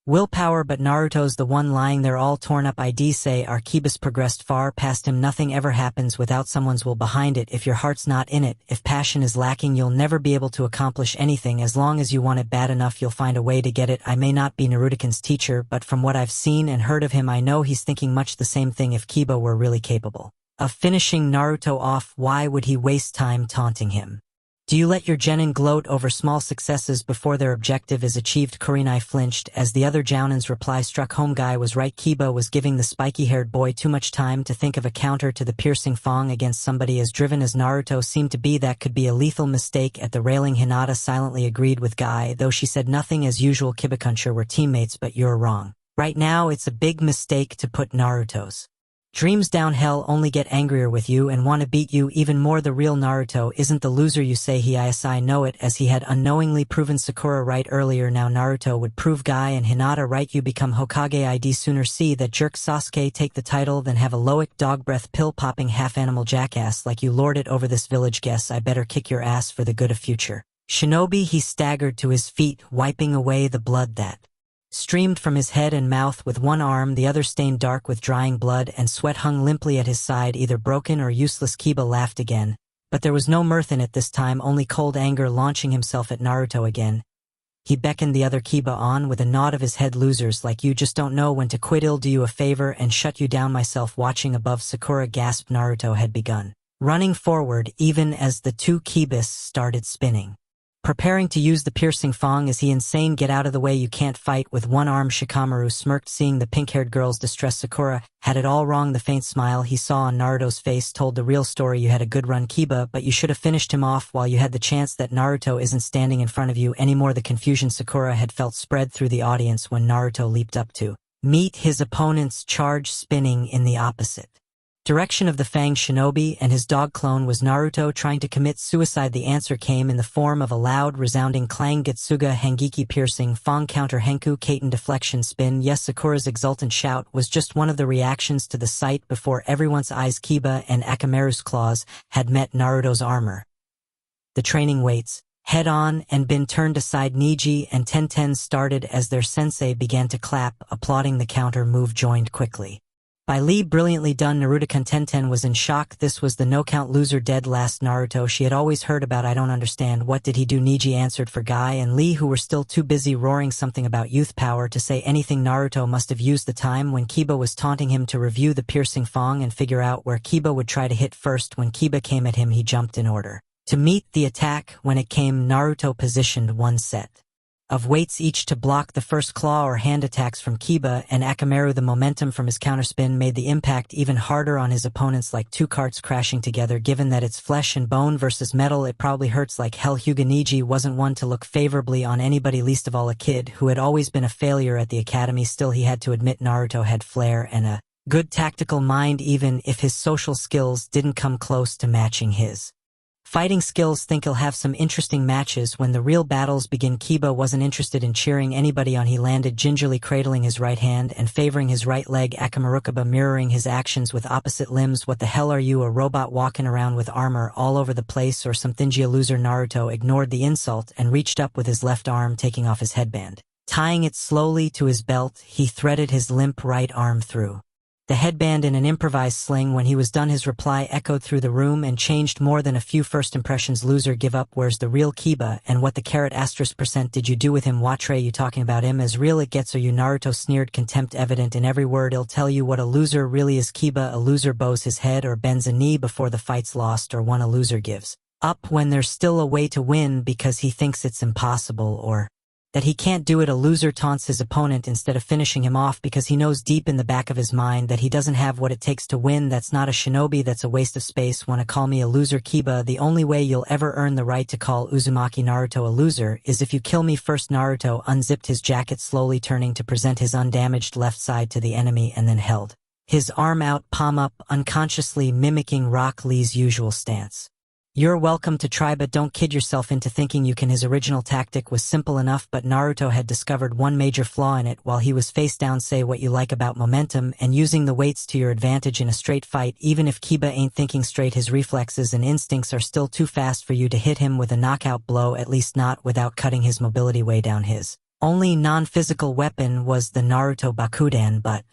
willpower, but Naruto's the one lying there all torn up. I'd say our Kibas progressed far past him. Nothing ever happens without someone's will behind it. If your heart's not in it, if passion is lacking, you'll never be able to accomplish anything. As long as you want it bad enough, you'll find a way to get it. I may not be Naruto-kun's teacher, but from what I've seen and heard of him, I know he's thinking much the same thing. If Kiba were really capable of finishing Naruto off, why would he waste time taunting him? Do you let your genin gloat over small successes before their objective is achieved? Kurenai flinched as the other jounin's reply struck home. Guy was right. Kiba was giving the spiky-haired boy too much time to think of a counter to the piercing Fang against somebody as driven as Naruto seemed to be. That could be a lethal mistake. At the railing, Hinata silently agreed with Guy, though she said nothing. As usual, Kiba-kun, we're teammates, but you're wrong. Right now, it's a big mistake to put Naruto's dreams down. Hell only get angrier with you and want to beat you even more. The real Naruto isn't the loser you say he is. I know it, as he had unknowingly proven Sakura right earlier. Now Naruto would prove Guy and Hinata right. You become Hokage. I'd sooner see that jerk Sasuke take the title than have a Loic dog breath pill-popping half-animal jackass like you lord it over this village. Guess I better kick your ass for the good of future shinobi. He staggered to his feet, wiping away the blood that streamed from his head and mouth with one arm, the other stained dark with drying blood, and sweat hung limply at his side, either broken or useless. Kiba laughed again, but there was no mirth in it this time, only cold anger. Launching himself at Naruto again, he beckoned the other Kiba on with a nod of his head. Losers like you just don't know when to quit. I'll do you a favor and shut you down myself. Watching above, Sakura gasped. Naruto had begun running forward even as the two Kibas started spinning, preparing to use the piercing Fang. Is he insane? Get out of the way, you can't fight with one arm. Shikamaru smirked, seeing the pink-haired girl's distress. Sakura had it all wrong. The faint smile he saw on Naruto's face told the real story. You had a good run, Kiba, but you should have finished him off while you had the chance. That Naruto isn't standing in front of you anymore. The confusion Sakura had felt spread through the audience when Naruto leaped up to meet his opponent's charge, spinning in the opposite direction of the Fang shinobi, and his dog clone. Was Naruto trying to commit suicide? The answer came in the form of a loud, resounding clang. Getsuga Hangiki, piercing Fang counter Henku Kaiten deflection spin. Yes, Sakura's exultant shout was just one of the reactions to the sight before everyone's eyes. Kiba and Akamaru's claws had met Naruto's armor, the training weights, head-on, and been turned aside. Niji and Tenten started as their sensei began to clap, applauding the counter move joined quickly by Lee. Brilliantly done, Naruto-kun. Tenten was in shock. This was the no-count loser dead last Naruto she had always heard about. I don't understand. What did he do? Niji answered for Guy and Lee, who were still too busy roaring something about youth power to say anything. Naruto must have used the time when Kiba was taunting him to review the piercing Fang and figure out where Kiba would try to hit first. When Kiba came at him, he jumped in order to meet the attack. When it came, Naruto positioned one set of weights each to block the first claw or hand attacks from Kiba, and Akamaru. The momentum from his counterspin made the impact even harder on his opponents, like two carts crashing together. Given that it's flesh and bone versus metal, it probably hurts like hell. Hyuga Neji wasn't one to look favorably on anybody, least of all a kid who had always been a failure at the academy. Still, he had to admit Naruto had flair and a good tactical mind, even if his social skills didn't come close to matching his fighting skills. Think he'll have some interesting matches when the real battles begin. Kiba wasn't interested in cheering anybody on. He landed, gingerly cradling his right hand and favoring his right leg. Akamarukuba mirroring his actions with opposite limbs. What the hell are you, a robot walking around with armor all over the place or something? A loser. Naruto ignored the insult and reached up with his left arm, taking off his headband. Tying it slowly to his belt, he threaded his limp right arm through the headband in an improvised sling. When he was done, his reply echoed through the room and changed more than a few first impressions. Loser, give up. Where's the real Kiba, and what the carat %% did you do with him? What are you talking about? Him as real it gets, are you? Naruto sneered, contempt evident in every word. I'll tell you what a loser really is. Kiba, a loser bows his head or bends a knee before the fight's lost or won. A loser gives up when there's still a way to win because he thinks it's impossible or that he can't do it. A loser taunts his opponent instead of finishing him off because he knows deep in the back of his mind that he doesn't have what it takes to win. That's not a shinobi, that's a waste of space. Wanna call me a loser? Kiba, the only way you'll ever earn the right to call Uzumaki Naruto a loser is if you kill me first. Naruto unzipped his jacket, slowly turning to present his undamaged left side to the enemy, and then held his arm out, palm up, unconsciously mimicking Rock Lee's usual stance. You're welcome to try, but don't kid yourself into thinking you can. His original tactic was simple enough, but Naruto had discovered one major flaw in it. While he was face down, say what you like about momentum and using the weights to your advantage in a straight fight. Even if Kiba ain't thinking straight, his reflexes and instincts are still too fast for you to hit him with a knockout blow, at least not without cutting his mobility way down. His only non-physical weapon was the Naruto Bakuden, but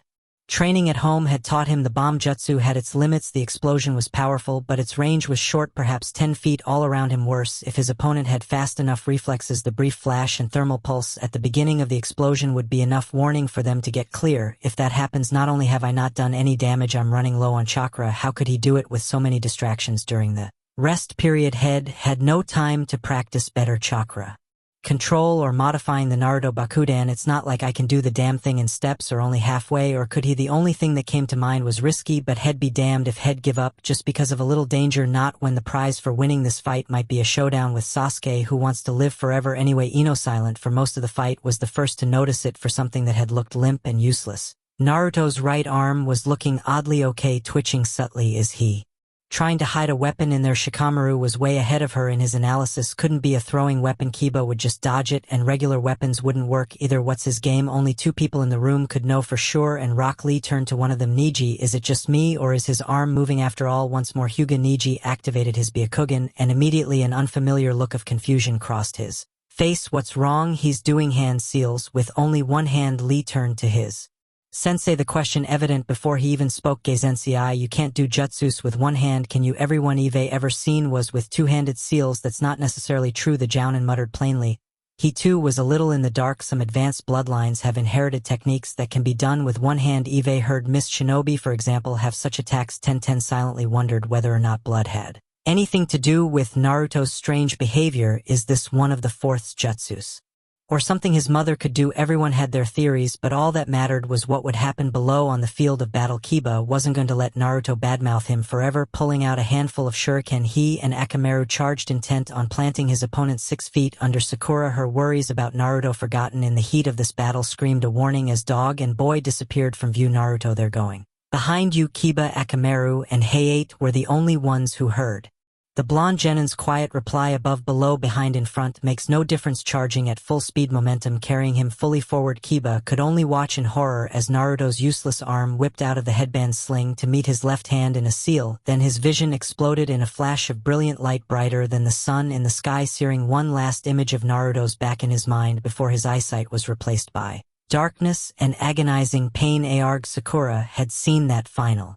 training at home had taught him the bomb jutsu had its limits. The explosion was powerful, but its range was short, perhaps 10 feet all around him. Worse, if his opponent had fast enough reflexes, the brief flash and thermal pulse at the beginning of the explosion would be enough warning for them to get clear. If that happens, not only have I not done any damage, I'm running low on chakra. How could he do it with so many distractions during the rest period? Head had no time to practice better chakra control or modifying the Naruto Bakuden. It's not like I can do the damn thing in steps or only halfway. Or could he? The only thing that came to mind was risky, but head be damned if head give up just because of a little danger. Not when the prize for winning this fight might be a showdown with Sasuke, who wants to live forever anyway. Ino, silent for most of the fight, was the first to notice it for something that had looked limp and useless. Naruto's right arm was looking oddly okay, twitching subtly. Is he trying to hide a weapon in there? Shikamaru was way ahead of her in his analysis. Couldn't be a throwing weapon. Kiba would just dodge it, and regular weapons wouldn't work either. What's his game? Only two people in the room could know for sure, and Rock Lee turned to one of them. Neji, is it just me, or is his arm moving after all? Once more Hyuga Neji activated his Byakugan, and immediately an unfamiliar look of confusion crossed his face. What's wrong? He's doing hand seals with only one hand. Lee turned to his sensei, the question evident before he even spoke. Geizensei, you can't do jutsus with one hand, can you? Everyone Eve ever seen was with two-handed seals. That's not necessarily true, the Jounin muttered plainly. He too was a little in the dark. Some advanced bloodlines have inherited techniques that can be done with one hand. Eve heard Miss Shinobi, for example, have such attacks. Ten silently wondered whether or not blood had anything to do with Naruto's strange behavior. Is this one of the fourth jutsus, or something his mother could do? Everyone had their theories, but all that mattered was what would happen below on the field of battle. Kiba wasn't going to let Naruto badmouth him forever. Pulling out a handful of shuriken, he and Akamaru charged, intent on planting his opponent 6 feet under. Sakura, her worries about Naruto forgotten in the heat of this battle, screamed a warning as dog and boy disappeared from view. Naruto, they're going behind you. Kiba, Akamaru, and Hayate were the only ones who heard the blonde Genin's quiet reply. Above, below, behind, in front, makes no difference. Charging at full speed, momentum carrying him fully forward. Kiba could only watch in horror as Naruto's useless arm whipped out of the headband sling to meet his left hand in a seal. Then his vision exploded in a flash of brilliant light, brighter than the sun in the sky, searing one last image of Naruto's back in his mind before his eyesight was replaced by darkness and agonizing pain. Arg, Sakura had seen that final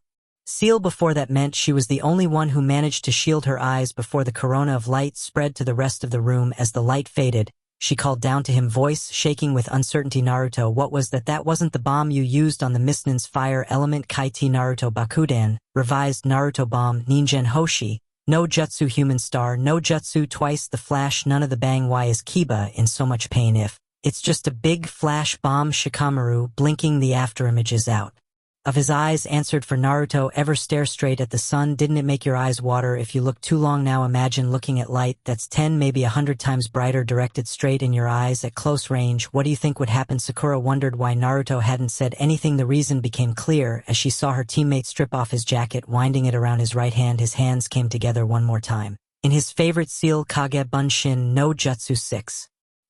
seal before. That meant she was the only one who managed to shield her eyes before the corona of light spread to the rest of the room. As the light faded, she called down to him, voice shaking with uncertainty. Naruto, what was that? That wasn't the bomb you used on the Mistnan's fire element. Kaiti Naruto Bakuden, revised Naruto bomb. Ningen Hoshi, no jutsu. Human star, no jutsu. Twice the flash, none of the bang. Why is Kiba in so much pain? If It's just a big flash bomb. Shikamaru, blinking the afterimages out of his eyes, answered for Naruto. Ever stare straight at the sun? Didn't it make your eyes water if you look too long? Now imagine looking at light that's 10 maybe 100 times brighter directed straight in your eyes at close range. What do you think would happen? Sakura wondered why Naruto hadn't said anything. The reason became clear as she saw her teammate strip off his jacket, winding it around his right hand. His hands came together one more time. In his favorite seal, Kage Bunshin no Jutsu 6.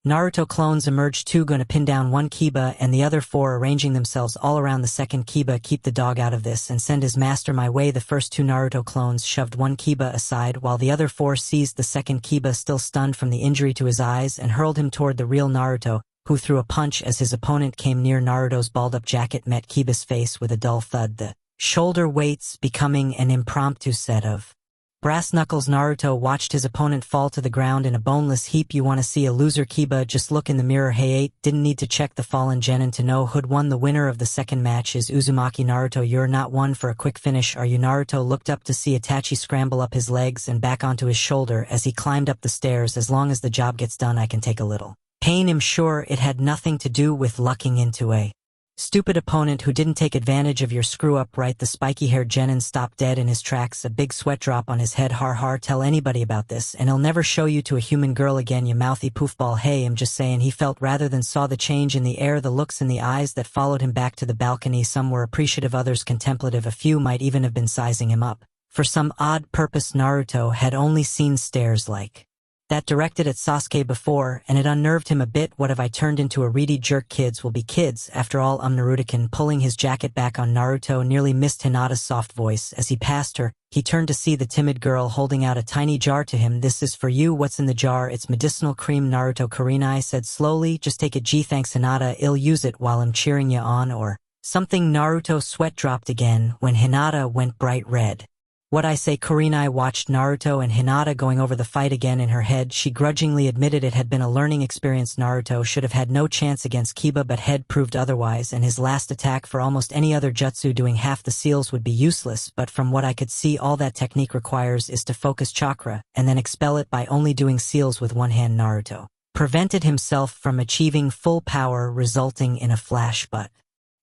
Naruto clones emerged, two gonna pin down one Kiba and the other four arranging themselves all around the second Kiba. Keep the dog out of this and send his master my way. The first two Naruto clones shoved one Kiba aside while the other four seized the second Kiba, still stunned from the injury to his eyes, and hurled him toward the real Naruto, who threw a punch as his opponent came near. Naruto's balled-up jacket met Kiba's face with a dull thud, the shoulder weights becoming an impromptu set of brass knuckles. Naruto watched his opponent fall to the ground in a boneless heap. You wanna see a loser, Kiba? Just look in the mirror. Hey, 8 didn't need to check the fallen genin to know who'd won. The winner of the second match is Uzumaki. Naruto, you're not one for a quick finish, are you? Naruto looked up to see Itachi scramble up his legs and back onto his shoulder as he climbed up the stairs. As long as the job gets done, I can take a little pain. I'm sure it had nothing to do with lucking into a stupid opponent who didn't take advantage of your screw-up, right? The spiky-haired genin stopped dead in his tracks, a big sweat drop on his head. Har har, tell anybody about this and he'll never show you to a human girl again, you mouthy poofball. Hey, I'm just saying, he felt rather than saw the change in the air, the looks in the eyes that followed him back to the balcony. Some were appreciative, others contemplative, a few might even have been sizing him up. For some odd purpose, Naruto had only seen stares like that directed at Sasuke before, and it unnerved him a bit. What have I turned into? A reedy jerk? Kids will be kids after all. Naruto-kun, pulling his jacket back on Naruto, nearly missed Hinata's soft voice. As he passed her, he turned to see the timid girl holding out a tiny jar to him. This is for you. What's in the jar? It's medicinal cream. Naruto Kurenai said slowly. Just take it. Gee, thanks Hinata, I'll use it while I'm cheering you on or something. Naruto's sweat dropped again when Hinata went bright red. What I say? Kurenai watched Naruto and Hinata going over the fight again in her head. She grudgingly admitted it had been a learning experience. Naruto should have had no chance against Kiba, but head proved otherwise, and his last attack for almost any other jutsu doing half the seals would be useless. But from what I could see, all that technique requires is to focus chakra and then expel it by only doing seals with one hand. Naruto prevented himself from achieving full power, resulting in a flash but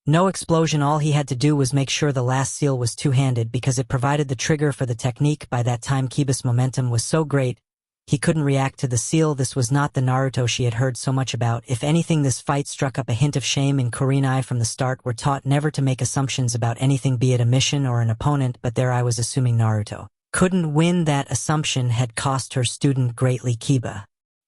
no explosion. All he had to do was make sure the last seal was two-handed because it provided the trigger for the technique. By that time Kiba's momentum was so great he couldn't react to the seal. This was not the Naruto she had heard so much about. If anything, this fight struck up a hint of shame in Kurenai from the start. We're taught never to make assumptions about anything, be it a mission or an opponent, but there I was assuming Naruto couldn't win. That assumption had cost her student greatly. Kiba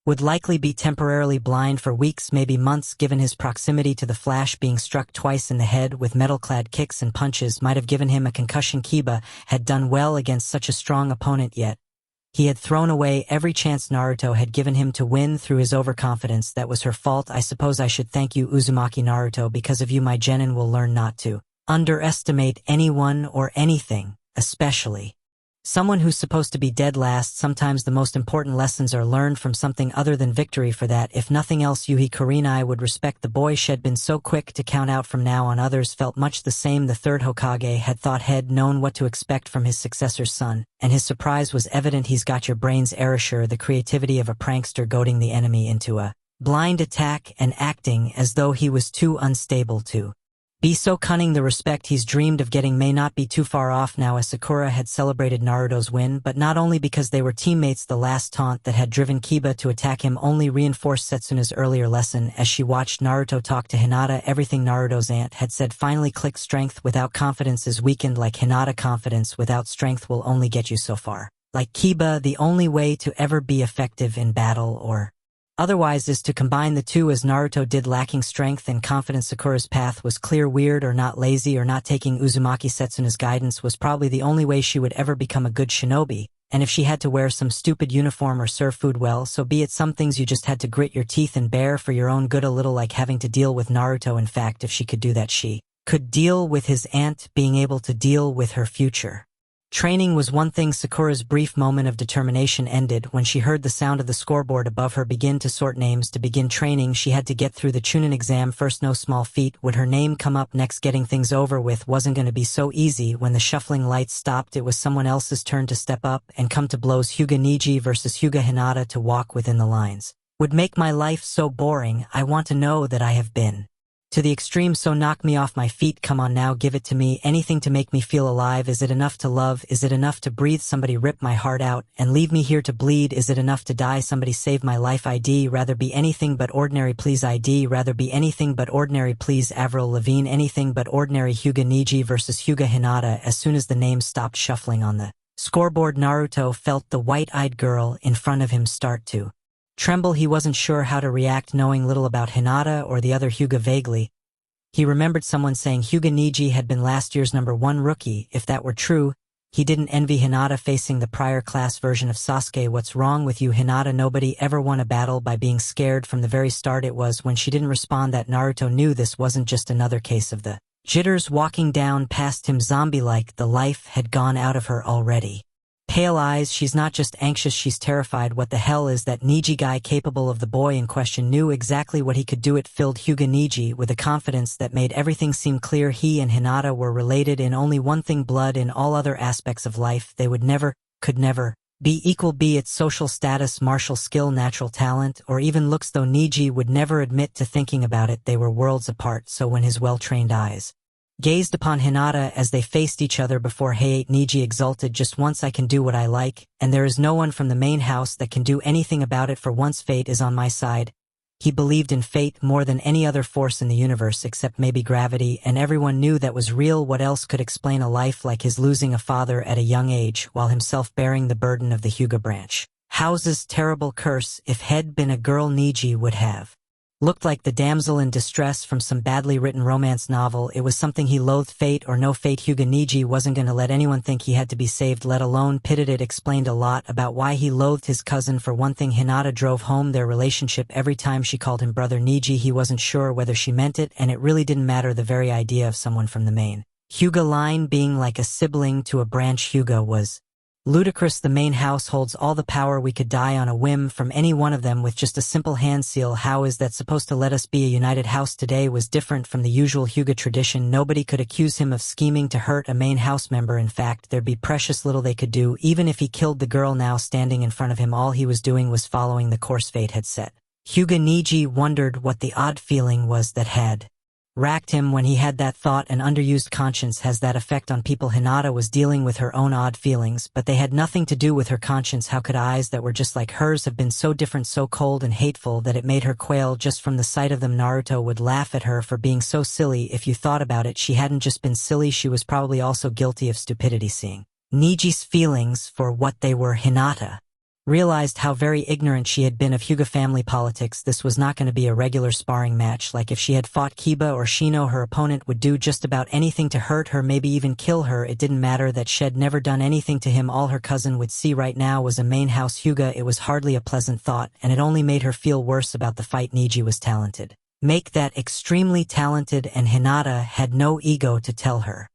would likely be temporarily blind for weeks, maybe months, given his proximity to the Flash. Being struck twice in the head with metal-clad kicks and punches might have given him a concussion. Kiba had done well against such a strong opponent, yet he had thrown away every chance Naruto had given him to win through his overconfidence. That was her fault. I suppose I should thank you, Uzumaki. Naruto, because of you my genin will learn not to underestimate anyone or anything, especially someone who's supposed to be dead last. Sometimes the most important lessons are learned from something other than victory. For that, if nothing else, Yuhi Kurenai would respect the boy she'd been so quick to count out from now on. Others felt much the same. The third Hokage had thought he'd known what to expect from his successor's son, and his surprise was evident. He's got your brains, Erasure, the creativity of a prankster goading the enemy into a blind attack and acting as though he was too unstable to be so cunning. The respect he's dreamed of getting may not be too far off now, as Sakura had celebrated Naruto's win, but not only because they were teammates. The last taunt that had driven Kiba to attack him only reinforced Setsuna's earlier lesson. As she watched Naruto talk to Hinata, everything Naruto's aunt had said finally clicked. Strength without confidence is weakened like Hinata. Confidence without strength will only get you so far. Like Kiba, the only way to ever be effective in battle or otherwise is to combine the two, as Naruto did. Lacking strength and confidence, Sakura's path was clear. Weird or not, lazy or not, taking Uzumaki Setsuna's guidance was probably the only way she would ever become a good shinobi. And if she had to wear some stupid uniform or serve food, well, so be it. Some things you just had to grit your teeth and bear for your own good, a little like having to deal with Naruto. In fact, if she could do that, she could deal with his aunt, being able to deal with her future. Training was one thing. Sakura's brief moment of determination ended when she heard the sound of the scoreboard above her begin to sort names. To begin training, she had to get through the Chunin exam first. No small feat. Would her name come up next? Getting things over with wasn't going to be so easy. When the shuffling lights stopped, it was someone else's turn to step up and come to blows. Hyuga Niji versus Hyuga Hinata to walk within the lines. Would make my life so boring, I want to know that I have been. To the extreme, so knock me off my feet, come on now, give it to me, anything to make me feel alive. Is it enough to love? Is it enough to breathe? Somebody rip my heart out and leave me here to bleed. Is it enough to die? Somebody save my life. ID rather be anything but ordinary, please. ID rather be anything but ordinary, please. Avril Lavigne, anything but ordinary. Hyuga Neji versus Hyuga Hinata. As soon as the names stopped shuffling on the scoreboard, Naruto felt the white-eyed girl in front of him start to tremble. He wasn't sure how to react, knowing little about Hinata or the other Hyuga. Vaguely, he remembered someone saying Hyuga Neji had been last year's #1 rookie. If that were true, he didn't envy Hinata facing the prior class version of Sasuke. What's wrong with you, Hinata? Nobody ever won a battle by being scared from the very start. It was when she didn't respond that Naruto knew this wasn't just another case of the jitters walking down past him zombie-like. The life had gone out of her already. Pale eyes, she's not just anxious, she's terrified. What the hell is that Neji guy capable of? The boy in question knew exactly what he could do. It filled Hyuga Neji with a confidence that made everything seem clear. He and Hinata were related in only one thing: blood. In all other aspects of life, they would never, could never, be equal, be it social status, martial skill, natural talent, or even looks. Though Neji would never admit to thinking about it, they were worlds apart. So when his well-trained eyes gazed upon Hinata as they faced each other before Hayate, Neji exulted. Just once I can do what I like, and there is no one from the main house that can do anything about it. For once fate is on my side. He believed in fate more than any other force in the universe except maybe gravity, and everyone knew that was real. What else could explain a life like his, losing a father at a young age while himself bearing the burden of the Hyuga branch house's terrible curse? If had been a girl, Neji would have looked like the damsel in distress from some badly written romance novel. It was something he loathed. Fate or no fate, Hyuga Neji wasn't going to let anyone think he had to be saved, let alone pitied. It explained a lot about why he loathed his cousin. For one thing, Hinata drove home their relationship every time she called him brother. Neji, he wasn't sure whether she meant it, and it really didn't matter. The very idea of someone from the main Hyuga line being like a sibling to a branch Hyuga was ludicrous. The main house holds all the power. We could die on a whim from any one of them with just a simple hand seal. How is that supposed to let us be a united house? Today was different from the usual Hyuga tradition. Nobody could accuse him of scheming to hurt a main house member. In fact, there'd be precious little they could do, even if he killed the girl now standing in front of him. All he was doing was following the course fate had set. Hyuga Neji wondered what the odd feeling was that had racked him when he had that thought. An underused conscience has that effect on people. Hinata was dealing with her own odd feelings, but they had nothing to do with her conscience. How could eyes that were just like hers have been so different, so cold and hateful that it made her quail just from the sight of them? Naruto would laugh at her for being so silly. If you thought about it, she hadn't just been silly, she was probably also guilty of stupidity. Seeing Neji's feelings for what they were, Hinata realized how very ignorant she had been of Hyuga family politics. This was not going to be a regular sparring match. Like if she had fought Kiba or Shino, her opponent would do just about anything to hurt her, maybe even kill her. It didn't matter that she'd never done anything to him. All her cousin would see right now was a main house Hyuga. It was hardly a pleasant thought, and it only made her feel worse about the fight. Neji was talented. Make that extremely talented, and Hinata had no ego to tell her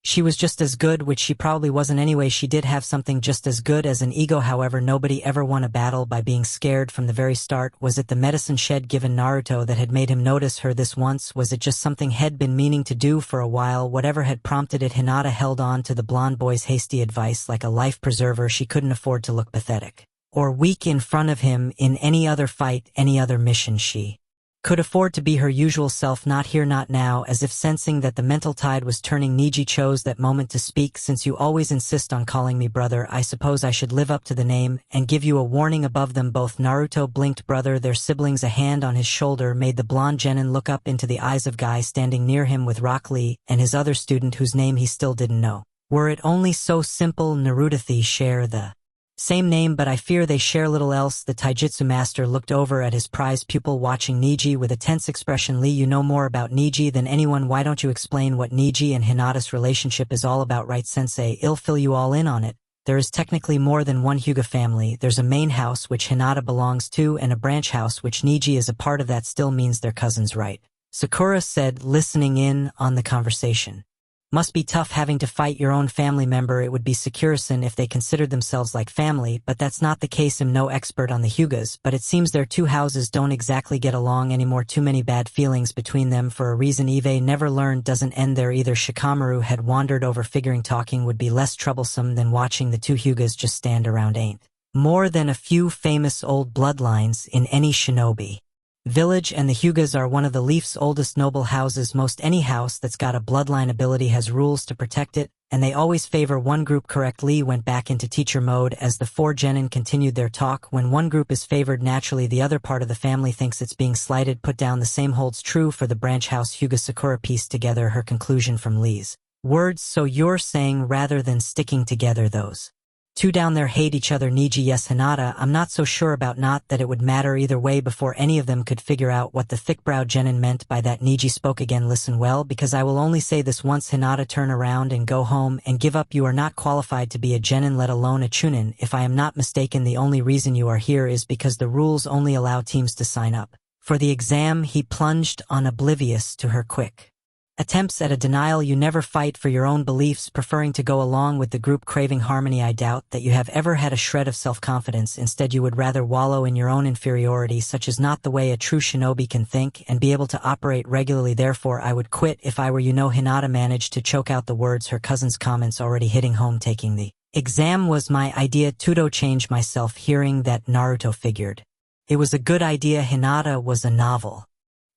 she was just as good, which she probably wasn't anyway. She did have something just as good as an ego. However, nobody ever won a battle by being scared from the very start. Was it the medicine shed given Naruto that had made him notice her this once? Was it just something he'd been meaning to do for a while? Whatever had prompted it, Hinata held on to the blonde boy's hasty advice like a life preserver. She couldn't afford to look pathetic or weak in front of him in any other fight, any other mission. She could afford to be her usual self. Not here, not now. As if sensing that the mental tide was turning, Neji chose that moment to speak. Since you always insist on calling me brother, I suppose I should live up to the name and give you a warning. Above them both, Naruto blinked. Brother, their siblings. A hand on his shoulder made the blonde genin look up into the eyes of Guy standing near him with Rock Lee and his other student whose name he still didn't know. Were it only so simple. Narutowhatif share the same name, but I fear they share little else. The taijutsu master looked over at his prize pupil, watching Neji with a tense expression. Lee, you know more about Neji than anyone. Why don't you explain what Neji and Hinata's relationship is all about? Right, sensei, I'll fill you all in on it. There is technically more than one Hyuga family. There's a main house which Hinata belongs to, and a branch house which Neji is a part of. That still means they're cousins, right? Sakura said, listening in on the conversation. Must be tough having to fight your own family member. It would be Sakura-san if they considered themselves like family, but that's not the case. I'm no expert on the Hyugas, but it seems their two houses don't exactly get along anymore. Too many bad feelings between them for a reason Eve never learned doesn't end there either. Shikamaru had wandered over, figuring talking would be less troublesome than watching the two Hyugas just stand around. Ain't More than a few famous old bloodlines in any shinobi village, and the Hyugas are one of the Leaf's oldest noble houses. Most any house that's got a bloodline ability has rules to protect it, and they always favor one group. Correct. Lee went back into teacher mode as the four genin continued their talk. When one group is favored, naturally the other part of the family thinks it's being slighted. Put down. The same holds true for the branch house. Hyuga Sakura pieced together her conclusion from Lee's words. So you're saying rather than sticking together those two down there hate each other? Niji: yes. Hinata: I'm not so sure about. Not that it would matter either way. Before any of them could figure out what the thick-browed genin meant by that, Niji spoke again. Listen well, because I will only say this once. Hinata: turn around and go home and give up. You are not qualified to be a genin, let alone a chunin. If I am not mistaken, the only reason you are here is because the rules only allow teams to sign up for the exam. He plunged on, oblivious to her quick attempts at a denial. You never fight for your own beliefs, preferring to go along with the group, craving harmony. I doubt that you have ever had a shred of self-confidence. Instead, you would rather wallow in your own inferiority. Such is not the way a true shinobi can think and be able to operate regularly. Therefore, I would quit if I were you. No. Hinata managed to choke out the words, her cousin's comments already hitting home. Taking the exam was my idea to change myself. Hearing that, Naruto figured it was a good idea. Hinata was a novel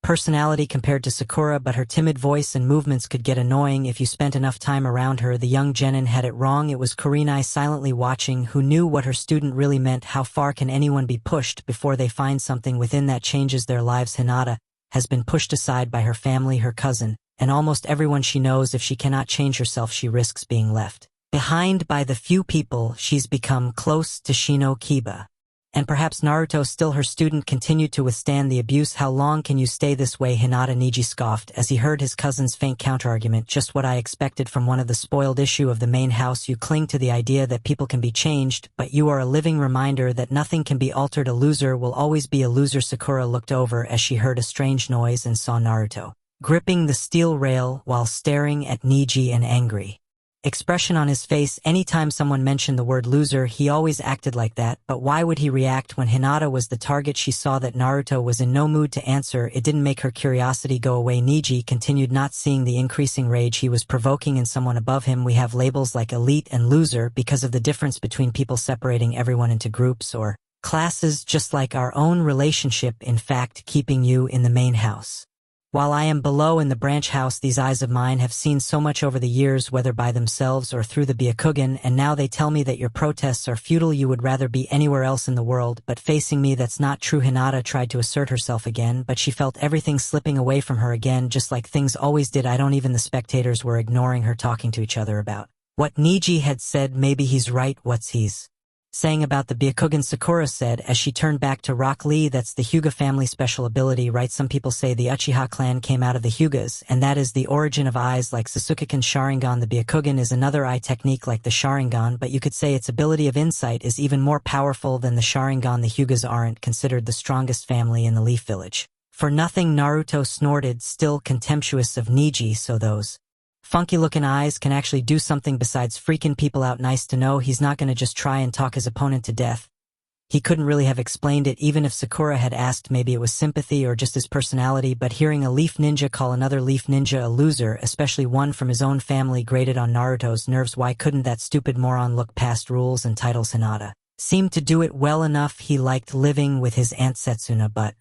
personality compared to Sakura, but her timid voice and movements could get annoying if you spent enough time around her. The young genin had it wrong. It was Kurenai silently watching, who knew what her student really meant. How far can anyone be pushed before they find something within that changes their lives? Hinata has been pushed aside by her family, her cousin, and almost everyone she knows. If she cannot change herself, she risks being left behind by the few people she's become close to. Shino Kiba and perhaps Naruto, still her student, continued to withstand the abuse. How long can you stay this way? Hinata. Niji scoffed as he heard his cousin's faint counterargument. Just what I expected from one of the spoiled issue of the main house. You cling to the idea that people can be changed, but you are a living reminder that nothing can be altered. A loser will always be a loser. Sakura looked over as she heard a strange noise and saw Naruto gripping the steel rail while staring at Niji, an angry expression on his face. Anytime someone mentioned the word loser, he always acted like that. But why would he react when Hinata was the target? She saw that Naruto was in no mood to answer. It didn't make her curiosity go away. Niji continued, not seeing the increasing rage he was provoking in someone above him. We have labels like elite and loser because of the difference between people, separating everyone into groups or classes, just like our own relationship, in fact, keeping you in the main house while I am below in the branch house. These eyes of mine have seen so much over the years, whether by themselves or through the Byakugan, and now they tell me that your protests are futile. You would rather be anywhere else in the world, but facing me, that's not true. Hinata tried to assert herself again, but she felt everything slipping away from her again, just like things always did. I don't. Even the spectators were ignoring her, talking to each other about what Niji had said. Maybe he's right. What's he's saying about the Byakugan? Sakura said as she turned back to Rock Lee. That's the Hyuga family special ability, right? Some people say the Uchiha clan came out of the Hyugas, and that is the origin of eyes like Sasukekin Sharingan. The Byakugan is another eye technique like the Sharingan, but you could say its ability of insight is even more powerful than the Sharingan. The Hyugas aren't considered the strongest family in the Leaf Village for nothing. Naruto snorted, still contemptuous of Niji. So those funky-looking eyes can actually do something besides freaking people out. Nice to know he's not going to just try and talk his opponent to death. He couldn't really have explained it even if Sakura had asked. Maybe it was sympathy or just his personality, but hearing a Leaf Ninja call another Leaf Ninja a loser, especially one from his own family, grated on Naruto's nerves. Why couldn't that stupid moron look past rules and titles? Hinata seemed to do it well enough. He liked living with his Aunt Setsuna, but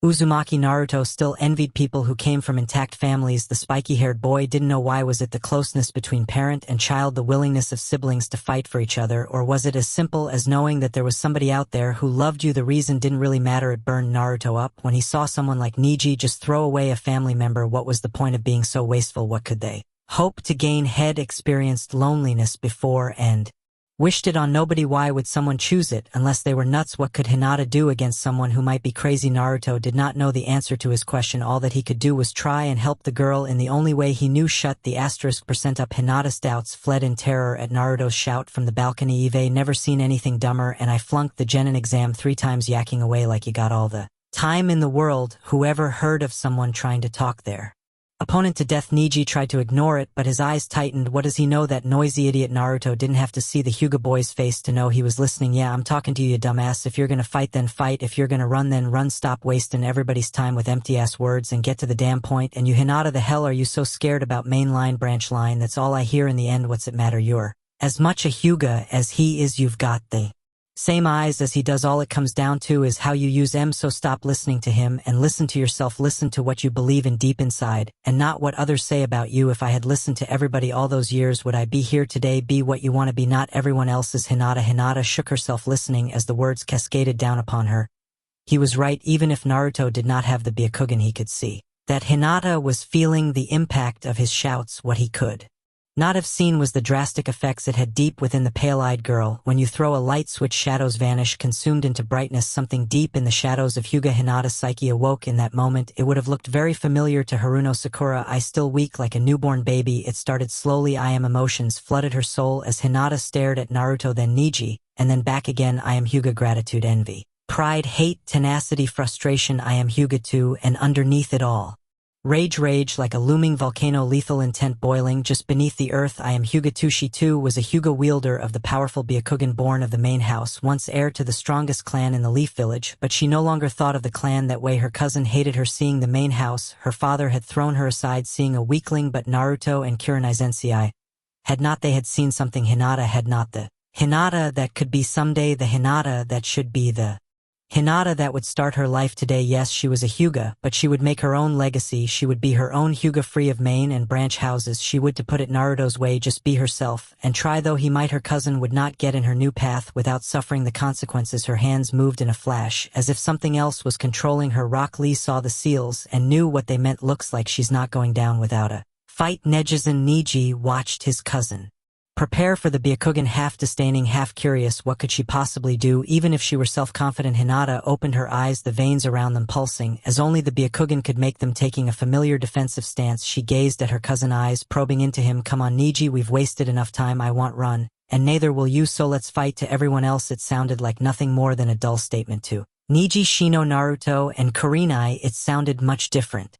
Uzumaki Naruto still envied people who came from intact families. The spiky-haired boy didn't know why. Was it the closeness between parent and child, the willingness of siblings to fight for each other, or was it as simple as knowing that there was somebody out there who loved you? The reason didn't really matter. It burned Naruto up when he saw someone like Niji just throw away a family member. What was the point of being so wasteful? What could they hope to gain? Had experienced loneliness before and wished it on nobody. Why would someone choose it unless they were nuts? What could Hinata do against someone who might be crazy? Naruto did not know the answer to his question. All that he could do was try and help the girl in the only way he knew. Shut the *% up. Hinata's doubts fled in terror at Naruto's shout from the balcony. I've never seen anything dumber, and I flunked the genin exam 3 times, yakking away like you got all the time in the world. Whoever heard of someone trying to talk their opponent to death? Niji tried to ignore it, but his eyes tightened. What does he know? That noisy idiot. Naruto didn't have to see the Hyuga boy's face to know he was listening. Yeah, I'm talking to you, dumbass. If you're gonna fight, then fight. If you're gonna run, then run. Stop wasting everybody's time with empty-ass words and get to the damn point. And you, Hinata, the hell are you so scared about? Main line, branch line, that's all I hear in the end. What's it matter? You're as much a Hyuga as he is. You've got the Same eyes as he does. All it comes down to is how you use them, so stop listening to him and listen to yourself. Listen to what you believe in deep inside, and not what others say about you. If I had listened to everybody all those years, would I be here today? Be what you want to be, not everyone else's. Hinata shook herself, listening as the words cascaded down upon her. He was right. Even if Naruto did not have the Byakugan, he could see that Hinata was feeling the impact of his shouts. What he could not have seen was the drastic effects it had deep within the pale-eyed girl. When you throw a light switch, shadows vanish, consumed into brightness. Something deep in the shadows of Hyuga Hinata's psyche awoke in that moment. It would have looked very familiar to Haruno Sakura. I still weak like a newborn baby. It started slowly. I am. Emotions flooded her soul as Hinata stared at Naruto, then Neji, and then back again. I am Hyuga. Gratitude, envy, pride, hate, tenacity, frustration. I am Hyuga too, and underneath it all, rage like a looming volcano, lethal intent boiling just beneath the earth. I am Hyuga too. She too was a Hyuga, wielder of the powerful Byakugan, born of the main house, once heir to the strongest clan in the Leaf Village, but she no longer thought of the clan that way. Her cousin hated her. Seeing the main house, her father had thrown her aside, seeing a weakling, but Naruto and Kurenai Sensei had not. They had seen something Hinata had not, the Hinata that could be someday, the Hinata that should be, the Hinata that would start her life today. Yes, she was a Hyuga, but she would make her own legacy. She would be her own Hyuga, free of main and branch houses. She would, to put it Naruto's way, just be herself, and try though he might. Her cousin would not get in her new path without suffering the consequences. Her hands moved in a flash, as if something else was controlling her. Rock Lee saw the seals and knew what they meant. Looks like she's not going down without a fight. Neji watched his cousin prepare for the Byakugan, half disdaining, half curious. What could she possibly do? Even if she were self-confident, Hinata opened her eyes, the veins around them pulsing, as only the Byakugan could make them. Taking a familiar defensive stance, she gazed at her cousin, eyes probing into him. Come on, Neji, we've wasted enough time. I won't run, and neither will you, so let's fight. To everyone else it sounded like nothing more than a dull statement. To Neji, Shino, Naruto, and Kurenai it sounded much different.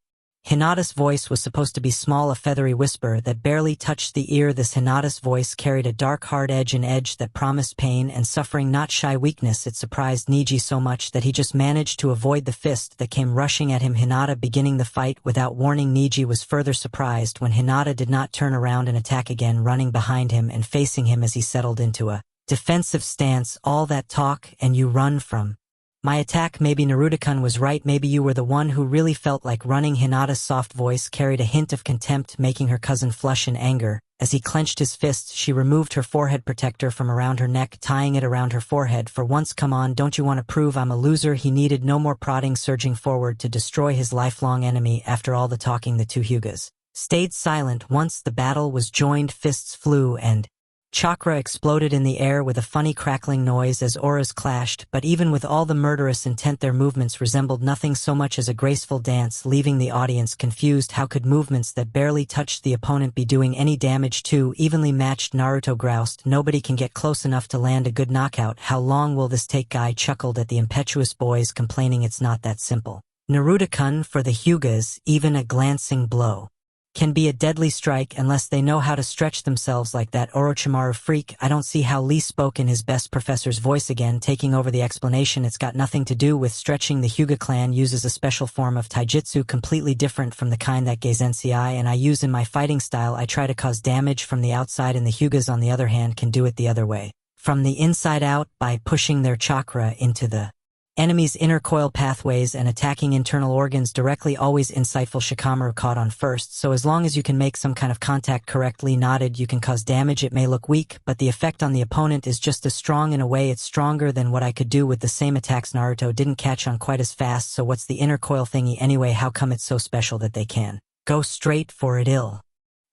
Hinata's voice was supposed to be small, a feathery whisper that barely touched the ear. This Hinata's voice carried a dark, hard edge, an edge that promised pain and suffering, not shy weakness. It surprised Neji so much that he just managed to avoid the fist that came rushing at him. Hinata beginning the fight without warning. Neji was further surprised when Hinata did not turn around and attack again, running behind him and facing him as he settled into a defensive stance. All that talk and you run from my attack? Maybe Naruto-kun was right. Maybe you were the one who really felt like running. Hinata's soft voice carried a hint of contempt, making her cousin flush in anger. As he clenched his fists, she removed her forehead protector from around her neck, tying it around her forehead. For once, come on, don't you want to prove I'm a loser? He needed no more prodding, surging forward to destroy his lifelong enemy. After all the talking, the two Hyugas stayed silent. Once the battle was joined, fists flew and chakra exploded in the air with a funny crackling noise as auras clashed, but even with all the murderous intent, their movements resembled nothing so much as a graceful dance, leaving the audience confused. How could movements that barely touched the opponent be doing any damage? Too evenly matched, Naruto groused. Nobody can get close enough to land a good knockout. How long will this take? Guy chuckled at the impetuous boys, complaining it's not that simple. Naruto-kun, for the Hyugas, even a glancing blow can be a deadly strike unless they know how to stretch themselves like that. Orochimaru, freak. I don't see how. Lee spoke in his best professor's voice again, taking over the explanation. It's got nothing to do with stretching. The Hyuga clan uses a special form of taijutsu completely different from the kind that Geizensei and I use in my fighting style. I try to cause damage from the outside, and the Hyugas on the other hand can do it the other way, from the inside out, by pushing their chakra into the enemy's inner coil pathways and attacking internal organs directly. Always insightful. Shikamaru caught on first. So as long as you can make some kind of contact, correctly nodded, you can cause damage. It may look weak, but the effect on the opponent is just as strong. In a way, it's stronger than what I could do with the same attacks. Naruto didn't catch on quite as fast. So what's the inner coil thingy anyway? How come it's so special that they can go straight for it? Ill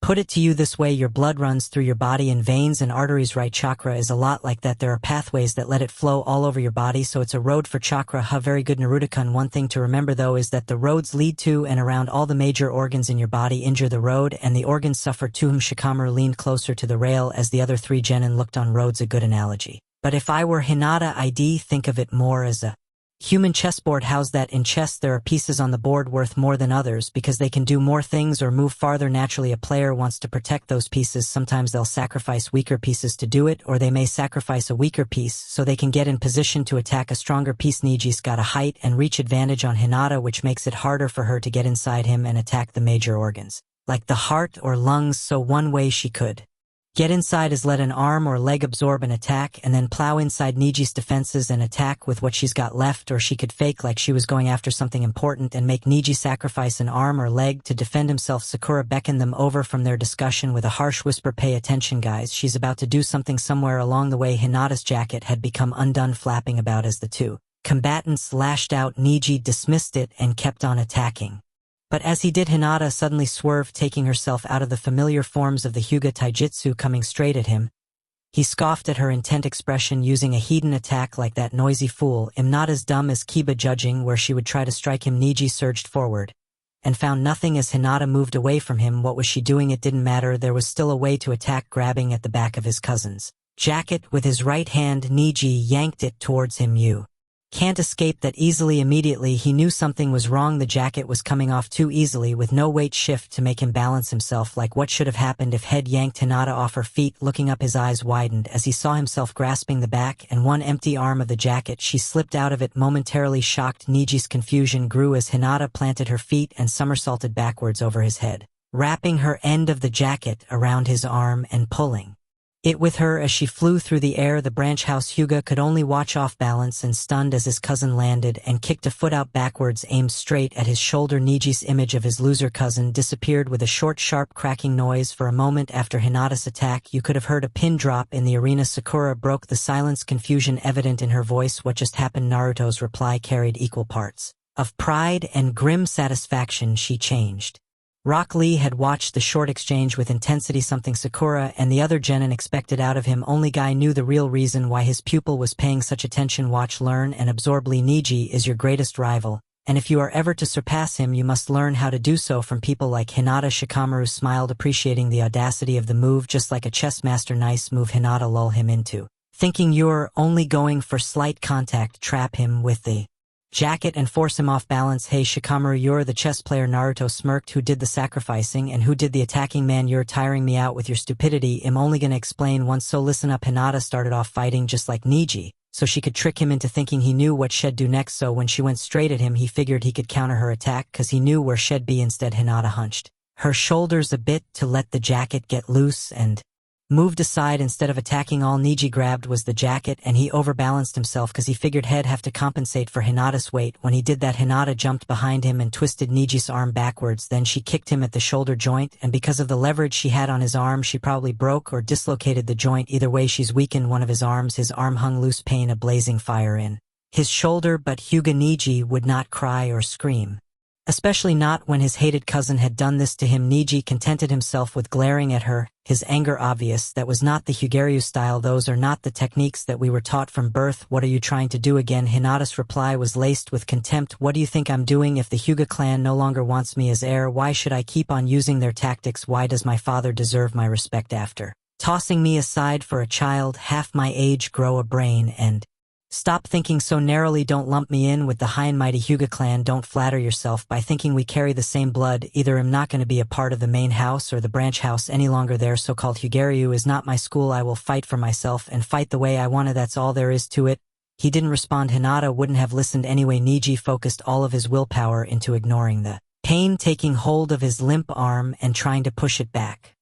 put it to you this way, your blood runs through your body in veins and arteries, right? Chakra is a lot like that. There are pathways that let it flow all over your body, so it's a road for chakra. Very good, Naruto-kun. One thing to remember though is that the roads lead to and around all the major organs in your body. Injure the road and the organs suffer too. Shikamaru leaned closer to the rail as the other three genin looked on. Roads a good analogy, but if I were Hinata, I'd think of it more as a human chessboard. How's that? In chess, there are pieces on the board worth more than others because they can do more things or move farther. Naturally, a player wants to protect those pieces. Sometimes they'll sacrifice weaker pieces to do it, or they may sacrifice a weaker piece so they can get in position to attack a stronger piece. Neji's got a height and reach advantage on Hinata, which makes it harder for her to get inside him and attack the major organs, like the heart or lungs. So one way she could Get inside is let an arm or leg absorb an attack and then plow inside Niji's defenses and attack with what she's got left, or she could fake like she was going after something important and make Niji sacrifice an arm or leg to defend himself. Sakura beckoned them over from their discussion with a harsh whisper. Pay attention guys, she's about to do something. Somewhere along the way Hinata's jacket had become undone, flapping about as the two combatants lashed out. Niji dismissed it and kept on attacking. But as he did, Hinata suddenly swerved, taking herself out of the familiar forms of the Hyuga taijutsu, coming straight at him. He scoffed at her intent expression, using a hidden attack like that noisy fool. I'm not as dumb as Kiba, judging where she would try to strike him. Niji surged forward and found nothing as Hinata moved away from him. What was she doing? It didn't matter, there was still a way to attack. Grabbing at the back of his cousin's jacket with his right hand, Niji yanked it towards him. You can't escape that easily. Immediately he knew something was wrong. The jacket was coming off too easily, with no weight shift to make him balance himself. Like what should have happened if head yanked Hinata off her feet. Looking up, his eyes widened as he saw himself grasping the back and one empty arm of the jacket. She slipped out of it momentarily, shocked. Niji's confusion grew as Hinata planted her feet and somersaulted backwards over his head, wrapping her end of the jacket around his arm and pulling it with her as she flew through the air. The branch house Hyuga could only watch, off balance and stunned, as his cousin landed and kicked a foot out backwards, aimed straight at his shoulder. Niji's image of his loser cousin disappeared with a short, sharp cracking noise. For a moment after Hinata's attack, you could have heard a pin drop in the arena. Sakura broke the silence, confusion evident in her voice. What just happened? Naruto's reply carried equal parts of pride and grim satisfaction. She changed. Rock Lee had watched the short exchange with intensity, something Sakura and the other genin expected out of him. Only Guy knew the real reason why his pupil was paying such attention. Watch, learn, and absorb. Lee, Niji is your greatest rival, and if you are ever to surpass him, you must learn how to do so from people like Hinata. Shikamaru smiled, appreciating the audacity of the move. Just like a chess master. Nice move, Hinata. Lull him into thinking you're only going for slight contact. Trap him with the jacket and force him off balance. Hey Shikamaru, you're the chess player. Naruto smirked. Who did the sacrificing and who did the attacking? Man, you're tiring me out with your stupidity. I'm only gonna explain once, so listen up. Hinata started off fighting just like Niji, so she could trick him into thinking he knew what she'd do next. So when she went straight at him, he figured he could counter her attack cause he knew where she'd be. Instead, Hinata hunched her shoulders a bit to let the jacket get loose and moved aside. Instead of attacking, all Niji grabbed was the jacket, and he overbalanced himself because he figured he'd have to compensate for Hinata's weight. When he did that, Hinata jumped behind him and twisted Niji's arm backwards. Then she kicked him at the shoulder joint, and because of the leverage she had on his arm, she probably broke or dislocated the joint. Either way, she's weakened one of his arms. His arm hung loose, pain a blazing fire in his shoulder, but Hyuga Niji would not cry or scream. Especially not when his hated cousin had done this to him. Niji contented himself with glaring at her, his anger obvious. That was not the Hyugaryu style. Those are not the techniques that we were taught from birth. What are you trying to do again? Hinata's reply was laced with contempt. What do you think I'm doing? If the Hyuga clan no longer wants me as heir, why should I keep on using their tactics? Why does my father deserve my respect after tossing me aside for a child half my age? Grow a brain and stop thinking so narrowly. Don't lump me in with the high and mighty Hyuga clan. Don't flatter yourself by thinking we carry the same blood. Either I'm not going to be a part of the main house or the branch house any longer. Their so-called Hyugaryu is not my school. I will fight for myself and fight the way I want to. That's all there is to it. He didn't respond. Hinata wouldn't have listened anyway. Niji focused all of his willpower into ignoring the pain, taking hold of his limp arm and trying to push it back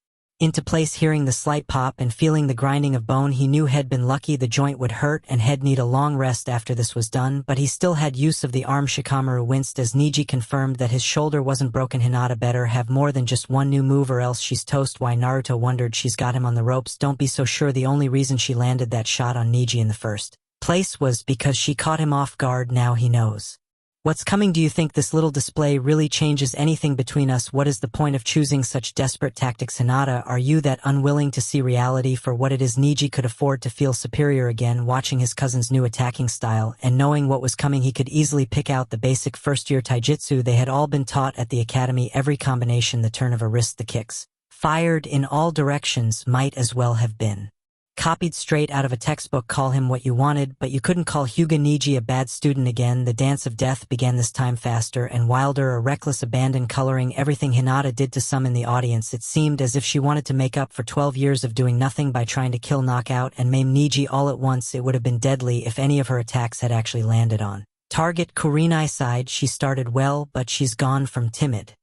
into place. Hearing the slight pop and feeling the grinding of bone, he knew he'd been lucky. The joint would hurt and he'd need a long rest after this was done, but he still had use of the arm. Shikamaru winced as Niji confirmed that his shoulder wasn't broken. Hinata better have more than just one new move or else she's toast. Why? Naruto wondered. She's got him on the ropes. Don't be so sure. The only reason she landed that shot on Niji in the first place was because she caught him off guard. Now he knows what's coming. Do you think this little display really changes anything between us? What is the point of choosing such desperate tactics? Hinata, are you that unwilling to see reality for what it is? Niji could afford to feel superior again. Watching his cousin's new attacking style and knowing what was coming, he could easily pick out the basic first-year taijutsu they had all been taught at the academy. Every combination, the turn of a wrist, the kicks fired in all directions, might as well have been copied straight out of a textbook. Call him what you wanted, but you couldn't call Hyuga Niji a bad student again. The dance of death began, this time faster and wilder, a reckless abandon coloring everything Hinata did. To some in the audience, it seemed as if she wanted to make up for 12 years of doing nothing by trying to kill, knock out, and maim Niji all at once. It would have been deadly if any of her attacks had actually landed on target. Kurenai sighed. She started well, but she's gone from timid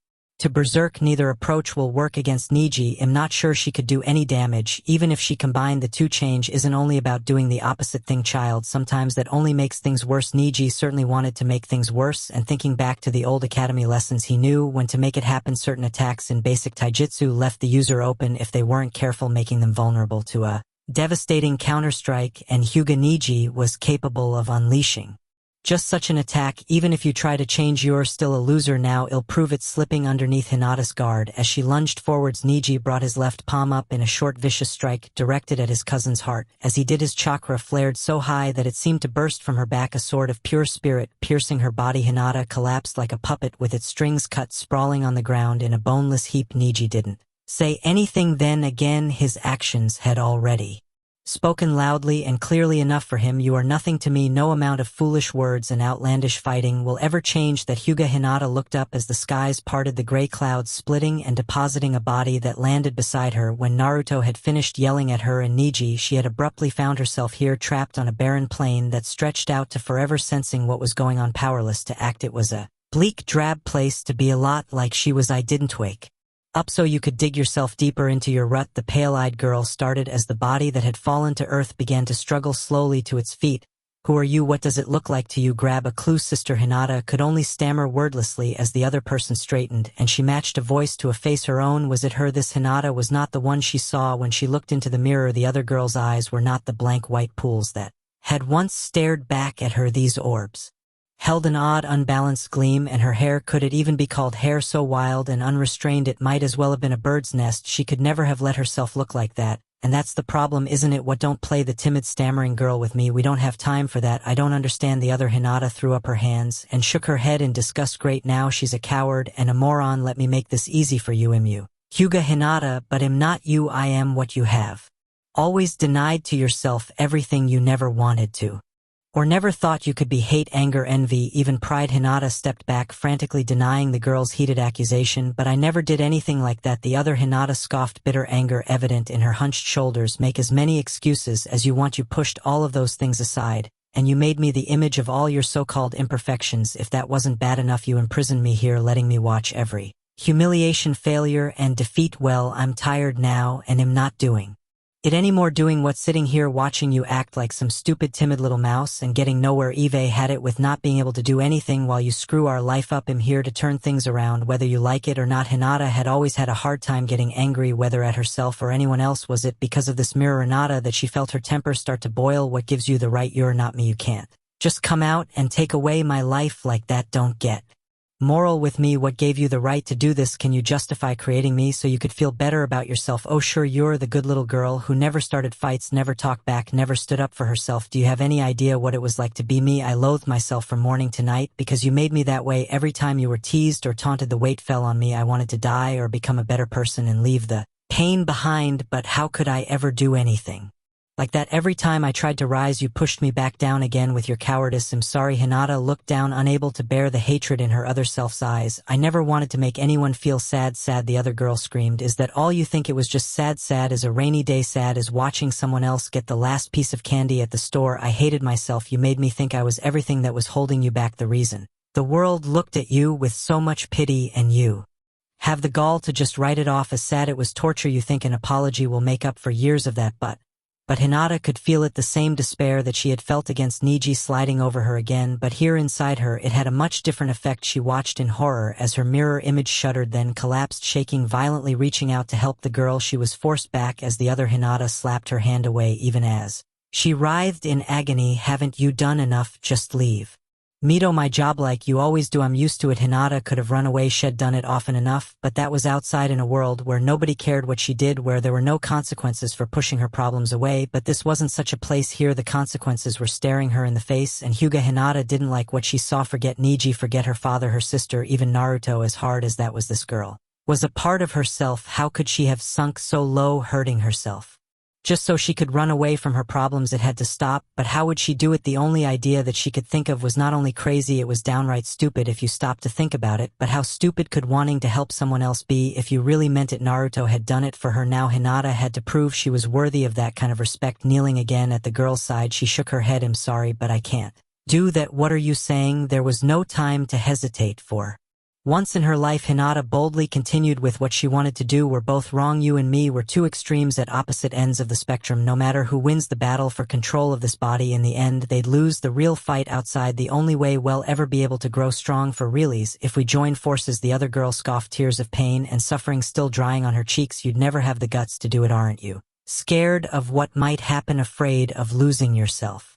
To berserk, neither approach will work against Niji. I'm not sure she could do any damage, even if she combined the two. Change isn't only about doing the opposite thing, child. Sometimes that only makes things worse. Niji certainly wanted to make things worse, and thinking back to the old academy lessons, he knew when to make it happen. Certain attacks in basic taijutsu left the user open if they weren't careful, making them vulnerable to a devastating counterstrike, and Hyuga Niji was capable of unleashing just such an attack. Even if you try to change, you're still a loser. Now it'll prove it. Slipping underneath Hinata's guard as she lunged forwards, Niji brought his left palm up in a short vicious strike directed at his cousin's heart. As he did, his chakra flared so high that it seemed to burst from her back, a sword of pure spirit piercing her body. Hinata collapsed like a puppet with its strings cut, sprawling on the ground in a boneless heap. Niji didn't say anything then. Again, his actions had already spoken loudly and clearly enough for him. You are nothing to me. No amount of foolish words and outlandish fighting will ever change that. Hyuga. Hinata looked up as the skies parted, the gray clouds splitting and depositing a body that landed beside her. When Naruto had finished yelling at her and Niji, she had abruptly found herself here, trapped on a barren plain that stretched out to forever. Sensing what was going on, powerless to act, it was a bleak, drab place to be, a lot like she was. I didn't wake up so you could dig yourself deeper into your rut. The pale-eyed girl started as the body that had fallen to earth began to struggle slowly to its feet. Who are you? What does it look like to you? Grab a clue, sister. Hinata could only stammer wordlessly as the other person straightened, and she matched a voice to a face her own. Was it her? This Hinata was not the one she saw when she looked into the mirror. The other girl's eyes were not the blank white pools that had once stared back at her. These orbs held an odd, unbalanced gleam, and her hair, could it even be called hair? So wild and unrestrained it might as well have been a bird's nest. She could never have let herself look like that, and that's the problem, isn't it? What? Don't play the timid, stammering girl with me. We don't have time for that. I don't understand. The other Hinata threw up her hands and shook her head in disgust. Great, now she's a coward and a moron. Let me make this easy for you. Am you Hyuga? Hinata, but am not you. I am what you have always denied to yourself, everything you never wanted to or never thought you could be. Hate, anger, envy, even pride. Hinata stepped back, frantically denying the girl's heated accusation. But I never did anything like that. The other Hinata scoffed, bitter anger evident in her hunched shoulders. Make as many excuses as you want. You pushed all of those things aside, and you made me the image of all your so-called imperfections. If that wasn't bad enough, you imprisoned me here, letting me watch every humiliation, failure, and defeat. Well, I'm tired now and am not doing it anymore. Doing what? Sitting here watching you act like some stupid, timid little mouse and getting nowhere. Eve had it with not being able to do anything while you screw our life up. I'm here to turn things around, whether you like it or not. Hinata had always had a hard time getting angry, whether at herself or anyone else. Was it because of this mirror Hinata that she felt her temper start to boil? What gives you the right? You're not me. You can't just come out and take away my life like that. Don't get moral with me. What gave you the right to do this? Can you justify creating me so you could feel better about yourself? Oh sure, you're the good little girl who never started fights, never talked back, never stood up for herself. Do you have any idea what it was like to be me? I loathed myself from morning to night because you made me that way. Every time you were teased or taunted, the weight fell on me. I wanted to die or become a better person and leave the pain behind, but how could I ever do anything like that? Every time I tried to rise, you pushed me back down again with your cowardice. I'm sorry. Hinata looked down, unable to bear the hatred in her other self's eyes. I never wanted to make anyone feel sad. Sad, the other girl screamed. Is that all you think? It was just sad. Sad as a rainy day, sad as watching someone else get the last piece of candy at the store. I hated myself. You made me think I was everything that was holding you back, the reason the world looked at you with so much pity, and you have the gall to just write it off as sad. It was torture. You think an apology will make up for years of that, but Hinata could feel it, the same despair that she had felt against Niji sliding over her again, but here inside her it had a much different effect. She watched in horror as her mirror image shuddered, then collapsed, shaking violently. Reaching out to help the girl, she was forced back as the other Hinata slapped her hand away. Even as she writhed in agony, haven't you done enough? Just leave me do my job like you always do. I'm used to it. Hinata could have run away. She'd done it often enough, but that was outside in a world where nobody cared what she did, where there were no consequences for pushing her problems away. But this wasn't such a place. Here the consequences were staring her in the face, and Hyuga Hinata didn't like what she saw. Forget Niji, forget her father, her sister, even Naruto. As hard as that was, this girl was a part of herself. How could she have sunk so low, hurting herself just so she could run away from her problems? It had to stop, but how would she do it? The only idea that she could think of was not only crazy, it was downright stupid if you stopped to think about it. But how stupid could wanting to help someone else be if you really meant it? Naruto had done it for her. Now Hinata had to prove she was worthy of that kind of respect. Kneeling again at the girl's side, she shook her head. I'm sorry, but I can't do that. What are you saying? There was no time to hesitate for Once in her life, Hinata boldly continued with what she wanted to do. We're both wrong. You and me were two extremes at opposite ends of the spectrum. No matter who wins the battle for control of this body, in the end, they'd lose. The real fight outside. The only way we'll ever be able to grow strong for realies if we join forces. The other girl scoffed, tears of pain and suffering still drying on her cheeks. You'd never have the guts to do it, aren't you? Scared of what might happen, afraid of losing yourself.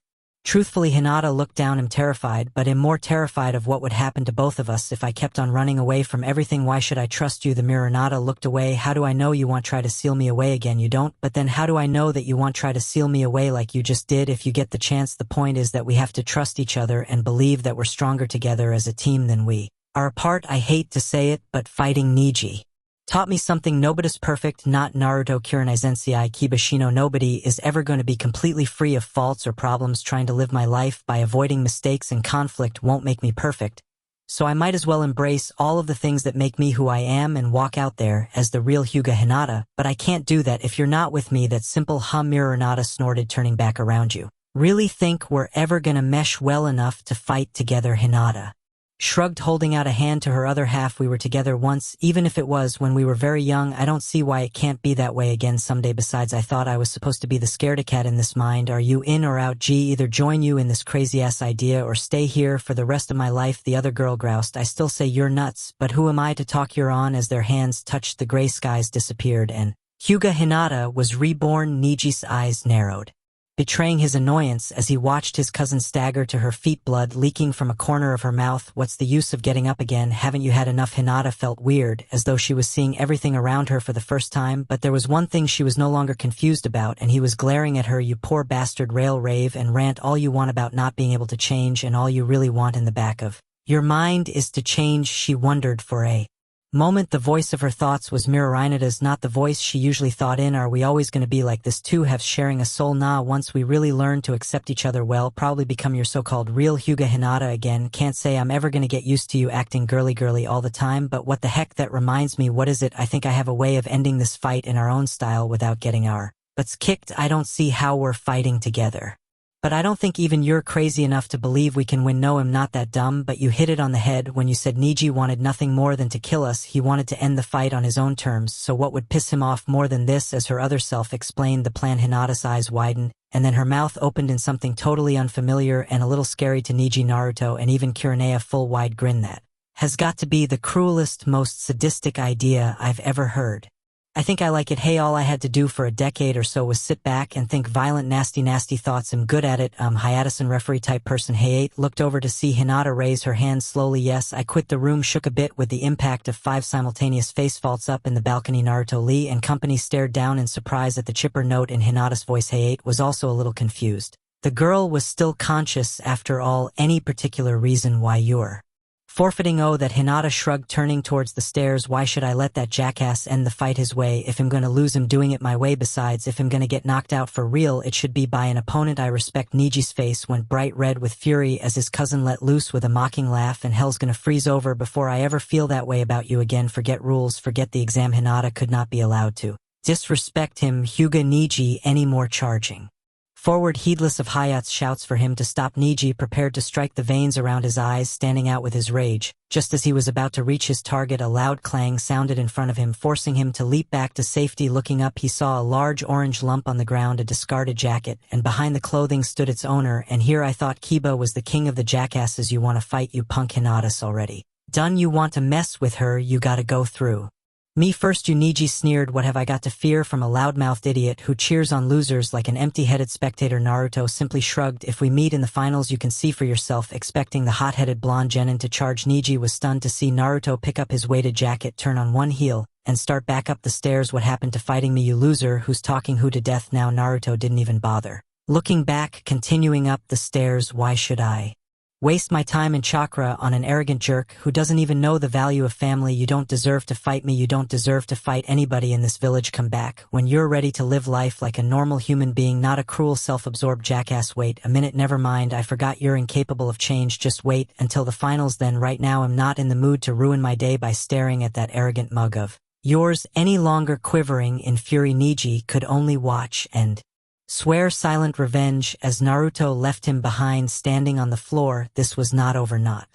Truthfully, Hinata looked down. I'm terrified, but am more terrified of what would happen to both of us if I kept on running away from everything. Why should I trust you? The mirror. Hinata looked away. How do I know you won't try to seal me away again? You don't. But then how do I know that you won't try to seal me away like you just did if you get the chance? The point is that we have to trust each other and believe that we're stronger together as a team than we are apart. I hate to say it, but fighting Niji taught me something. Nobody's perfect, not Naruto Kurenai Zensei Kibashino. Nobody is ever going to be completely free of faults or problems. Trying to live my life by avoiding mistakes and conflict won't make me perfect. So I might as well embrace all of the things that make me who I am and walk out there as the real Hyuga Hinata. But I can't do that if you're not with me. That simple. Mirror. Hinata snorted, turning back around. You really think we're ever gonna mesh well enough to fight together? Hinata shrugged, holding out a hand to her other half. We were together once, even if it was when we were very young. I don't see why it can't be that way again someday. Besides, I thought I was supposed to be the scaredy-cat in this mind. Are you in or out? Either join you in this crazy-ass idea or stay here for the rest of my life. The other girl groused. I still say you're nuts, but who am I to talk? You're on. As their hands touched, the gray skies disappeared and Hyuga Hinata was reborn. Niji's eyes narrowed, betraying his annoyance as he watched his cousin stagger to her feet, blood leaking from a corner of her mouth. What's the use of getting up again? Haven't you had enough? Hinata felt weird, as though she was seeing everything around her for the first time, but there was one thing she was no longer confused about, and he was glaring at her. You poor bastard. Rave and rant all you want about not being able to change, and all you really want in the back of your mind is to change. She wondered for a moment. The voice of her thoughts was Mirror Hinata's, not the voice she usually thought in. Are we always going to be like this? Two halves sharing a soul? Nah, once we really learn to accept each other, well, probably become your so-called real Hyuga Hinata again. Can't say I'm ever going to get used to you acting girly all the time, but what the heck? That reminds me, what is it? I think I have a way of ending this fight in our own style without getting our butts kicked. I don't see how we're fighting together. But I don't think even you're crazy enough to believe we can win. No, I'm not that dumb, but you hit it on the head when you said Niji wanted nothing more than to kill us. He wanted to end the fight on his own terms, so what would piss him off more than this? As her other self explained the plan, Hinata's eyes widened, and then her mouth opened in something totally unfamiliar and a little scary to Niji, Naruto, and even Kurenai. A full wide grin. That has got to be the cruelest, most sadistic idea I've ever heard. I think I like it. Hey, all I had to do for a decade or so was sit back and think violent, nasty thoughts. I'm good at it. Hiatus and referee type person. Hey, looked over to see Hinata raise her hand slowly. Yes, I quit. The room shook a bit with the impact of 5 simultaneous face faults up in the balcony. Naruto, Lee and company stared down in surprise at the chipper note in Hinata's voice. Hey, was also a little confused. The girl was still conscious after all. Any particular reason why you're forfeiting? Oh, that. Hinata shrugged, turning towards the stairs. Why should I let that jackass end the fight his way? If I'm gonna lose, him doing it my way. Besides, if I'm gonna get knocked out for real, it should be by an opponent I respect. Niji's face went bright red with fury as his cousin let loose with a mocking laugh. And hell's gonna freeze over before I ever feel that way about you again. Forget rules, forget the exam. Hinata could not be allowed to disrespect him, Hyuga Niji, anymore. Charging forward, heedless of Hayat's shouts for him to stop, Niji prepared to strike, the veins around his eyes standing out with his rage. Just as he was about to reach his target, a loud clang sounded in front of him, forcing him to leap back to safety. Looking up, he saw a large orange lump on the ground, a discarded jacket, and behind the clothing stood its owner. And here I thought Kiba was the king of the jackasses. You want to fight, you punk? Hinata's already done. You want to mess with her, you gotta go through me first. You, Niji sneered. What have I got to fear from a loudmouthed idiot who cheers on losers like an empty-headed spectator? Naruto simply shrugged. If we meet in the finals, you can see for yourself. Expecting the hot-headed blonde genin to charge, Niji was stunned to see Naruto pick up his weighted jacket, turn on one heel, and start back up the stairs. What happened to fighting me, you loser? Who's talking who to death now? Naruto didn't even bother looking back, continuing up the stairs. Why should I waste my time and chakra on an arrogant jerk who doesn't even know the value of family? You don't deserve to fight me. You don't deserve to fight anybody in this village. Come back when you're ready to live life like a normal human being, not a cruel, self-absorbed jackass. Wait a minute, never mind. I forgot you're incapable of change. Just wait until the finals then. Right now I'm not in the mood to ruin my day by staring at that arrogant mug of yours any longer. Quivering in fury, Niji could only watch and swear silent revenge as Naruto left him behind, standing on the floor. This was not over, not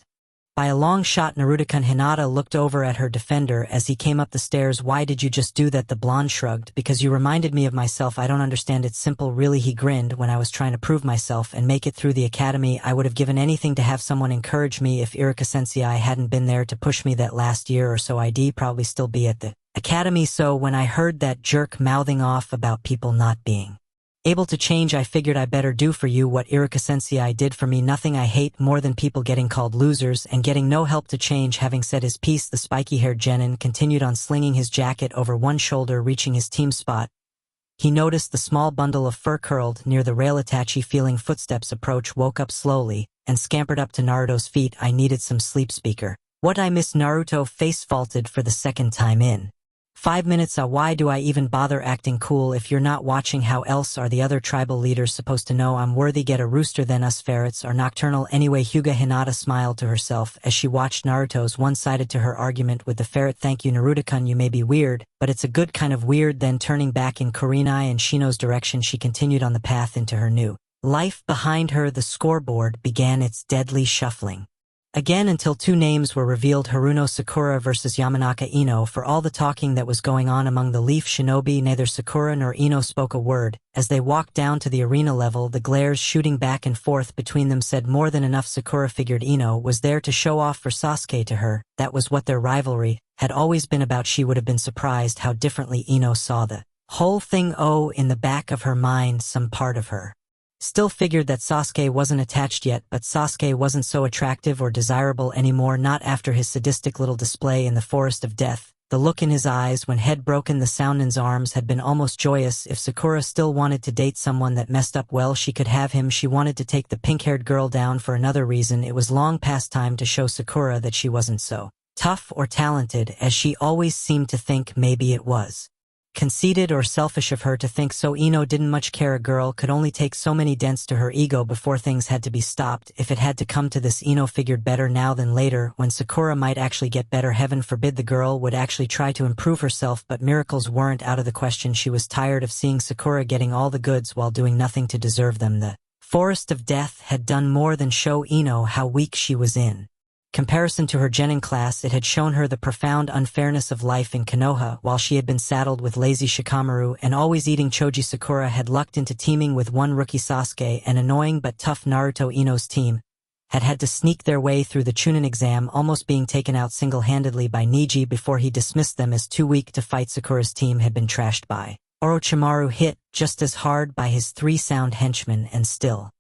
By a long shot, Naruto-kun. Hinata looked over at her defender as he came up the stairs. Why did you just do that? The blonde shrugged. Because you reminded me of myself. I don't understand. It's simple. Really, he grinned. When I was trying to prove myself and make it through the academy, I would have given anything to have someone encourage me. If Iruka Sensei hadn't been there to push me that last year or so, I'd probably still be at the academy. So when I heard that jerk mouthing off about people not being able to change, I figured I better do for you what Iruka Sensei did for me. Nothing I hate more than people getting called losers and getting no help to change. Having said his piece, the spiky-haired genin continued on, slinging his jacket over one shoulder. Reaching his team spot, he noticed the small bundle of fur curled near the rail. Itachi, feeling footsteps approach, woke up slowly and scampered up to Naruto's feet. I needed some sleep. Speaker. What I miss? Naruto face faulted for the second time in 5 minutes. Why do I even bother acting cool if you're not watching? How else are the other tribal leaders supposed to know I'm worthy? Get a rooster then. Us ferrets are nocturnal anyway. Hyuga. Hinata smiled to herself as she watched Naruto's one-sided to her argument with the ferret. Thank you, Naruto-kun. You may be weird, but it's a good kind of weird. Then turning back in Kurenai and Shino's direction, she continued on the path into her new life. Behind her, the scoreboard began its deadly shuffling again until two names were revealed: Haruno Sakura versus Yamanaka Ino. For all the talking that was going on among the Leaf Shinobi, neither Sakura nor Ino spoke a word. As they walked down to the arena level, the glares shooting back and forth between them said more than enough. Sakura figured Ino was there to show off for Sasuke to her. That was what their rivalry had always been about. She would have been surprised how differently Ino saw the whole thing. Oh, in the back of her mind, some part of her still figured that Sasuke wasn't attached yet, but Sasuke wasn't so attractive or desirable anymore, not after his sadistic little display in the Forest of Death. The look in his eyes when head broken the Soundin's arms had been almost joyous. If Sakura still wanted to date someone that messed up, well, she could have him. She wanted to take the pink-haired girl down for another reason. It was long past time to show Sakura that she wasn't so tough or talented as she always seemed to think. Maybe it was conceited or selfish of her to think so. Ino didn't much care. A girl could only take so many dents to her ego before things had to be stopped. If it had to come to this, Ino figured better now than later, when Sakura might actually get better. Heaven forbid the girl would actually try to improve herself, but miracles weren't out of the question. She was tired of seeing Sakura getting all the goods while doing nothing to deserve them. The Forest of Death had done more than show Ino how weak she was in comparison to her genin class. It had shown her the profound unfairness of life in Konoha. While she had been saddled with lazy Shikamaru and always eating choji, Sakura had lucked into teaming with one rookie Sasuke. An annoying but tough Naruto. Ino's team had to sneak their way through the Chunin exam, almost being taken out single-handedly by Niji before he dismissed them as too weak to fight. Sakura's team had been trashed by Orochimaru, hit just as hard by his 3 sound henchmen, and still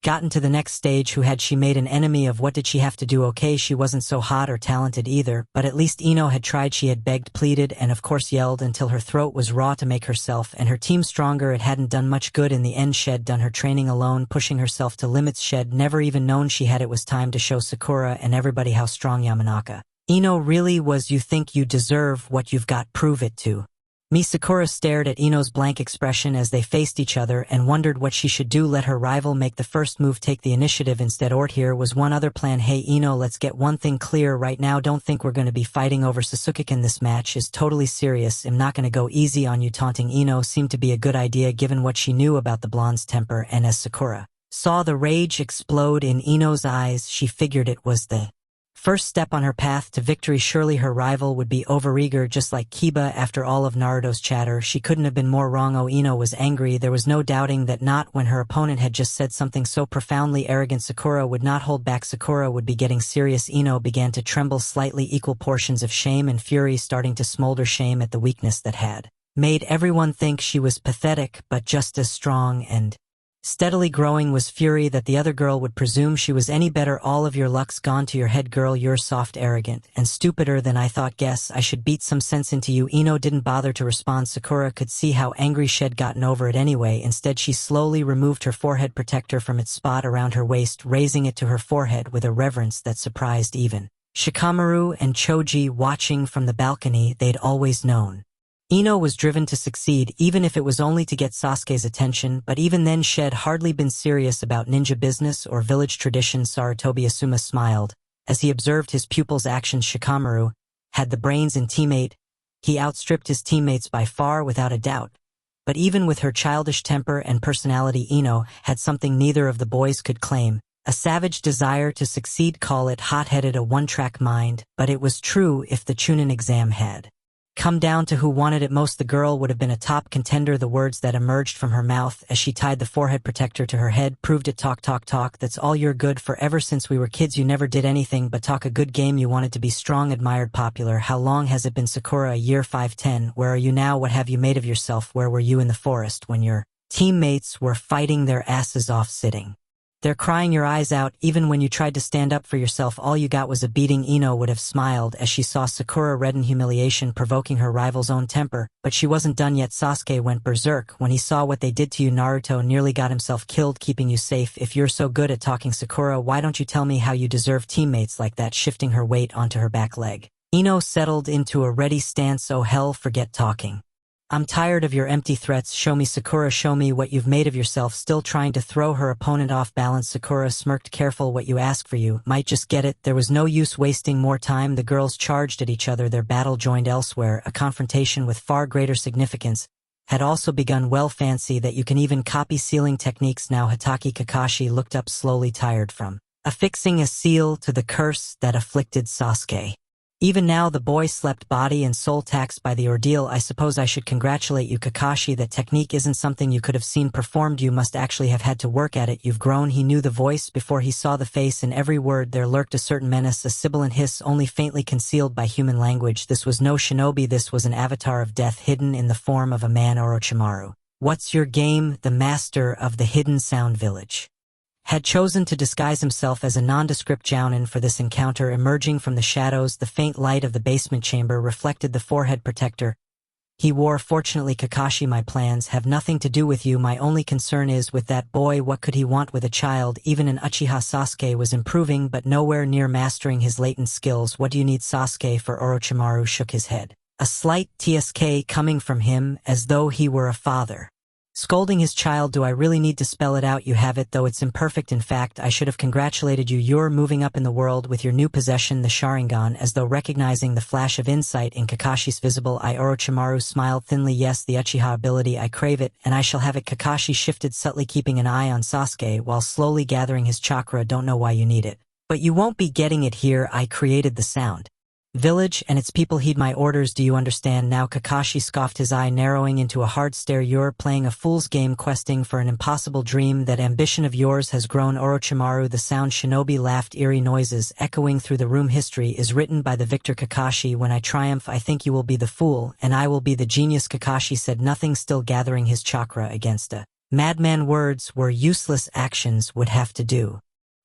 gotten to the next stage. Who had she made an enemy of? What did she have to do? Okay, she wasn't so hot or talented either, but at least Ino had tried. She had begged, pleaded, and of course yelled until her throat was raw to make herself and her team stronger. It hadn't done much good in the end. She'd done her training alone, pushing herself to limits. She'd never even known she had. It was time to show Sakura and everybody how strong Yamanaka Ino really was. You think you deserve what you've got? Prove it to me. Sakura stared at Ino's blank expression as they faced each other and wondered what she should do. Let her rival make the first move, take the initiative instead. Or here was one other plan. Hey Ino, let's get one thing clear right now. Don't think we're going to be fighting over Sasuke-kun. This match is totally serious. I'm not going to go easy on you. Taunting Ino seemed to be a good idea given what she knew about the blonde's temper, and as Sakura saw the rage explode in Ino's eyes, she figured it was the first step on her path to victory. Surely her rival would be overeager, just like Kiba. After all of Naruto's chatter, she couldn't have been more wrong. Oh, Ino was angry. There was no doubting that not when her opponent had just said something so profoundly arrogant. Sakura would not hold back. Sakura would be getting serious. Ino began to tremble slightly, equal portions of shame and fury starting to smolder. Shame at the weakness that had made everyone think she was pathetic, but just as strong, and steadily growing was fury that the other girl would presume she was any better. All of your luck's gone to your head, girl. You're soft, arrogant, and stupider than I thought. Guess I should beat some sense into you. Ino didn't bother to respond. Sakura could see how angry she'd gotten over it anyway. Instead, she slowly removed her forehead protector from its spot around her waist, raising it to her forehead with a reverence that surprised even Shikamaru and Choji watching from the balcony. They'd always known Ino was driven to succeed, even if it was only to get Sasuke's attention, but even then she'd hardly been serious about ninja business or village tradition. Sarutobi Asuma smiled as he observed his pupil's actions. Shikamaru had the brains and teammate. He outstripped his teammates by far without a doubt. But even with her childish temper and personality, Ino had something neither of the boys could claim: A savage desire to succeed, call it hot-headed, a one-track mind, but it was true if the Chunin exam had come down to who wanted it most, the girl would have been a top contender. The words that emerged from her mouth as she tied the forehead protector to her head proved it. Talk, talk, talk, that's all you're good for. Ever since we were kids you never did anything but talk. A good game. You wanted to be strong, admired, popular. How long has it been, Sakura? A year. 5-10. Where are you now? What have you made of yourself? Where were you in the forest when your teammates were fighting their asses off, sitting there crying your eyes out? Even when you tried to stand up for yourself, all you got was a beating. Ino would have smiled as she saw Sakura redden, humiliation provoking her rival's own temper, but she wasn't done yet. Sasuke went berserk when he saw what they did to you. Naruto nearly got himself killed keeping you safe. If you're so good at talking, Sakura, why don't you tell me how you deserve teammates like that? Shifting her weight onto her back leg, Ino settled into a ready stance. Oh hell, forget talking. I'm tired of your empty threats. Show me, Sakura, show me what you've made of yourself. Still trying to throw her opponent off balance, Sakura smirked. Careful what you ask for, you might just get it. There was no use wasting more time. The girls charged at each other, their battle joined elsewhere. A confrontation with far greater significance had also begun. Well, fancy that you can even copy sealing techniques now. Hatake Kakashi looked up slowly, tired from affixing a seal to the curse that afflicted Sasuke. Even now the boy slept, body and soul taxed by the ordeal. I suppose I should congratulate you, Kakashi. That technique isn't something you could have seen performed. You must actually have had to work at it. You've grown. He knew the voice before he saw the face. In every word there lurked a certain menace, a sibilant hiss only faintly concealed by human language. This was no shinobi, this was an avatar of death hidden in the form of a man. Orochimaru, what's your game? The master of the Hidden Sound Village had chosen to disguise himself as a nondescript jounin for this encounter. Emerging from the shadows, the faint light of the basement chamber reflected the forehead protector he wore. Fortunately, Kakashi, my plans have nothing to do with you. My only concern is with that boy. What could he want with a child? Even an Uchiha. Sasuke was improving but nowhere near mastering his latent skills. What do you need, Sasuke? For Orochimaru shook his head, a slight tsk coming from him as though he were a father scolding his child. Do I really need to spell it out? You have it, though it's imperfect. In fact, I should have congratulated you. You're moving up in the world with your new possession, the Sharingan. As though recognizing the flash of insight in Kakashi's visible eye, Orochimaru smiled thinly. Yes, the Uchiha ability, I crave it, and I shall have it. Kakashi shifted subtly, keeping an eye on Sasuke while slowly gathering his chakra. Don't know why you need it, but you won't be getting it here. I created the sound village and its people heed my orders. Do you understand now? Kakashi scoffed, his eye narrowing into a hard stare. You're playing a fool's game, questing for an impossible dream. That ambition of yours has grown. Orochimaru, the sound shinobi laughed, eerie noises echoing through the room. History is written by the victor, Kakashi. When I triumph, I think you will be the fool and I will be the genius. Kakashi said nothing, still gathering his chakra against a madman. Words were useless, actions would have to do.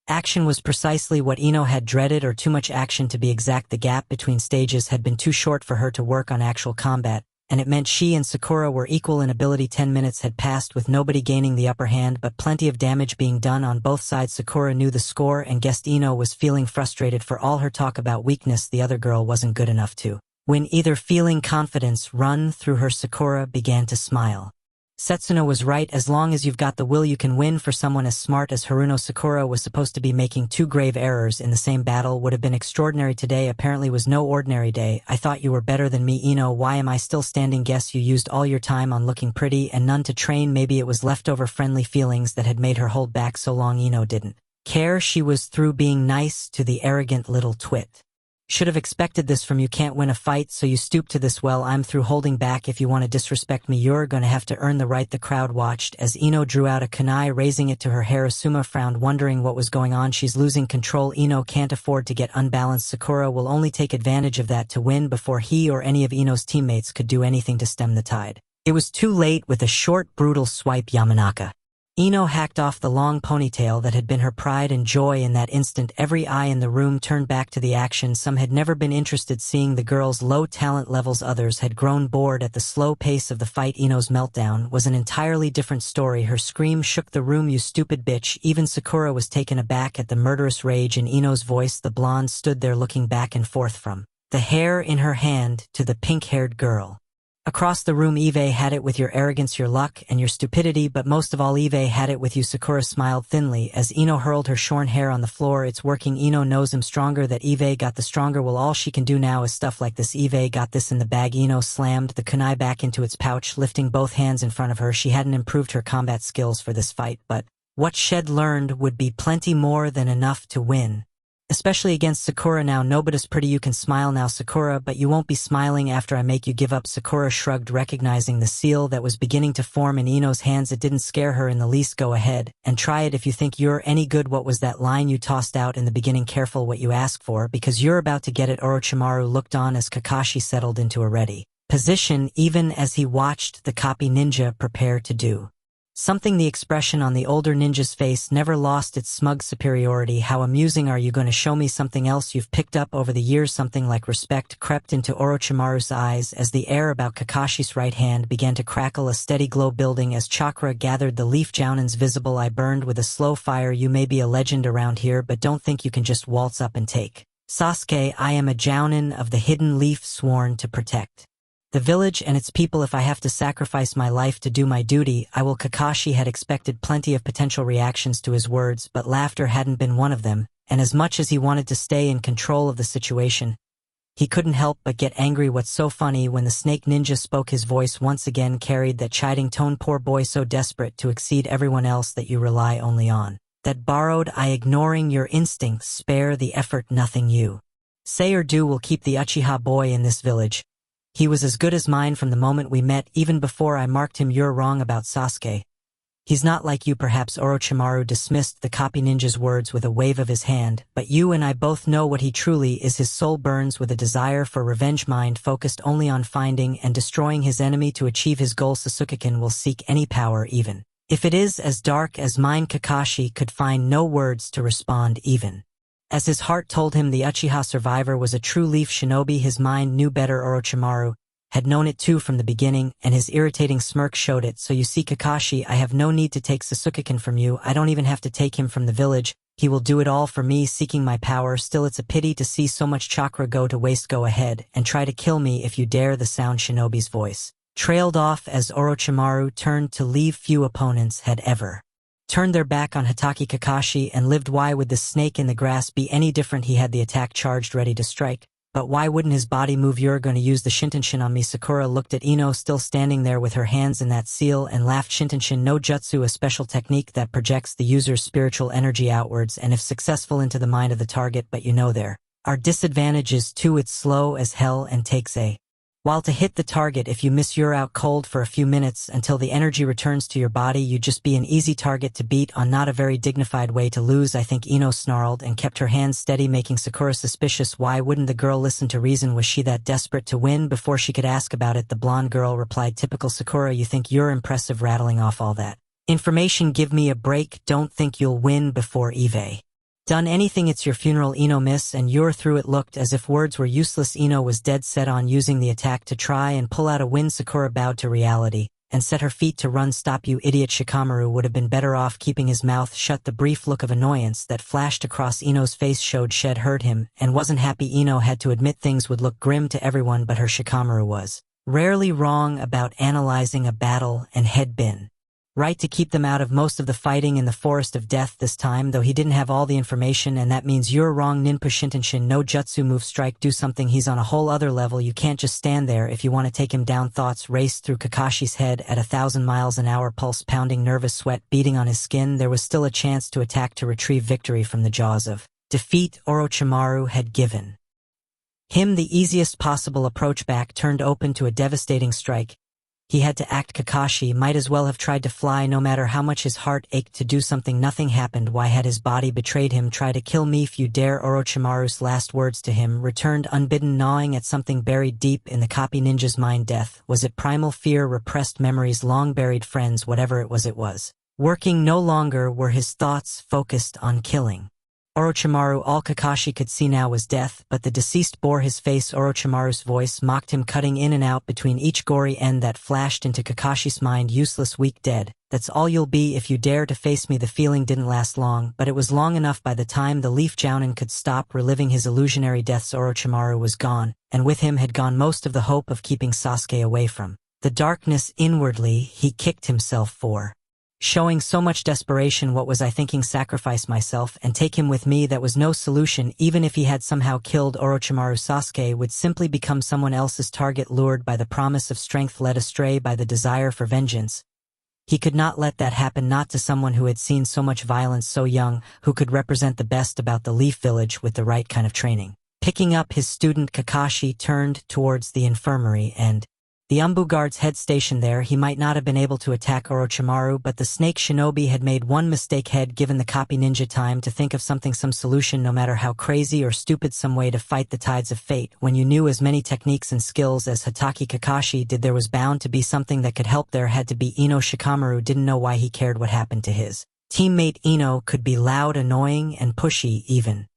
Action was precisely what Ino had dreaded, or too much action to be exact. The gap between stages had been too short for her to work on actual combat, and it meant she and Sakura were equal in ability. 10 minutes had passed with nobody gaining the upper hand, but plenty of damage being done on both sides. Sakura knew the score and guessed Ino was feeling frustrated. For all her talk about weakness, the other girl wasn't good enough to win either. Feeling confidence run through her, Sakura began to smile. Setsuno was right, as long as you've got the will you can win. For someone as smart as Haruno, Sakura was supposed to be making two grave errors in the same battle. Would have been extraordinary. Today apparently was no ordinary day. I thought you were better than me, Ino. Why am I still standing? Guess you used all your time on looking pretty and none to train. Maybe it was leftover friendly feelings that had made her hold back so long. Ino didn't care. She was through being nice to the arrogant little twit. Should have expected this from you. Can't win a fight, so you stoop to this. Well, I'm through holding back. If you want to disrespect me, you're gonna have to earn the right. The crowd watched as Ino drew out a kunai, raising it to her hair. Asuma frowned, wondering what was going on. She's losing control. Ino can't afford to get unbalanced. Sakura will only take advantage of that to win before he or any of Ino's teammates could do anything to stem the tide. It was too late. With a short, brutal swipe, Yamanaka Ino hacked off the long ponytail that had been her pride and joy. In that instant, every eye in the room turned back to the action. Some had never been interested seeing the girl's low talent levels. Others had grown bored at the slow pace of the fight. Ino's meltdown was an entirely different story. Her scream shook the room. You stupid bitch. Even Sakura was taken aback at the murderous rage in Ino's voice. The blonde stood there looking back and forth from the hair in her hand to the pink-haired girl across the room. Eve had it with your arrogance, your luck, and your stupidity, but most of all Eve had it with you. Sakura smiled thinly as Ino hurled her shorn hair on the floor. It's working. Ino knows him stronger. That Eve got the stronger. Well, all she can do now is stuff like this. Eve got this in the bag. Ino slammed the kunai back into its pouch, lifting both hands in front of her. She hadn't improved her combat skills for this fight, but What Shed learned would be plenty more than enough to win. Especially against Sakura. Now nobody's pretty, you can smile now Sakura, but you won't be smiling after I make you give up. Sakura shrugged, recognizing the seal that was beginning to form in Ino's hands. It didn't scare her in the least. Go ahead, and try it if you think you're any good. What was that line you tossed out in the beginning? Careful what you ask for, because you're about to get it. Orochimaru looked on as Kakashi settled into a ready position, even as he watched the copy ninja prepare to do something. The expression on the older ninja's face never lost its smug superiority. How amusing. Are you going to show me something else you've picked up over the years? Something like respect crept into Orochimaru's eyes as the air about Kakashi's right hand began to crackle, a steady glow building as chakra gathered the leaf. Jounins visible. I burned with a slow fire. You may be a legend around here, but don't think you can just waltz up and take Sasuke. I am a Jounin of the hidden leaf, sworn to protect the village and its people. If I have to sacrifice my life to do my duty, I will. Kakashi had expected plenty of potential reactions to his words, but laughter hadn't been one of them, and as much as he wanted to stay in control of the situation, he couldn't help but get angry. What's so funny? When the snake ninja spoke, his voice once again carried that chiding tone. Poor boy, so desperate to exceed everyone else that you rely only on that borrowed eye. Ignoring your instincts, spare the effort. Nothing you say or do will keep the Uchiha boy in this village. He was as good as mine from the moment we met, even before I marked him. You're wrong about Sasuke. He's not like you. Perhaps. Orochimaru dismissed the copy ninja's words with a wave of his hand, but you and I both know what he truly is. His soul burns with a desire for revenge, mind focused only on finding and destroying his enemy to achieve his goal. Sasuke will seek any power, even if it is as dark as mine. Kakashi could find no words to respond, even as his heart told him the Uchiha survivor was a true leaf shinobi. His mind knew better. Orochimaru had known it too from the beginning, and his irritating smirk showed it. So you see, Kakashi, I have no need to take Sasuke from you. I don't even have to take him from the village. He will do it all for me, seeking my power. Still, it's a pity to see so much chakra go to waste. Go ahead and try to kill me if you dare. The sound shinobi's voice trailed off as Orochimaru turned to leave. Few opponents had ever turned their back on Hatake Kakashi and lived. Why would the snake in the grass be any different? He had the attack charged, ready to strike. But why wouldn't his body move? You're going to use the Shintenshin on me. Sakura looked at Ino, still standing there with her hands in that seal, and laughed. Shintenshin no jutsu, a special technique that projects the user's spiritual energy outwards and if successful into the mind of the target. But you know there are disadvantages too. It's slow as hell and takes a while to hit the target. If you miss, you're out cold for a few minutes until the energy returns to your body. You'd just be an easy target to beat on. Not a very dignified way to lose, I think. Ino snarled and kept her hands steady, making Sakura suspicious. Why wouldn't the girl listen to reason? Was she that desperate to win? Before she could ask about it, the blonde girl replied, typical Sakura, you think you're impressive rattling off all that information. Give me a break. Don't think you'll win before Eve done anything. It's your funeral, Ino, miss, and you're through. It looked as if words were useless. Ino was dead set on using the attack to try and pull out a win. Sakura bowed to reality and set her feet to run. Stop, you idiot. Shikamaru would have been better off keeping his mouth shut. The brief look of annoyance that flashed across Ino's face showed Shed heard him and wasn't happy. Ino had to admit things would look grim to everyone, but her Shikamaru was rarely wrong about analyzing a battle and had been right to keep them out of most of the fighting in the Forest of Death this time, though he didn't have all the information. And that means you're wrong. Ninpu Shintenshin no jutsu move, strike, do something. He's on a whole other level. You can't just stand there if you want to take him down. Thoughts raced through Kakashi's head at 1,000 miles an hour, pulse pounding, nervous sweat beating on his skin. There was still a chance to attack to retrieve victory from the jaws of defeat. Orochimaru had given him the easiest possible approach back, turned open to a devastating strike. He had to act. Kakashi might as well have tried to fly, no matter how much his heart ached to do something. Nothing happened. Why had his body betrayed him? Try to kill me if you dare. Orochimaru's last words to him returned unbidden, gnawing at something buried deep in the copy ninja's mind. Death. Was it primal fear, repressed memories, long buried friends? Whatever it was working no longer. Were his thoughts focused on killing Orochimaru? All Kakashi could see now was death, but the deceased bore his face. Orochimaru's voice mocked him, cutting in and out between each gory end that flashed into Kakashi's mind. Useless, weak, dead. That's all you'll be if you dare to face me. The feeling didn't last long, but it was long enough. By the time the Leaf Jounin could stop reliving his illusionary deaths, Orochimaru was gone, and with him had gone most of the hope of keeping Sasuke away from the darkness. Inwardly, he kicked himself for showing so much desperation. What was I thinking? Sacrifice myself and take him with me? That was no solution. Even if he had somehow killed Orochimaru, Sasuke would simply become someone else's target. Lured by the promise of strength, led astray by the desire for vengeance, He could not let that happen, not to someone who had seen so much violence so young, who could represent the best about the Leaf Village with the right kind of training. Picking up his student, Kakashi turned towards the infirmary and the Umbu guard's head station there. He might not have been able to attack Orochimaru, but the snake shinobi had made one mistake, had given the copy ninja time to think of something, some solution, no matter how crazy or stupid, some way to fight the tides of fate. When you knew as many techniques and skills as Hatake Kakashi did, there was bound to be something that could help. There had to be. Ino Shikamaru didn't know why he cared what happened to his teammate. Ino could be loud, annoying, and pushy even.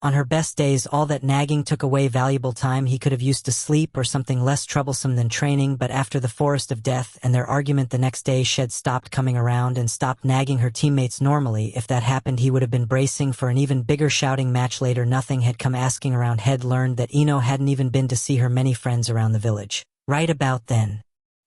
On her best days, all that nagging took away valuable time he could have used to sleep or something less troublesome than training. But after the Forest of Death and their argument the next day, Shed stopped coming around and stopped nagging her teammates. Normally, if that happened, he would have been bracing for an even bigger shouting match later. Nothing had come asking around. Had learned that Ino hadn't even been to see her many friends around the village. Right about then,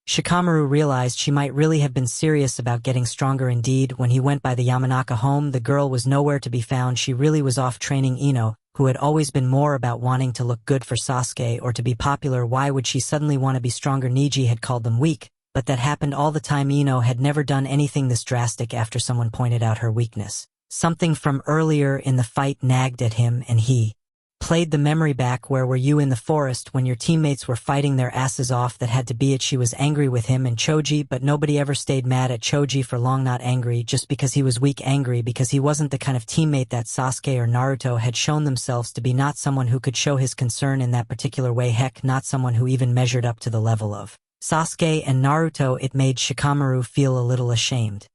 Shikamaru realized she might really have been serious about getting stronger. Indeed, when he went by the Yamanaka home, the girl was nowhere to be found. She really was off training Ino, who had always been more about wanting to look good for Sasuke or to be popular. Why would she suddenly want to be stronger? Niji had called them weak, but that happened all the time. Ino had never done anything this drastic. After someone pointed out her weakness, something from earlier in the fight nagged at him, and he played the memory back. Where were you in the forest when your teammates were fighting their asses off? That had to be it. She was angry with him and Choji, but nobody ever stayed mad at Choji for long. Not angry just because he was weak, angry because he wasn't the kind of teammate that Sasuke or Naruto had shown themselves to be. Not someone who could show his concern in that particular way. Heck, not someone who even measured up to the level of Sasuke and Naruto. It made Shikamaru feel a little ashamed.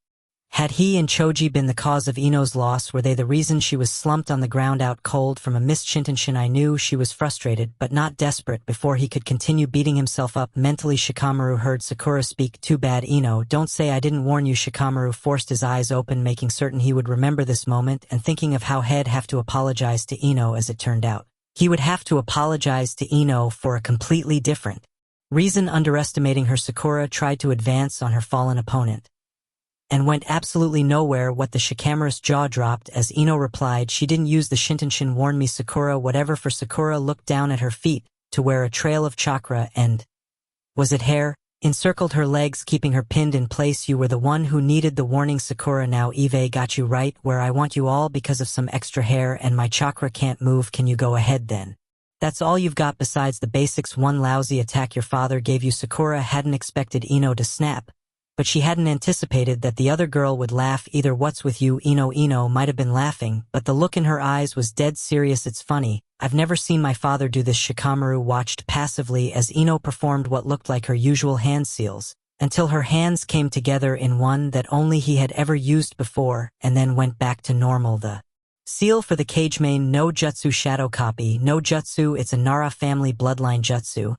Had he and Choji been the cause of Ino's loss? Were they the reason she was slumped on the ground out cold from a missed Shintenshin? I knew she was frustrated, but not desperate. Before he could continue beating himself up mentally, Shikamaru heard Sakura speak. Too bad, Ino. Don't say I didn't warn you. Shikamaru forced his eyes open, making certain he would remember this moment, and thinking of how he'd have to apologize to Ino. As it turned out, he would have to apologize to Ino for a completely different reason. Underestimating her, Sakura tried to advance on her fallen opponent and went absolutely nowhere. What? The Shikamaru's jaw dropped as Ino replied, she didn't use the Shintenshin. Warn me, Sakura. Whatever for. Sakura looked down at her feet to where a trail of chakra and was it hair encircled her legs, keeping her pinned in place. You were the one who needed the warning, Sakura. Now Eve got you right where I want you all because of some extra hair, and my chakra can't move. Can you go ahead then? That's all you've got besides the basics. One lousy attack your father gave you. Sakura hadn't expected Ino to snap, but she hadn't anticipated that the other girl would laugh either. What's with you, Ino? Ino might have been laughing, but the look in her eyes was dead serious. It's funny. I've never seen my father do this. Shikamaru watched passively as Ino performed what looked like her usual hand seals, until her hands came together in one that only he had ever used before, and then went back to normal. The seal for the Kage main no jutsu shadow copy. No jutsu, it's a Nara family bloodline jutsu.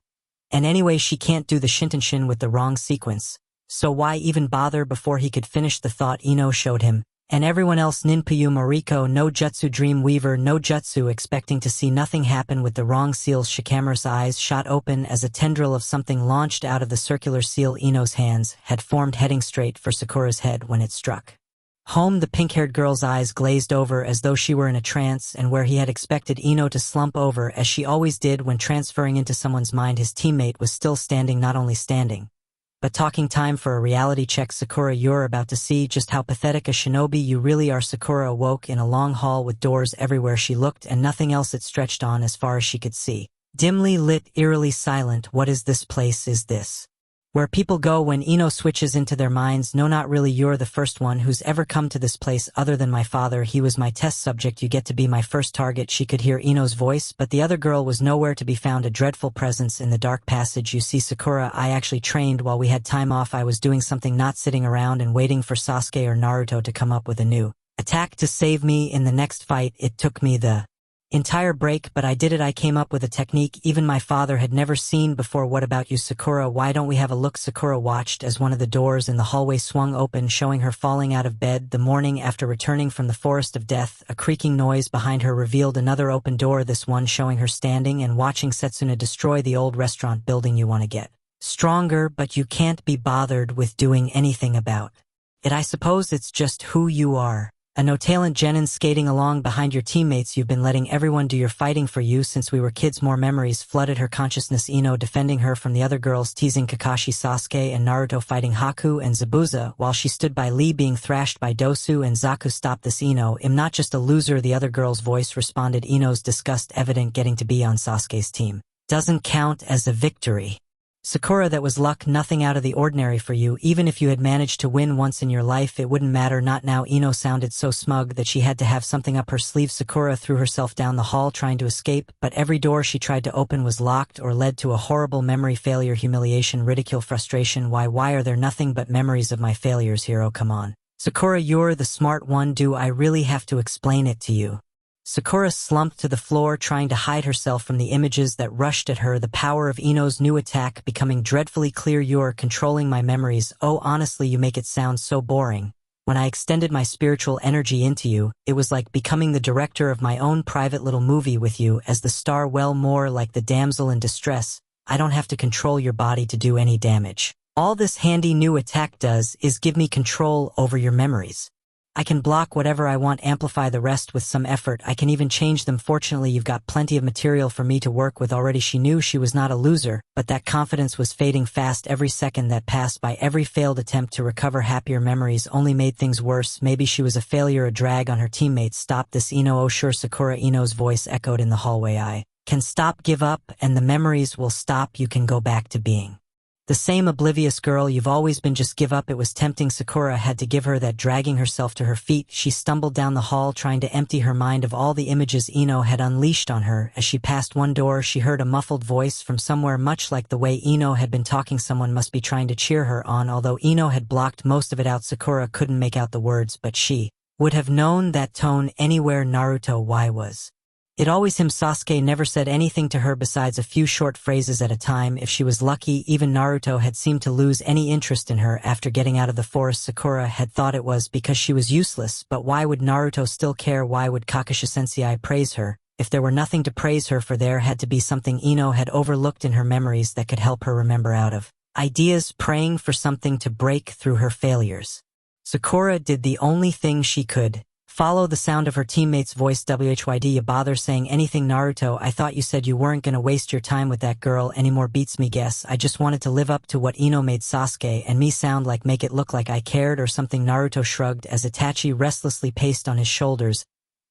And anyway, she can't do the Shintenshin with the wrong sequence. So why even bother? Before he could finish the thought, Ino showed him, and everyone else, Ninpuyu Mariko no jutsu, Dream Weaver no jutsu. Expecting to see nothing happen with the wrong seals, Shikamaru's eyes shot open as a tendril of something launched out of the circular seal Ino's hands had formed, heading straight for Sakura's head. When it struck home, the pink-haired girl's eyes glazed over as though she were in a trance, and where he had expected Ino to slump over as she always did when transferring into someone's mind, his teammate was still standing. Not only standing, but talking. Time for a reality check, Sakura. You're about to see just how pathetic a shinobi you really are. Sakura awoke in a long hall with doors everywhere. She looked and nothing else. It stretched on as far as she could see. Dimly lit, eerily silent. What is this place? Is this where people go when Ino switches into their minds? No, not really. You're the first one who's ever come to this place other than my father. He was my test subject. You get to be my first target. She could hear Ino's voice, but the other girl was nowhere to be found. A dreadful presence in the dark passage. You see, Sakura, I actually trained while we had time off. I was doing something, not sitting around and waiting for Sasuke or Naruto to come up with a new attack to save me in the next fight. It took me the entire break, but I did it. I came up with a technique even my father had never seen before. What about you, Sakura? Why don't we have a look? Sakura watched as one of the doors in the hallway swung open, showing her falling out of bed the morning after returning from the Forest of Death. A creaking noise behind her revealed another open door, this one showing her standing and watching Setsuna destroy the old restaurant building. You want to get stronger, but you can't be bothered with doing anything about it. I suppose it's just who you are. A no-talent genin skating along behind your teammates. You've been letting everyone do your fighting for you since we were kids. More memories flooded her consciousness. Ino defending her from the other girls, teasing Kakashi, Sasuke, and Naruto, fighting Haku and Zabuza, while she stood by Lee being thrashed by Dosu and Zaku. Stop this, Ino. I'm not just a loser. The other girl's voice responded, Ino's disgust evident. Getting to be on Sasuke's team doesn't count as a victory. Sakura, that was luck, nothing out of the ordinary for you. Even if you had managed to win once in your life, it wouldn't matter. Not now. Ino sounded so smug that she had to have something up her sleeve. Sakura threw herself down the hall trying to escape, but every door she tried to open was locked or led to a horrible memory. Failure, humiliation, ridicule, frustration. Why are there nothing but memories of my failures here? Oh, come on. Sakura, you're the smart one. Do I really have to explain it to you? Sakura slumped to the floor, trying to hide herself from the images that rushed at her, the power of Ino's new attack becoming dreadfully clear. You're controlling my memories. Oh, honestly, you make it sound so boring. When I extended my spiritual energy into you, it was like becoming the director of my own private little movie with you as the star. Well, more like the damsel in distress. I don't have to control your body to do any damage. All this handy new attack does is give me control over your memories. I can block whatever I want, amplify the rest with some effort. I can even change them. Fortunately, you've got plenty of material for me to work with already. She knew she was not a loser, but that confidence was fading fast. Every second that passed by, every failed attempt to recover happier memories only made things worse. Maybe she was a failure, a drag on her teammates. Stop this, Ino. Oh, sure, Sakura. Ino's voice echoed in the hallway. I can stop, give up, and the memories will stop. You can go back to being the same oblivious girl you've always been. Just give up. It was tempting. Sakura had to give her that. Dragging herself to her feet, she stumbled down the hall, trying to empty her mind of all the images Ino had unleashed on her. As she passed one door, she heard a muffled voice from somewhere, much like the way Ino had been talking. Someone must be trying to cheer her on. Although Ino had blocked most of it out, Sakura couldn't make out the words, but she would have known that tone anywhere. Naruto, why was it always him? Sasuke never said anything to her besides a few short phrases at a time. If she was lucky, even Naruto had seemed to lose any interest in her after getting out of the forest. Sakura had thought it was because she was useless, but why would Naruto still care? Why would Kakashi-sensei praise her? If there were nothing to praise her for, there had to be something Ino had overlooked in her memories that could help her remember. Out of ideas, praying for something to break through her failures, Sakura did the only thing she could. Follow the sound of her teammate's voice. Whyd, you bother saying anything? Naruto, I thought you said you weren't gonna waste your time with that girl anymore. Beats me. Guess I just wanted to live up to what Ino made Sasuke and me sound like, make it look like I cared or something. Naruto shrugged as Itachi restlessly paced on his shoulders.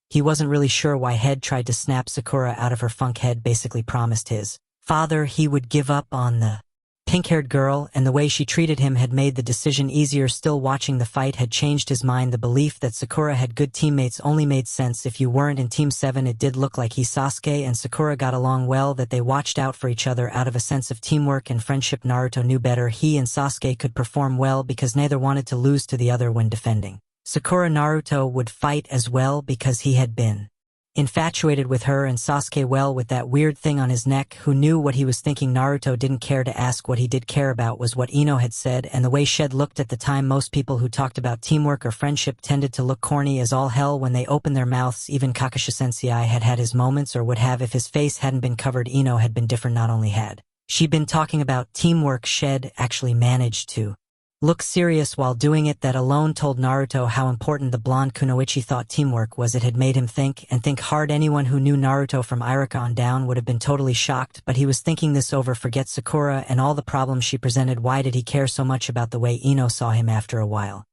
He wasn't really sure why Head tried to snap Sakura out of her funk. Head basically promised his father he would give up on the pink-haired girl, and the way she treated him had made the decision easier. Still, watching the fight had changed his mind. The belief that Sakura had good teammates only made sense if you weren't in Team 7. It did look like Sasuke and Sakura got along well, that they watched out for each other out of a sense of teamwork and friendship. Naruto knew better. He and Sasuke could perform well because neither wanted to lose to the other when defending Sakura. Naruto would fight as well because he had been infatuated with her, and Sasuke, well, with that weird thing on his neck. Who knew what he was thinking? Naruto didn't care to ask. What he did care about was what Ino had said, and the way Shed looked at the time. Most people who talked about teamwork or friendship tended to look corny as all hell when they opened their mouths. Even Kakashi-sensei had had his moments, or would have if his face hadn't been covered. Ino had been different. Not only had she been talking about teamwork, Shed actually managed to look serious while doing it. That alone told Naruto how important the blonde Kunoichi thought teamwork was. It had made him think, and think hard. Anyone who knew Naruto from Iruka on down would have been totally shocked, but he was thinking this over. Forget Sakura and all the problems she presented. Why did he care so much about the way Ino saw him? After a while,